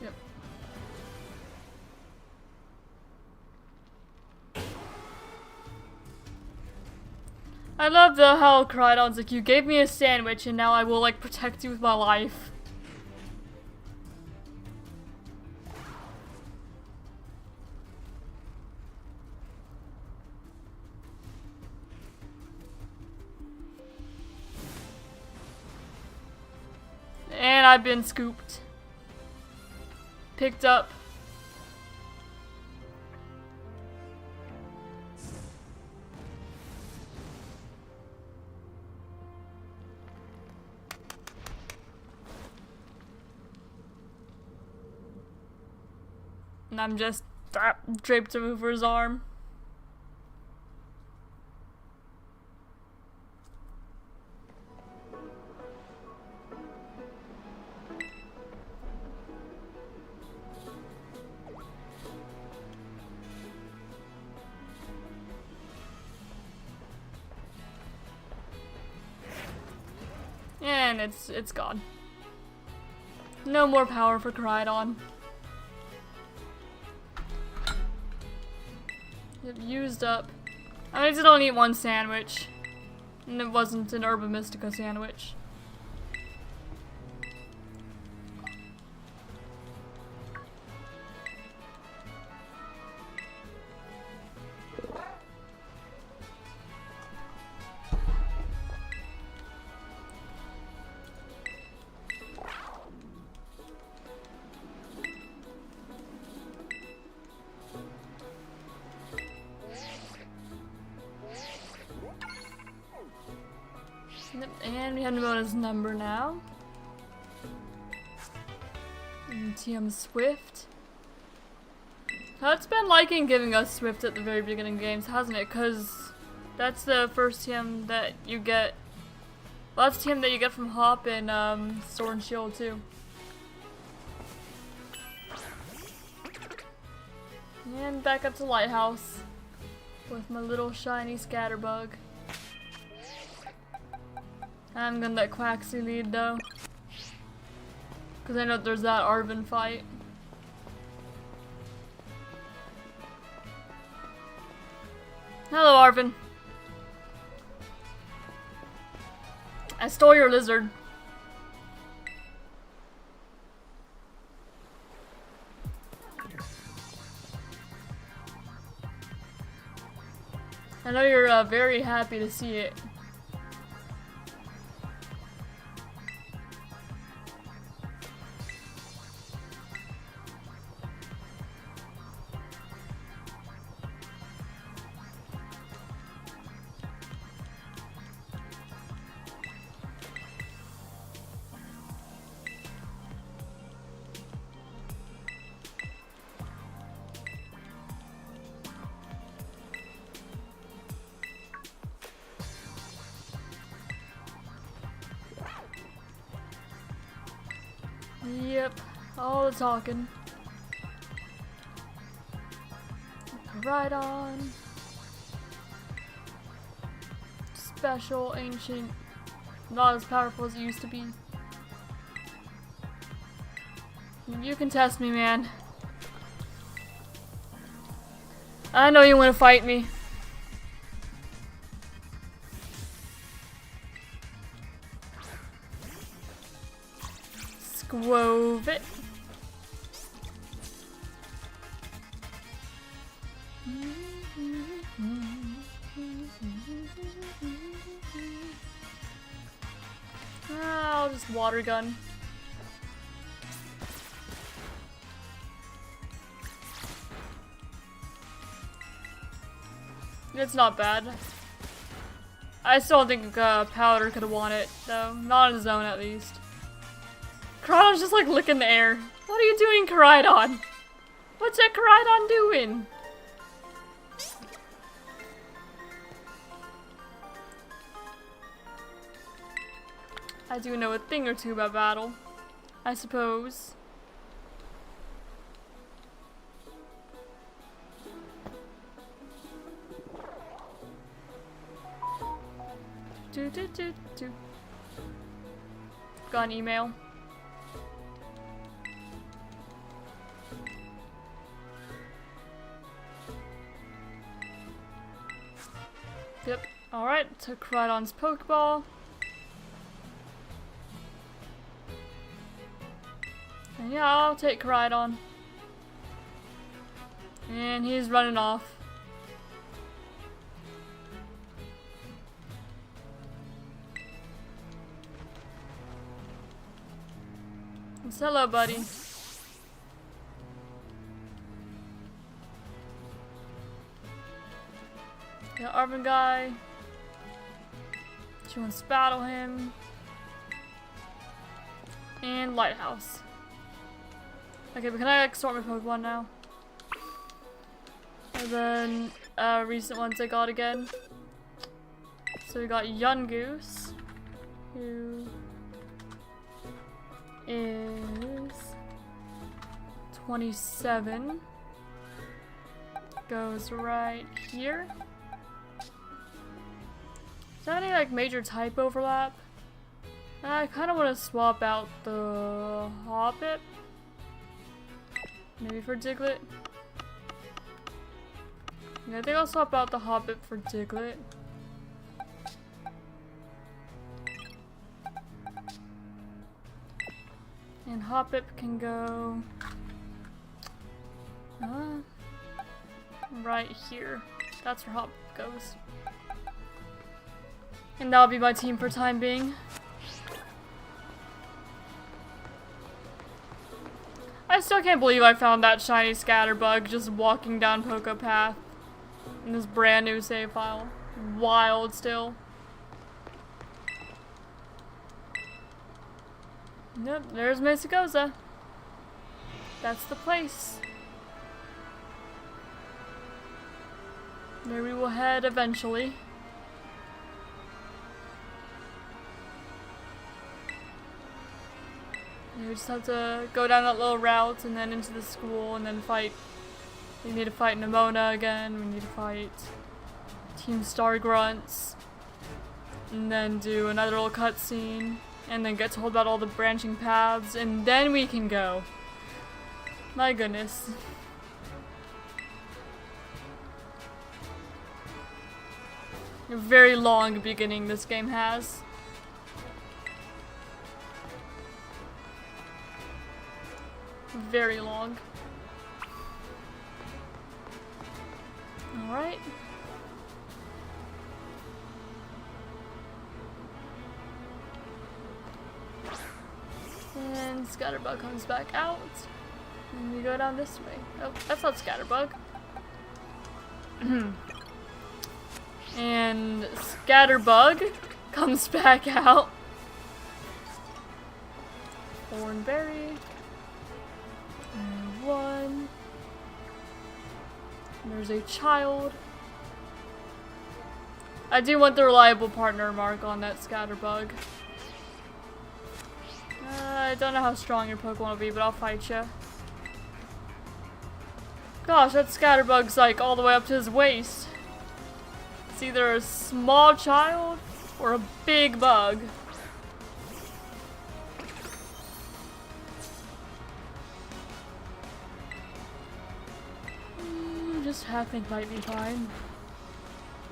Yep. I love how Crydon's like, you gave me a sandwich and now I will like protect you with my life. And I've been scooped. Picked up. And I'm just draped over his arm. And it's gone. No more power for Crydon. It used up. I mean, I did only eat one sandwich. And it wasn't an Herba Mystica sandwich. And we have a bonus number now. And TM Swift. Now it's been liking giving us Swift at the very beginning of games, hasn't it? Because that's the first TM that you get. Well, that's the TM that you get from Hop and Sword and Shield too. And back up to Lighthouse with my little shiny scatterbug. I'm gonna let Quaxly lead though, because I know there's that Arven fight. Hello, Arvin. I stole your lizard. I know you're very happy to see it. Yep, all the talking. Right on. Special, ancient, not as powerful as it used to be. You can test me, man. I know you want to fight me. Squove it. I'll just water gun. It's not bad. I still don't think Powder could have won it, though. Not in his zone, at least. Koraidon's just like licking the air. What are you doing, Koraidon? What's that Koraidon doing? I do know a thing or two about battle, I suppose. Got an email. Yep. Alright, took Koraidon's Pokeball. And yeah, I'll take Koraidon. And he's running off. So hello, buddy. Yeah, Arvin guy. She wants to battle him. And Lighthouse. Okay, but can I like sort my Pokemon now? And then recent ones I got again. So we got Yungoos, who is 27. Goes right here. Is there any like major type overlap? I kind of want to swap out the Hoppip. Maybe for Diglett. Yeah, I think I'll swap out the Hoppip for Diglett. And Hoppip can go right here. That's where Hoppip goes. And that'll be my team for time being. I still can't believe I found that shiny Scatterbug just walking down Poco Path in this brand new save file. Wild still. Yep, there's Mesagoza. That's the place. There we will head eventually. You just have to go down that little route and then into the school and then fight. We need to fight Nimona again. We need to fight Team Star Grunts. And then do another little cutscene. And then get told about all the branching paths. And then we can go. My goodness. A very long beginning this game has. Very long. Alright. And Scatterbug comes back out. And we go down this way. Oh, that's not Scatterbug. And Scatterbug comes back out. Thornberry. And one. And there's a child. I do want the reliable partner mark on that Scatterbug. I don't know how strong your Pokemon will be, but I'll fight you. Gosh, that Scatterbug's like all the way up to his waist. It's either a small child or a big bug. Just half-think might be fine.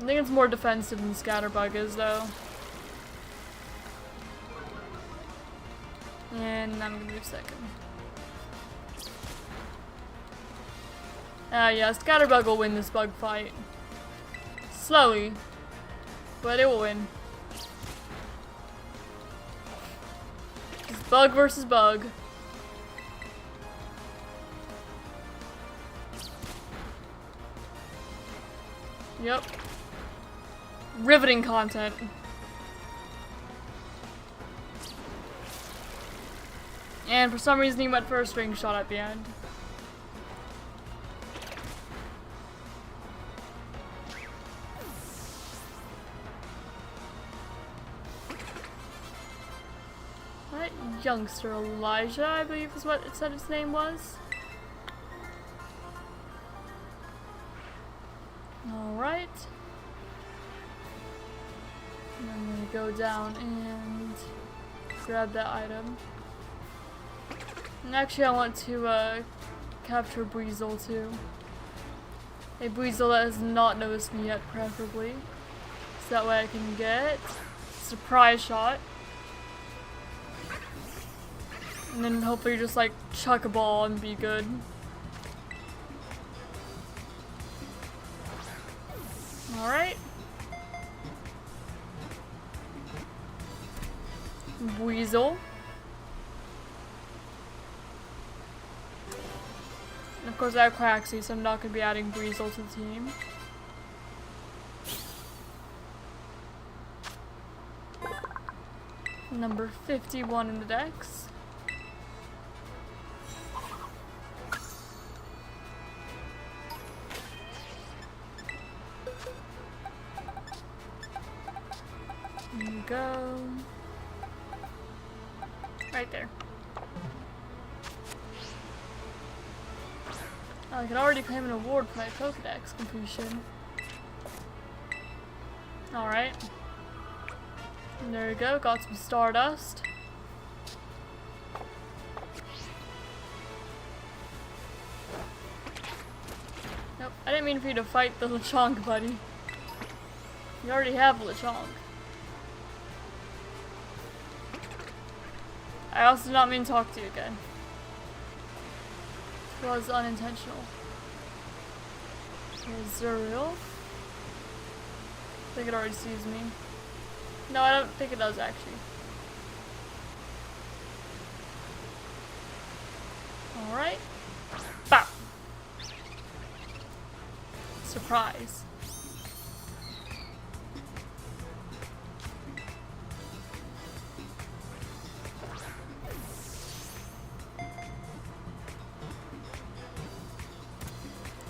I think it's more defensive than Scatterbug is, though. And I'm gonna move second. Yeah, Scatterbug will win this bug fight. Slowly. But it will win. It's bug versus bug. Yep. Riveting content. And for some reason he went for a string shot at the end. That youngster Elijah, I believe is what it said his name was. Alright. And I'm gonna go down and grab that item. And actually I want to capture Breezel too. A Breezel that has not noticed me yet, preferably. So that way I can get surprise shot. And then hopefully just like chuck a ball and be good. Alright. Weasel. And of course I have Quaxly, so I'm not going to be adding Breezel to the team. Number 51 in the dex. There you go. Right there. Oh, I can already claim an award for my Pokedex completion. Alright. And there we go, got some Stardust. Nope, I didn't mean for you to fight the Lechonk, buddy. You already have Lechonk. I also did not mean to talk to you again. It was unintentional. Zuriel. I think it already sees me. No, I don't think it does actually. Alright. Bop! Surprise.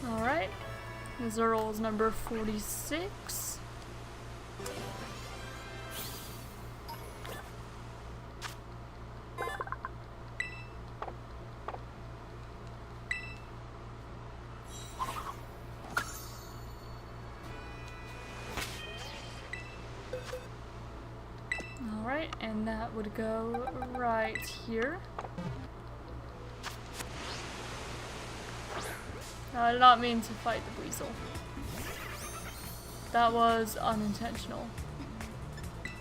Alright. Zuriel is number 46. Alright, and that would go right here. I did not mean to fight the Weasel. That was unintentional.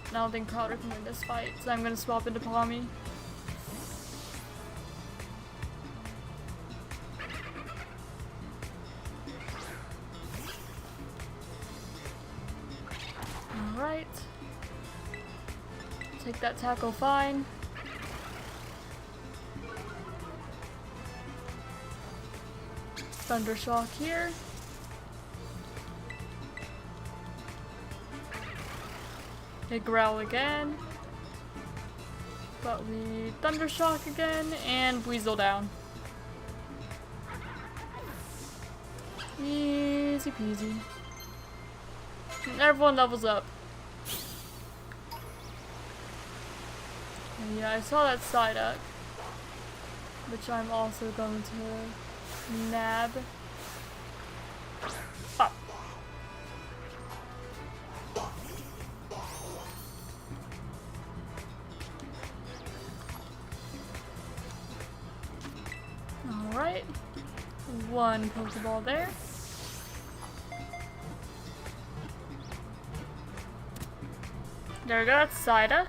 I don't think Powder can win this fight, so I'm gonna swap into Palmy. Alright. Take that tackle fine. Thundershock here. They growl again. But we Thundershock again and Weasel down. Easy peasy. And everyone levels up. And yeah, I saw that Psyduck, which I'm also going to nab. Oh. Alright. One Pokeball there. There we go, that's Psyduck.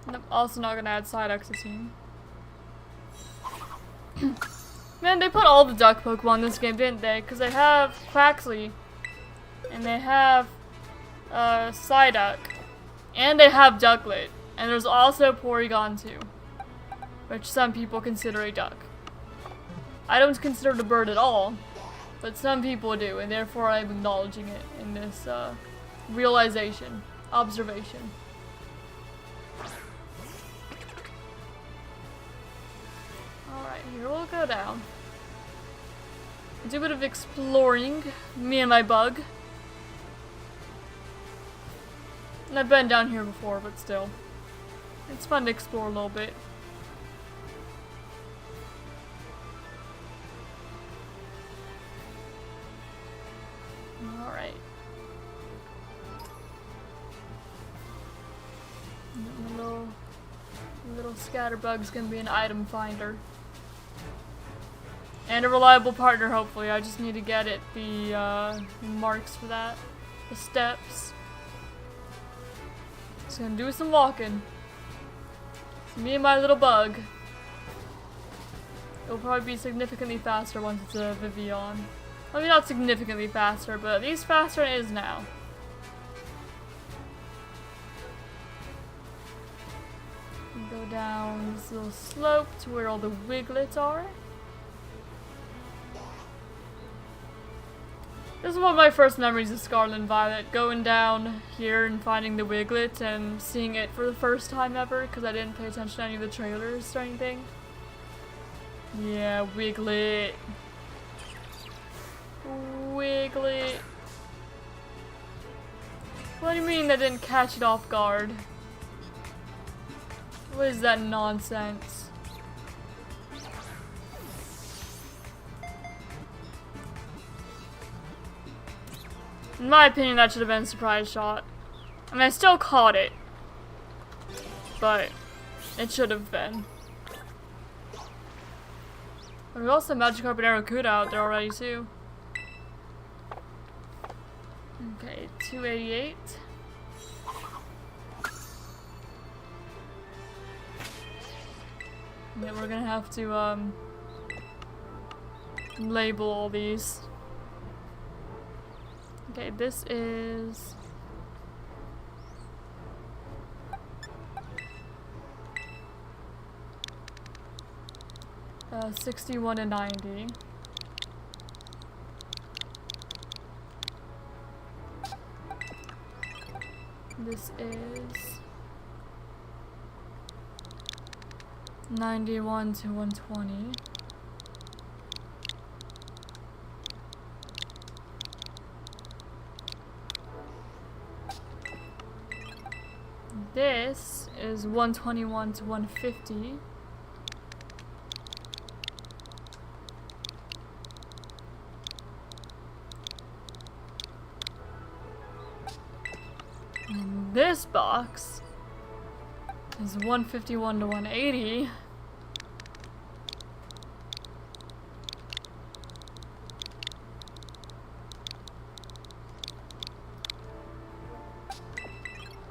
I'm also not gonna add Psyduck to the team. Man, they put all the duck Pokemon in this game, didn't they? Because they have Quaxly, and they have Psyduck, and they have Ducklet, and there's also Porygon too, which some people consider a duck. I don't consider it a bird at all, but some people do, and therefore I'm acknowledging it in this observation. Alright, here we'll go down. Do a bit of exploring, me and my bug. And I've been down here before, but still. It's fun to explore a little bit. Alright. Little scatterbug's gonna be an item finder. And a reliable partner, hopefully. I just need to get it the marks for that. The steps. Just gonna do some walking. It's me and my little bug. It'll probably be significantly faster once it's a Vivian. I mean, not significantly faster, but at least faster than it is now. Go down this little slope to where all the Wiglets are. This is one of my first memories of Scarlet and Violet, going down here and finding the Wiglet and seeing it for the first time ever, because I didn't pay attention to any of the trailers or anything. Yeah, Wiglet. Wiglet. What do you mean they didn't catch it off guard? What is that nonsense? In my opinion, that should have been a surprise shot. I mean, I still caught it. But it should have been. But we also have Magikarp and Arrokuda out there already, too. Okay, 288. Yeah, we're gonna have to, label all these. Okay, this is... 61 and 90. This is 91 to 120. This is 121 to 150. And this box is 151 to 180.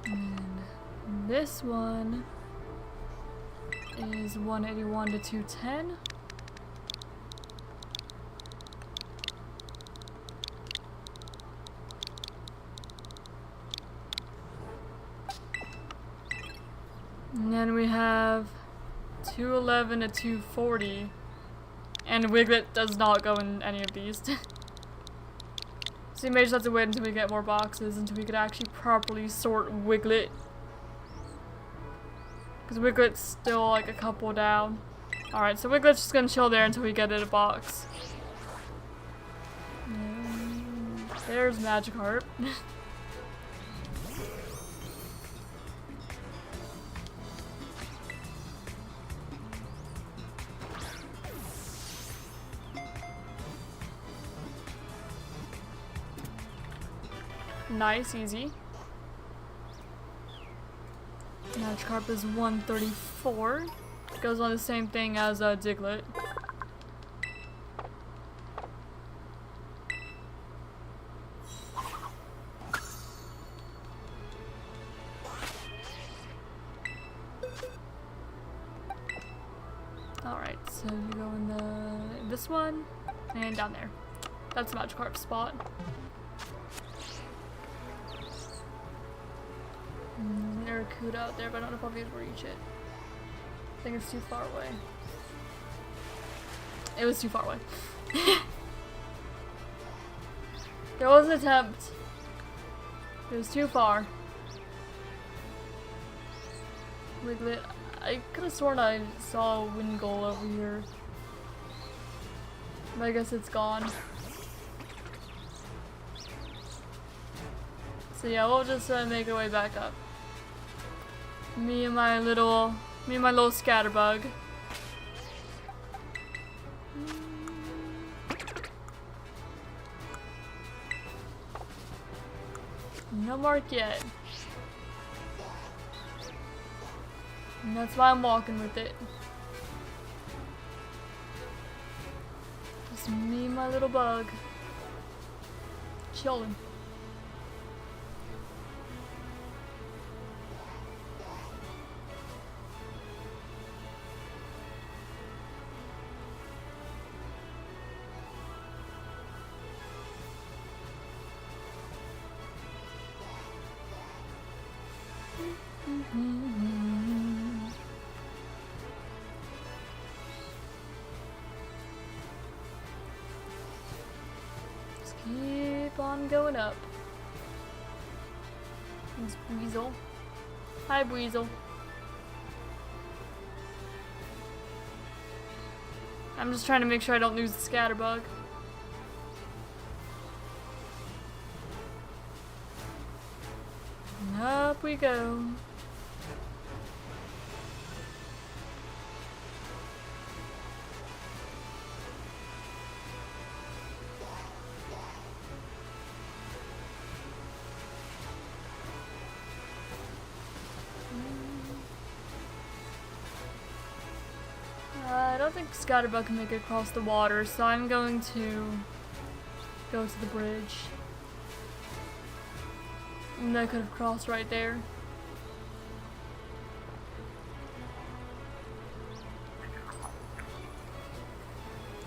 And this one is 181 to 210. And then we have 211 to 240. And Wiglet does not go in any of these. So you may just have to wait until we get more boxes, until we could actually properly sort Wiglet. Because Wiglet's still like a couple down. Alright, so Wiglet's just gonna chill there until we get it a box. And there's Magikarp. Nice, easy. Magikarp is 134. Goes on the same thing as Diglett. Alright, so you go in this one and down there. That's Magikarp's spot. Barracuda out there, but I don't know if I'll be able to reach it. I think it's too far away. It was too far away. There was an attempt. It was too far. Wiglet. I could have sworn I saw a Wingull over here. But I guess it's gone. So yeah, we'll just make our way back up. Me and my little scatterbug. No mark yet. And that's why I'm walking with it. Just me and my little bug. Chilling. Just keep on going up. There's Weasel. Hi, Weasel. I'm just trying to make sure I don't lose the scatterbug. And up we go. I don't think Scatterbug can make it across the water, so I'm going to go to the bridge. And I could have crossed right there.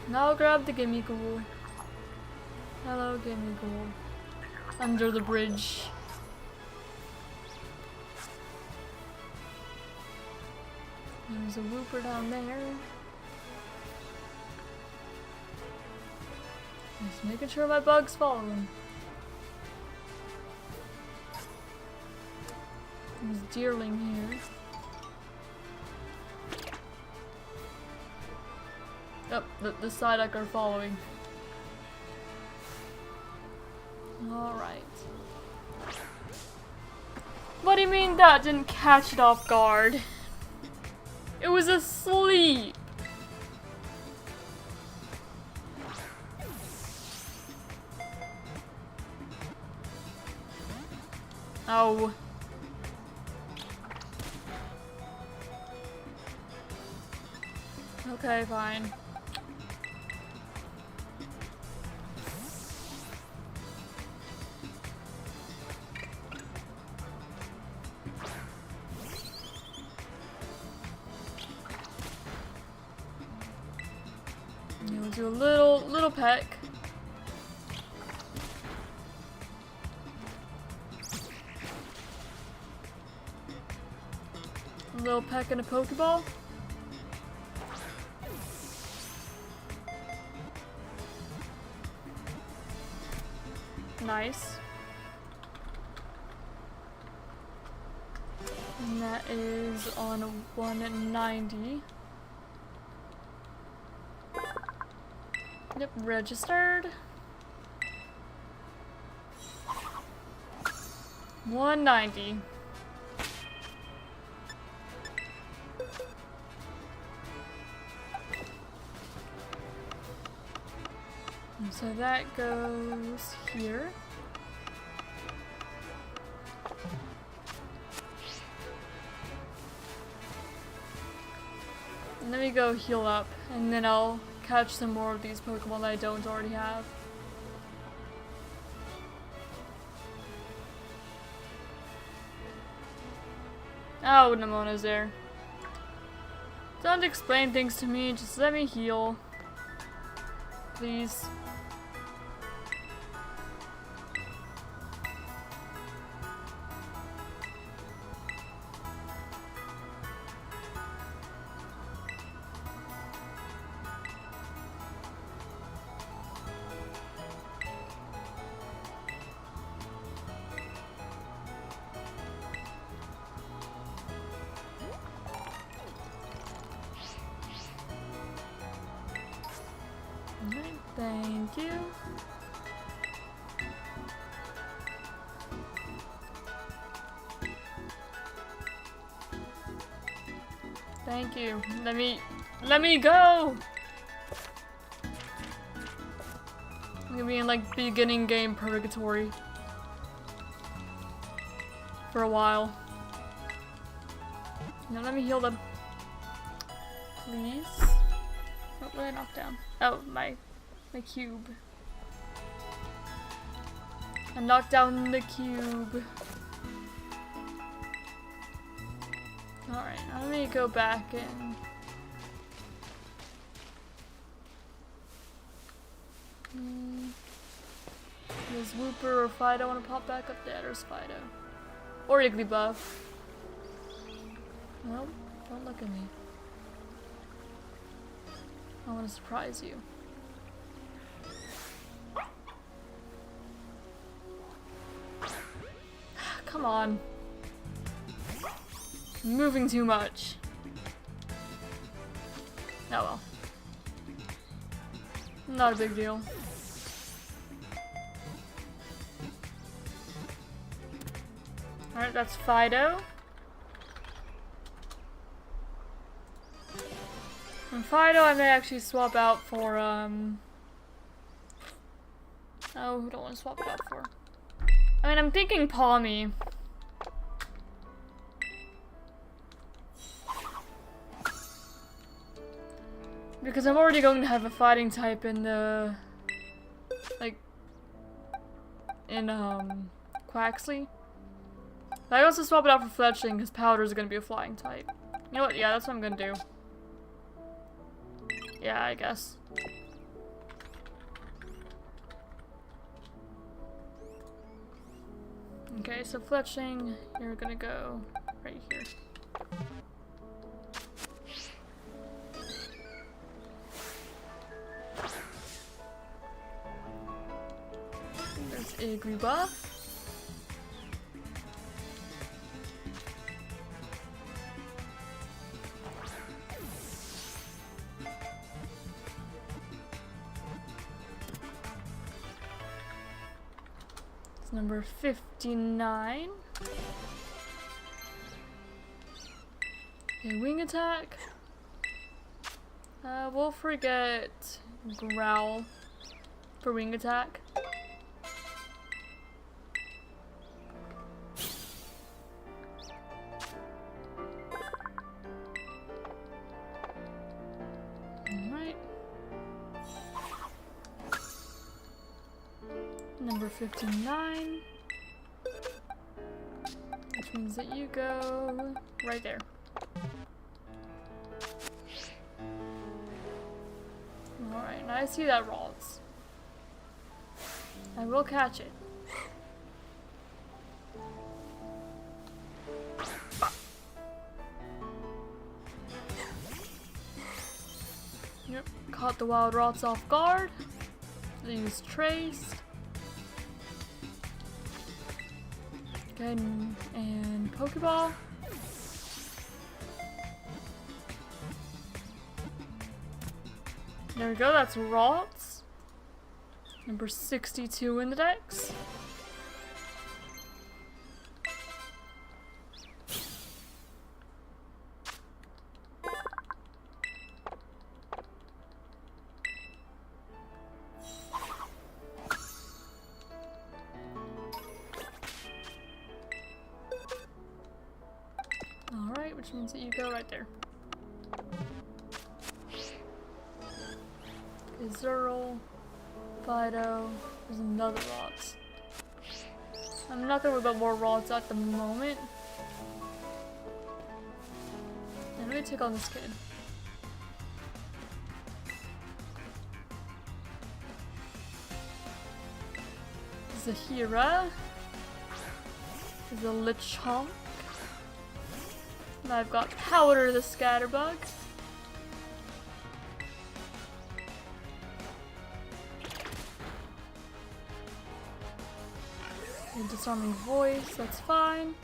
Now I'll grab the Gimmighoul. Hello, Gimmighoul. Under the bridge. There's a Wooper down there. Just making sure my bug's following. There's Deerling here. Yep, the Psyduck are following. Alright. What do you mean that didn't catch it off guard? It was asleep! Oh. Okay, fine. We'll do a little peck. A little peck and a Pokeball. Nice. And that is on 190. Yep, registered. 190. And so that goes here. And let me go heal up, and then I'll catch some more of these Pokemon that I don't already have. Oh, Nemona's there. Don't explain things to me, just let me heal. Please. Alright, thank you. Thank you. Let me go! I'm gonna be in like beginning game purgatory for a while. Now let me heal them. Please. What did I knock down? Oh, my cube. I knocked down the cube. Alright, now let me go back and... Does Wooper or Fido want to pop back up there? There's Fido. Or Igglybuff. Nope, don't look at me. I want to surprise you. Come on. I'm moving too much. Oh well. Not a big deal. Alright, that's Fido. And Fido I may actually swap out for, oh, who don't want to swap it out for? I mean, I'm thinking Palmy. Because I'm already going to have a fighting type in the, like, in, Quaxley. But I also swap it out for Fletchling because Powder is going to be a flying type. You know what? Yeah, that's what I'm going to do. Yeah, I guess. Okay, so Fletchling, you're gonna go right here. There's Igglybuff. Number 59. Okay, wing attack. We'll forget growl for wing attack. Alright. Number 59. Which means that you go right there. Alright, now I see that Ralts. I will catch it. Yep, caught the wild Ralts off guard. Use Trace. Okay, and Pokeball. There we go, that's Ralts. Number 62 in the dex. Alright, which means that you go right there. Zerl, Fido, there's another Ralts. I'm not gonna worry about more Ralts at the moment. And let me take on this kid. Zahira. There's a Lechonk. And I've got Powder the Scatterbug. And Disarming Voice, that's fine.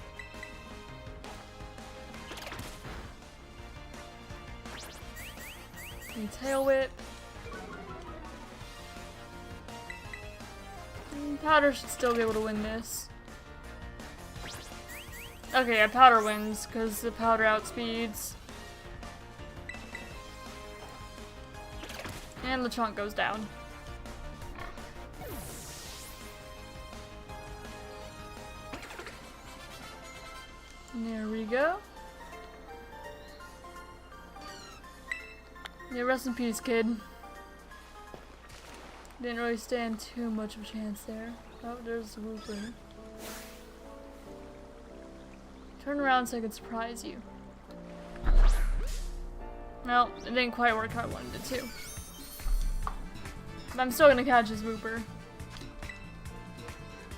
And Tail Whip. And Powder should still be able to win this. Okay, yeah, Powder wins, because the Powder outspeeds. And Lechonk goes down. There we go. Yeah, rest in peace, kid. Didn't really stand too much of a chance there. Oh, there's Wooper. Turn around so I could surprise you. Well, it didn't quite work how I wanted it to. But I'm still gonna catch his Wooper.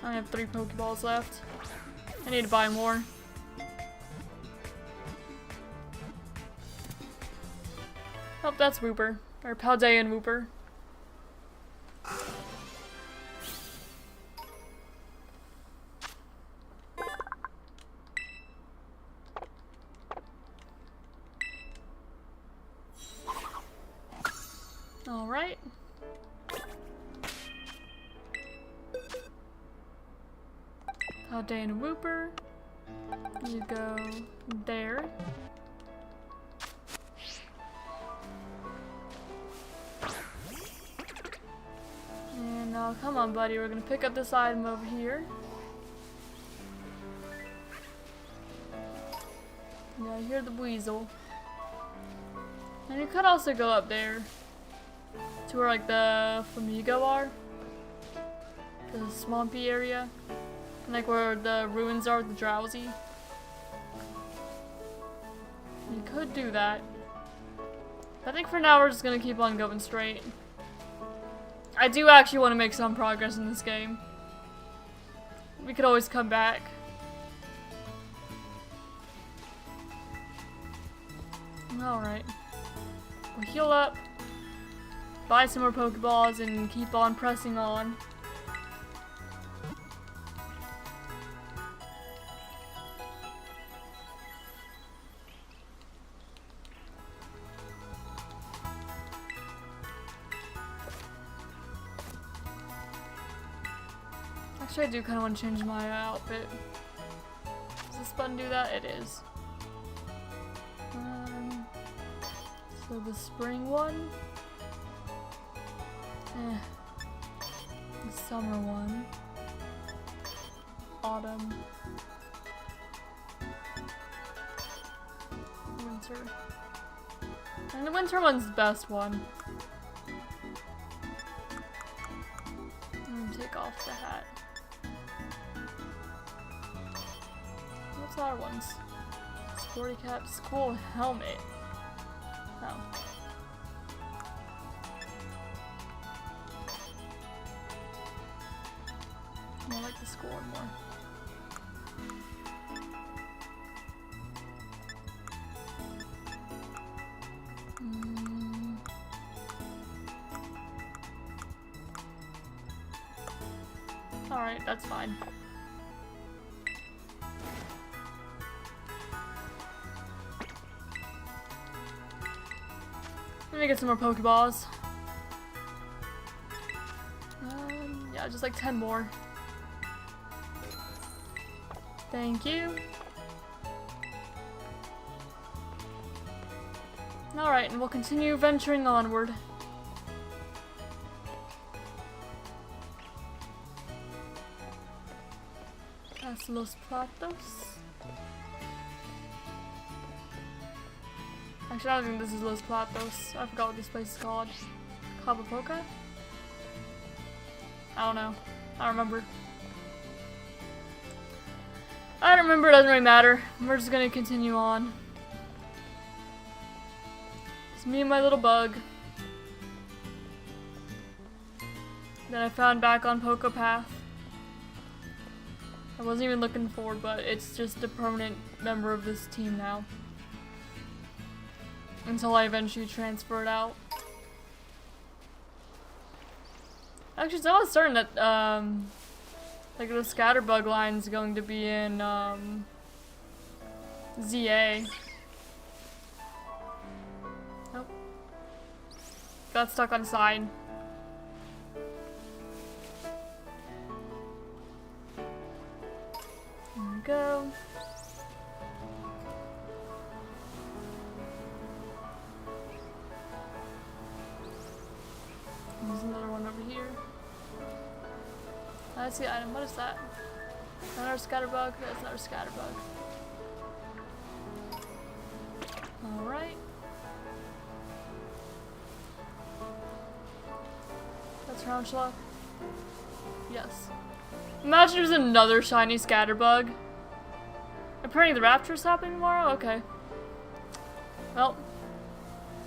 I only have 3 Pokeballs left. I need to buy more. Oh, that's Wooper. Or Paldean Wooper. Alright. Paldean Wooper. You go there. And come on, buddy, we're gonna pick up this item over here. Yeah, I hear the weasel. And you could also go up there to where like the Flamigo are. The swampy area. And like where the ruins are with the Drowsy. You could do that. I think for now we're just gonna keep on going straight. I do actually want to make some progress in this game. We could always come back. Alright. We'll heal up, buy some more Pokeballs, and keep on pressing on. Actually, I do kind of want to change my outfit. Does this button do that? It is. So the spring one. The summer one. Autumn. Winter. And the winter one's the best one. take off the hat. What's our ones? Sporty cap, school helmet. Oh. I like the school one more. Alright, that's fine. Let me get some more Pokeballs. Yeah, just like 10 more. Thank you. Alright, and we'll continue venturing onward. That's Los Platos. Actually, I don't think this is Los Platos. I forgot what this place is called. Cabapoca? I don't know. I don't remember. I don't remember, it doesn't really matter. We're just gonna continue on. It's me and my little bug that I found back on Poco Path. I wasn't even looking for, but it's just a permanent member of this team now. Until I eventually transfer it out. Actually, so I was certain that, like the Scatterbug line is going to be in, Z-A. Nope. Got stuck on the side. There we go. There's another one over here. Let's see the item. What is that? Another Scatterbug? That's another Scatterbug. Alright. That's round schluck. Yes. Imagine there's another shiny Scatterbug. Apparently the Rapture's happening tomorrow? Okay. Well,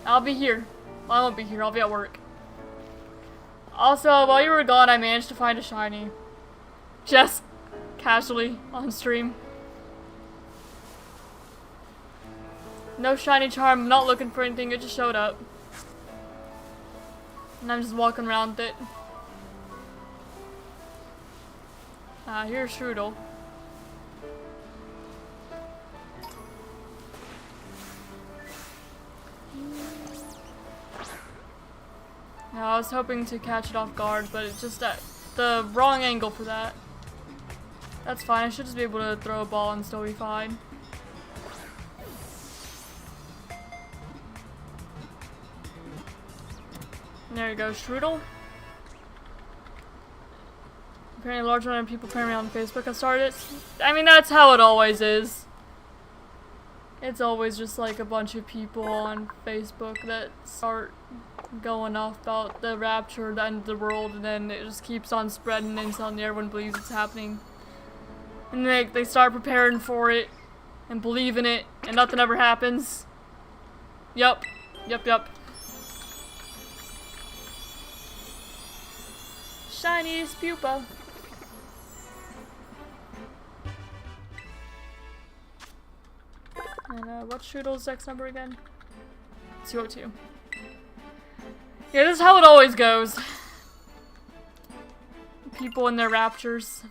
I'll be here. Well, I won't be here. I'll be at work. Also, while you were gone, I managed to find a shiny. Just casually on stream. No shiny charm, I'm not looking for anything, it just showed up. And I'm just walking around with it. Here's Strudel. Yeah, I was hoping to catch it off guard, but it's just at the wrong angle for that. That's fine, I should just be able to throw a ball and still be fine. There you go, Strudel. Apparently a large amount of people apparently on Facebook have started it. I mean, that's how it always is. It's always just like a bunch of people on Facebook that start going off about the rapture, the end of the world, and then it just keeps on spreading and suddenly everyone believes it's happening. And they start preparing for it and believe in it, and nothing ever happens. Yup. Yup. Shiniest pupa. And what's Strudel's Dex number again? 202. Yeah, this is how it always goes. People and their raptures.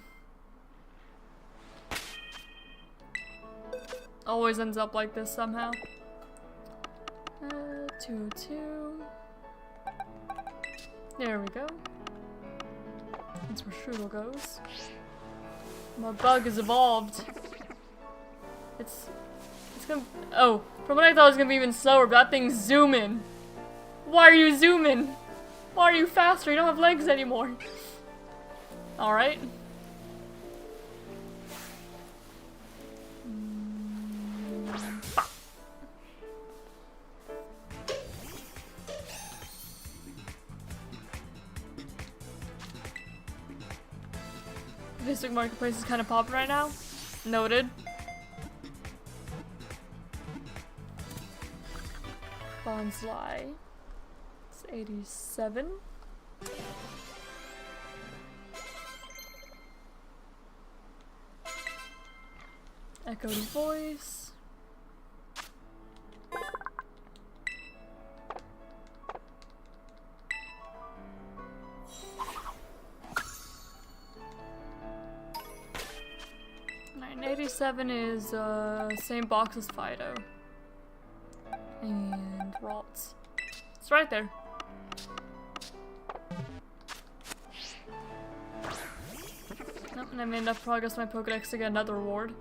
Always ends up like this somehow. 202. There we go. That's where Strudel goes. My bug is evolved. It's gonna. Oh, from what I thought it was gonna be even slower, but that thing's zooming. Why are you zooming? Why are you faster? You don't have legs anymore. Alright. Facebook Marketplace is kind of popping right now. Noted. Bonsly. It's 87. Echoed voice. Alright, 87 is same box as Fido. And Ralts. It's right there. Nope, and I made enough progress on my Pokedex to get another reward.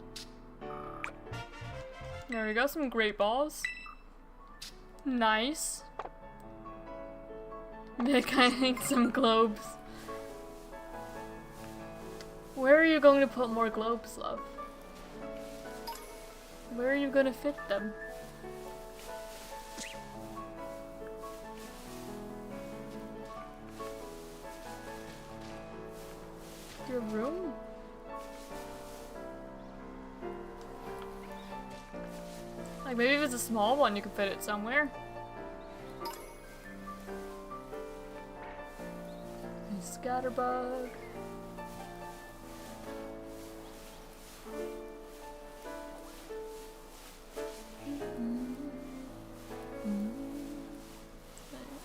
There we go, some great balls. Nice. Nick, I think some globes. Where are you going to put more globes, love? Where are you going to fit them? Your room? Like, maybe if it's a small one, you could fit it somewhere. And Scatterbug.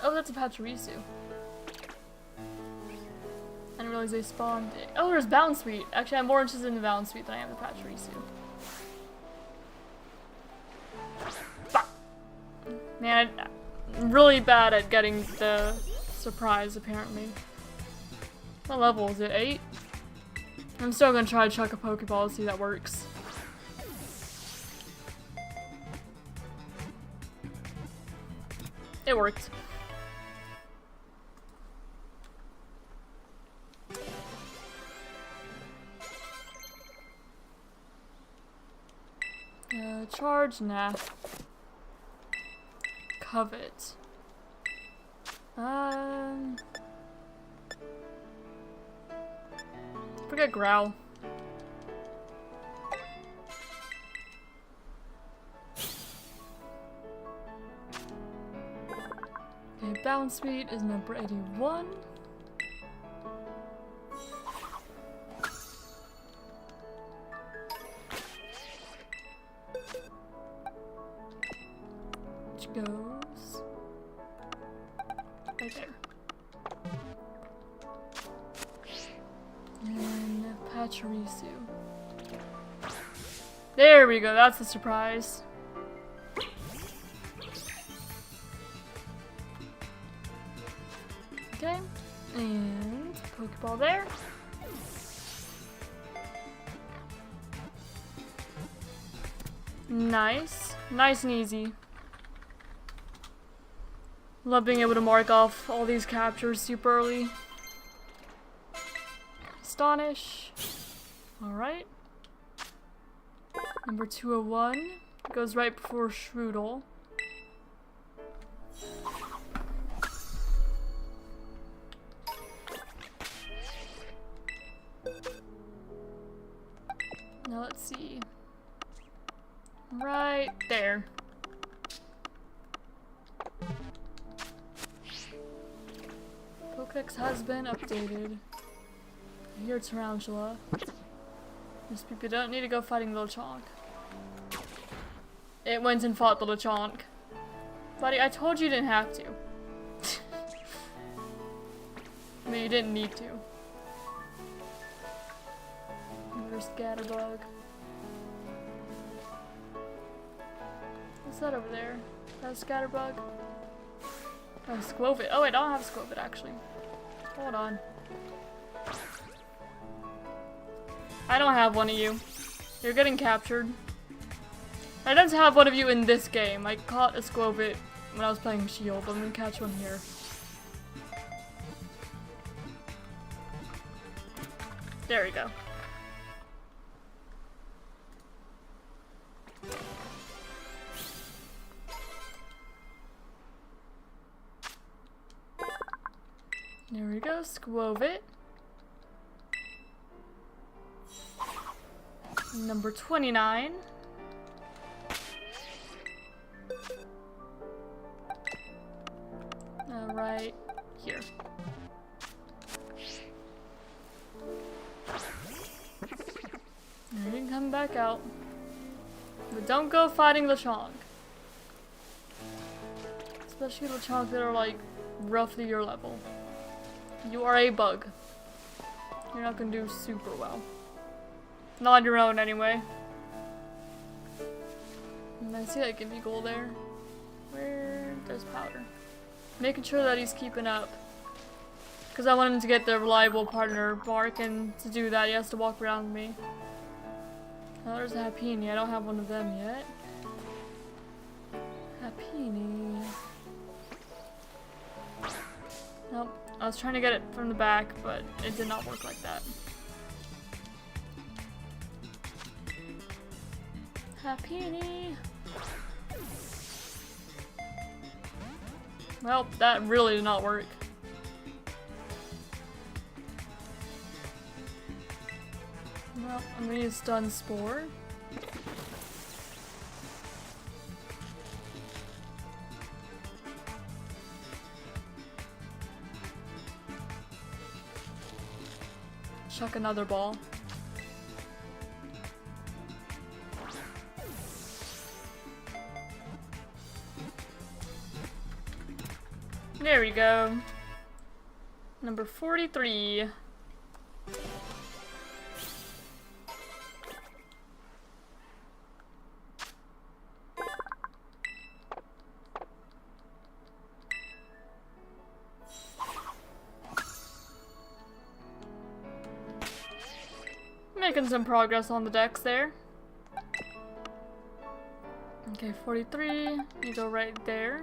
Oh, that's a Pachirisu. I didn't realize they spawned. Oh, there's Bounce Suite. Actually, I'm more interested in the Bounce Suite than I am the Pachirisu. Man, I'm really bad at getting the surprise, apparently. What level is it? 8? I'm still gonna try to chuck a Pokeball to see if that works. It worked. Charge? Nah. Covet. Forget Growl. Okay, Bounce Suite is number 81. Which goes right there. And Pachirisu. There we go, that's the surprise. Okay, and Pokeball there. Nice. Nice and easy. Love being able to mark off all these captures super early. Astonish. Alright. Number 201 goes right before Shroodle. Now let's see. Right there. Pokedex has been updated. I hear Tarantula. These people don't need to go fighting Little Chonk. It went and fought Little Chonk. Buddy, I told you didn't have to. I mean, you didn't need to. There's Scatterbug. What's that over there? That's Scatterbug? Oh, Squovit. Oh, I don't have Squovit actually. Hold on. I don't have one of you. You're getting captured. I don't have one of you in this game. I caught a Squovit when I was playing Shield, but I'm gonna catch one here. There we go. There we go, Squovit. Number 29. Right here. And you can come back out. But don't go fighting Lechonk. Especially Lechonk that are like roughly your level. You are a bug. You're not gonna do super well. Not on your own anyway. And I see that Gimmighoul there. Where there's Powder. Making sure that he's keeping up. Because I want him to get the reliable partner mark, and to do that he has to walk around with me. Oh, there's a Happiny. I don't have one of them yet. Happiny. Nope. I was trying to get it from the back, but it did not work like that. Happiny. Well, that really did not work. Well, I'm gonna use Stun Spore. Chuck another ball. There we go. Number 43. Making some progress on the decks there. Okay, 43. You go right there.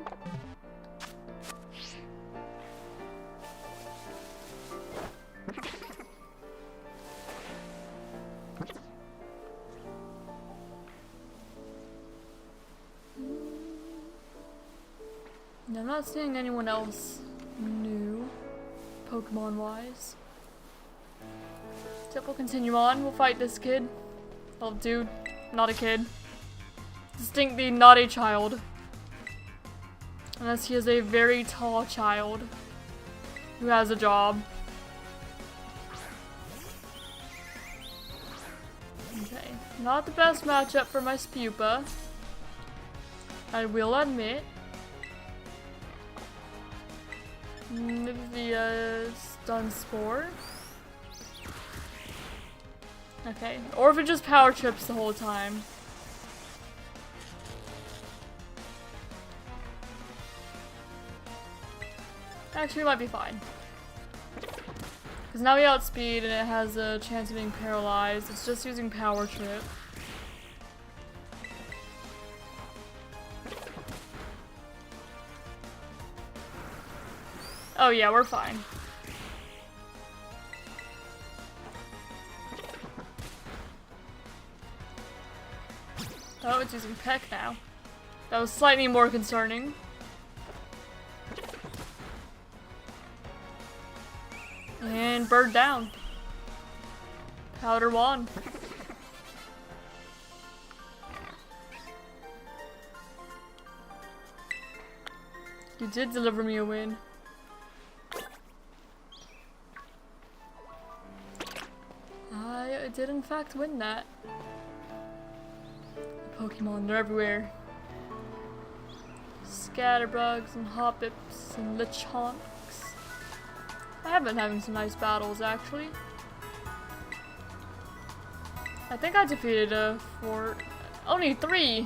I'm not seeing anyone else new, Pokemon-wise. Except we'll continue on. We'll fight this kid. Well, dude, not a kid. Distinctly not a child. Unless he is a very tall child who has a job. Okay, not the best matchup for my Spupa, I will admit. Maybe the Stun Spore. Okay, or if it just power trips the whole time. Actually, it might be fine. Because now we outspeed and it has a chance of being paralyzed. It's just using power trip. Oh yeah, we're fine. Oh, it's using Peck now. That was slightly more concerning. And bird down. Powder wand. You did deliver me a win. I did in fact win that. Pokemon, they're everywhere. Scatterbugs and Hoppips and Lechonks. I have been having some nice battles, actually. I think I defeated a four... Only 3!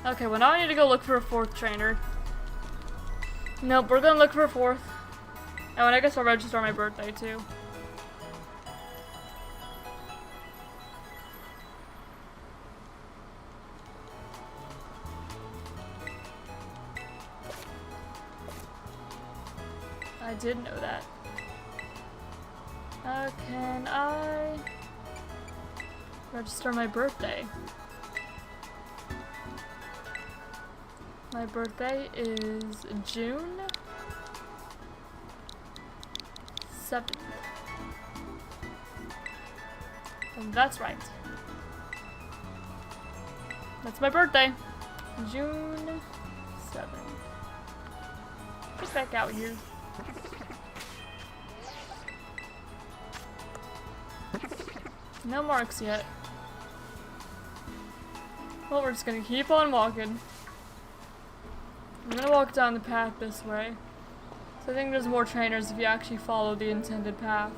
Okay, well now I need to go look for a 4th trainer. Nope, we're gonna look for a 4th. Oh, and I guess I'll register on my birthday, too. I did know that. Can I register my birthday? My birthday is June 7th. And that's right. That's my birthday. June 7th. Get back out here. No marks yet. Well, we're just gonna keep on walking. I'm gonna walk down the path this way. So I think there's more trainers if you actually follow the intended path.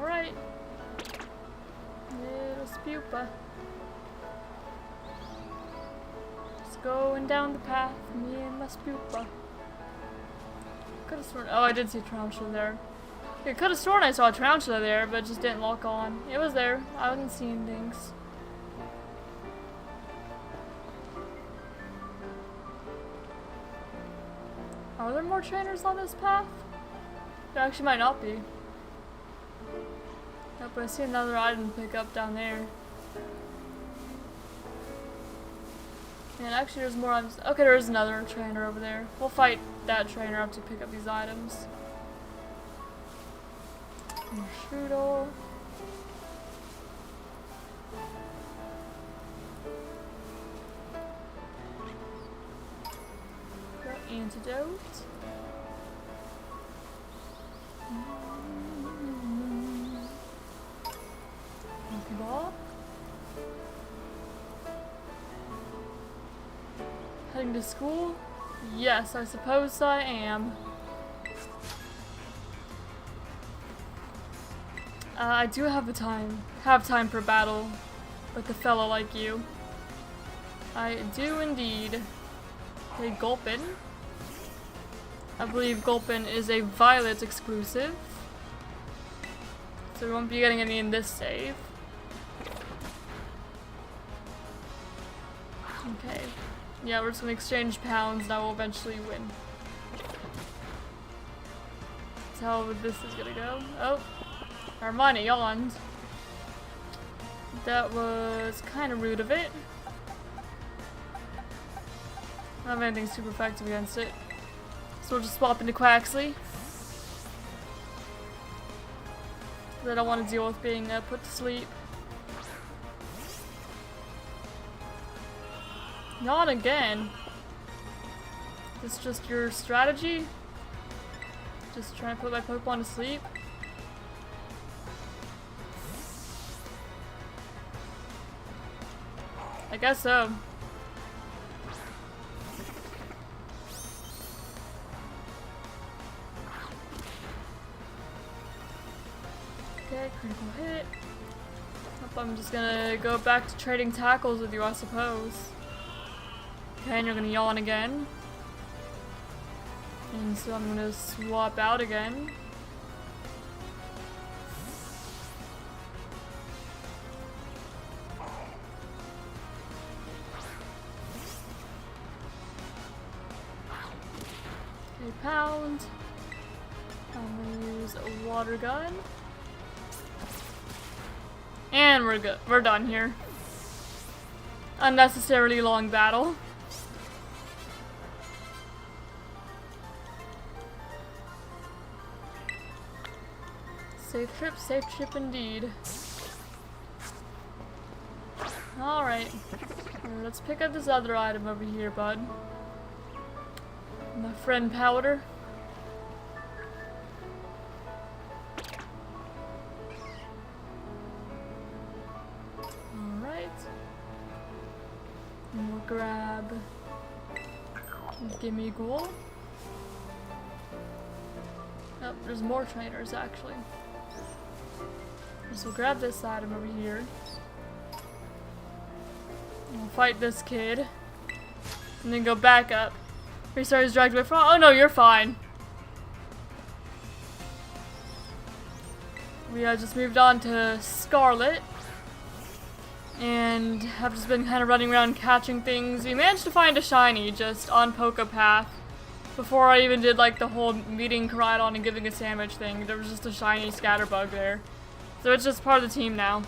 Alright. Little Spupa. Just going down the path, me and my Spupa. Could have sworn. Oh, I did see a tarantula there. I could have sworn I saw a tarantula there, but it just didn't lock on. It was there. I wasn't seeing things. Are there more trainers on this path? There actually might not be. Nope, I see another item to pick up down there. And actually there's more items. Okay, there is another trainer over there. We'll fight that trainer up to pick up these items. Strudel. Got antidote. Pokeball. Heading to school? Yes, I suppose I am. I do have time for battle with a fellow like you. I do indeed. Okay, Gulpin. I believe Gulpin is a Violet exclusive. So we won't be getting any in this save. Okay. Yeah, we're just gonna exchange pounds and I will eventually win. That's how this is gonna go. Oh. Our money yawned. That was kind of rude of it. I don't have anything super effective against it. So we'll just swap into Quaxley. I don't want to deal with being put to sleep. Yawn again. Is this just your strategy? Just trying to put my Pokemon to sleep? I guess so. Okay, critical hit. Hope I'm just gonna go back to trading tackles with you, I suppose. Okay, and you're gonna yawn again. And so I'm gonna swap out again. Okay, pound. I'm gonna use a water gun. And we're good. We're done here. Unnecessarily long battle. Safe trip indeed. Alright. Let's pick up this other item over here, bud. My friend Powder. Alright. And we'll grab Gimme Ghoul. Oh, there's more trainers actually. So we'll grab this item over here. And we'll fight this kid. And then go back up. Restart is dragged away from. Oh no, you're fine. We just moved on to Scarlet. And have just been kind of running around catching things. We managed to find a shiny just on Pokepath. Before I even did like the whole meeting Koraidon and giving a sandwich thing. There was just a shiny Scatterbug there. So it's just part of the team now.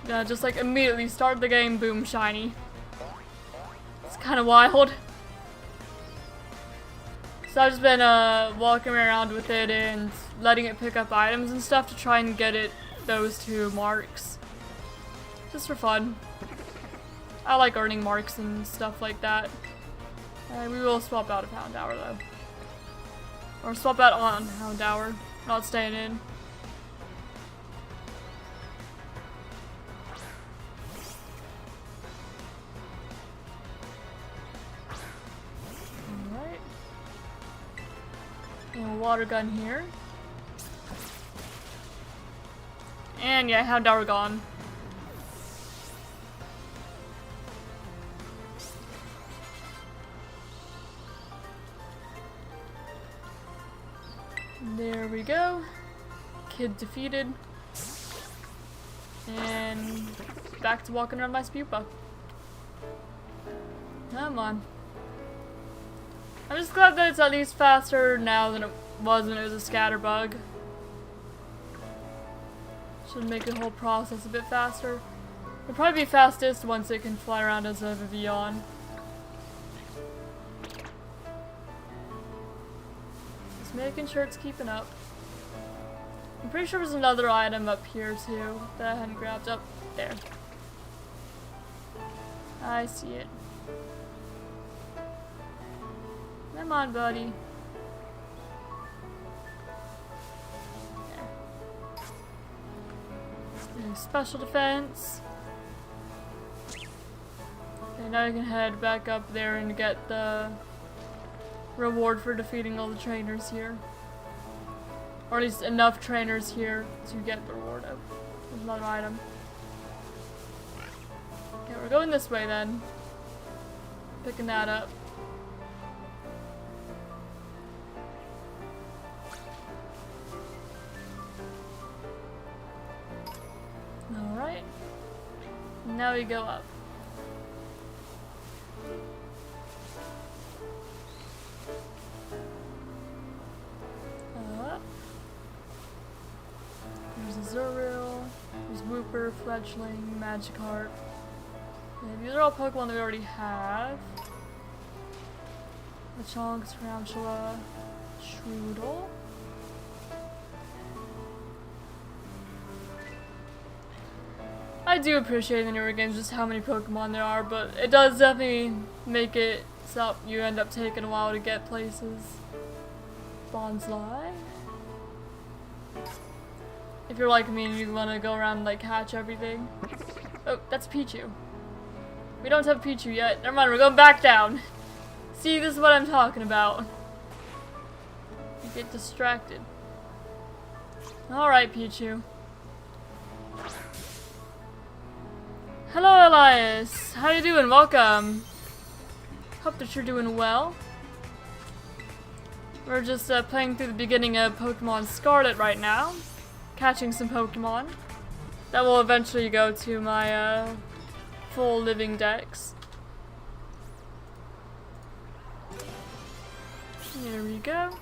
Yeah, just like immediately start the game, boom, shiny. It's kind of wild. So I've just been walking around with it and letting it pick up items and stuff to try and get it those 2 marks. Just for fun. I like earning marks and stuff like that. We will swap out a Pound Hour though. Or swap out on Hound Hour. Not staying in. Alright. And a water gun here. And yeah, Hound Hour gone. There we go. Kid defeated. And back to walking around my Spupa. Come on. I'm just glad that it's at least faster now than it was when it was a scatterbug. Should make the whole process a bit faster. It'll probably be fastest once it can fly around as a Vivillon. Just making sure it's keeping up. I'm pretty sure there's another item up here too that I hadn't grabbed up there. I see it. Come on, buddy. There. Special defense. Okay, now you can head back up there and get the reward for defeating all the trainers here. Or at least enough trainers here to get the reward of. There's another item. Okay, we're going this way then. Picking that up. Alright. Now we go up. There's a Zuril, there's Wooper, Fledgling, Magikarp. Yeah, these are all Pokemon that we already have. Lechonk, Tarantula, Shroodle. I do appreciate in the newer games just how many Pokemon there are, but it does definitely make it so you end up taking a while to get places. Bonsly. If you're like me and you want to go around and like catch everything. Oh, that's Pichu. We don't have Pichu yet. Never mind, we're going back down. See, this is what I'm talking about. You get distracted. Alright, Pichu. Hello, Elias. How you doing? Welcome. Hope that you're doing well. We're just playing through the beginning of Pokemon Scarlet right now. Catching some Pokemon. That will eventually go to my full living dex. There we go.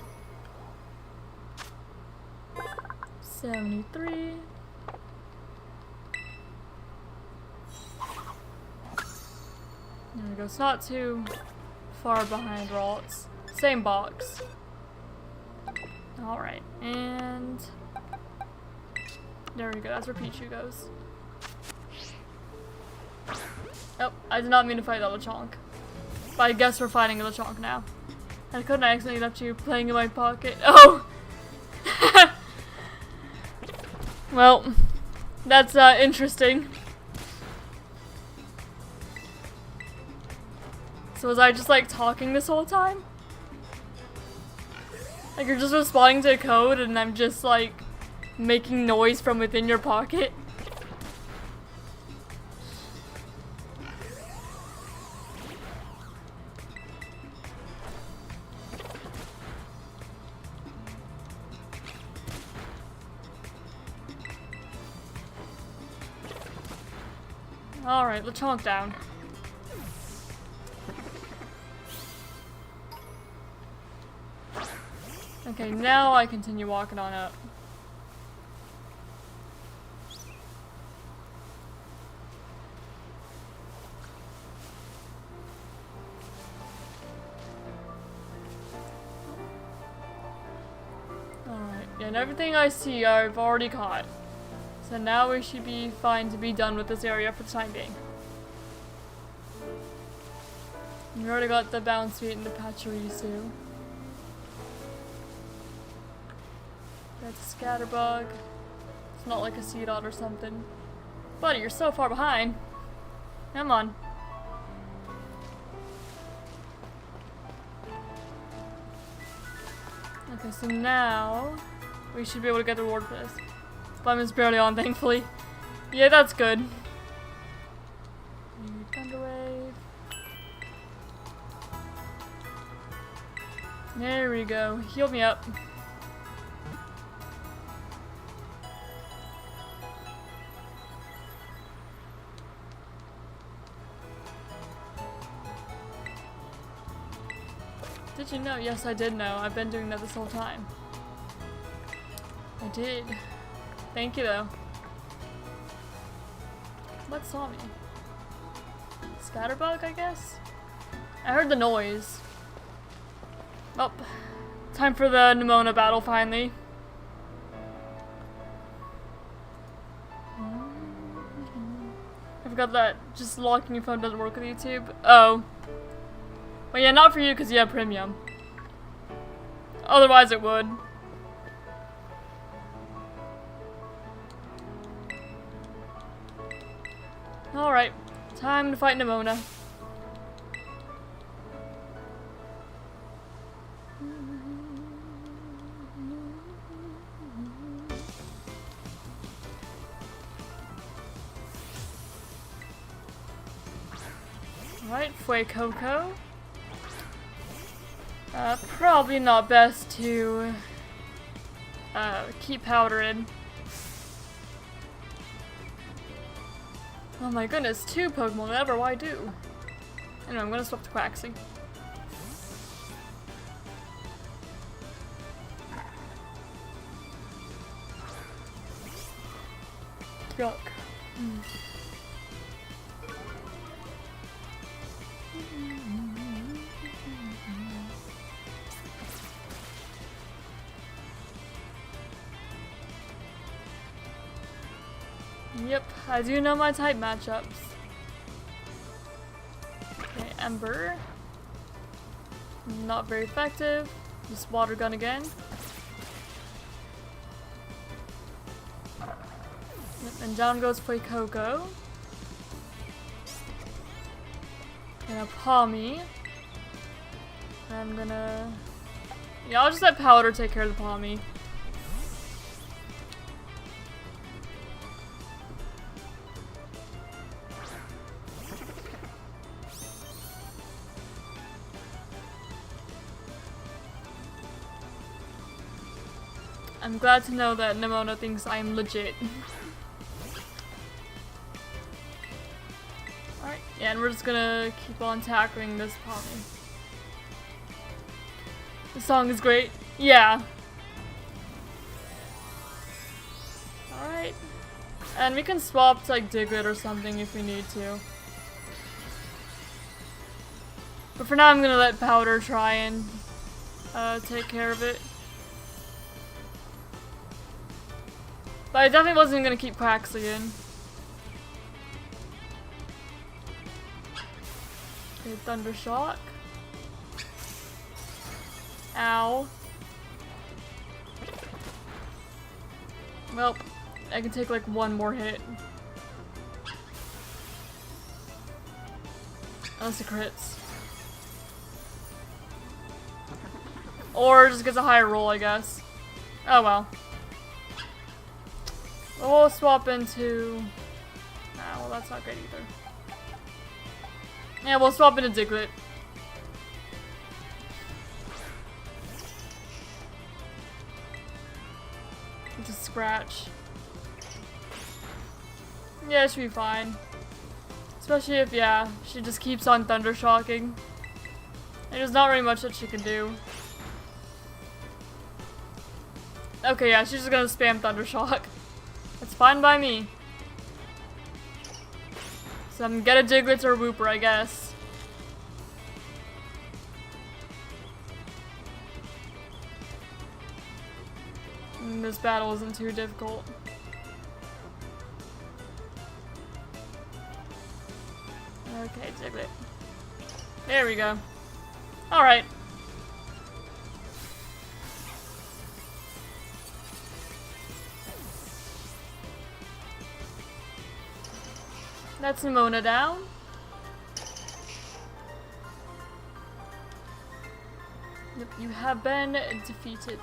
73. There we go. It's not too far behind Ralts. Same box. Alright, and there we go. That's where Pichu goes. Oh, I did not mean to fight that Lechonk. But I guess we're fighting a Lechonk now. I couldn't accidentally left you playing in my pocket. Oh! Well, that's interesting. So was I just like talking this whole time? Like you're just responding to a code and I'm just like making noise from within your pocket? Alright, Lechonk down. Okay, now I continue walking on up. And everything I see I've already caught. So now we should be fine to be done with this area for the time being. We already got the bounce rate and the Pachirisu. That's a scatterbug. It's not like a Seedot or something. Buddy, you're so far behind. Come on. Okay, so now we should be able to get the reward for this. Flame is barely on, thankfully. Yeah, that's good. Thunderwave. There we go. Heal me up. Did you know? Yes, I did know. I've been doing that this whole time. I did. Thank you, though. What saw me? Scatterbug, I guess? I heard the noise. Oh, time for the Nemona battle, finally. I forgot that just locking your phone doesn't work with YouTube. Oh. Well, yeah, not for you because you have premium. Otherwise it would. Alright, time to fight Nemona. Alright, Fuecoco. Probably not best to keep powder in. Oh my goodness, 2 Pokemon, whatever, why do? Anyway, I'm gonna swap to Quaxly. Yuck. Yep, I do know my type matchups. Okay, Ember. Not very effective. Just water gun again. Yep, and down goes Fuecoco. Gonna Palmy. I'm gonna... Yeah, I'll just let Powder take care of the Palmy. I'm glad to know that Nemona thinks I'm legit. Alright, yeah, and we're just gonna keep on tackling this Palmy. The song is great. Yeah. Alright. And we can swap to like Diglett or something if we need to. But for now I'm gonna let Powder try and take care of it. But I definitely wasn't gonna keep Quaxly in. Okay, Thunder Shock. Ow. Well, I can take like one more hit. Unless it crits. Or just gets a higher roll, I guess. Oh well. We'll swap into... Ah, well that's not good either. Yeah, we'll swap into Diglett. Just scratch. Yeah, it should be fine. Especially if, yeah, she just keeps on Thunder Shocking. There's not really much that she can do. Okay, yeah, she's just gonna spam Thunder Shock. That's fine by me. So I'm gonna get a Diglett or a Wooper, I guess. hoping this battle isn't too difficult. Okay, Diglett. There we go. Alright. That's Nimona down. Yep, you have been defeated.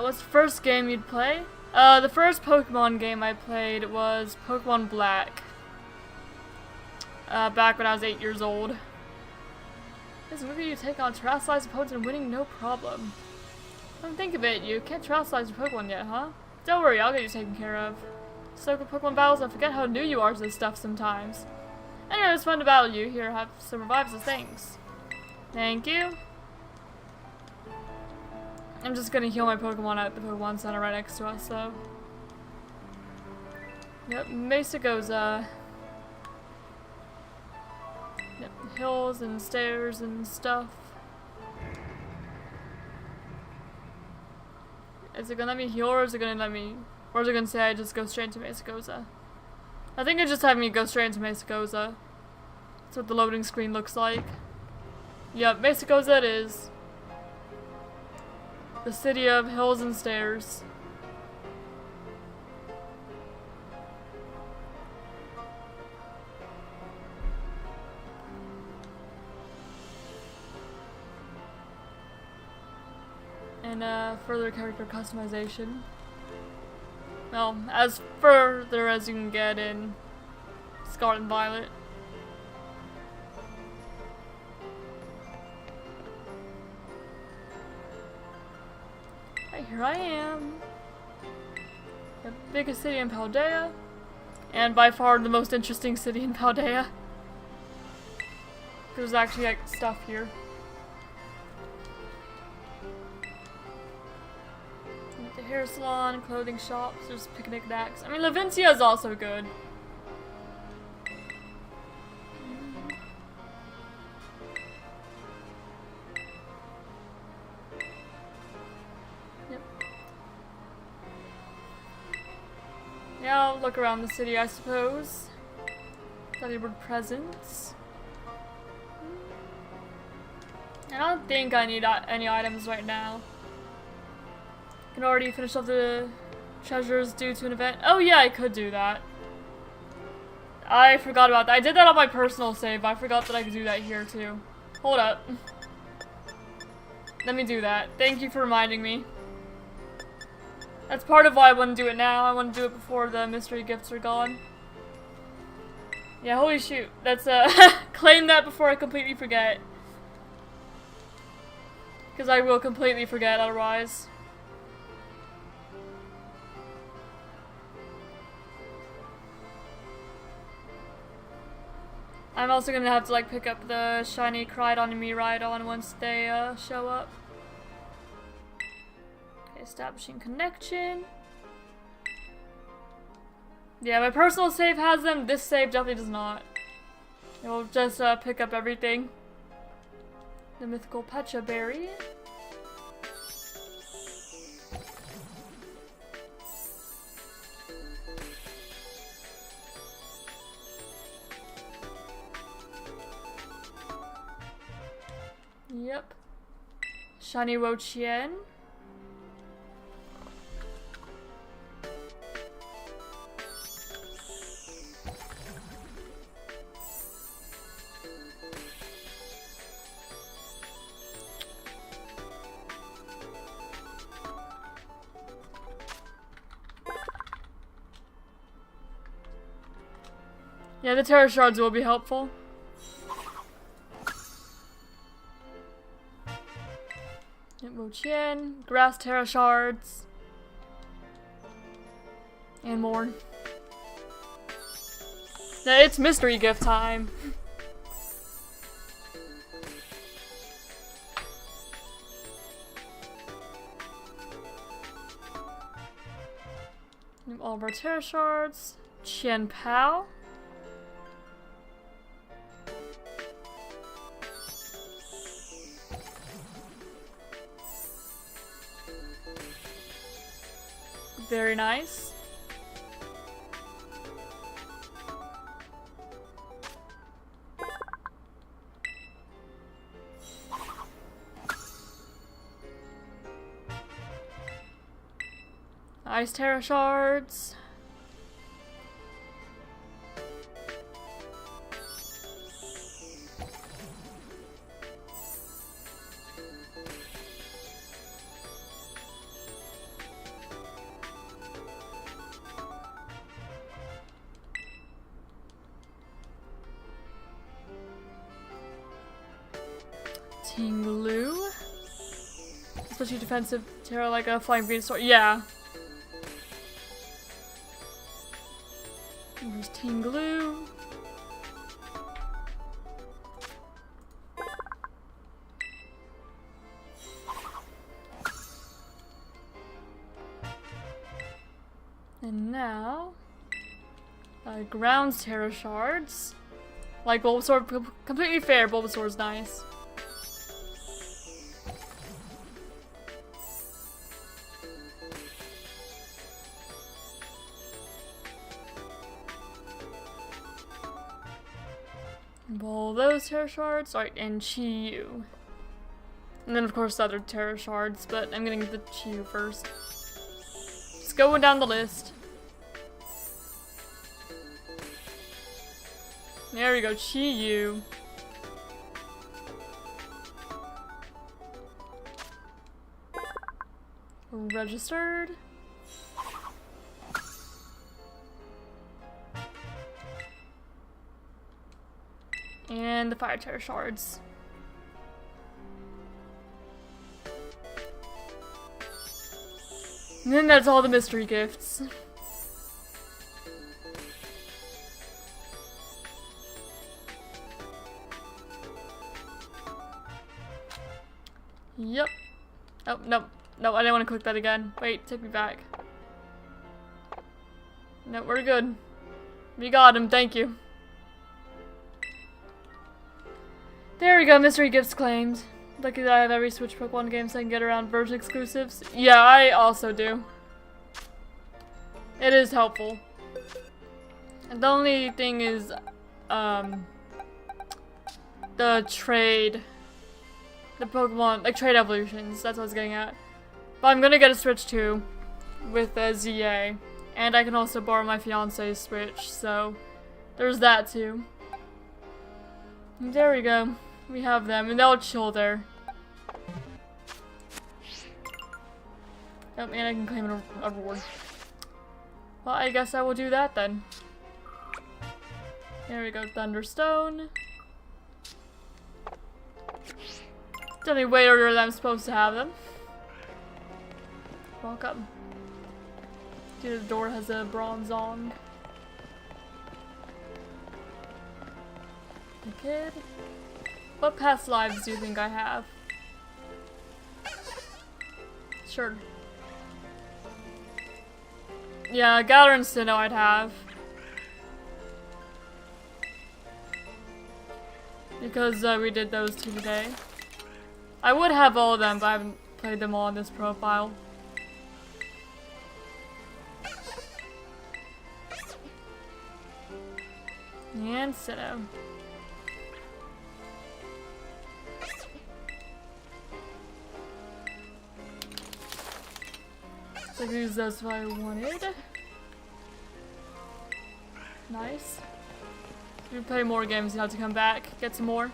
What's the first game you'd play? The first Pokemon game I played was Pokemon Black. Back when I was 8 years old. This movie you take on terrestrialized opponents and winning no problem. Come think of it, you can't terrestrialize your Pokemon yet, huh? Don't worry, I'll get you taken care of. Soak with Pokemon battles and forget how new you are to this stuff sometimes. Anyway, it's fun to battle you. Here, have some revives as thanks. Thank you. I'm just gonna heal my Pokemon at the Pokemon Center right next to us, so. Yep, Mesagoza. Yep, hills and stairs and stuff. Is it gonna let me heal or is it gonna let me... Or is it gonna say I just go straight into Mesagoza? I think it just had me go straight into Mesagoza. That's what the loading screen looks like. Yep, Mesagoza it is. The city of hills and stairs. And further character customization. Well, as further as you can get in Scarlet and Violet. Right, here I am. The biggest city in Paldea. And by far the most interesting city in Paldea. There's actually like stuff here. The hair salon, clothing shops, there's picnic decks. I mean, Levincia is also good. Yep. Yeah, I'll look around the city, I suppose. Study word presents. I don't think I need any items right now. Can already finish off the treasures due to an event. Oh yeah, I could do that. I forgot about that. I did that on my personal save, but I forgot that I could do that here too. Hold up. Let me do that. Thank you for reminding me. That's part of why I want to do it now. I want to do it before the mystery gifts are gone. Yeah, holy shoot. That's claim that before I completely forget. Because I will completely forget otherwise. I'm also gonna have to like pick up the shiny Crydon and Miraidon once they show up. Okay, establishing connection. Yeah, my personal save has them. This save definitely does not. It will just pick up everything. The mythical Pecha Berry. Yep. Shiny Wo-Chien. Yeah, the Terra Shards will be helpful. Wo-Chien, Grass Terra Shards, and more. Yeah, it's mystery gift time. All of our Terra Shards, Chien Pao. Very nice. Ice Terra Shards. Tingloo. Especially defensive Terra like a flying Venusaur. Yeah. There's Tingloo. And now, Grounds Terra Shards. Like Bulbasaur, completely fair, Bulbasaur's nice. All those Terra Shards, alright, and Chi-Yu. And then of course the other Terra Shards, but I'm gonna get the Chi-Yu first. Just going down the list. There we go, Chi-Yu. Registered. And the Fire Terra Shards. And then that's all the mystery gifts. Yep. Oh, no. No, I didn't want to click that again. Wait, take me back. No, we're good. We got him, thank you. There we go, mystery gifts claimed. Lucky that I have every Switch Pokémon game so I can get around version exclusives. Yeah, I also do. It is helpful. And the only thing is, the trade. The Pokemon, like trade evolutions, that's what I was getting at. But I'm gonna get a Switch too, with the Z-A. And I can also borrow my fiance's Switch, so there's that too. And there we go. We have them, and they'll chill there. Oh, and I can claim a reward. Well, I guess I will do that then. There we go, Thunderstone. Definitely way earlier than I'm supposed to have them. Welcome. Dude, the door has a Bronzong. The kid. What past lives do you think I have? Sure. Yeah, Galar and Sinnoh I'd have. Because we did those two today. I would have all of them, but I haven't played them all on this profile. And Sinnoh. So I can use those if I wanted. Nice. If we play more games, you have to come back, get some more.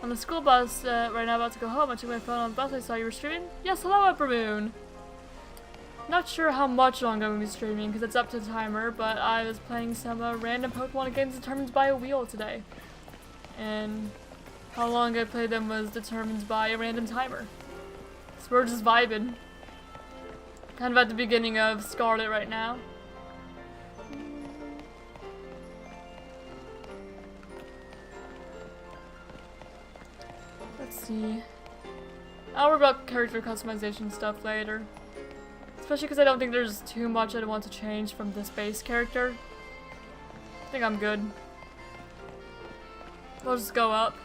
On the school bus, right now about to go home, I took my phone on the bus, I saw you were streaming. Yes, hello Uppermoon! Not sure how much longer I'm going to be streaming, because it's up to the timer, but I was playing some random Pokemon games determined by a wheel today. And how long I played them was determined by a random timer. So we're just vibing. Kind of at the beginning of Scarlet right now. Let's see. I'll worry about character customization stuff later. Especially because I don't think there's too much I'd want to change from this base character. I think I'm good. We'll just go up.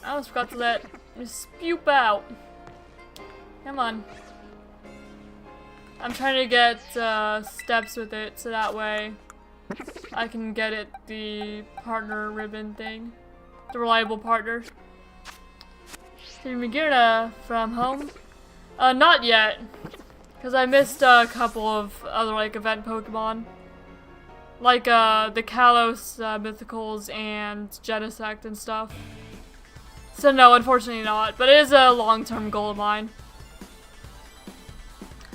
I almost forgot to let me spew out. Come on. I'm trying to get steps with it so that way I can get it the partner ribbon thing. The reliable partner. Magirna from home? Not yet. Because I missed a couple of other like event Pokemon. Like the Kalos Mythicals and Genesect and stuff. So no, unfortunately not. But it is a long-term goal of mine.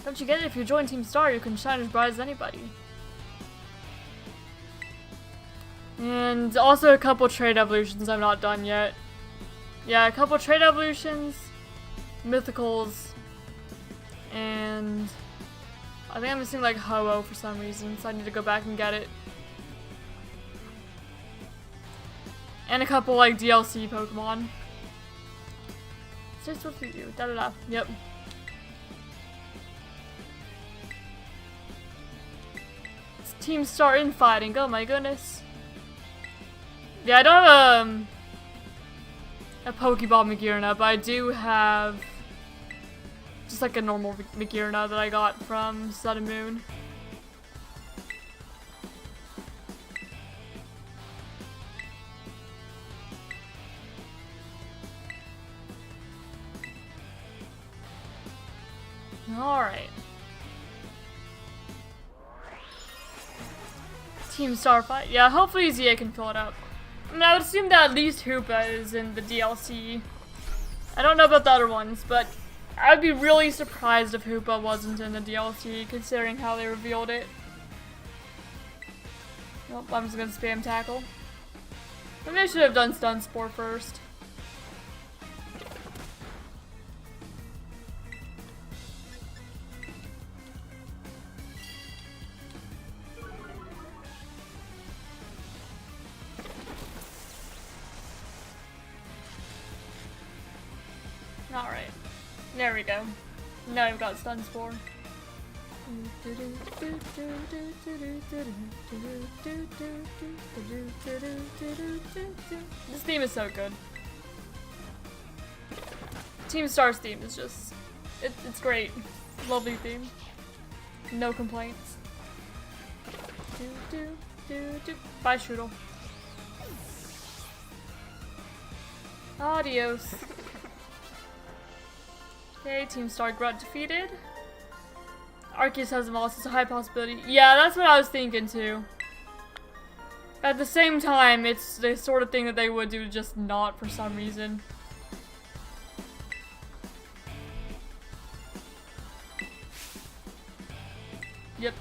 Don't you get it? If you join Team Star, you can shine as bright as anybody. And also a couple trade evolutions I'm not done yet. Yeah, a couple trade evolutions, Mythicals, and I think I'm missing like Ho-Oh for some reason, so I need to go back and get it. And a couple like DLC Pokemon. So what we do? Da da da. Yep. It's Team Star infighting. Oh my goodness. Yeah, I don't have a Pokeball Magirna, but I do have just like a normal Magirna that I got from Sun and Moon. Alright. Team Starfight. Yeah, hopefully ZA can fill it up. I mean, I would assume that at least Hoopa is in the DLC. I don't know about the other ones, but I would be really surprised if Hoopa wasn't in the DLC, considering how they revealed it. Nope, I'm just gonna spam tackle. Maybe I should have done Stun Spore first. Alright. There we go. Now I've got Stun Spore. This theme is so good. Team Star's theme is just... It's great. Lovely theme. No complaints. Bye, Strudel. Adios. Okay, Team Star Grunt defeated. Arceus has a lost, it's a high possibility. Yeah, that's what I was thinking too. At the same time, it's the sort of thing that they would do, just not for some reason. Yep.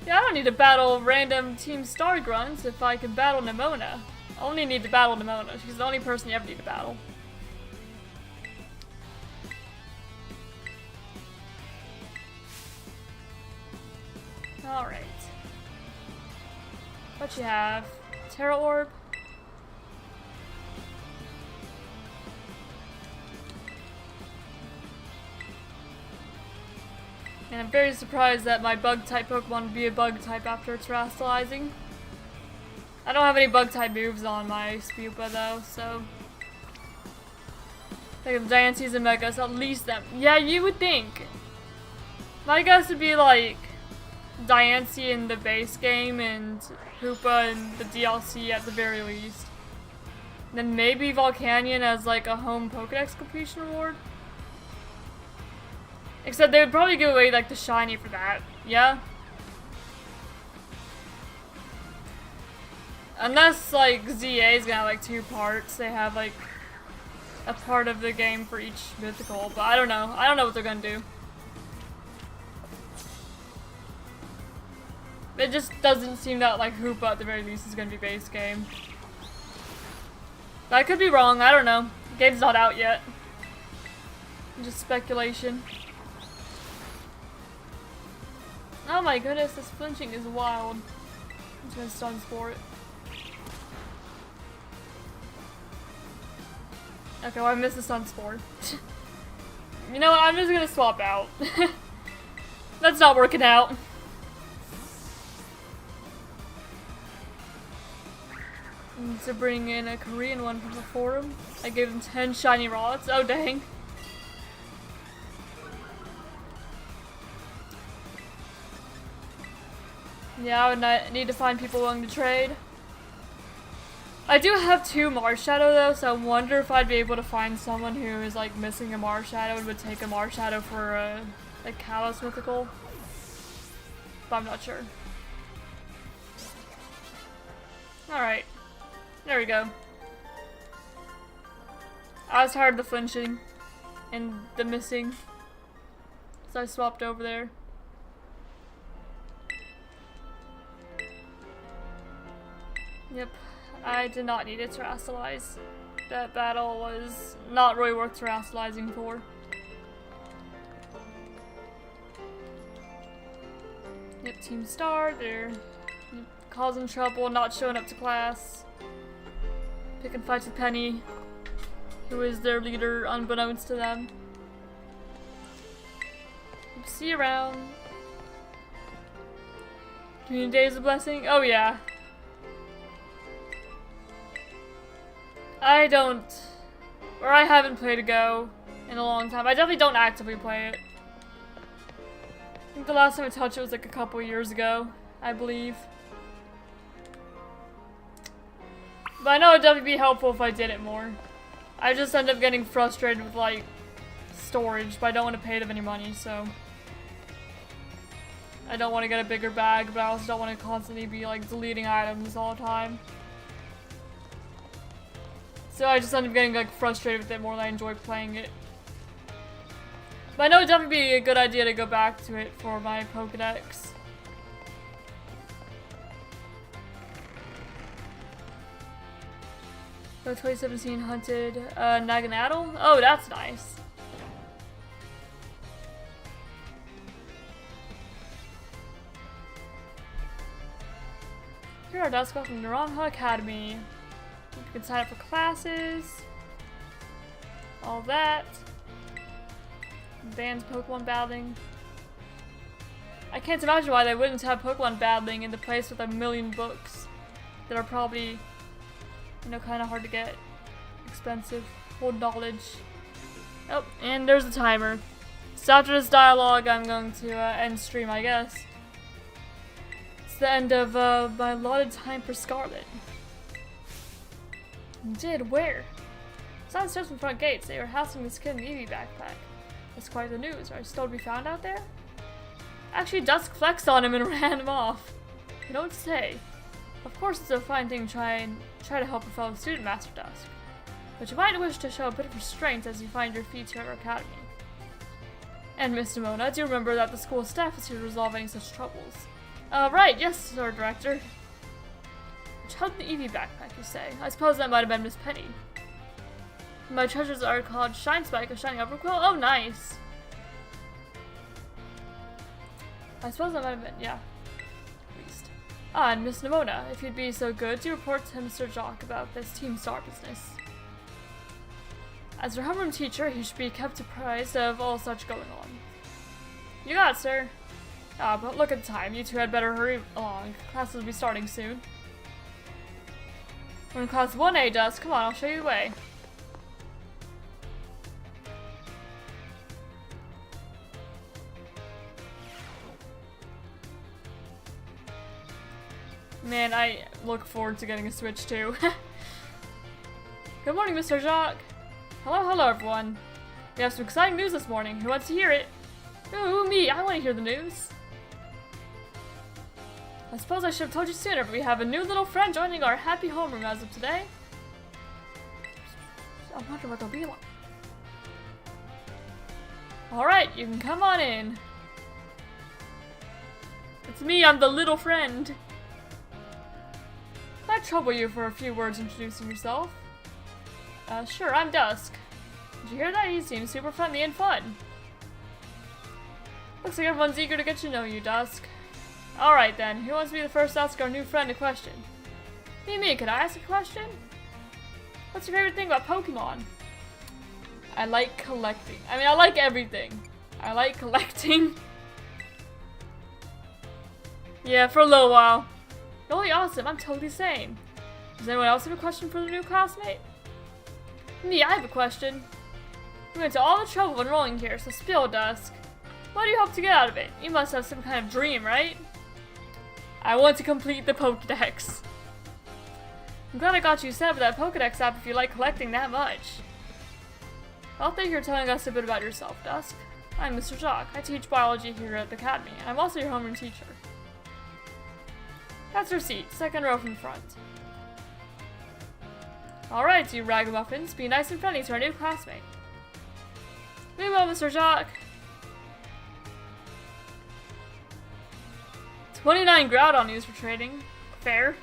Yeah, I don't need to battle random Team Star Grunts if I can battle Nemona. I only need to battle Nemona. She's the only person you ever need to battle. Alright. What you have? Terra Orb. And I'm very surprised that my bug-type Pokemon would be a bug-type after terastallizing. I don't have any bug-type moves on my Spupa though, so... I think Diancies and Megas, at least them. Yeah, you would think. My guess would be like... Diancie in the base game and Hoopa in the DLC at the very least. Then maybe Volcanion as like a home Pokedex completion reward. Except they would probably give away like the shiny for that, yeah? Unless like ZA is gonna have like 2 parts, they have like a part of the game for each mythical, but I don't know. I don't know what they're gonna do. It just doesn't seem that like Hoopa at the very least is gonna be base game. But I could be wrong, I don't know. The game's not out yet. Just speculation. Oh my goodness, this flinching is wild. I'm just gonna Stun Spore it. Okay, well I missed the Stun Spore. You know what, I'm just gonna swap out. That's not working out. Need to bring in a Korean one from the forum. I gave them 10 shiny rods. Oh dang. Yeah, I would need to find people willing to trade. I do have 2 Marshadow though, so I wonder if I'd be able to find someone who is like missing a Marshadow and would take a Marshadow for a Kalos mythical. But I'm not sure. Alright. There we go. I was tired of the flinching and the missing, so I swapped over there. Yep. I did not need it to terrestrialize. That battle was not really worth terrestrializing for. Yep, Team Star, they're causing trouble, not showing up to class. Picking fights with Penny, who is their leader unbeknownst to them. See you around. Community Day is a blessing? Oh yeah. I haven't played a Go in a long time. I definitely don't actively play it. I think the last time I touched it was like a couple years ago, I believe. But I know it'd definitely be helpful if I did it more. I just end up getting frustrated with like storage, but I don't want to pay them any money, so I don't want to get a bigger bag, but I also don't want to constantly be like deleting items all the time. So I just end up getting like frustrated with it more than I enjoy playing it. But I know it'd definitely be a good idea to go back to it for my Pokédex. So 2017 hunted Naganadel? Oh, that's nice. Here are Dusk from Naranjo Academy. You can sign up for classes. All that. Bans Pokemon battling. I can't imagine why they wouldn't have Pokemon battling in the place with a million books that are probably, you know, kind of hard to get, expensive, hold knowledge. Oh, and there's the timer. So after this dialogue, I'm going to end stream, I guess. It's the end of my allotted time for Scarlet. You did? Where? Someone steps from the front gates. They were housing this kid in an Eevee backpack. That's quite the news. Are you still to be found out there? Actually, Dusk flexed on him and ran him off. You don't say. Of course, it's a fine thing to try to help a fellow student, Master Dusk. But you might wish to show a bit of restraint as you find your feet here at our academy. And Miss Nimona, do remember that the school staff is here to resolve any such troubles. Right, yes, Sir Director. Child in the Eevee backpack, you say? I suppose that might have been Miss Penny. My treasures are called Shine Spike, a shiny Overquill. Oh, nice. I suppose that might have been, yeah. At least. Ah, and Miss Nimona, if you'd be so good, do report to Mr. Jock about this Team Star business. As your homeroom teacher, he should be kept apprised of all such going on. You got it, sir. Ah, but look at the time. You two had better hurry along. Class will be starting soon. We're in class 1A, Dusk. Come on, I'll show you the way. Man, I look forward to getting a Switch too. Good morning, Mr. Jacques. Hello, everyone. We have some exciting news this morning. Who wants to hear it? Ooh, me. I want to hear the news. I suppose I should have told you sooner, but we have a new little friend joining our happy homeroom as of today. I wonder what they'll be like. Alright, you can come on in. It's me, I'm the little friend. Can I trouble you for a few words introducing yourself? Sure, I'm Dusk. Did you hear that? He seems super friendly and fun. Looks like everyone's eager to get to know you, Dusk. Alright then, who wants to be the first to ask our new friend a question? Me, could I ask a question? What's your favorite thing about Pokemon? I like collecting. I mean, I like everything. I like collecting. Yeah, for a little while. Really awesome, I'm totally sane. Does anyone else have a question for the new classmate? Me, I have a question. We went to all the trouble of enrolling here, so spill, Dusk. What do you hope to get out of it? You must have some kind of dream, right? I want to complete the Pokédex. I'm glad I got you set up with that Pokédex app if you like collecting that much. Well, thank you for telling us a bit about yourself, Dusk. I'm Mr. Jock. I teach biology here at the Academy, and I'm also your homeroom teacher. That's your seat, second row from the front. Alright, you ragamuffins, be nice and friendly to our new classmate. We will, Mr. Jock. 29 Groudon news for trading. Fair.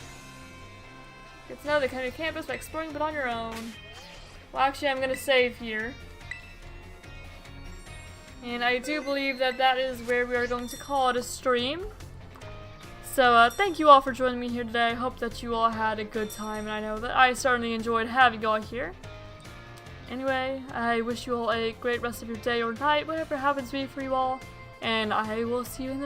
Get to know the Academy campus by exploring but on your own. Well, actually, I'm gonna save here. And I do believe that that is where we are going to call it a stream. So, thank you all for joining me here today. I hope that you all had a good time, and I know that I certainly enjoyed having you all here. Anyway, I wish you all a great rest of your day or night, whatever happens to be for you all, and I will see you in the